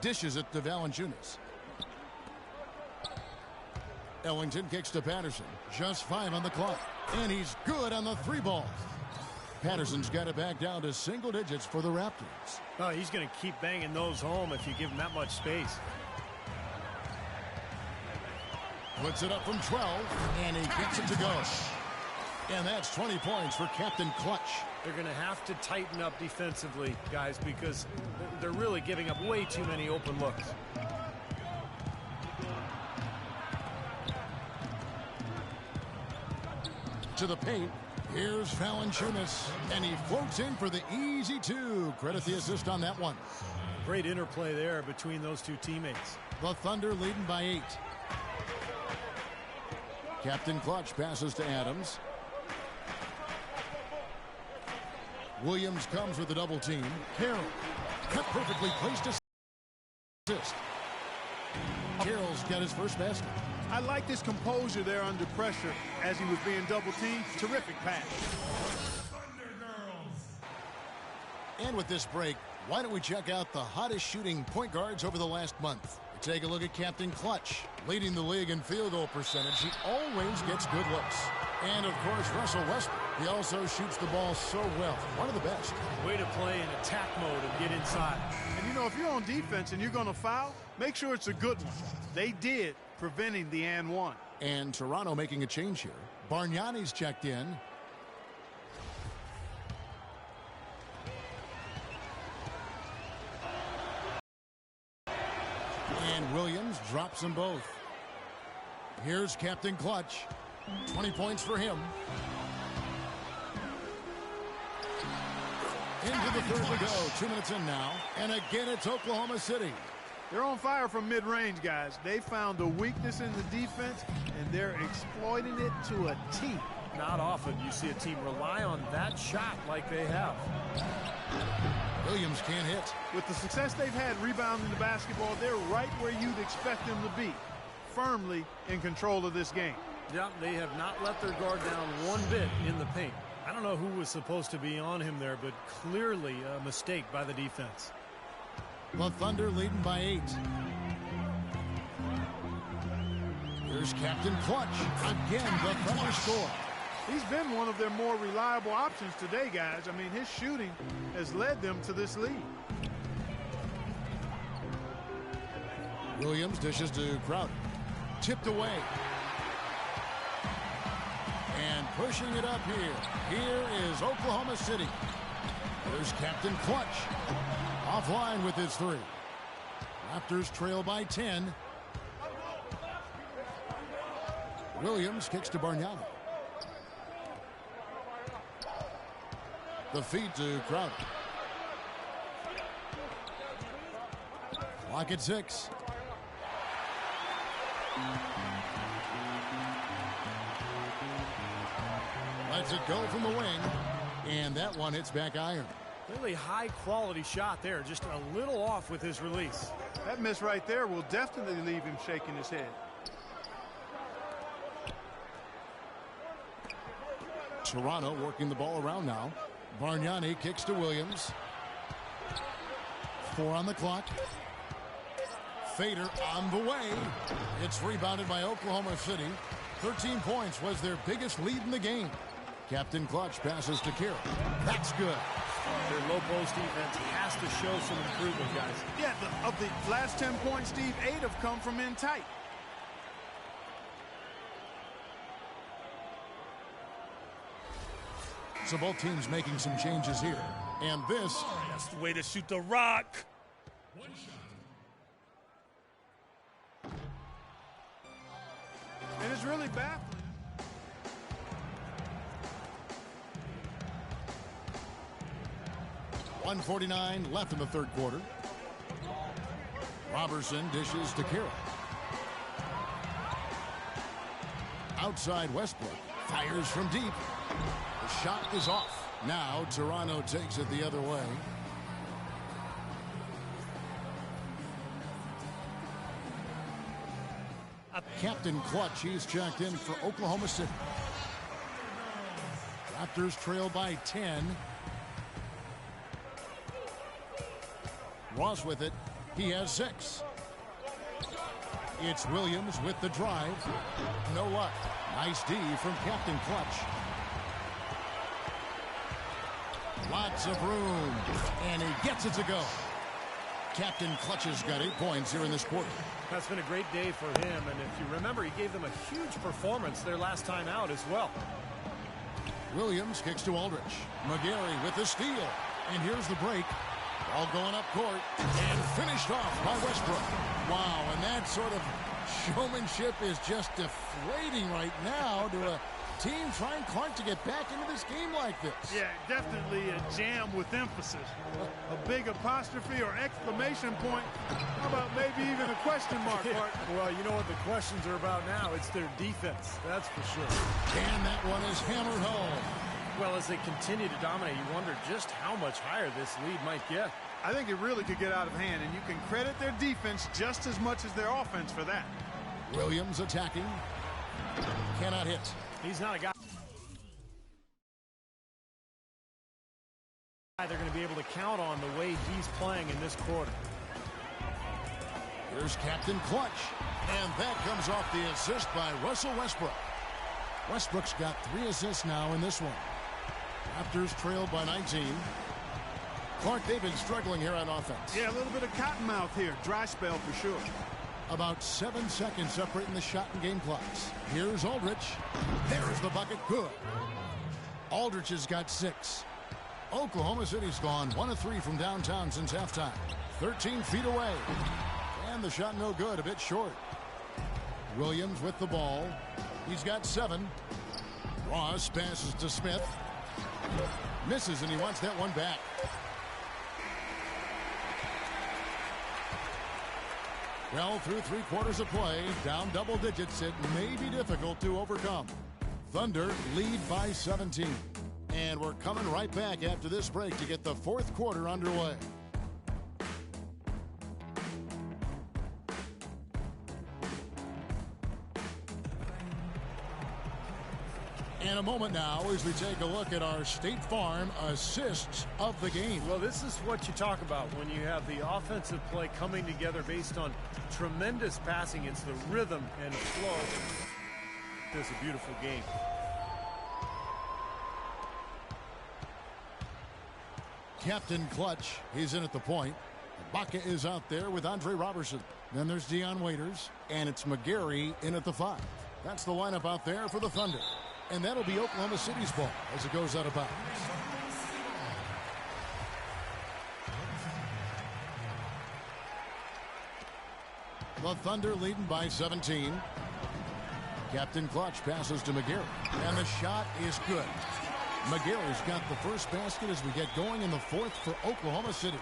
Dishes it to Valanciunas. Ellington kicks to Patterson. Just 5 on the clock. And he's good on the 3 ball. Patterson's got it back down to single digits for the Raptors. Oh, he's going to keep banging those home if you give him that much space. Puts it up from 12, and he gets it to go. And that's 20 points for Captain Clutch. They're going to have to tighten up defensively, guys, because they're really giving up way too many open looks. To the paint. Here's Valanciunas, and he floats in for the easy 2. Credit the assist on that one. Great interplay there between those two teammates. The Thunder leading by 8. Captain Clutch passes to Adams. Williams comes with a double team. Carroll cut perfectly placed assist. Carroll's got his first basket. I like his composure there under pressure as he was being double teamed. Terrific pass. And with this break, why don't we check out the hottest shooting point guards over the last month? Take a look at Captain Clutch, leading the league in field goal percentage. He always gets good looks. And, of course, Russell Westbrook. He also shoots the ball so well. One of the best. Way to play in attack mode and get inside. And, you know, if you're on defense and you're going to foul, make sure it's a good one. They did, preventing the and one. And Toronto making a change here. Bargnani's checked in. And Williams drops them both. Here's Captain Clutch. 20 points for him. Into the third we go. 2 minutes in now. And again, it's Oklahoma City. They're on fire from mid-range, guys. They found a weakness in the defense, and they're exploiting it to a T. Not often you see a team rely on that shot like they have. Williams can't hit. With the success they've had rebounding the basketball, they're right where you'd expect them to be, firmly in control of this game. Yeah, they have not let their guard down one bit in the paint. I don't know who was supposed to be on him there, but clearly a mistake by the defense. The Thunder leading by 8. Here's Captain Clutch. Again, the Thunder score. He's been one of their more reliable options today, guys. I mean, his shooting has led them to this lead. Williams dishes to Crowder. Tipped away. And pushing it up here. Here is Oklahoma City. There's Captain Clutch. Offline with his 3. Raptors trail by 10. Williams kicks to Bargnani. The feed to Crowder. Clock at 6. Lets it go from the wing. And that one hits back iron. Really high quality shot there. Just a little off with his release. That miss right there will definitely leave him shaking his head. Toronto working the ball around now. Bargnani kicks to Williams. 4 on the clock. Fader on the way. It's rebounded by Oklahoma City. 13 points was their biggest lead in the game. Captain Clutch passes to Carroll. That's good. Their low post defense has to show some improvement, guys. Yeah, of the last 10 points, Steve, 8 have come from in tight. So both teams making some changes here. And this... That's the way to shoot the rock. One shot. And it's really baffling. .149 left in the third quarter. Robertson dishes to Carroll. Outside Westbrook. Fires from deep. The shot is off. Now Toronto takes it the other way. Captain Clutch, he's checked in for Oklahoma City. Raptors trail by 10. Ross with it. He has 6. It's Williams with the drive. No luck. Nice D from Captain Clutch. Lots of room. And he gets it to go. Captain Clutch has got 8 points here in this quarter. That's been a great day for him. And if you remember, he gave them a huge performance their last time out as well. Williams kicks to Aldridge. McGarry with the steal. And here's the break. All going up court and finished off by Westbrook. Wow, and that sort of showmanship is just deflating right now to a team trying Clark to get back into this game like this. Yeah, definitely a jam with emphasis. A big apostrophe or exclamation point. How about maybe even a question mark, Clark? Well, you know what the questions are about now. It's their defense, that's for sure. And that one is hammered home. Well, as they continue to dominate, you wonder just how much higher this lead might get. I think it really could get out of hand, and you can credit their defense just as much as their offense for that. Williams attacking. Cannot hit. He's not a guy they're going to be able to count on the way he's playing in this quarter. Here's Captain Clutch. And that comes off the assist by Russell Westbrook. Westbrook's got 3 assists now in this one. Raptors trailed by 19. Clark, they've been struggling here on offense. Yeah, a little bit of cottonmouth here. Dry spell for sure. About 7 seconds separating the shot and game clocks. Here's Aldridge. There's the bucket. Good. Aldridge has got 6. Oklahoma City's gone 1 of 3 from downtown since halftime. 13 feet away. And the shot no good, a bit short. Williams with the ball. He's got 7. Ross passes to Smith. Misses, and he wants that one back. Well, through 3 quarters of play, down double digits, it may be difficult to overcome. Thunder lead by 17. And we're coming right back after this break to get the 4th quarter underway. In a moment now as we take a look at our State Farm assists of the game. Well, this is what you talk about when you have the offensive play coming together based on tremendous passing. It's the rhythm and flow. It's a beautiful game. Captain Clutch, he's in at the point. Ibaka is out there with Andre Robertson. Then there's Dion Waiters, and it's McGarry in at the 5. That's the lineup out there for the Thunder. And that'll be Oklahoma City's ball as it goes out of bounds. The Thunder leading by 17. Captain Clutch passes to McGarry. And the shot is good. McGarry's got the first basket as we get going in the 4th for Oklahoma City.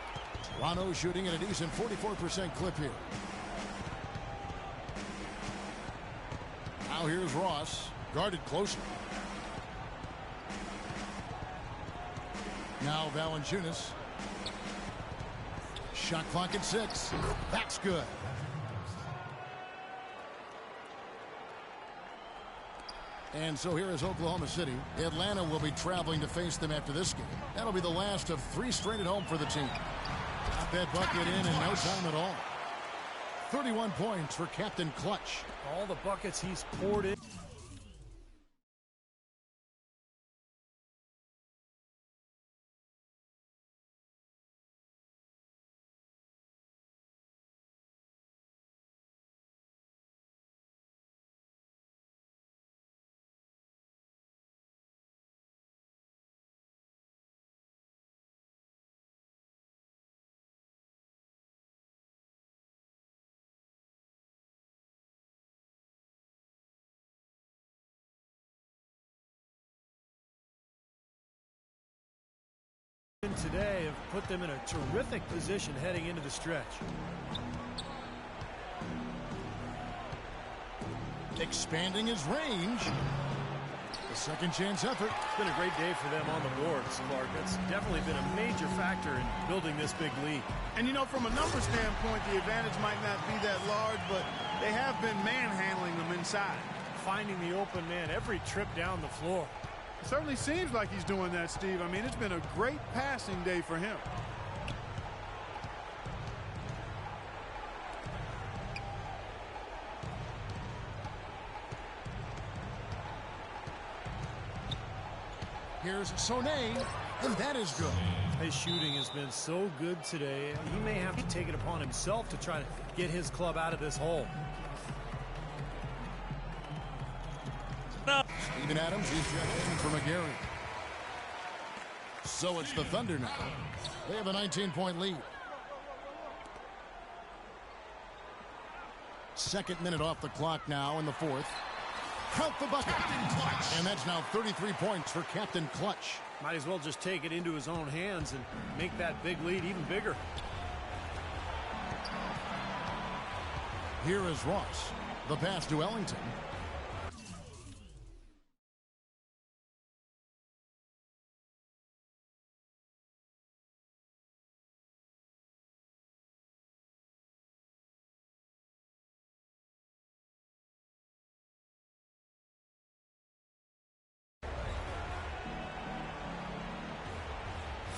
Toronto shooting at a decent 44% clip here. Now here's Ross. Guarded closely. Now Valanciunas. Shot clock at 6. That's good. And so here is Oklahoma City. Atlanta will be traveling to face them after this game. That'll be the last of 3 straight at home for the team. Got that bucket in no time at all. 31 points for Captain Clutch. All the buckets he's poured in. Today have put them in a terrific position heading into the stretch. Expanding his range. A second chance effort. It's been a great day for them on the boards, Clark. That's definitely been a major factor in building this big lead. And, you know, from a number standpoint, the advantage might not be that large, but they have been manhandling them inside. Finding the open man every trip down the floor. It certainly seems like he's doing that, Steve. I mean, it's been a great passing day for him. Here's Sonay, and that is good. His shooting has been so good today. He may have to take it upon himself to try to get his club out of this hole. Steven Adams, he's checked in for McGarry. So it's the Thunder now. They have a 19-point lead. 2nd minute off the clock now in the 4th. Count the bucket. And that's now 33 points for Captain Clutch. Might as well just take it into his own hands and make that big lead even bigger. Here is Ross. The pass to Ellington.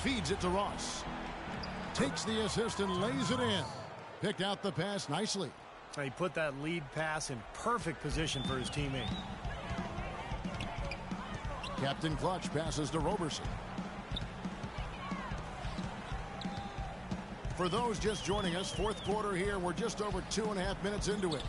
Feeds it to Ross. Takes the assist and lays it in. Picked out the pass nicely. He put that lead pass in perfect position for his teammate. Captain Clutch passes to Roberson. For those just joining us, fourth quarter here. We're just over 2.5 minutes into it.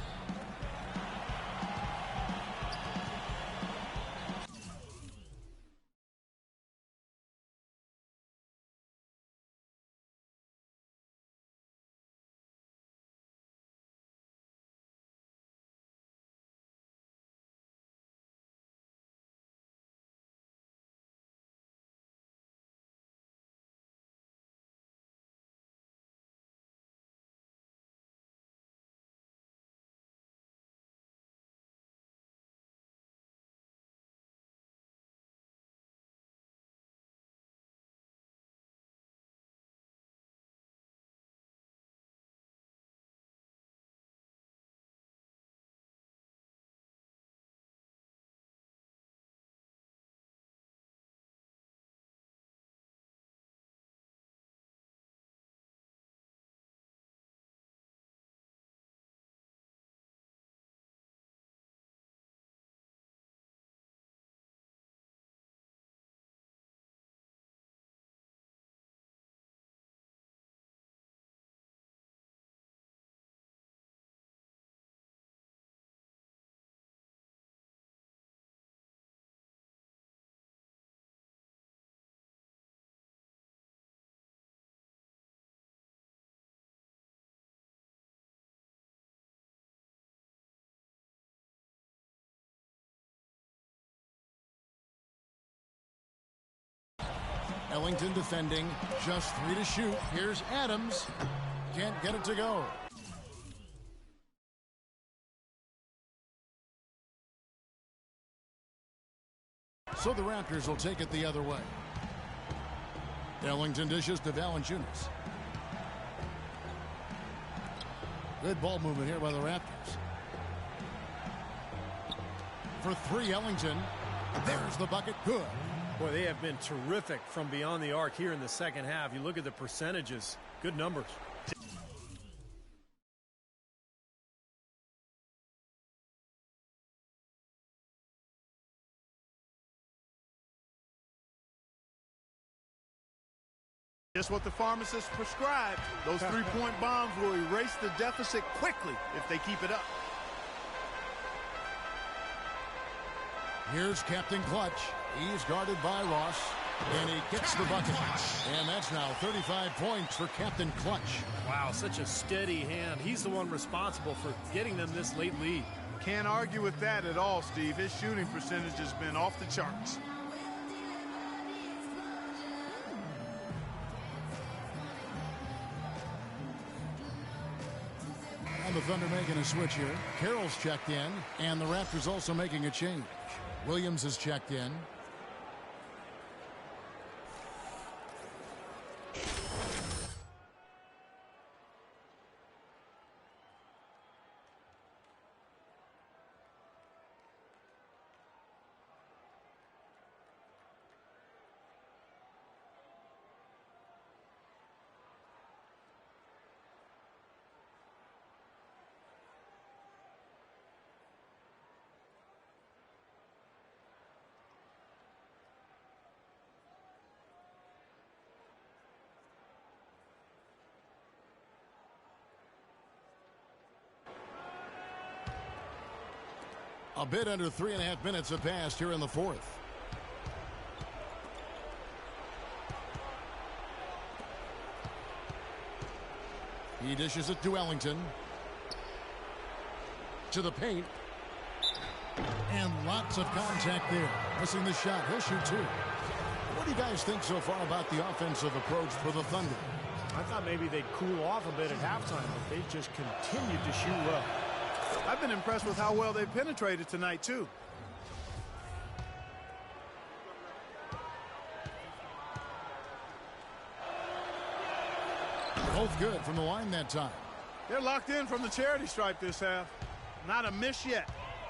Ellington defending, just 3 to shoot. Here's Adams. Can't get it to go. So the Raptors will take it the other way. Ellington dishes to Valanciunas. Good ball movement here by the Raptors. For 3, Ellington. There's the bucket. Good. Boy, they have been terrific from beyond the arc here in the second half. You look at the percentages. Good numbers. Just what the pharmacist prescribed. Those three-point bombs will erase the deficit quickly if they keep it up. Here's Captain Clutch. He's guarded by Ross, and he gets the bucket. And that's now 35 points for Captain Clutch. Wow, such a steady hand. He's the one responsible for getting them this late lead. Can't argue with that at all, Steve. His shooting percentage has been off the charts. And the Thunder making a switch here. Carroll's checked in, and the Raptors also making a change. Williams is checked in. A bit under 3.5 minutes have passed here in the fourth. He dishes it to Ellington. To the paint. And lots of contact there. Missing the shot. He'll shoot two. What do you guys think so far about the offensive approach for the Thunder? I thought maybe they'd cool off a bit at halftime, but they just continued to shoot well. I've been impressed with how well they've penetrated tonight, too. Both good from the line that time. They're locked in from the charity stripe this half. Not a miss yet.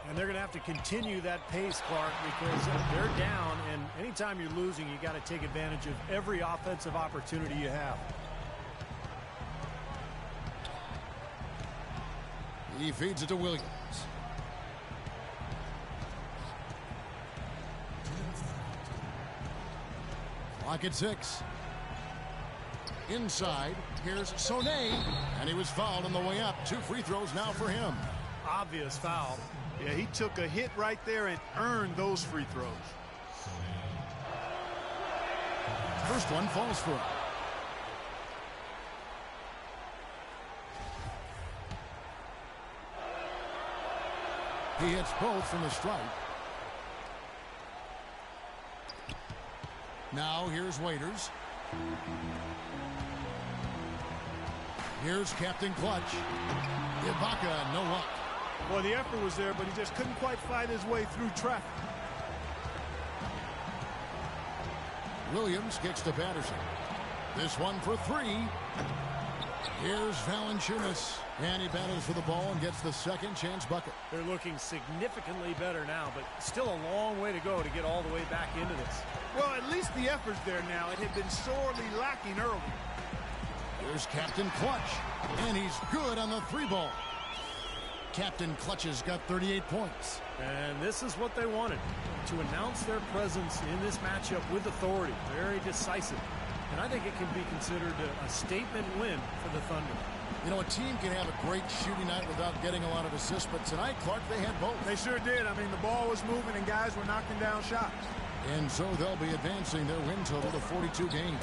And they're going to have to continue that pace, Clark, because they're down, and anytime you're losing, you got to take advantage of every offensive opportunity you have. He feeds it to Williams. Clock at 6. Inside, here's Sonne, and he was fouled on the way up. 2 free throws now for him. Obvious foul. Yeah, he took a hit right there and earned those free throws. First one falls for him. He hits both from the stripe. Now here's Waiters. Here's Captain Clutch. Ibaka, no luck. Well, the effort was there, but he just couldn't quite fight his way through traffic. Williams kicks to Patterson. This one for 3. Here's Valanciunas. And he battles for the ball and gets the second chance bucket. They're looking significantly better now, but still a long way to go to get all the way back into this. Well, at least the effort's there now. It had been sorely lacking early. Here's Captain Clutch. And he's good on the 3-ball. Captain Clutch has got 38 points. And this is what they wanted, to announce their presence in this matchup with authority. Very decisive. And I think it can be considered a statement win for the Thunder. You know, a team can have a great shooting night without getting a lot of assists, but tonight, Clark, they had both. They sure did. I mean, the ball was moving and guys were knocking down shots. And so they'll be advancing their win total to 42 games.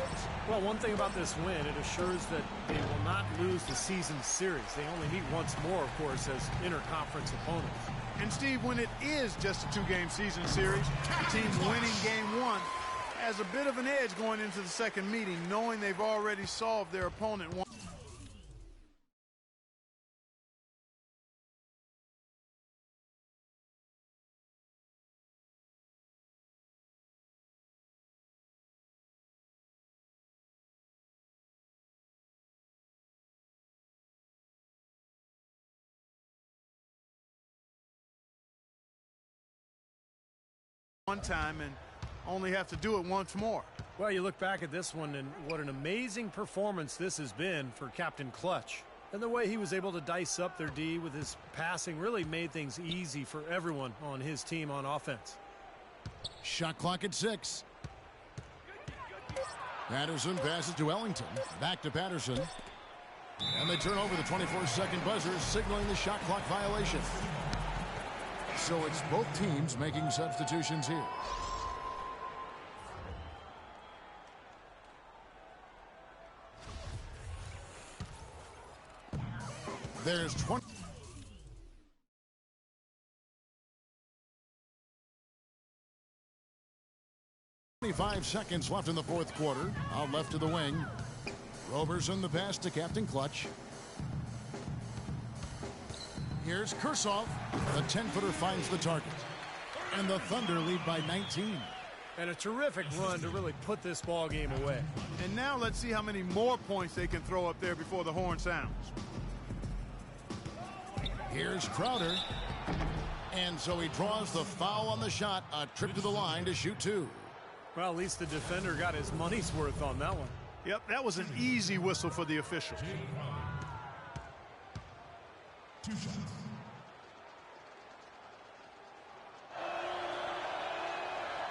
Well, one thing about this win, it assures that they will not lose the season series. They only meet once more, of course, as interconference opponents. And, Steve, when it is just a 2-game season series, the team winning game 1 has a bit of an edge going into the second meeting, knowing they've already solved their opponent one. One time and only have to do it once more. Well, you look back at this one and what an amazing performance this has been for Captain Clutch. And the way he was able to dice up their D with his passing really made things easy for everyone on his team on offense. Shot clock at 6. Patterson passes to Ellington. Back to Patterson. And they turn over the 24-second buzzer, signaling the shot clock violation. So it's both teams making substitutions here. There's 25 seconds left in the fourth quarter. Out left to the wing. Roberson the pass to Captain Clutch. Here's Kursov. The 10-footer finds the target. And the Thunder lead by 19. And a terrific run to really put this ball game away. And now let's see how many more points they can throw up there before the horn sounds. Here's Crowder. And so he draws the foul on the shot. A trip to the line to shoot 2. Well, at least the defender got his money's worth on that one. Yep, that was an easy whistle for the officials. 2 shots.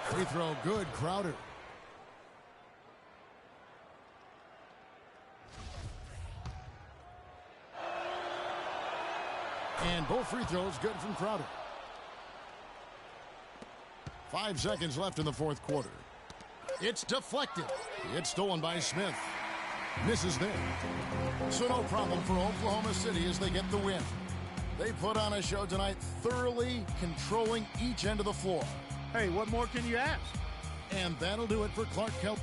Free throw good, Crowder. And both free throws good from Crowder. 5 seconds left in the fourth quarter. It's deflected. It's stolen by Smith. Misses there. So no problem for Oklahoma City as they get the win. They put on a show tonight, thoroughly controlling each end of the floor. Hey, what more can you ask? And that'll do it for Clark Kellogg.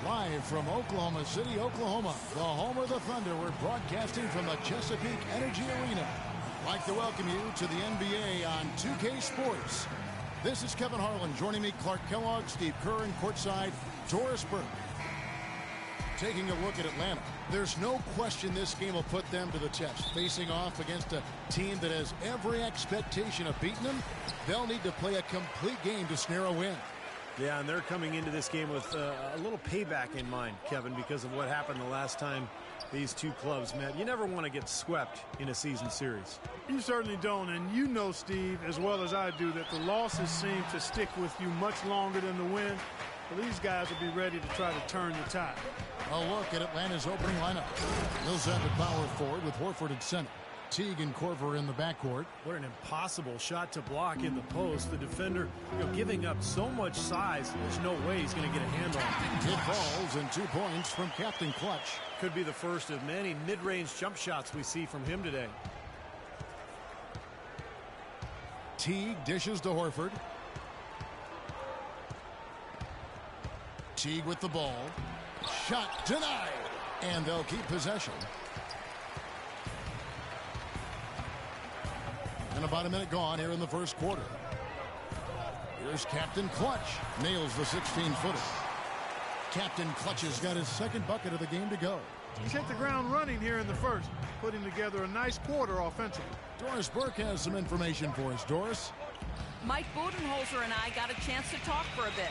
Live from Oklahoma City, Oklahoma, the home of the Thunder. We're broadcasting from the Chesapeake Energy Arena. I'd like to welcome you to the NBA on 2K Sports. This is Kevin Harlan. Joining me, Clark Kellogg, Steve Kerr, and courtside, Doris Burke. Taking a look at Atlanta, there's no question this game will put them to the test. Facing off against a team that has every expectation of beating them, they'll need to play a complete game to snare a win. Yeah, and they're coming into this game with a little payback in mind, Kevin, because of what happened the last time these two clubs met. You never want to get swept in a season series. You certainly don't, and you know, Steve, as well as I do, that the losses seem to stick with you much longer than the win. Well, these guys will be ready to try to turn the tide. A look at Atlanta's opening lineup. Millsap at power forward with Horford at center. Teague and Korver in the backcourt. What an impossible shot to block in the post. The defender, giving up so much size, there's no way he's going to get a hand on it. It falls, and 2 points from Captain Clutch. Could be the first of many mid-range jump shots we see from him today. Teague dishes to Horford. Teague with the ball. Shot denied. And they'll keep possession. And about a minute gone here in the first quarter. Here's Captain Clutch. Nails the 16-footer. Captain Clutch has got his second bucket of the game to go. He's hit the ground running here in the first, putting together a nice quarter offensively. Doris Burke has some information for us. Doris? Mike Budenholzer and I got a chance to talk for a bit.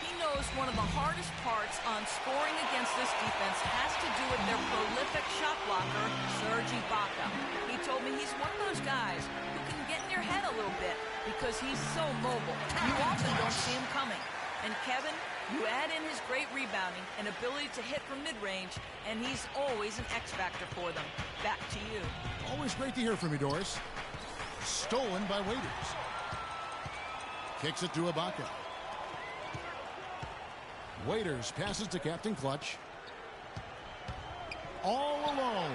He knows one of the hardest parts on scoring against this defense has to do with their prolific shot blocker, Serge Ibaka. He told me he's one of those guys who can get in your head a little bit because he's so mobile. You often don't see him coming. And Kevin, you add in his great rebounding and ability to hit from mid-range, and he's always an X-factor for them. Back to you. Always great to hear from you, Doris. Stolen by Waiters. Kicks it to Ibaka. Waiters passes to Captain Clutch. All alone.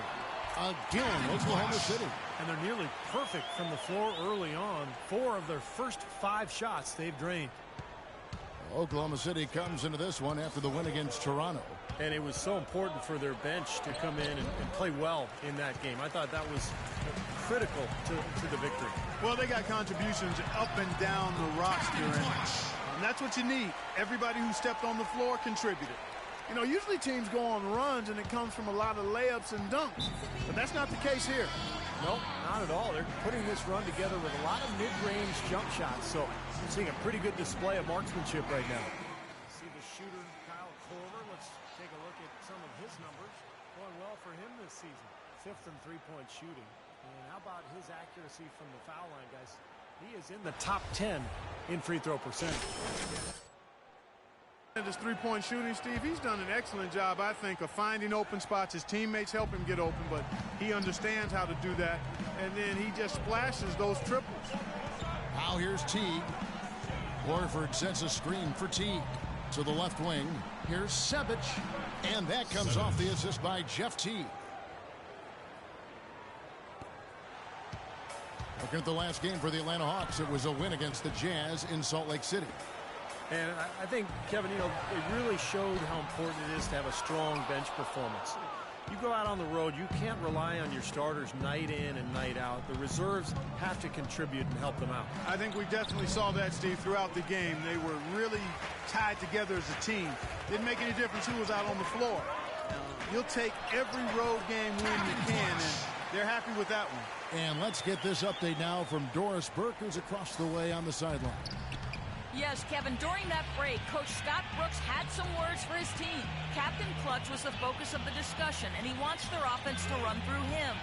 Again, Oklahoma City. And they're nearly perfect from the floor early on. 4 of their first 5 shots they've drained. Oklahoma City comes into this one after the win against Toronto. And it was so important for their bench to come in and play well in that game. I thought that was critical to the victory. Well, they got contributions up and down the roster, and that's what you need. Everybody who stepped on the floor contributed. You know, usually teams go on runs and it comes from a lot of layups and dunks, but that's not the case here. Nope, not at all. They're putting this run together with a lot of mid-range jump shots, so you're seeing a pretty good display of marksmanship right now. See the shooter, Kyle Korver. Let's take a look at some of his numbers. Going well for him this season. 5th in three-point shooting. And how about his accuracy from the foul line, guys? He is in the top 10 in free throw percentage. And his three-point shooting, Steve, he's done an excellent job, I think, of finding open spots. His teammates help him get open, but he understands how to do that. And then he just splashes those triples. Now here's Teague. Horford sets a screen for Teague. To the left wing. Here's Sebic. And that comes off the assist by Jeff Teague. Looking at the last game for the Atlanta Hawks, it was a win against the Jazz in Salt Lake City. And I think, Kevin, you know, it really showed how important it is to have a strong bench performance. You go out on the road, you can't rely on your starters night in and night out. The reserves have to contribute and help them out. I think we definitely saw that, Steve, throughout the game. They were really tied together as a team. Didn't make any difference who was out on the floor. You'll take every road game win you can, and they're happy with that one. And let's get this update now from Doris Burke, who's across the way on the sideline. Yes, Kevin, during that break, Coach Scott Brooks had some words for his team. Captain Clutch was the focus of the discussion, and he wants their offense to run through him.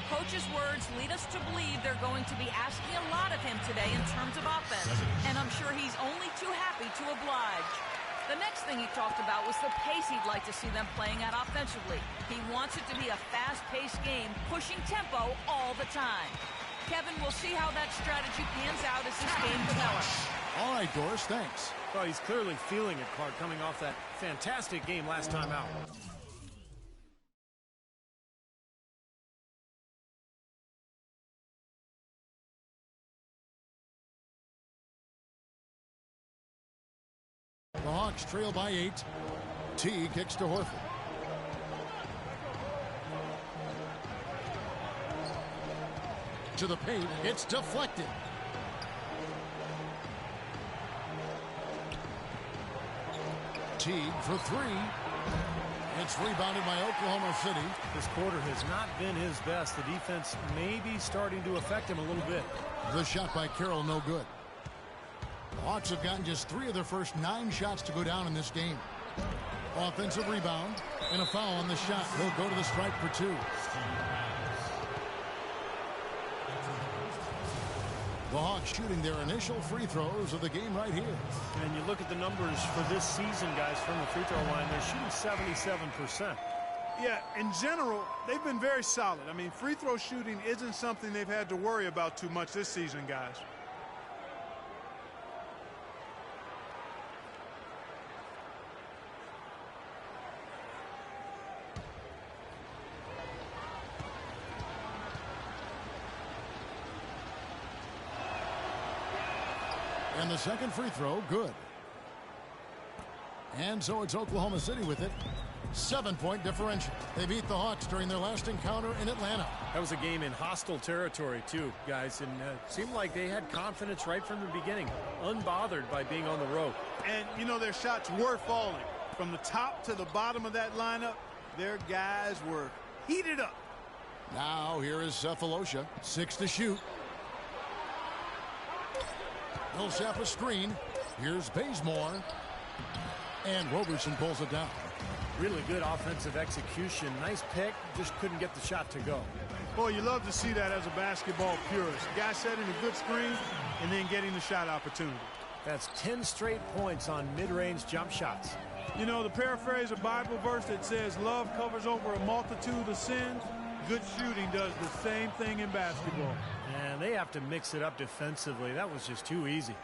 Coach's words lead us to believe they're going to be asking a lot of him today in terms of offense, and I'm sure he's only too happy to oblige. The next thing he talked about was the pace he'd like to see them playing at offensively. He wants it to be a fast-paced game, pushing tempo all the time. Kevin, we'll see how that strategy pans out as this game develops. All right, Doris, thanks. Well, he's clearly feeling it, Clark, coming off that fantastic game last time out. The Hawks trail by 8. T kicks to Horford. To the paint, it's deflected. Teague for 3. It's rebounded by Oklahoma City. This quarter has not been his best. The defense may be starting to affect him a little bit. The shot by Carroll, no good. The Hawks have gotten just 3 of their first 9 shots to go down in this game. Offensive rebound and a foul on the shot. He'll go to the stripe for 2. The Hawks shooting their initial free throws of the game right here. And you look at the numbers for this season, guys, from the free throw line, they're shooting 77%. Yeah, in general, they've been very solid. I mean, free throw shooting isn't something they've had to worry about too much this season, guys. And the second free throw, good. And so it's Oklahoma City with it. 7-point differential. They beat the Hawks during their last encounter in Atlanta. That was a game in hostile territory, too, guys. And it seemed like they had confidence right from the beginning, unbothered by being on the road. And, you know, their shots were falling. From the top to the bottom of that lineup, their guys were heated up. Now here is Cephalosha. 6 to shoot. Millsap a screen. Here's Bazemore. And Roberson pulls it down. Really good offensive execution. Nice pick. Just couldn't get the shot to go. Boy, you love to see that as a basketball purist. Guy setting a good screen and then getting the shot opportunity. That's 10 straight points on mid-range jump shots. You know, to paraphrase a Bible verse that says love covers over a multitude of sins, good shooting does the same thing in basketball. And they have to mix it up defensively. That was just too easy.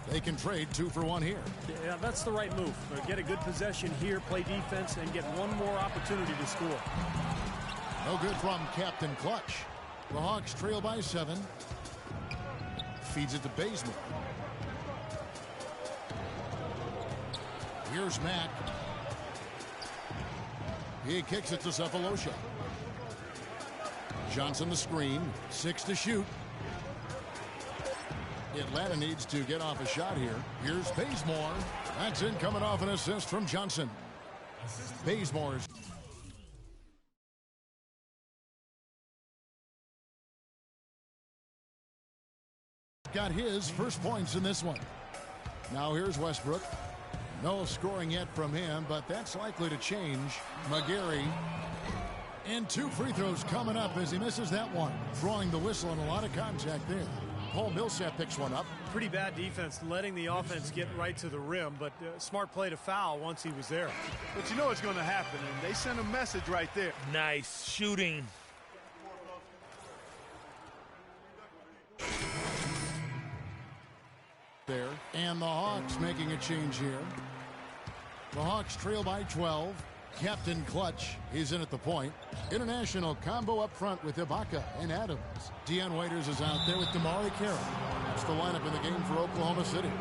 They can trade 2 for 1 here. Yeah, that's the right move. Get a good possession here, play defense, and get one more opportunity to score. No good from Captain Clutch. The Hawks trail by 7. Feeds it to Bazemore. Here's Mack. He kicks it to Cephalosha. Johnson the screen. 6 to shoot. Atlanta needs to get off a shot here. Here's Bazemore. That's in, coming off an assist from Johnson. Bazemore's got his first points in this one. Now here's Westbrook. No scoring yet from him, but that's likely to change. McGarry. And 2 free throws coming up as he misses that one. Throwing the whistle and a lot of contact there. Paul Millsap picks one up. Pretty bad defense, letting the offense get right to the rim, but smart play to foul once he was there. But you know what's going to happen, and they sent a message right there. Nice shooting. There, and the Hawks making a change here. The Hawks trail by 12. Captain Clutch, he's in at the point. International combo up front with Ibaka and Adams. Dion Waiters is out there with Damari Carroll. That's the lineup in the game for Oklahoma City.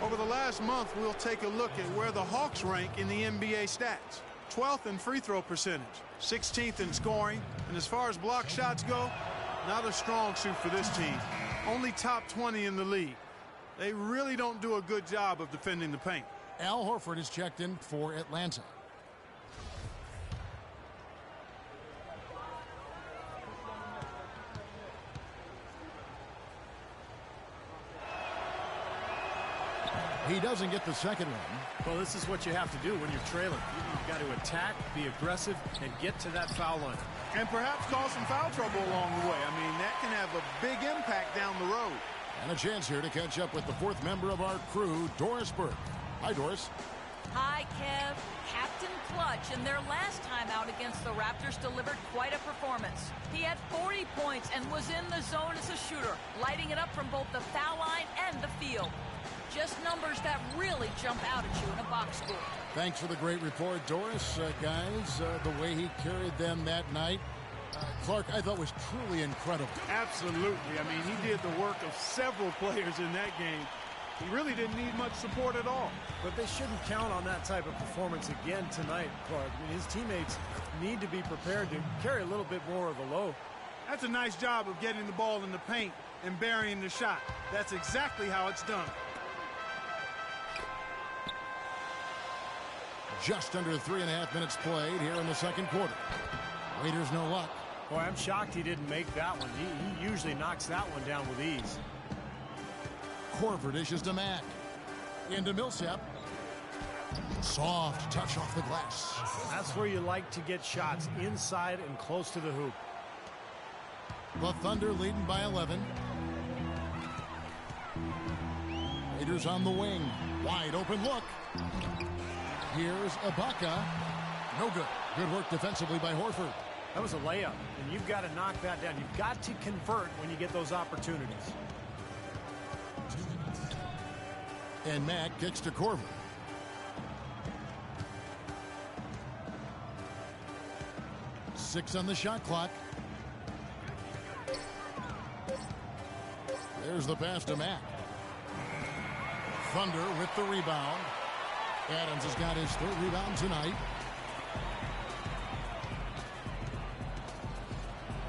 Over the last month, we'll take a look at where the Hawks rank in the NBA stats. 12th in free throw percentage, 16th in scoring, and as far as block shots go, not a strong suit for this team. Only top 20 in the league. They really don't do a good job of defending the paint. Al Horford is checked in for Atlanta. He doesn't get the second one. Well, this is what you have to do when you're trailing. You've got to attack, be aggressive, and get to that foul line. And perhaps cause some foul trouble along the way. I mean, that can have a big impact down the road. And a chance here to catch up with the 4th member of our crew, Doris Burke. Hi, Doris. Hi, Kev. Captain Clutch, in their last time out against the Raptors, delivered quite a performance. He had 40 points and was in the zone as a shooter, lighting it up from both the foul line and the field. Just numbers that really jump out at you in a box score. Thanks for the great report, Doris. Guys, the way he carried them that night, Clark, I thought was truly incredible. Absolutely. I mean, he did the work of several players in that game. He really didn't need much support at all. But they shouldn't count on that type of performance again tonight, Clark. I mean, his teammates need to be prepared to carry a little bit more of the load. That's a nice job of getting the ball in the paint and burying the shot. That's exactly how it's done. Just under 3.5 minutes played here in the second quarter. Waiters no luck. Boy, I'm shocked he didn't make that one. He usually knocks that one down with ease. Korver dishes to Mack. Into Millsap. Soft touch off the glass. That's where you like to get shots, inside and close to the hoop. The Thunder leading by 11. Raiders on the wing. Wide open look. Here's Ibaka. No good. Good work defensively by Horford. That was a layup, and you've got to knock that down. You've got to convert when you get those opportunities. And Mack kicks to Korver. Six on the shot clock. There's the pass to Mack. Thunder with the rebound. Adams has got his 3rd rebound tonight.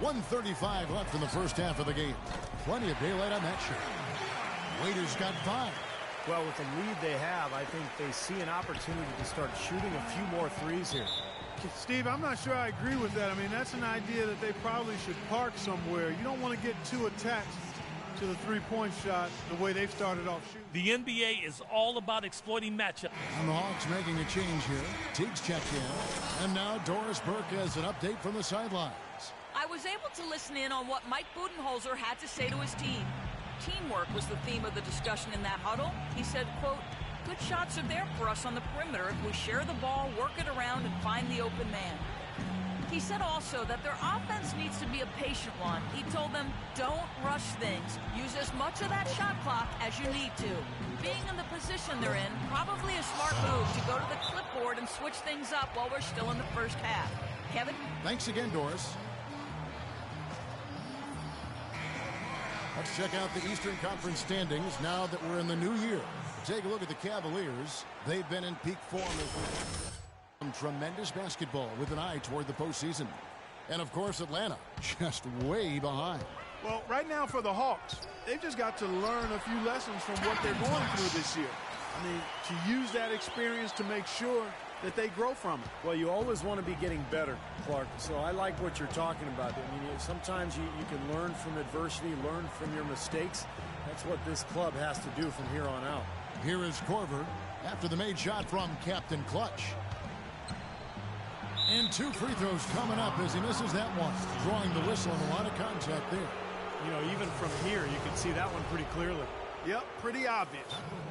1:35 left in the first half of the game. Plenty of daylight on that shot. Waiters got 5. Well, with the lead they have, I think they see an opportunity to start shooting a few more threes here. Steve, I'm not sure I agree with that. I mean, that's an idea that they probably should park somewhere. You don't want to get too attached to the three-point shot the way they've started off shooting. The NBA is all about exploiting matchup. And the Hawks making a change here. Teague's checked in. And now Doris Burke has an update from the sidelines. I was able to listen in on what Mike Budenholzer had to say to his team. Teamwork was the theme of the discussion in that huddle. He said, quote, "Good shots are there for us on the perimeter if we share the ball, work it around, and find the open man." He said also that their offense needs to be a patient one. He told them, don't rush things. Use as much of that shot clock as you need to. Being in the position they're in, probably a smart move to go to the clipboard and switch things up while we're still in the first half. Kevin? Thanks again, Doris. Let's check out the Eastern Conference standings now that we're in the new year. Take a look at the Cavaliers. They've been in peak form as tremendous basketball with an eye toward the postseason. And of course, Atlanta just way behind. Well, right now for the Hawks, they've just got to learn a few lessons from what they're going through this year. I mean, to use that experience to make sure that they grow from it. Well, you always want to be getting better, Clark. So I like what you're talking about. I mean, sometimes you can learn from adversity, learn from your mistakes. That's what this club has to do from here on out. Here is Korver after the made shot from Captain Clutch. And 2 free throws coming up as he misses that one. Drawing the whistle and a lot of contact there. You know, even from here, you can see that one pretty clearly. Yep, pretty obvious.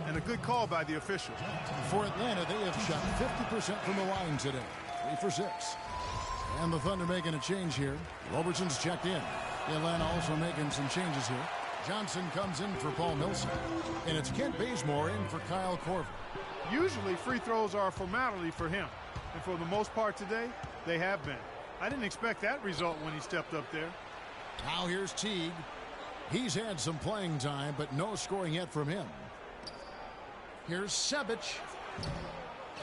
And a good call by the officials. For Atlanta, they have shot 50% from the line today. 3 for 6. And the Thunder making a change here. Robertson's checked in. Atlanta also making some changes here. Johnson comes in for Paul Millsap. And it's Kent Bazemore in for Kyle Korver. Usually free throws are a formality for him. And for the most part today, they have been. I didn't expect that result when he stepped up there. Now here's Teague. He's had some playing time, but no scoring yet from him. Here's Sebic.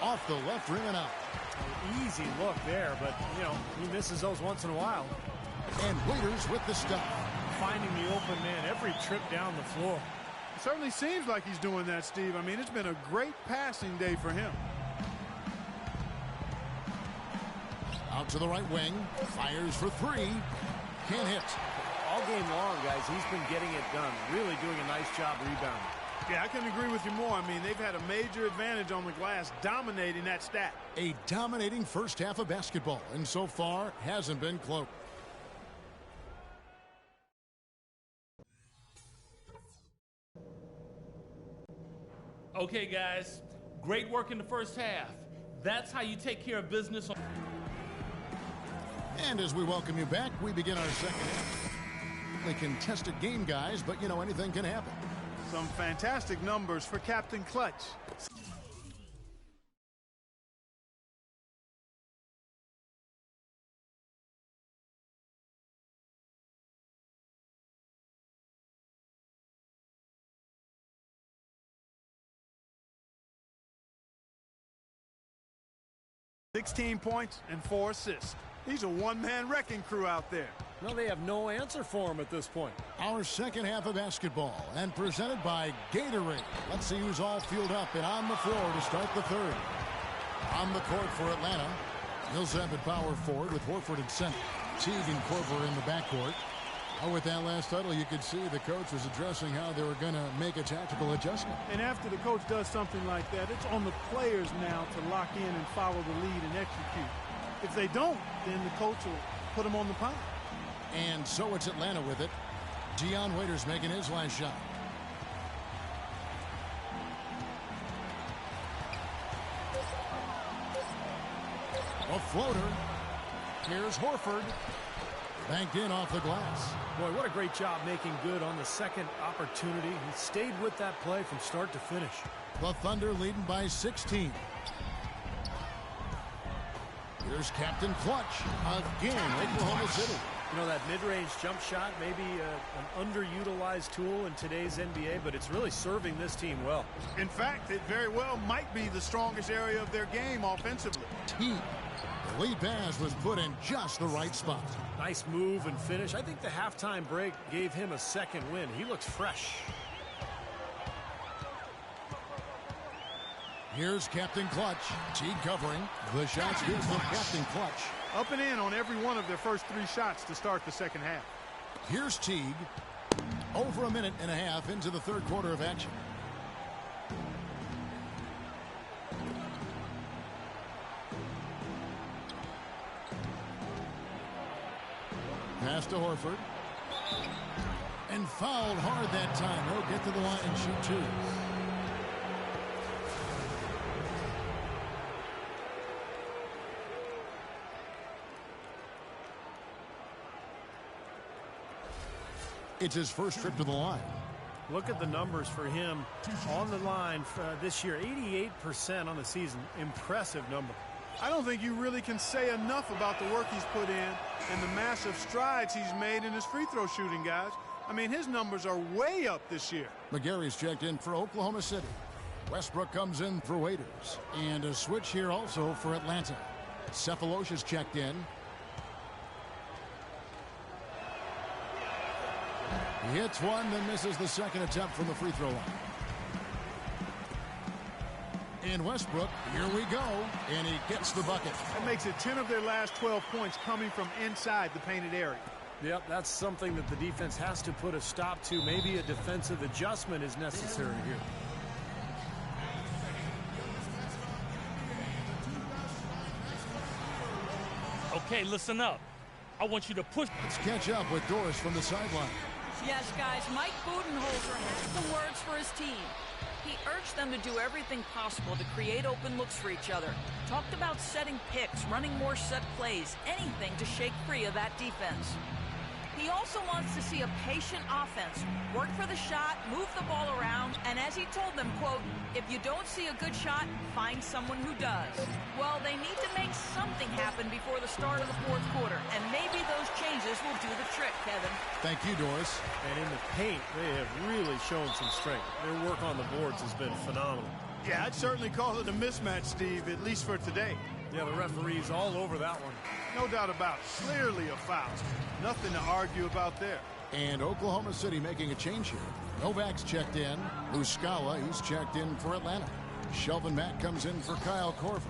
Off the left rim and out. Easy look there, but, you know, he misses those once in a while. And Waiters with the stop. Finding the open man every trip down the floor. It certainly seems like he's doing that, Steve. I mean, it's been a great passing day for him. Out to the right wing. Fires for 3. Can't hit. All game long, guys, he's been getting it done. Really doing a nice job rebounding. Yeah, I couldn't agree with you more. I mean, they've had a major advantage on the glass, dominating that stat. A dominating first half of basketball, and so far hasn't been close. Okay, guys, great work in the first half. That's how you take care of business. And as we welcome you back, we begin our second half. A contested game, guys, but you know, anything can happen. Some fantastic numbers for Captain Clutch. $16 points and 4 assists. He's a one-man wrecking crew out there. No, they have no answer for him at this point. Our second half of basketball, and presented by Gatorade. Let's see who's all fueled up and on the floor to start the third. On the court for Atlanta, Millsap at power forward with Horford at center. Teague and Korver in the backcourt. With that last huddle, you could see the coach was addressing how they were going to make a tactical adjustment. And after the coach does something like that, it's on the players now to lock in and follow the lead and execute. If they don't, then the coach will put them on the pile. And so it's Atlanta with it. Dion Waiters making his last shot. A floater. Here's Horford. Banked in off the glass. Boy, what a great job making good on the second opportunity. He stayed with that play from start to finish. The Thunder leading by 16. Here's Captain Clutch again, Oklahoma City. You know, that mid-range jump shot, maybe an underutilized tool in today's NBA, but it's really serving this team well. In fact, it very well might be the strongest area of their game offensively. The lead pass was put in just the right spot. Nice move and finish. I think the halftime break gave him a second win. He looks fresh. Here's Captain Clutch. Teague covering. The shot's good from Captain Clutch. Up and in on every one of their first 3 shots to start the second half. Here's Teague. Over a minute and a half into the third quarter of action. Pass to Horford. And fouled hard that time. He'll get to the line and shoot 2. It's his first trip to the line. Look at the numbers for him on the line this year. 88% on the season. Impressive number. I don't think you really can say enough about the work he's put in and the massive strides he's made in his free throw shooting, guys. I mean, his numbers are way up this year. McGarry's checked in for Oklahoma City. Westbrook comes in for Waiters. And a switch here also for Atlanta. Cephalosha's checked in. He hits one, then misses the second attempt from the free throw line. In Westbrook, here we go, and he gets the bucket. That makes it 10 of their last 12 points coming from inside the painted area. Yep, that's something that the defense has to put a stop to. Maybe a defensive adjustment is necessary here. Okay, listen up. I want you to push. Let's catch up with Doris from the sideline. Yes, guys, Mike Budenholzer has the words for his team. He urged them to do everything possible to create open looks for each other. Talked about setting picks, running more set plays, anything to shake free of that defense. He also wants to see a patient offense, work for the shot, move the ball around, and as he told them, quote, if you don't see a good shot, find someone who does. Well, they need to make something happen before the start of the fourth quarter, and maybe those changes will do the trick, Kevin. Thank you, Doris. And in the paint, they have really shown some strength. Their work on the boards has been phenomenal. Yeah, I'd certainly call it a mismatch, Steve, at least for today. Yeah, the referee's all over that one. No doubt about it. Clearly a foul. Nothing to argue about there. And Oklahoma City making a change here. Novak's checked in. Muscala, he's checked in for Atlanta. Shelvin Mack comes in for Kyle Korver.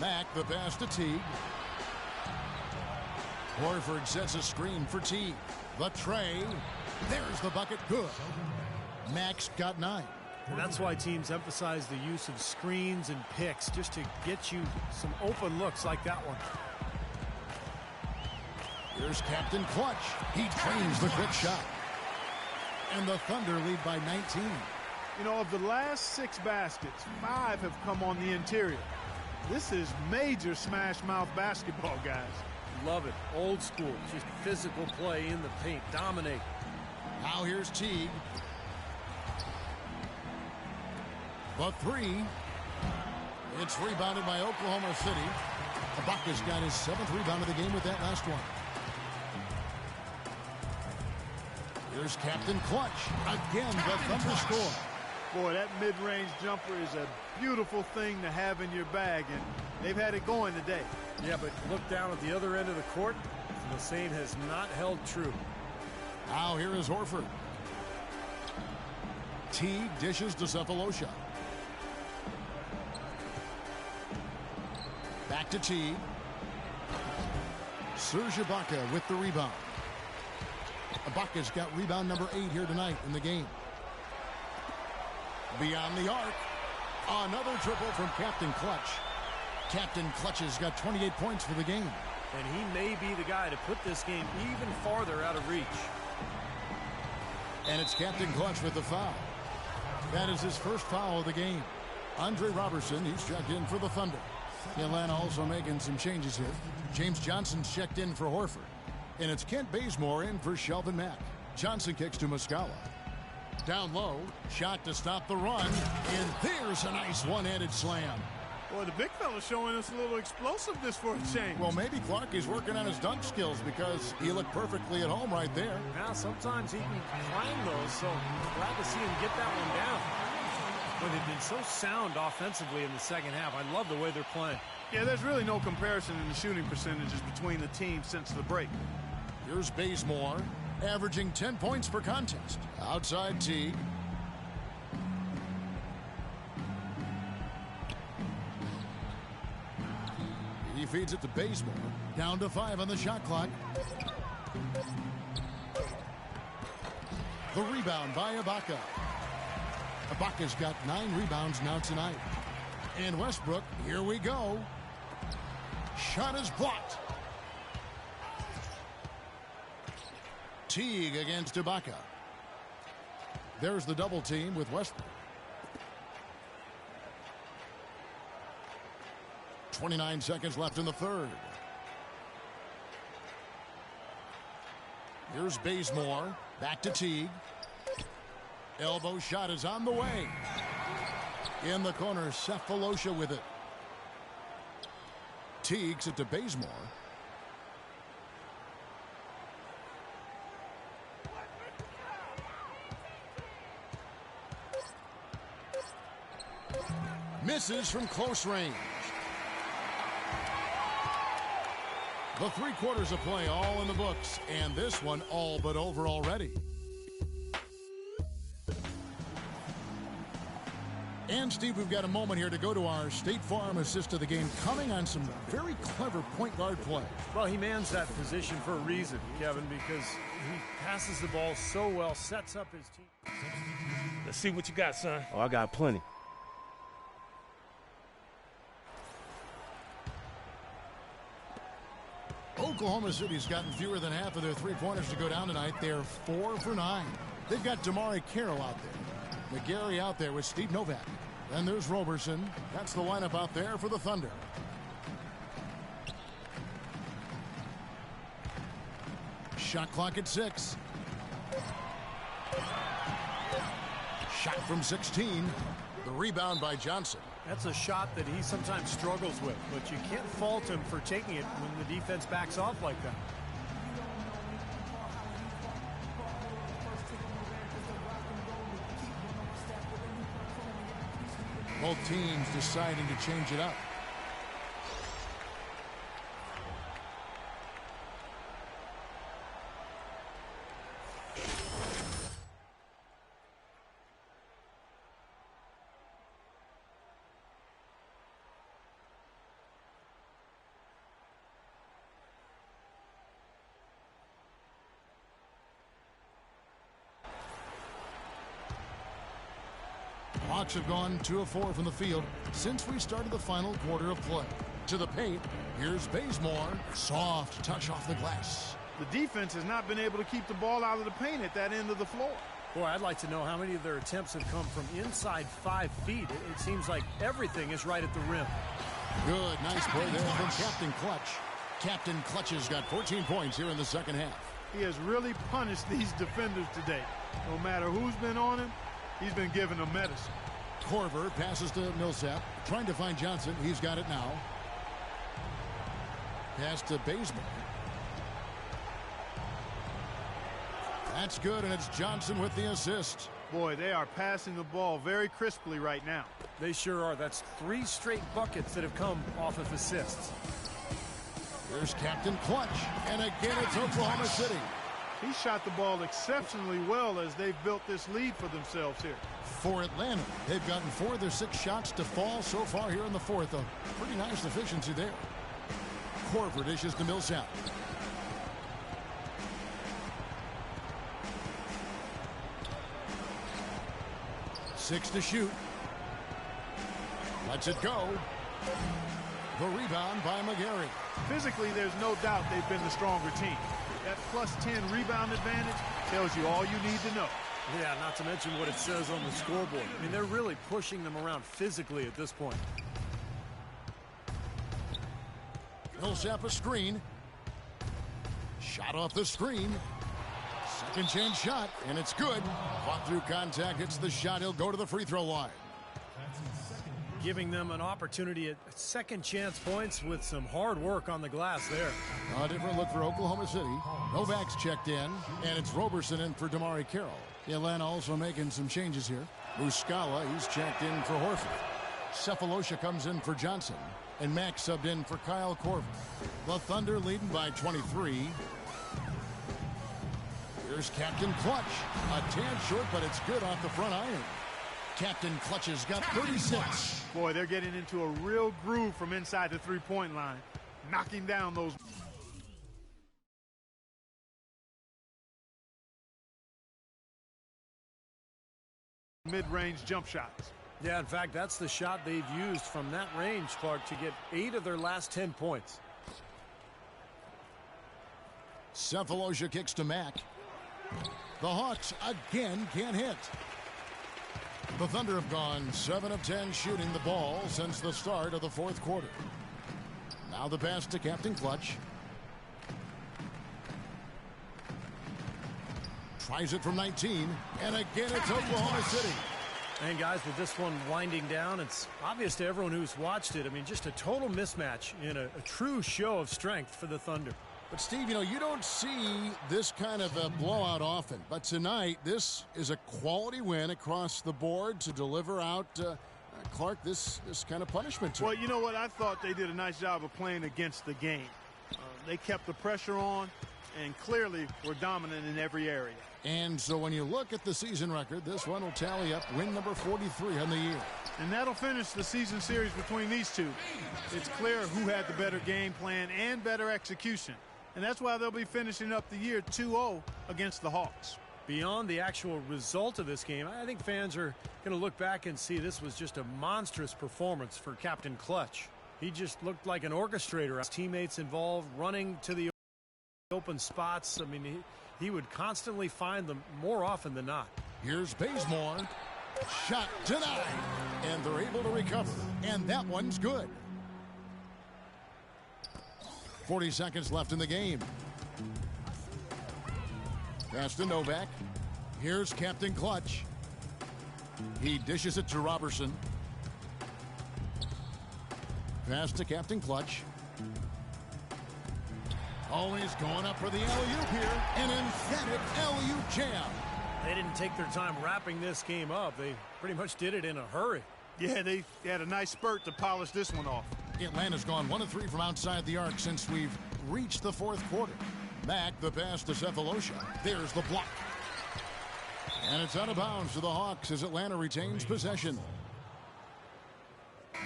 Mack, the pass to Teague. Horford sets a screen for Teague. The tray. There's the bucket. Good. Mack's got 9. And that's why teams emphasize the use of screens and picks, just to get you some open looks like that one. Here's Captain Clutch. He trains the quick shot. And the Thunder lead by 19. You know, of the last 6 baskets, 5 have come on the interior. This is major smash mouth basketball, guys. Love it. Old school. Just physical play in the paint. Dominate. Now here's Teague. The 3. It's rebounded by Oklahoma City. Ibaka's got his 7th rebound of the game with that last one. Here's Captain Clutch. Again, the Thunder score. Boy, that mid-range jumper is a beautiful thing to have in your bag, and they've had it going today. Yeah, but look down at the other end of the court. The same has not held true. Now here is Horford. Teague dishes to Cephalosha. Back to Teague. Serge Ibaka with the rebound. Ibaka's got rebound number 8 here tonight in the game. Beyond the arc. Another triple from Captain Clutch. Captain Clutch has got 28 points for the game. And he may be the guy to put this game even farther out of reach. And it's Captain Clutch with the foul. That is his first foul of the game. Andre Robertson, he's checked in for the Thunder. Atlanta also making some changes here. James Johnson's checked in for Horford. And it's Kent Bazemore in for Shelvin Mack. Johnson kicks to Muscala. Down low, shot to stop the run. And there's a nice one-handed slam. Boy, the big fella's showing us a little explosiveness for a change. Well, maybe Clark is working on his dunk skills because he looked perfectly at home right there. Now, sometimes he can climb those, so glad to see him get that one down. But they've been so sound offensively in the second half. I love the way they're playing. Yeah, there's really no comparison in the shooting percentages between the teams since the break. Here's Bazemore, averaging 10 points per contest. Outside Teague. He feeds it to Bazemore. Down to 5 on the shot clock. The rebound by Ibaka. Ibaka's got 9 rebounds now tonight. And Westbrook, here we go. Shot is blocked. Teague against Ibaka. There's the double team with Westbrook. 29 seconds left in the third. Here's Bazemore. Back to Teague. Elbow shot is on the way. In the corner, Cephalosha with it. Teague's it to Bazemore. Misses from close range. The 3 quarters of play all in the books, and this one all but over already. And, Steve, we've got a moment here to go to our State Farm assist of the game, coming on some very clever point guard play. Well, he mans that position for a reason, Kevin, because he passes the ball so well, sets up his team. Let's see what you got, son. Oh, I got plenty. Oklahoma City's gotten fewer than half of their 3-pointers to go down tonight. They're 4 for 9. They've got Damari Carroll out there. McGarry out there with Steve Novak. Then there's Roberson. That's the lineup out there for the Thunder. Shot clock at 6. Shot from 16. The rebound by Johnson. That's a shot that he sometimes struggles with, but you can't fault him for taking it when the defense backs off like that. Both teams deciding to change it up. Hawks have gone 2 of 4 from the field since we started the final quarter of play. To the paint, here's Bazemore. Soft touch off the glass. The defense has not been able to keep the ball out of the paint at that end of the floor. Boy, I'd like to know how many of their attempts have come from inside 5 feet. It seems like everything is right at the rim. Good, nice play there from Captain Clutch. Captain Clutch has got 14 points here in the second half. He has really punished these defenders today. No matter who's been on him, he's been giving them medicine. Korver passes to Millsap, trying to find Johnson. He's got it now. Pass to Bazemore. That's good, and it's Johnson with the assist. Boy, they are passing the ball very crisply right now. They sure are. That's 3 straight buckets that have come off of assists. Here's Captain Clutch, and again it's Oklahoma City. He shot the ball exceptionally well as they've built this lead for themselves here. For Atlanta, they've gotten 4 of their 6 shots to fall so far here in the fourth. A pretty nice efficiency there. Korver dishes to Millsap. Six to shoot. Lets it go. The rebound by McGarry. Physically, there's no doubt they've been the stronger team. That +10 rebound advantage tells you all you need to know. Yeah, not to mention what it says on the scoreboard. I mean, they're really pushing them around physically at this point. Millsap a screen. Shot off the screen. Second chance shot, and it's good. Fought through contact, hits the shot. He'll go to the free throw line. Giving them an opportunity at second chance points with some hard work on the glass there. A different look for Oklahoma City. Novak's checked in, and it's Roberson in for Damari Carroll. Atlanta also making some changes here. Muscala, he's checked in for Horford. Cephalosha comes in for Johnson, and Mack subbed in for Kyle Korver. The Thunder leading by 23. Here's Captain Clutch. A tad short, but it's good off the front iron. Captain Clutch has got 36. Boy, they're getting into a real groove from inside the three-point line, knocking down those mid-range jump shots. Yeah, in fact, that's the shot they've used from that range, Clark, to get 8 of their last 10 points. Cephalosha kicks to Mack. The Hawks again can't hit. The Thunder have gone 7 of 10 shooting the ball since the start of the fourth quarter. Now the pass to Captain Clutch. Tries it from 19, and again it's Oklahoma City. And guys, with this one winding down, it's obvious to everyone who's watched it. I mean, just a total mismatch in a true show of strength for the Thunder. But Steve, you know, you don't see this kind of a blowout often. But tonight, this is a quality win across the board to deliver out, Clark, this kind of punishment to Well, you know what? I thought they did a nice job of playing against the game. They kept the pressure on and clearly were dominant in every area. And so when you look at the season record, this one will tally up win number 43 on the year. And that'll finish the season series between these two. It's clear who had the better game plan and better execution. And that's why they'll be finishing up the year 2-0 against the Hawks. Beyond the actual result of this game, I think fans are going to look back and see this was just a monstrous performance for Captain Clutch. He just looked like an orchestrator. His teammates involved, running to the open spots. I mean, he would constantly find them more often than not. Here's Bazemore. Shot denied. And they're able to recover. And that one's good. 40 seconds left in the game. Pass to Novak. Here's Captain Clutch. He dishes it to Robertson. Pass to Captain Clutch. Always going up for the alley-oop here. An emphatic alley-oop jam. They didn't take their time wrapping this game up. They pretty much did it in a hurry. Yeah, they had a nice spurt to polish this one off. Atlanta's gone 1 of 3 from outside the arc since we've reached the fourth quarter. Mack, the pass to Cephalosha. There's the block. And it's out of bounds to the Hawks as Atlanta retains possession.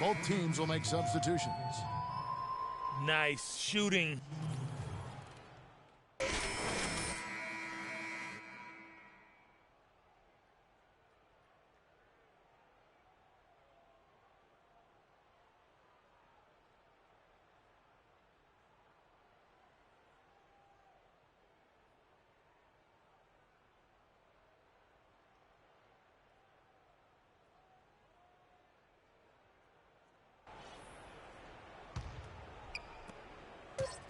Both teams will make substitutions. Nice shooting.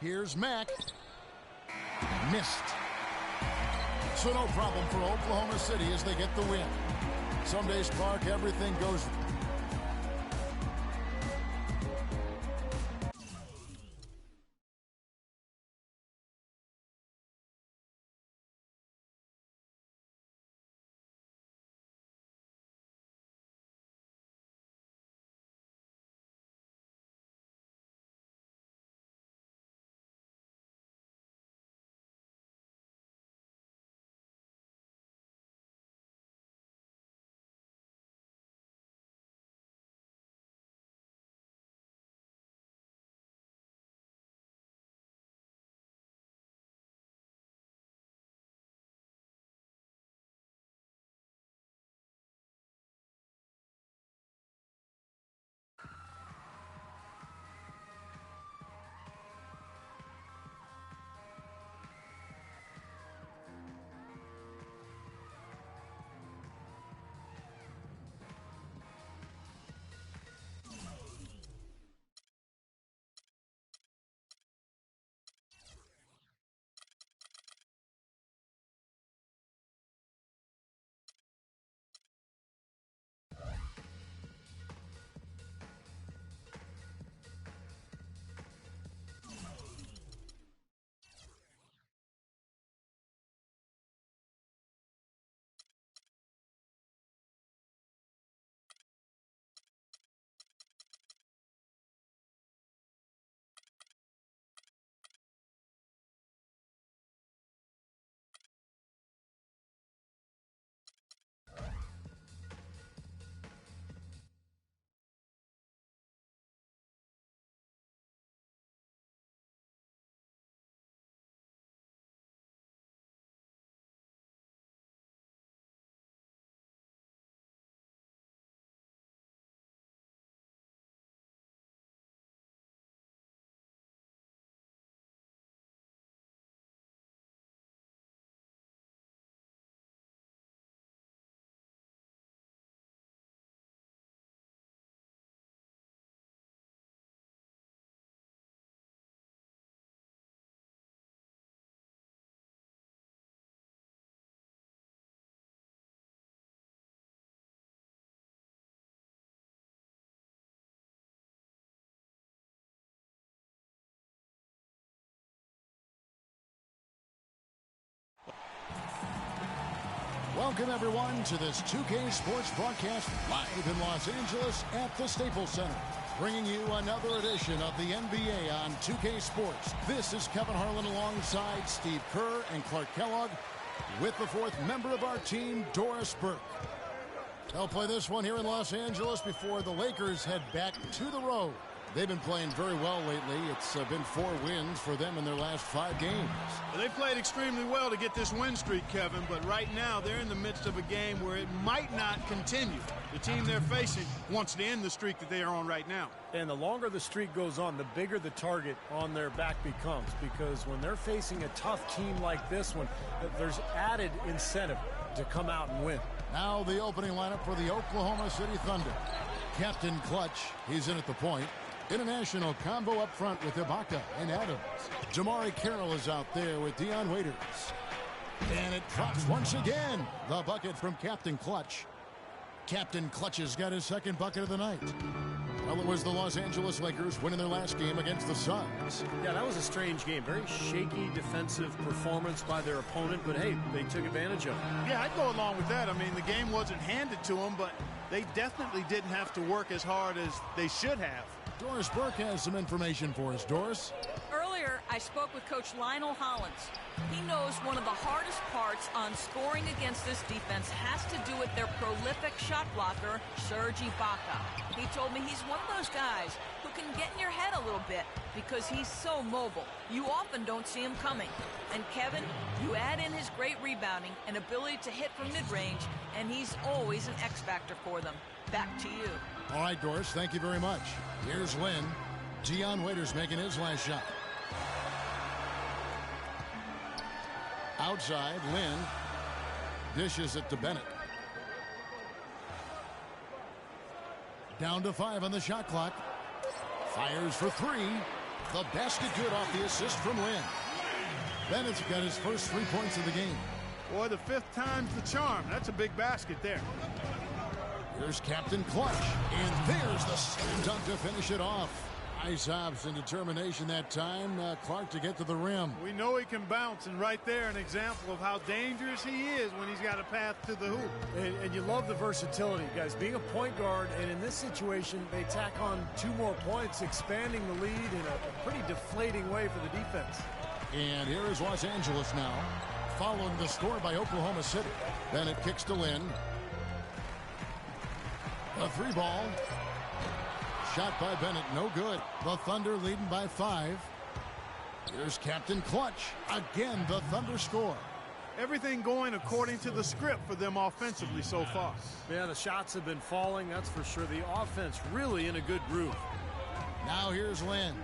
Here's Mack. Missed. So no problem for Oklahoma City as they get the win. Some days, Clark, everything goes. Welcome, everyone, to this 2K Sports broadcast live in Los Angeles at the Staples Center. bringing you another edition of the NBA on 2K Sports. This is Kevin Harlan alongside Steve Kerr and Clark Kellogg with the fourth member of our team, Doris Burke. They'll play this one here in Los Angeles before the Lakers head back to the road. They've been playing very well lately. It's been 4 wins for them in their last 5 games. Well, they played extremely well to get this win streak, Kevin, but right now they're in the midst of a game where it might not continue. The team they're facing wants to end the streak that they are on right now. And the longer the streak goes on, the bigger the target on their back becomes, because when they're facing a tough team like this one, there's added incentive to come out and win. Now the opening lineup for the Oklahoma City Thunder. Captain Clutch, he's in at the point. International combo up front with Ibaka and Adams. Jamari Carroll is out there with Dion Waiters. And it drops once again. The bucket from Captain Clutch. Captain Clutch has got his second bucket of the night. Well, it was the Los Angeles Lakers winning their last game against the Suns. Yeah, that was a strange game. Very shaky defensive performance by their opponent, but hey, they took advantage of it. Yeah, I'd go along with that. I mean, the game wasn't handed to them, but they definitely didn't have to work as hard as they should have. Doris Burke has some information for us. Doris? Earlier, I spoke with Coach Lionel Hollins. He knows one of the hardest parts on scoring against this defense has to do with their prolific shot blocker, Serge Ibaka. He told me he's one of those guys who can get in your head a little bit because he's so mobile. You often don't see him coming. And Kevin, you add in his great rebounding and ability to hit from mid-range, and he's always an X-factor for them. Back to you. All right, Doris, thank you very much. Here's Lynn. Dion Waiters making his last shot. Outside, Lynn dishes it to Bennett. Down to 5 on the shot clock. Fires for 3. The basket good off the assist from Lynn. Bennett's got his first 3 points of the game. Boy, the 5th time's the charm. That's a big basket there. Here's Captain Clutch, and there's the slam dunk to finish it off. Nice hops and determination that time, Clark, to get to the rim. We know he can bounce, and right there an example of how dangerous he is when he's got a path to the hoop. And you love the versatility, guys. Being a point guard, and in this situation, they tack on 2 more points, expanding the lead in a pretty deflating way for the defense. And here is Los Angeles now, following the score by Oklahoma City. Bennett kicks to Lynn. A 3 ball. Shot by Bennett, no good. The Thunder leading by 5. Here's Captain Clutch. Again, the Thunder score. Everything going according to the script for them offensively so far. Yeah, the shots have been falling, that's for sure. The offense really in a good groove. Now here's Lynn.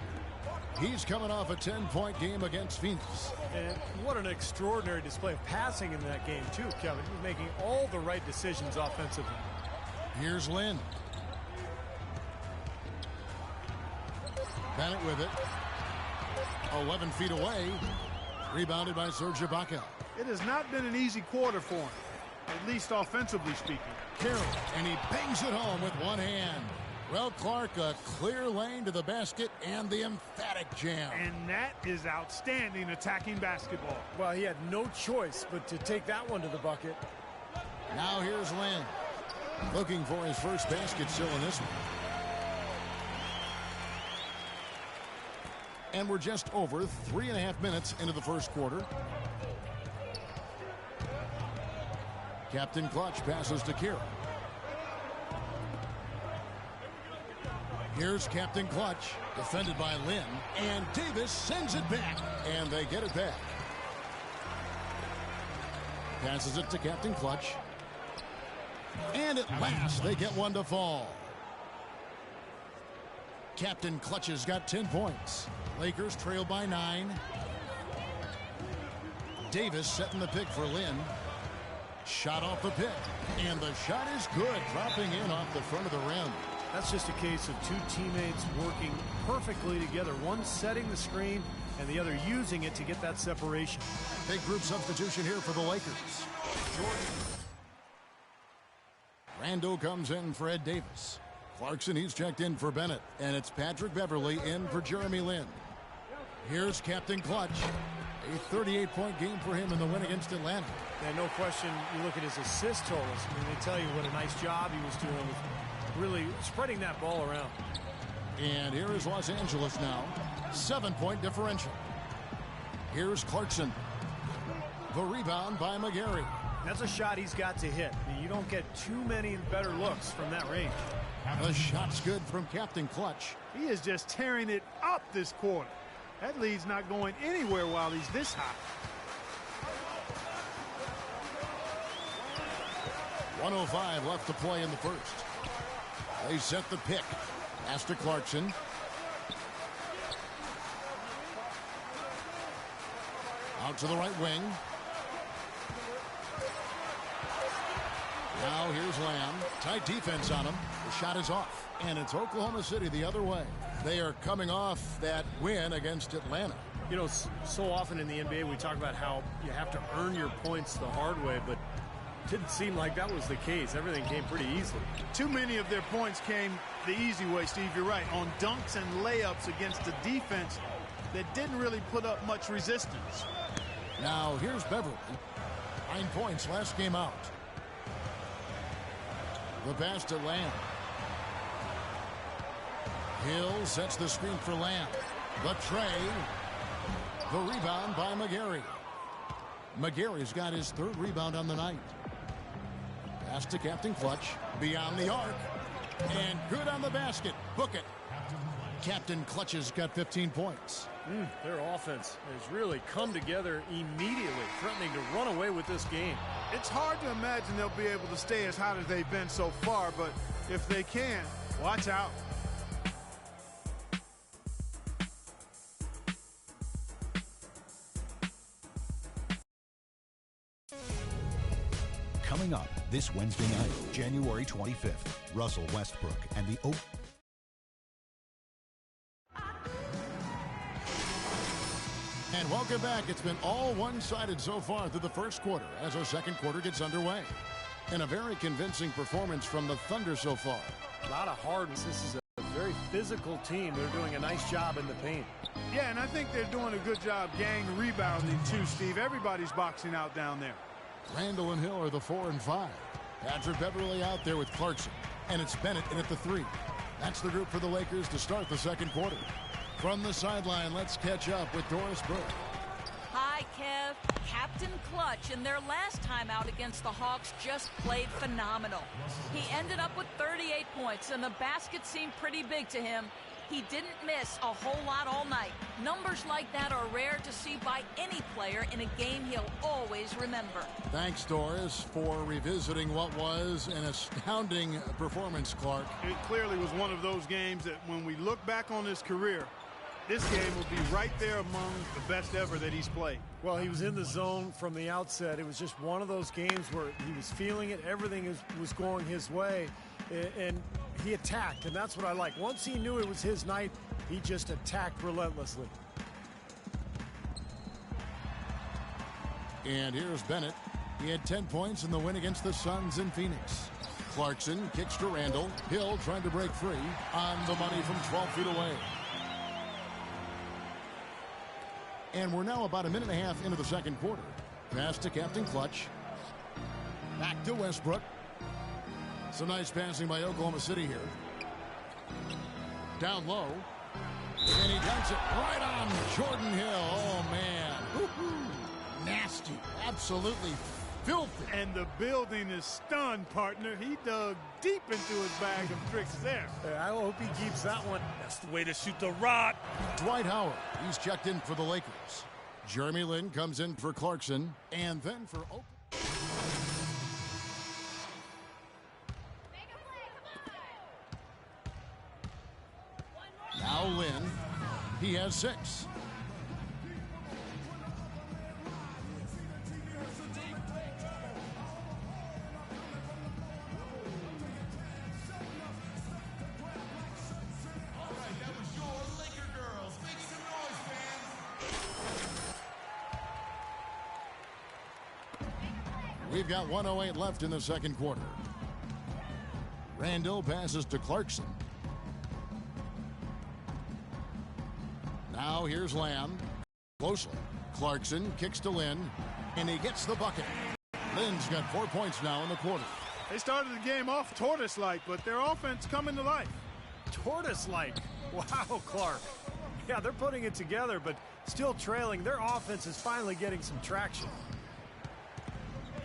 He's coming off a 10-point game against Phoenix. And what an extraordinary display of passing in that game, too, Kevin. He's making all the right decisions offensively. Here's Lynn. Bennett with it. 11 feet away. Rebounded by Serge Ibaka. It has not been an easy quarter for him, at least offensively speaking. Carroll, and he bangs it home with one hand. Well, Clark, a clear lane to the basket and the emphatic jam. And that is outstanding attacking basketball. Well, he had no choice but to take that one to the bucket. Now here's Lynn. Looking for his first basket still in this one. And we're just over 3.5 minutes into the first quarter. Captain Clutch passes to Carroll. Here's Captain Clutch, defended by Lynn, and Davis sends it back, and they get it back. Passes it to Captain Clutch. And at last, they get one to fall. Captain Clutch has got 10 points. Lakers trail by 9. Davis setting the pick for Lynn. Shot off the pick, and the shot is good, dropping in off the front of the rim. That's just a case of 2 teammates working perfectly together, one setting the screen and the other using it to get that separation. Big group substitution here for the Lakers. Rando comes in for Ed Davis. Clarkson, he's checked in for Bennett, and it's Patrick Beverly in for Jeremy Lin. Here's Captain Clutch. A 38-point game for him in the win against Atlanta. And no question, you look at his assist totals. I mean, they tell you what a nice job he was doing with really spreading that ball around. And here is Los Angeles now. 7-point differential. Here's Clarkson. The rebound by McGarry. That's a shot he's got to hit. You don't get too many better looks from that range. The shot's good from Captain Clutch. He is just tearing it up this quarter. That lead's not going anywhere while he's this hot. 1:05 left to play in the first. They set the pick. Pass to Clarkson. Out to the right wing. Now here's Lamb. Tight defense on him. The shot is off. And it's Oklahoma City the other way. They are coming off that win against Atlanta. You know, so often in the NBA we talk about how you have to earn your points the hard way, but it didn't seem like that was the case. Everything came pretty easily. Too many of their points came the easy way, Steve. You're right. On dunks and layups against a defense that didn't really put up much resistance. Now here's Beverly. 9 points last game out. The pass to Lamb. Hill sets the screen for Lamb. The tray. The rebound by McGarry. McGarry's got his 3rd rebound on the night. Pass to Captain Clutch. Beyond the arc. And good on the basket. Book it. Captain Clutch has got 15 points. Their offense has really come together immediately, threatening to run away with this game. It's hard to imagine they'll be able to stay as hot as they've been so far, but if they can, watch out. Coming up this Wednesday night, January 25th, Russell Westbrook and the Oak. And welcome back. It's been all one-sided so far through the first quarter as our second quarter gets underway. And a very convincing performance from the Thunder so far. A lot of hardness. This is a very physical team. They're doing a nice job in the paint. Yeah, and I think they're doing a good job gang rebounding too, Steve. Everybody's boxing out down there. Randall and Hill are the 4 and 5. Patrick Beverly out there with Clarkson. And it's Bennett in at the 3. That's the group for the Lakers to start the second quarter. From the sideline, let's catch up with Doris Burke. Hi, Kev. Captain Clutch in their last time out against the Hawks just played phenomenal. He ended up with 38 points, and the basket seemed pretty big to him. He didn't miss a whole lot all night. Numbers like that are rare to see by any player in a game he'll always remember. Thanks, Doris, for revisiting what was an astounding performance, Clark. It clearly was one of those games that when we look back on his career, this game will be right there among the best ever that he's played. Well, he was in the zone from the outset. It was just one of those games where he was feeling it. Everything was going his way, and he attacked, and that's what I like. Once he knew it was his night, he just attacked relentlessly. And here's Bennett. He had 10 points in the win against the Suns in Phoenix. Clarkson kicks to Randall. Hill trying to break free on the money from 12 feet away. And we're now about a minute and a half into the second quarter. Pass to Captain Clutch. Back to Westbrook. Some nice passing by Oklahoma City here. Down low. And he dunks it right on Jordan Hill. Oh, man. Woo-hoo. Nasty. Absolutely filthy. And the building is stunned, partner. He dug deep into his bag of tricks there. I hope he keeps that one. That's the way to shoot the rock. Dwight Howard. He's checked in for the Lakers. Jeremy Lin comes in for Clarkson. And then for Oakland. Now Lin. He has 6. We've got 1:08 left in the second quarter. Randall passes to Clarkson. Now here's Lamb. Closely. Clarkson kicks to Lin, and he gets the bucket. Lin's got 4 points now in the quarter. They started the game off tortoise-like, but their offense coming to life. Tortoise-like? Wow, Clark. Yeah, they're putting it together, but still trailing. Their offense is finally getting some traction.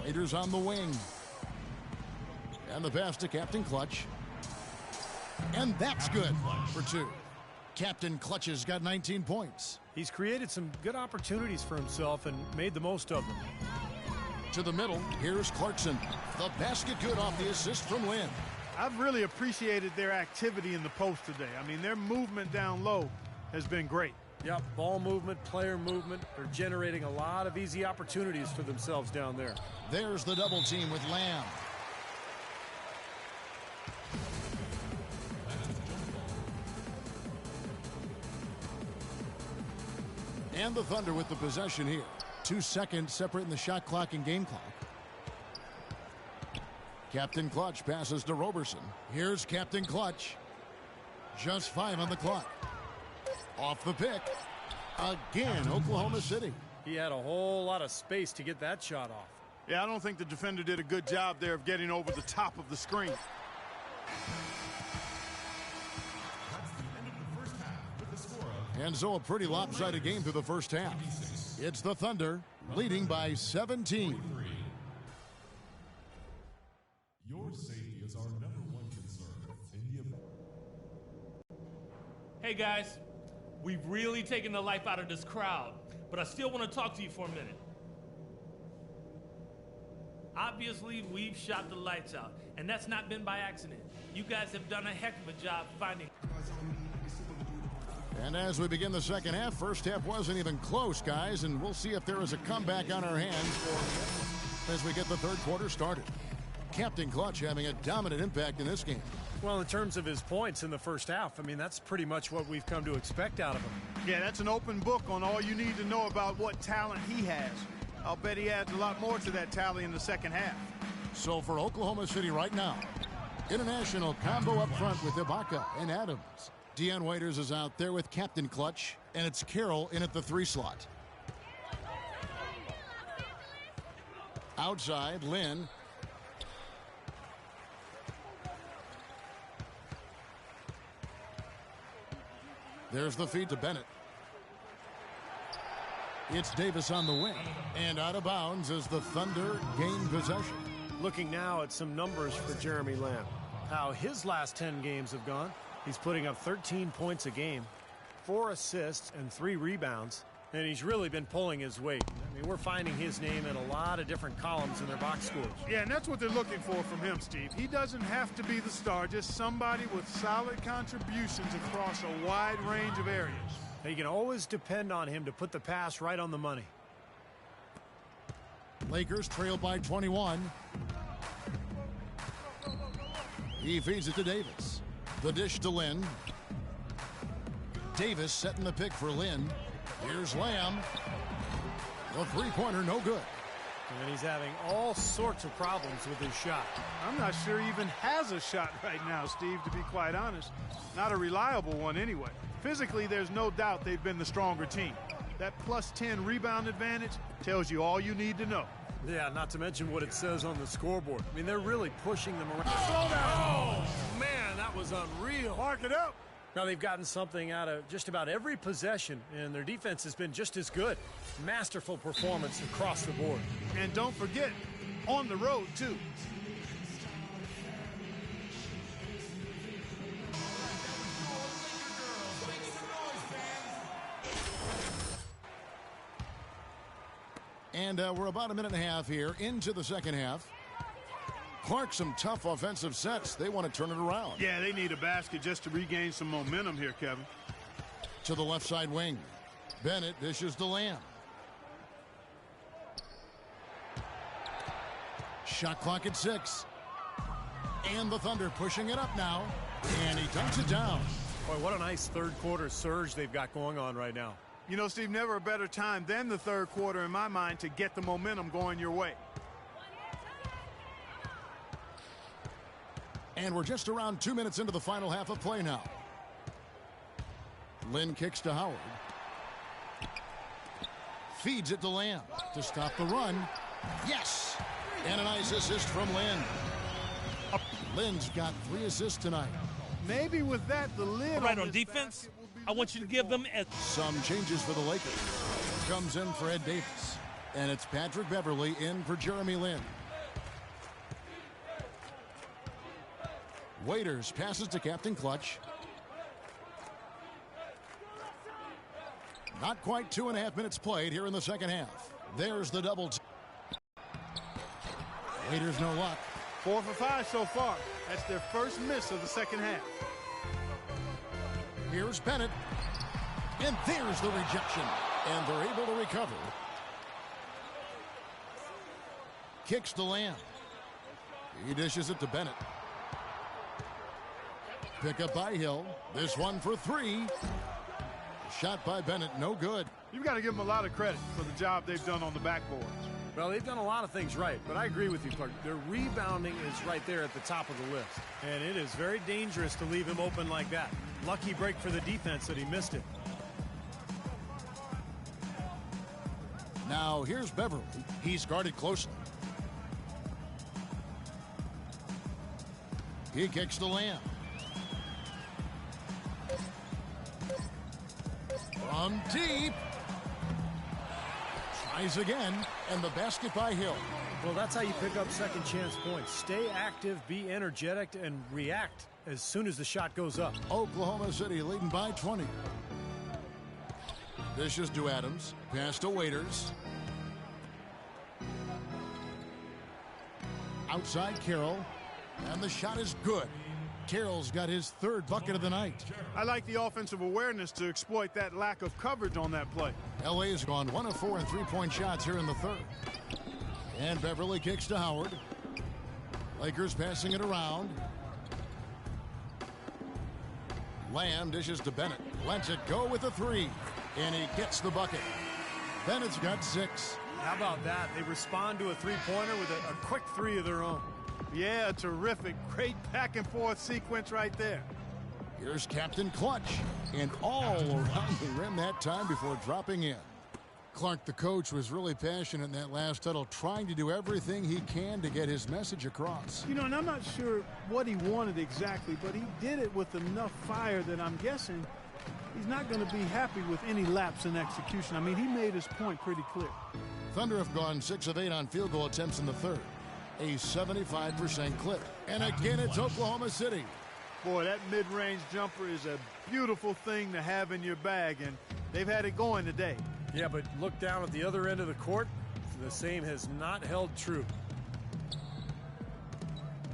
Raiders on the wing. And the pass to Captain Clutch. And that's good for 2. Captain Clutch has got 19 points. He's created some good opportunities for himself and made the most of them. To the middle, here's Clarkson. The basket good off the assist from Lynn. I've really appreciated their activity in the post today. I mean, their movement down low has been great. Yep, ball movement, player movement. They're generating a lot of easy opportunities for themselves down there. There's the double team with Lamb. And the Thunder with the possession here. 2 seconds separating the shot clock and game clock. Captain Clutch passes to Roberson. Here's Captain Clutch. Just 5 on the clock. Off the pick. Again, Oklahoma City. He had a whole lot of space to get that shot off. Yeah, I don't think the defender did a good job there of getting over the top of the screen. And so a pretty lopsided game through the first half. It's the Thunder leading by 17. Your safety is our #1 concern in the event. Hey guys, we've really taken the life out of this crowd, but I still want to talk to you for a minute. Obviously, we've shot the lights out, and that's not been by accident. You guys have done a heck of a job finding. And as we begin the second half, first half wasn't even close, guys, and we'll see if there is a comeback on our hands as we get the third quarter started. Captain Clutch having a dominant impact in this game. Well, in terms of his points in the first half, I mean, that's pretty much what we've come to expect out of him. Yeah, that's an open book on all you need to know about what talent he has. I'll bet he adds a lot more to that tally in the second half. So for Oklahoma City right now, international combo up front with Ibaka and Adams. Dion Waiters is out there with Captain Clutch, and it's Carroll in at the 3 slot. Outside, Lynn. There's the feed to Bennett. It's Davis on the wing. And out of bounds as the Thunder gain possession. Looking now at some numbers for Jeremy Lamb. How his last 10 games have gone. He's putting up 13 points a game, 4 assists, and 3 rebounds. And he's really been pulling his weight. I mean, we're finding his name in a lot of different columns in their box scores. Yeah, and that's what they're looking for from him, Steve. He doesn't have to be the star, just somebody with solid contributions across a wide range of areas. You can always depend on him to put the pass right on the money. Lakers trail by 21. He feeds it to Davis. The dish to Lynn. Davis setting the pick for Lynn. Here's Lamb. The three-pointer, no good. And he's having all sorts of problems with his shot. I'm not sure he even has a shot right now, Steve, to be quite honest. Not a reliable one anyway. Physically, there's no doubt they've been the stronger team. That plus 10 rebound advantage tells you all you need to know. Yeah, not to mention what it says on the scoreboard. I mean, they're really pushing them around. Oh, man, that was unreal. Mark it up. Now they've gotten something out of just about every possession, and their defense has been just as good. Masterful performance across the board. And don't forget, on the road, too. And we're about a minute and a half here into the second half. Clark, some tough offensive sets. They want to turn it around. Yeah, they need a basket just to regain some momentum here, Kevin. To the left side wing. Bennett dishes to Lamb. Shot clock at 6. And the Thunder pushing it up now. And he dunks it down. Boy, what a nice third quarter surge they've got going on right now. You know, Steve, never a better time than the third quarter in my mind to get the momentum going your way. And we're just around 2 minutes into the final half of play now. Lynn kicks to Howard. Feeds it to Lamb to stop the run. Yes! And a nice assist from Lynn. Lynn's got 3 assists tonight. Maybe with that, the lid All right, on on this defense, basket will be I want you to give them as Some changes for the Lakers. Comes in for Ed Davis. And it's Patrick Beverly in for Jeremy Lin. Waiters passes to Captain Clutch. Not quite 2.5 minutes played here in the second half. There's the double. Waiters no luck. 4 for 5 so far. That's their first miss of the second half. Here's Bennett. And there's the rejection. And they're able to recover. Kicks to Lamb. He dishes it to Bennett. Pick up by Hill. This one for 3. Shot by Bennett, no good. You've got to give them a lot of credit for the job they've done on the backboards. Well, they've done a lot of things right, but I agree with you, Clark. Their rebounding is right there at the top of the list. And it is very dangerous to leave him open like that. Lucky break for the defense that he missed it. Now here's Beverly. He's guarded closely. He kicks to Lamb. From deep. Tries again, and the basket by Hill. Well, that's how you pick up second chance points. Stay active, be energetic, and react as soon as the shot goes up. Oklahoma City leading by 20. Dishes to Adams. Pass to Waiters. Outside Carroll. And the shot is good. Carroll's got his 3rd bucket of the night. I like the offensive awareness to exploit that lack of coverage on that play. LA has gone 1 of 4 in 3-point shots here in the 3rd. And Beverly kicks to Howard. Lakers passing it around. Lamb dishes to Bennett. Lets it go with a 3. And he gets the bucket. Bennett's got 6. How about that? They respond to a three-pointer with a quick 3 of their own. Yeah, terrific. Great back-and-forth sequence right there. Here's Captain Clutch. And all around the rim that time before dropping in. Clark, the coach, was really passionate in that last huddle, trying to do everything he can to get his message across. You know, and I'm not sure what he wanted exactly, but he did it with enough fire that I'm guessing he's not going to be happy with any lapse in execution. I mean, he made his point pretty clear. Thunder have gone 6 of 8 on field goal attempts in the 3rd. A 75% clip. And again, it's Oklahoma City. Boy, that mid-range jumper is a beautiful thing to have in your bag, and they've had it going today. Yeah, but look down at the other end of the court. The same has not held true.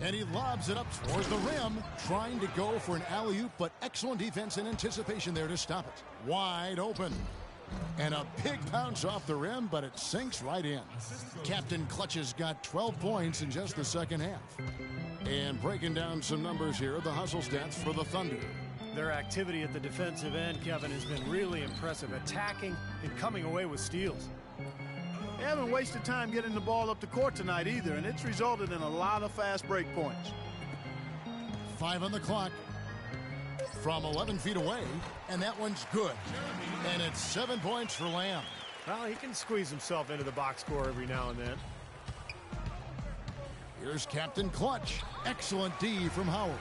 And he lobs it up towards the rim, trying to go for an alley-oop, but excellent defense and anticipation there to stop it. Wide open. And a big bounce off the rim, but it sinks right in. Captain Clutch has got 12 points in just the second half. And breaking down some numbers here, the hustle stats for the Thunder. Their activity at the defensive end, Kevin, has been really impressive, attacking and coming away with steals. They haven't wasted time getting the ball up the court tonight either, and it's resulted in a lot of fast break points. 5 on the clock. From 11 feet away, and that one's good. And it's 7 points for Lamb. Well, he can squeeze himself into the box score every now and then. Here's Captain Clutch. Excellent D from Howard.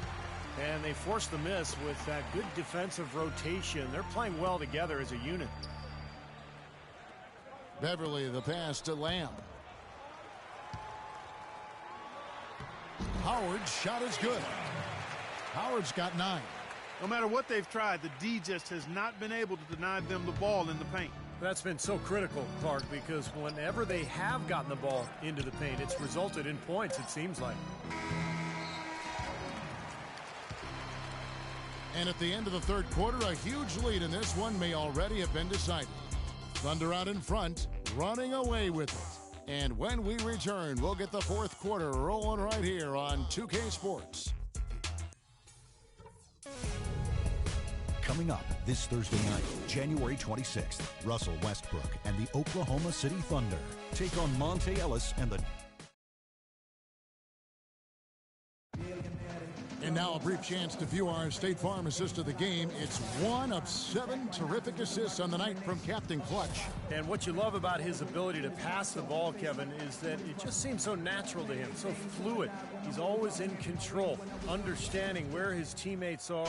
And they forced the miss with that good defensive rotation. They're playing well together as a unit. Beverly, the pass to Lamb. Howard's shot is good. Howard's got 9. No matter what they've tried, the D just has not been able to deny them the ball in the paint. That's been so critical, Clark, because whenever they have gotten the ball into the paint, it's resulted in points, it seems like. And at the end of the 3rd quarter, a huge lead in this one may already have been decided. Thunder out in front, running away with it. And when we return, we'll get the 4th quarter rolling right here on 2K Sports. Coming up this Thursday night, January 26th, Russell Westbrook and the Oklahoma City Thunder take on Monte Ellis and the... And now a brief chance to view our State Farm assist of the game. It's one of 7 terrific assists on the night from Captain Clutch. And what you love about his ability to pass the ball, Kevin, is that it just seems so natural to him, so fluid. He's always in control, understanding where his teammates are.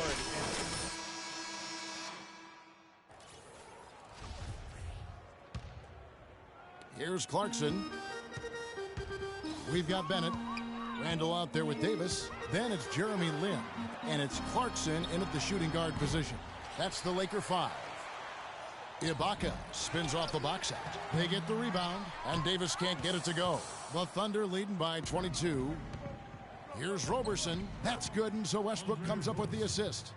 Here's Clarkson. We've got Bennett. Randall out there with Davis. Then it's Jeremy Lin. And it's Clarkson in at the shooting guard position. That's the Laker 5. Ibaka spins off the box out. They get the rebound, and Davis can't get it to go. The Thunder leading by 22. Here's Roberson. That's good, and so Westbrook comes up with the assist.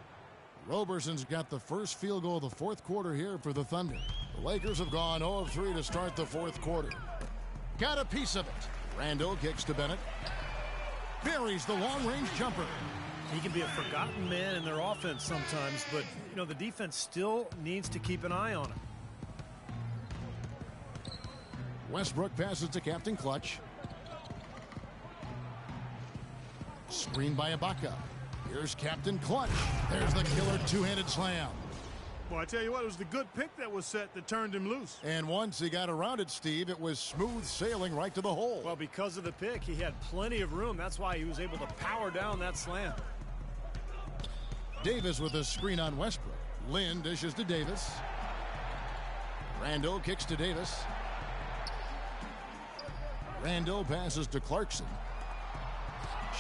Roberson's got the first field goal of the fourth quarter here for the Thunder. The Lakers have gone 0 of 3 to start the fourth quarter. Got a piece of it. Randall kicks to Bennett. Buries the long-range jumper. He can be a forgotten man in their offense sometimes, but, you know, the defense still needs to keep an eye on him. Westbrook passes to Captain Clutch. Screen by Ibaka. Here's Captain Clutch. There's the killer two-handed slam. Well, I tell you what, it was the good pick that was set that turned him loose. And once he got around it, Steve, it was smooth sailing right to the hole. Well, because of the pick, he had plenty of room. That's why he was able to power down that slam. Davis with a screen on Westbrook. Lin dishes to Davis. Randall kicks to Davis. Randall passes to Clarkson.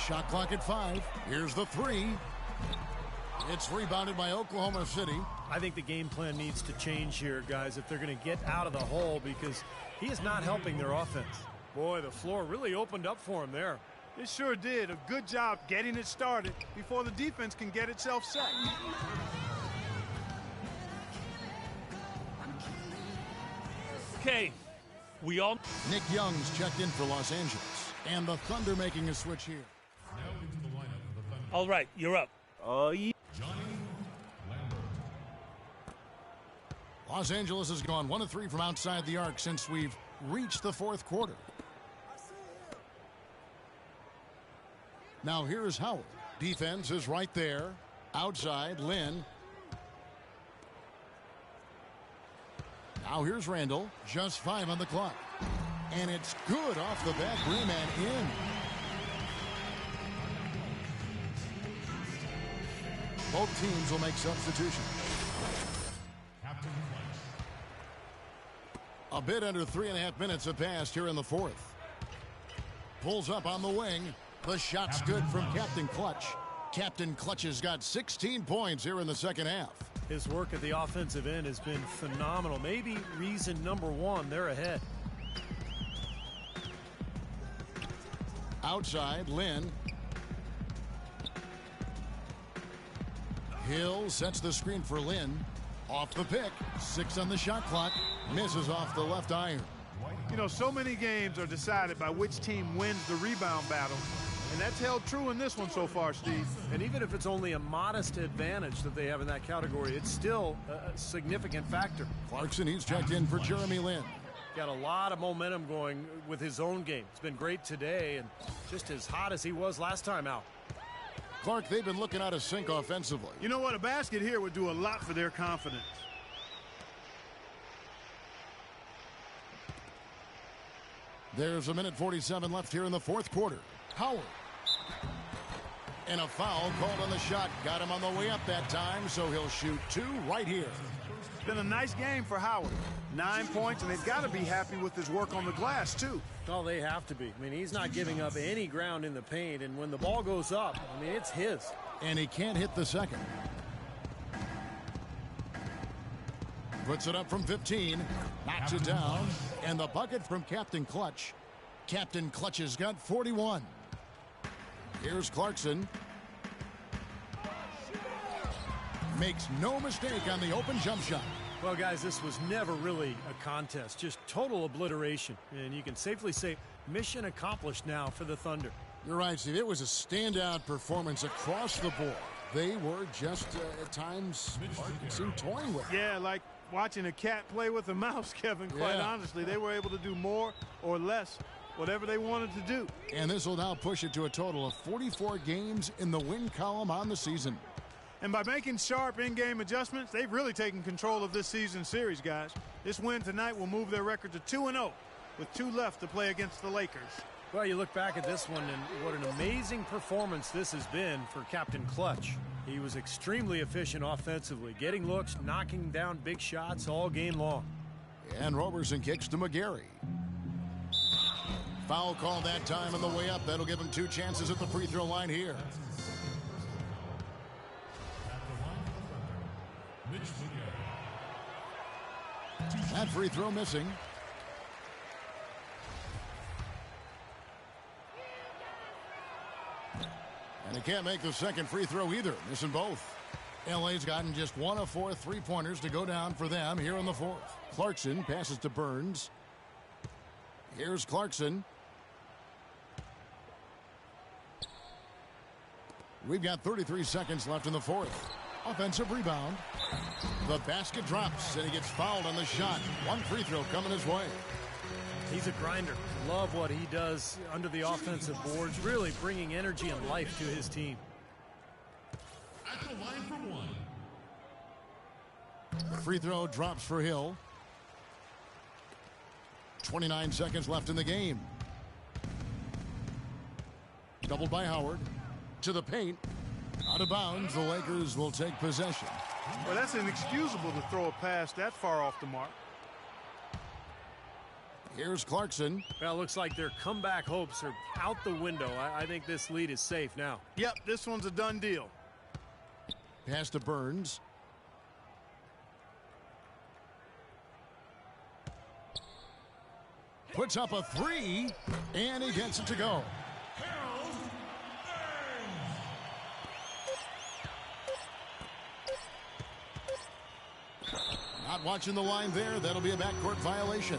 Shot clock at 5. Here's the 3. It's rebounded by Oklahoma City. I think the game plan needs to change here, guys, if they're going to get out of the hole, because he is not helping their offense. Boy, the floor really opened up for him there. It sure did. A good job getting it started before the defense can get itself set. Okay, we all... Nick Young's checked in for Los Angeles, and the Thunder making a switch here. Now into the lineup of the Thunder. All right, you're up. Oh, yeah. Johnny Lambert. Los Angeles has gone 1 of 3 from outside the arc since we've reached the fourth quarter. Now here's Howard. Defense is right there. Outside, Lin. Now here's Randall. Just 5 on the clock. And it's good off the back rim and in. Both teams will make substitutions. Captain Clutch. A bit under 3.5 minutes have passed here in the fourth. Pulls up on the wing. The shot's good from Captain Clutch. Captain Clutch has got 16 points here in the second half. His work at the offensive end has been phenomenal. Maybe reason number 1, they're ahead. Outside, Lin. Hill sets the screen for Lin. Off the pick. 6 on the shot clock. Misses off the left iron. You know, so many games are decided by which team wins the rebound battle. And that's held true in this one so far, Steve. And even if it's only a modest advantage that they have in that category, it's still a significant factor. Clarkson, he's checked in for Jeremy Lin. Got a lot of momentum going with his own game. It's been great today and just as hot as he was last time out. Clark, they've been looking out of sync offensively. You know what? A basket here would do a lot for their confidence. There's 1:47 left here in the fourth quarter. Howard. And a foul called on the shot. Got him on the way up that time, so he'll shoot 2 right here. It's been a nice game for Howard. 9 points, and they've got to be happy with his work on the glass, too. Oh, they have to be. I mean, he's not giving up any ground in the paint, and when the ball goes up, I mean, it's his. And he can't hit the second. Puts it up from 15. Knocks it down. And the bucket from Captain Clutch. Captain Clutch has got 41. Here's Clarkson. Makes no mistake on the open jump shot. Well, guys, this was never really a contest. Just total obliteration. And you can safely say mission accomplished now for the Thunder. You're right, Steve. It was a standout performance across the board. They were just, at times, it seemed toying with it. Yeah, like watching a cat play with a mouse, Kevin. Quite honestly, they were able to do more or less whatever they wanted to do. And this will now push it to a total of 44 games in the win column on the season. And by making sharp in-game adjustments, they've really taken control of this season series, guys. This win tonight will move their record to 2-0 with 2 left to play against the Lakers. Well, you look back at this one, and what an amazing performance this has been for Captain Clutch. He was extremely efficient offensively, getting looks, knocking down big shots all game long. And Roberson kicks to McGarry. Foul call that time on the way up. That'll give him 2 chances at the free throw line here. That free throw missing. And he can't make the second free throw either, missing both. LA's gotten just 1 of 4 3-pointers to go down for them here in the fourth. Clarkson passes to Burns. Here's Clarkson. We've got 33 seconds left in the fourth. Offensive rebound. The basket drops, and he gets fouled on the shot. 1 free throw coming his way. He's a grinder. Love what he does under the offensive boards, really bringing energy and life to his team. At the line for 1. The free throw drops for Hill. 29 seconds left in the game. Doubled by Howard. To the paint. Out of bounds, the Lakers will take possession. Well, that's inexcusable to throw a pass that far off the mark. Here's Clarkson. Well, looks like their comeback hopes are out the window. I think this lead is safe now. Yep, this one's a done deal. Pass to Burns. Puts up a 3, and he gets it to go. Not watching the line there. That'll be a backcourt violation.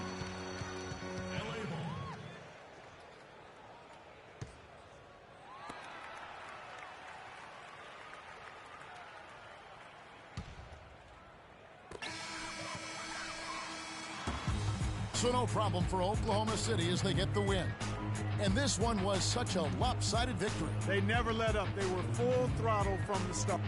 So no problem for Oklahoma City as they get the win. And this one was such a lopsided victory. They never let up. They were full throttle from the start.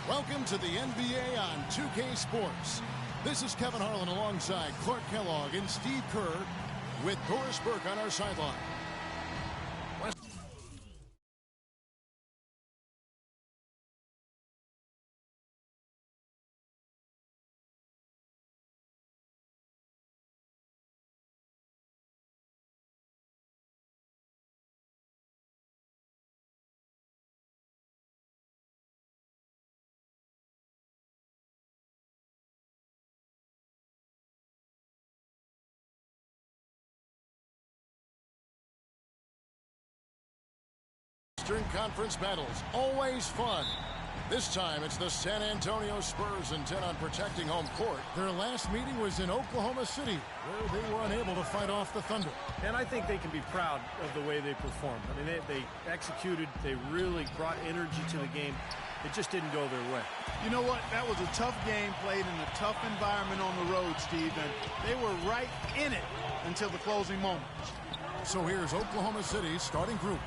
Welcome to the NBA on 2K Sports. This is Kevin Harlan alongside Clark Kellogg and Steve Kerr with Doris Burke on our sideline. Eastern Conference battles, always fun. This time it's the San Antonio Spurs intent on protecting home court. Their last meeting was in Oklahoma City, where they were unable to fight off the Thunder. And I think they can be proud of the way they performed. I mean, they executed, they really brought energy to the game. It just didn't go their way. You know what? That was a tough game played in a tough environment on the road, Steve, and they were right in it until the closing moments. So here's Oklahoma City's starting group.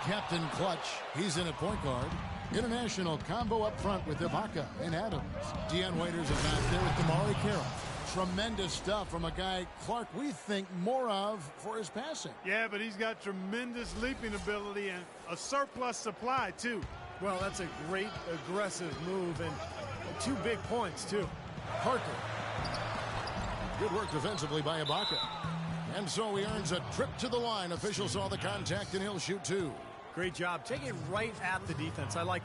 Captain Clutch, he's in at point guard. International combo up front with Ibaka and Adams. Dion Waiters is out there with Damari Carroll. Tremendous stuff from a guy, Clark, we think more of for his passing. Yeah, but he's got tremendous leaping ability and a surplus supply, too. Well, that's a great aggressive move, and 2 big points, too. Parker. Good work defensively by Ibaka. And so he earns a trip to the line. Officials saw the contact, and he'll shoot 2. Great job. Take it right at the defense. I like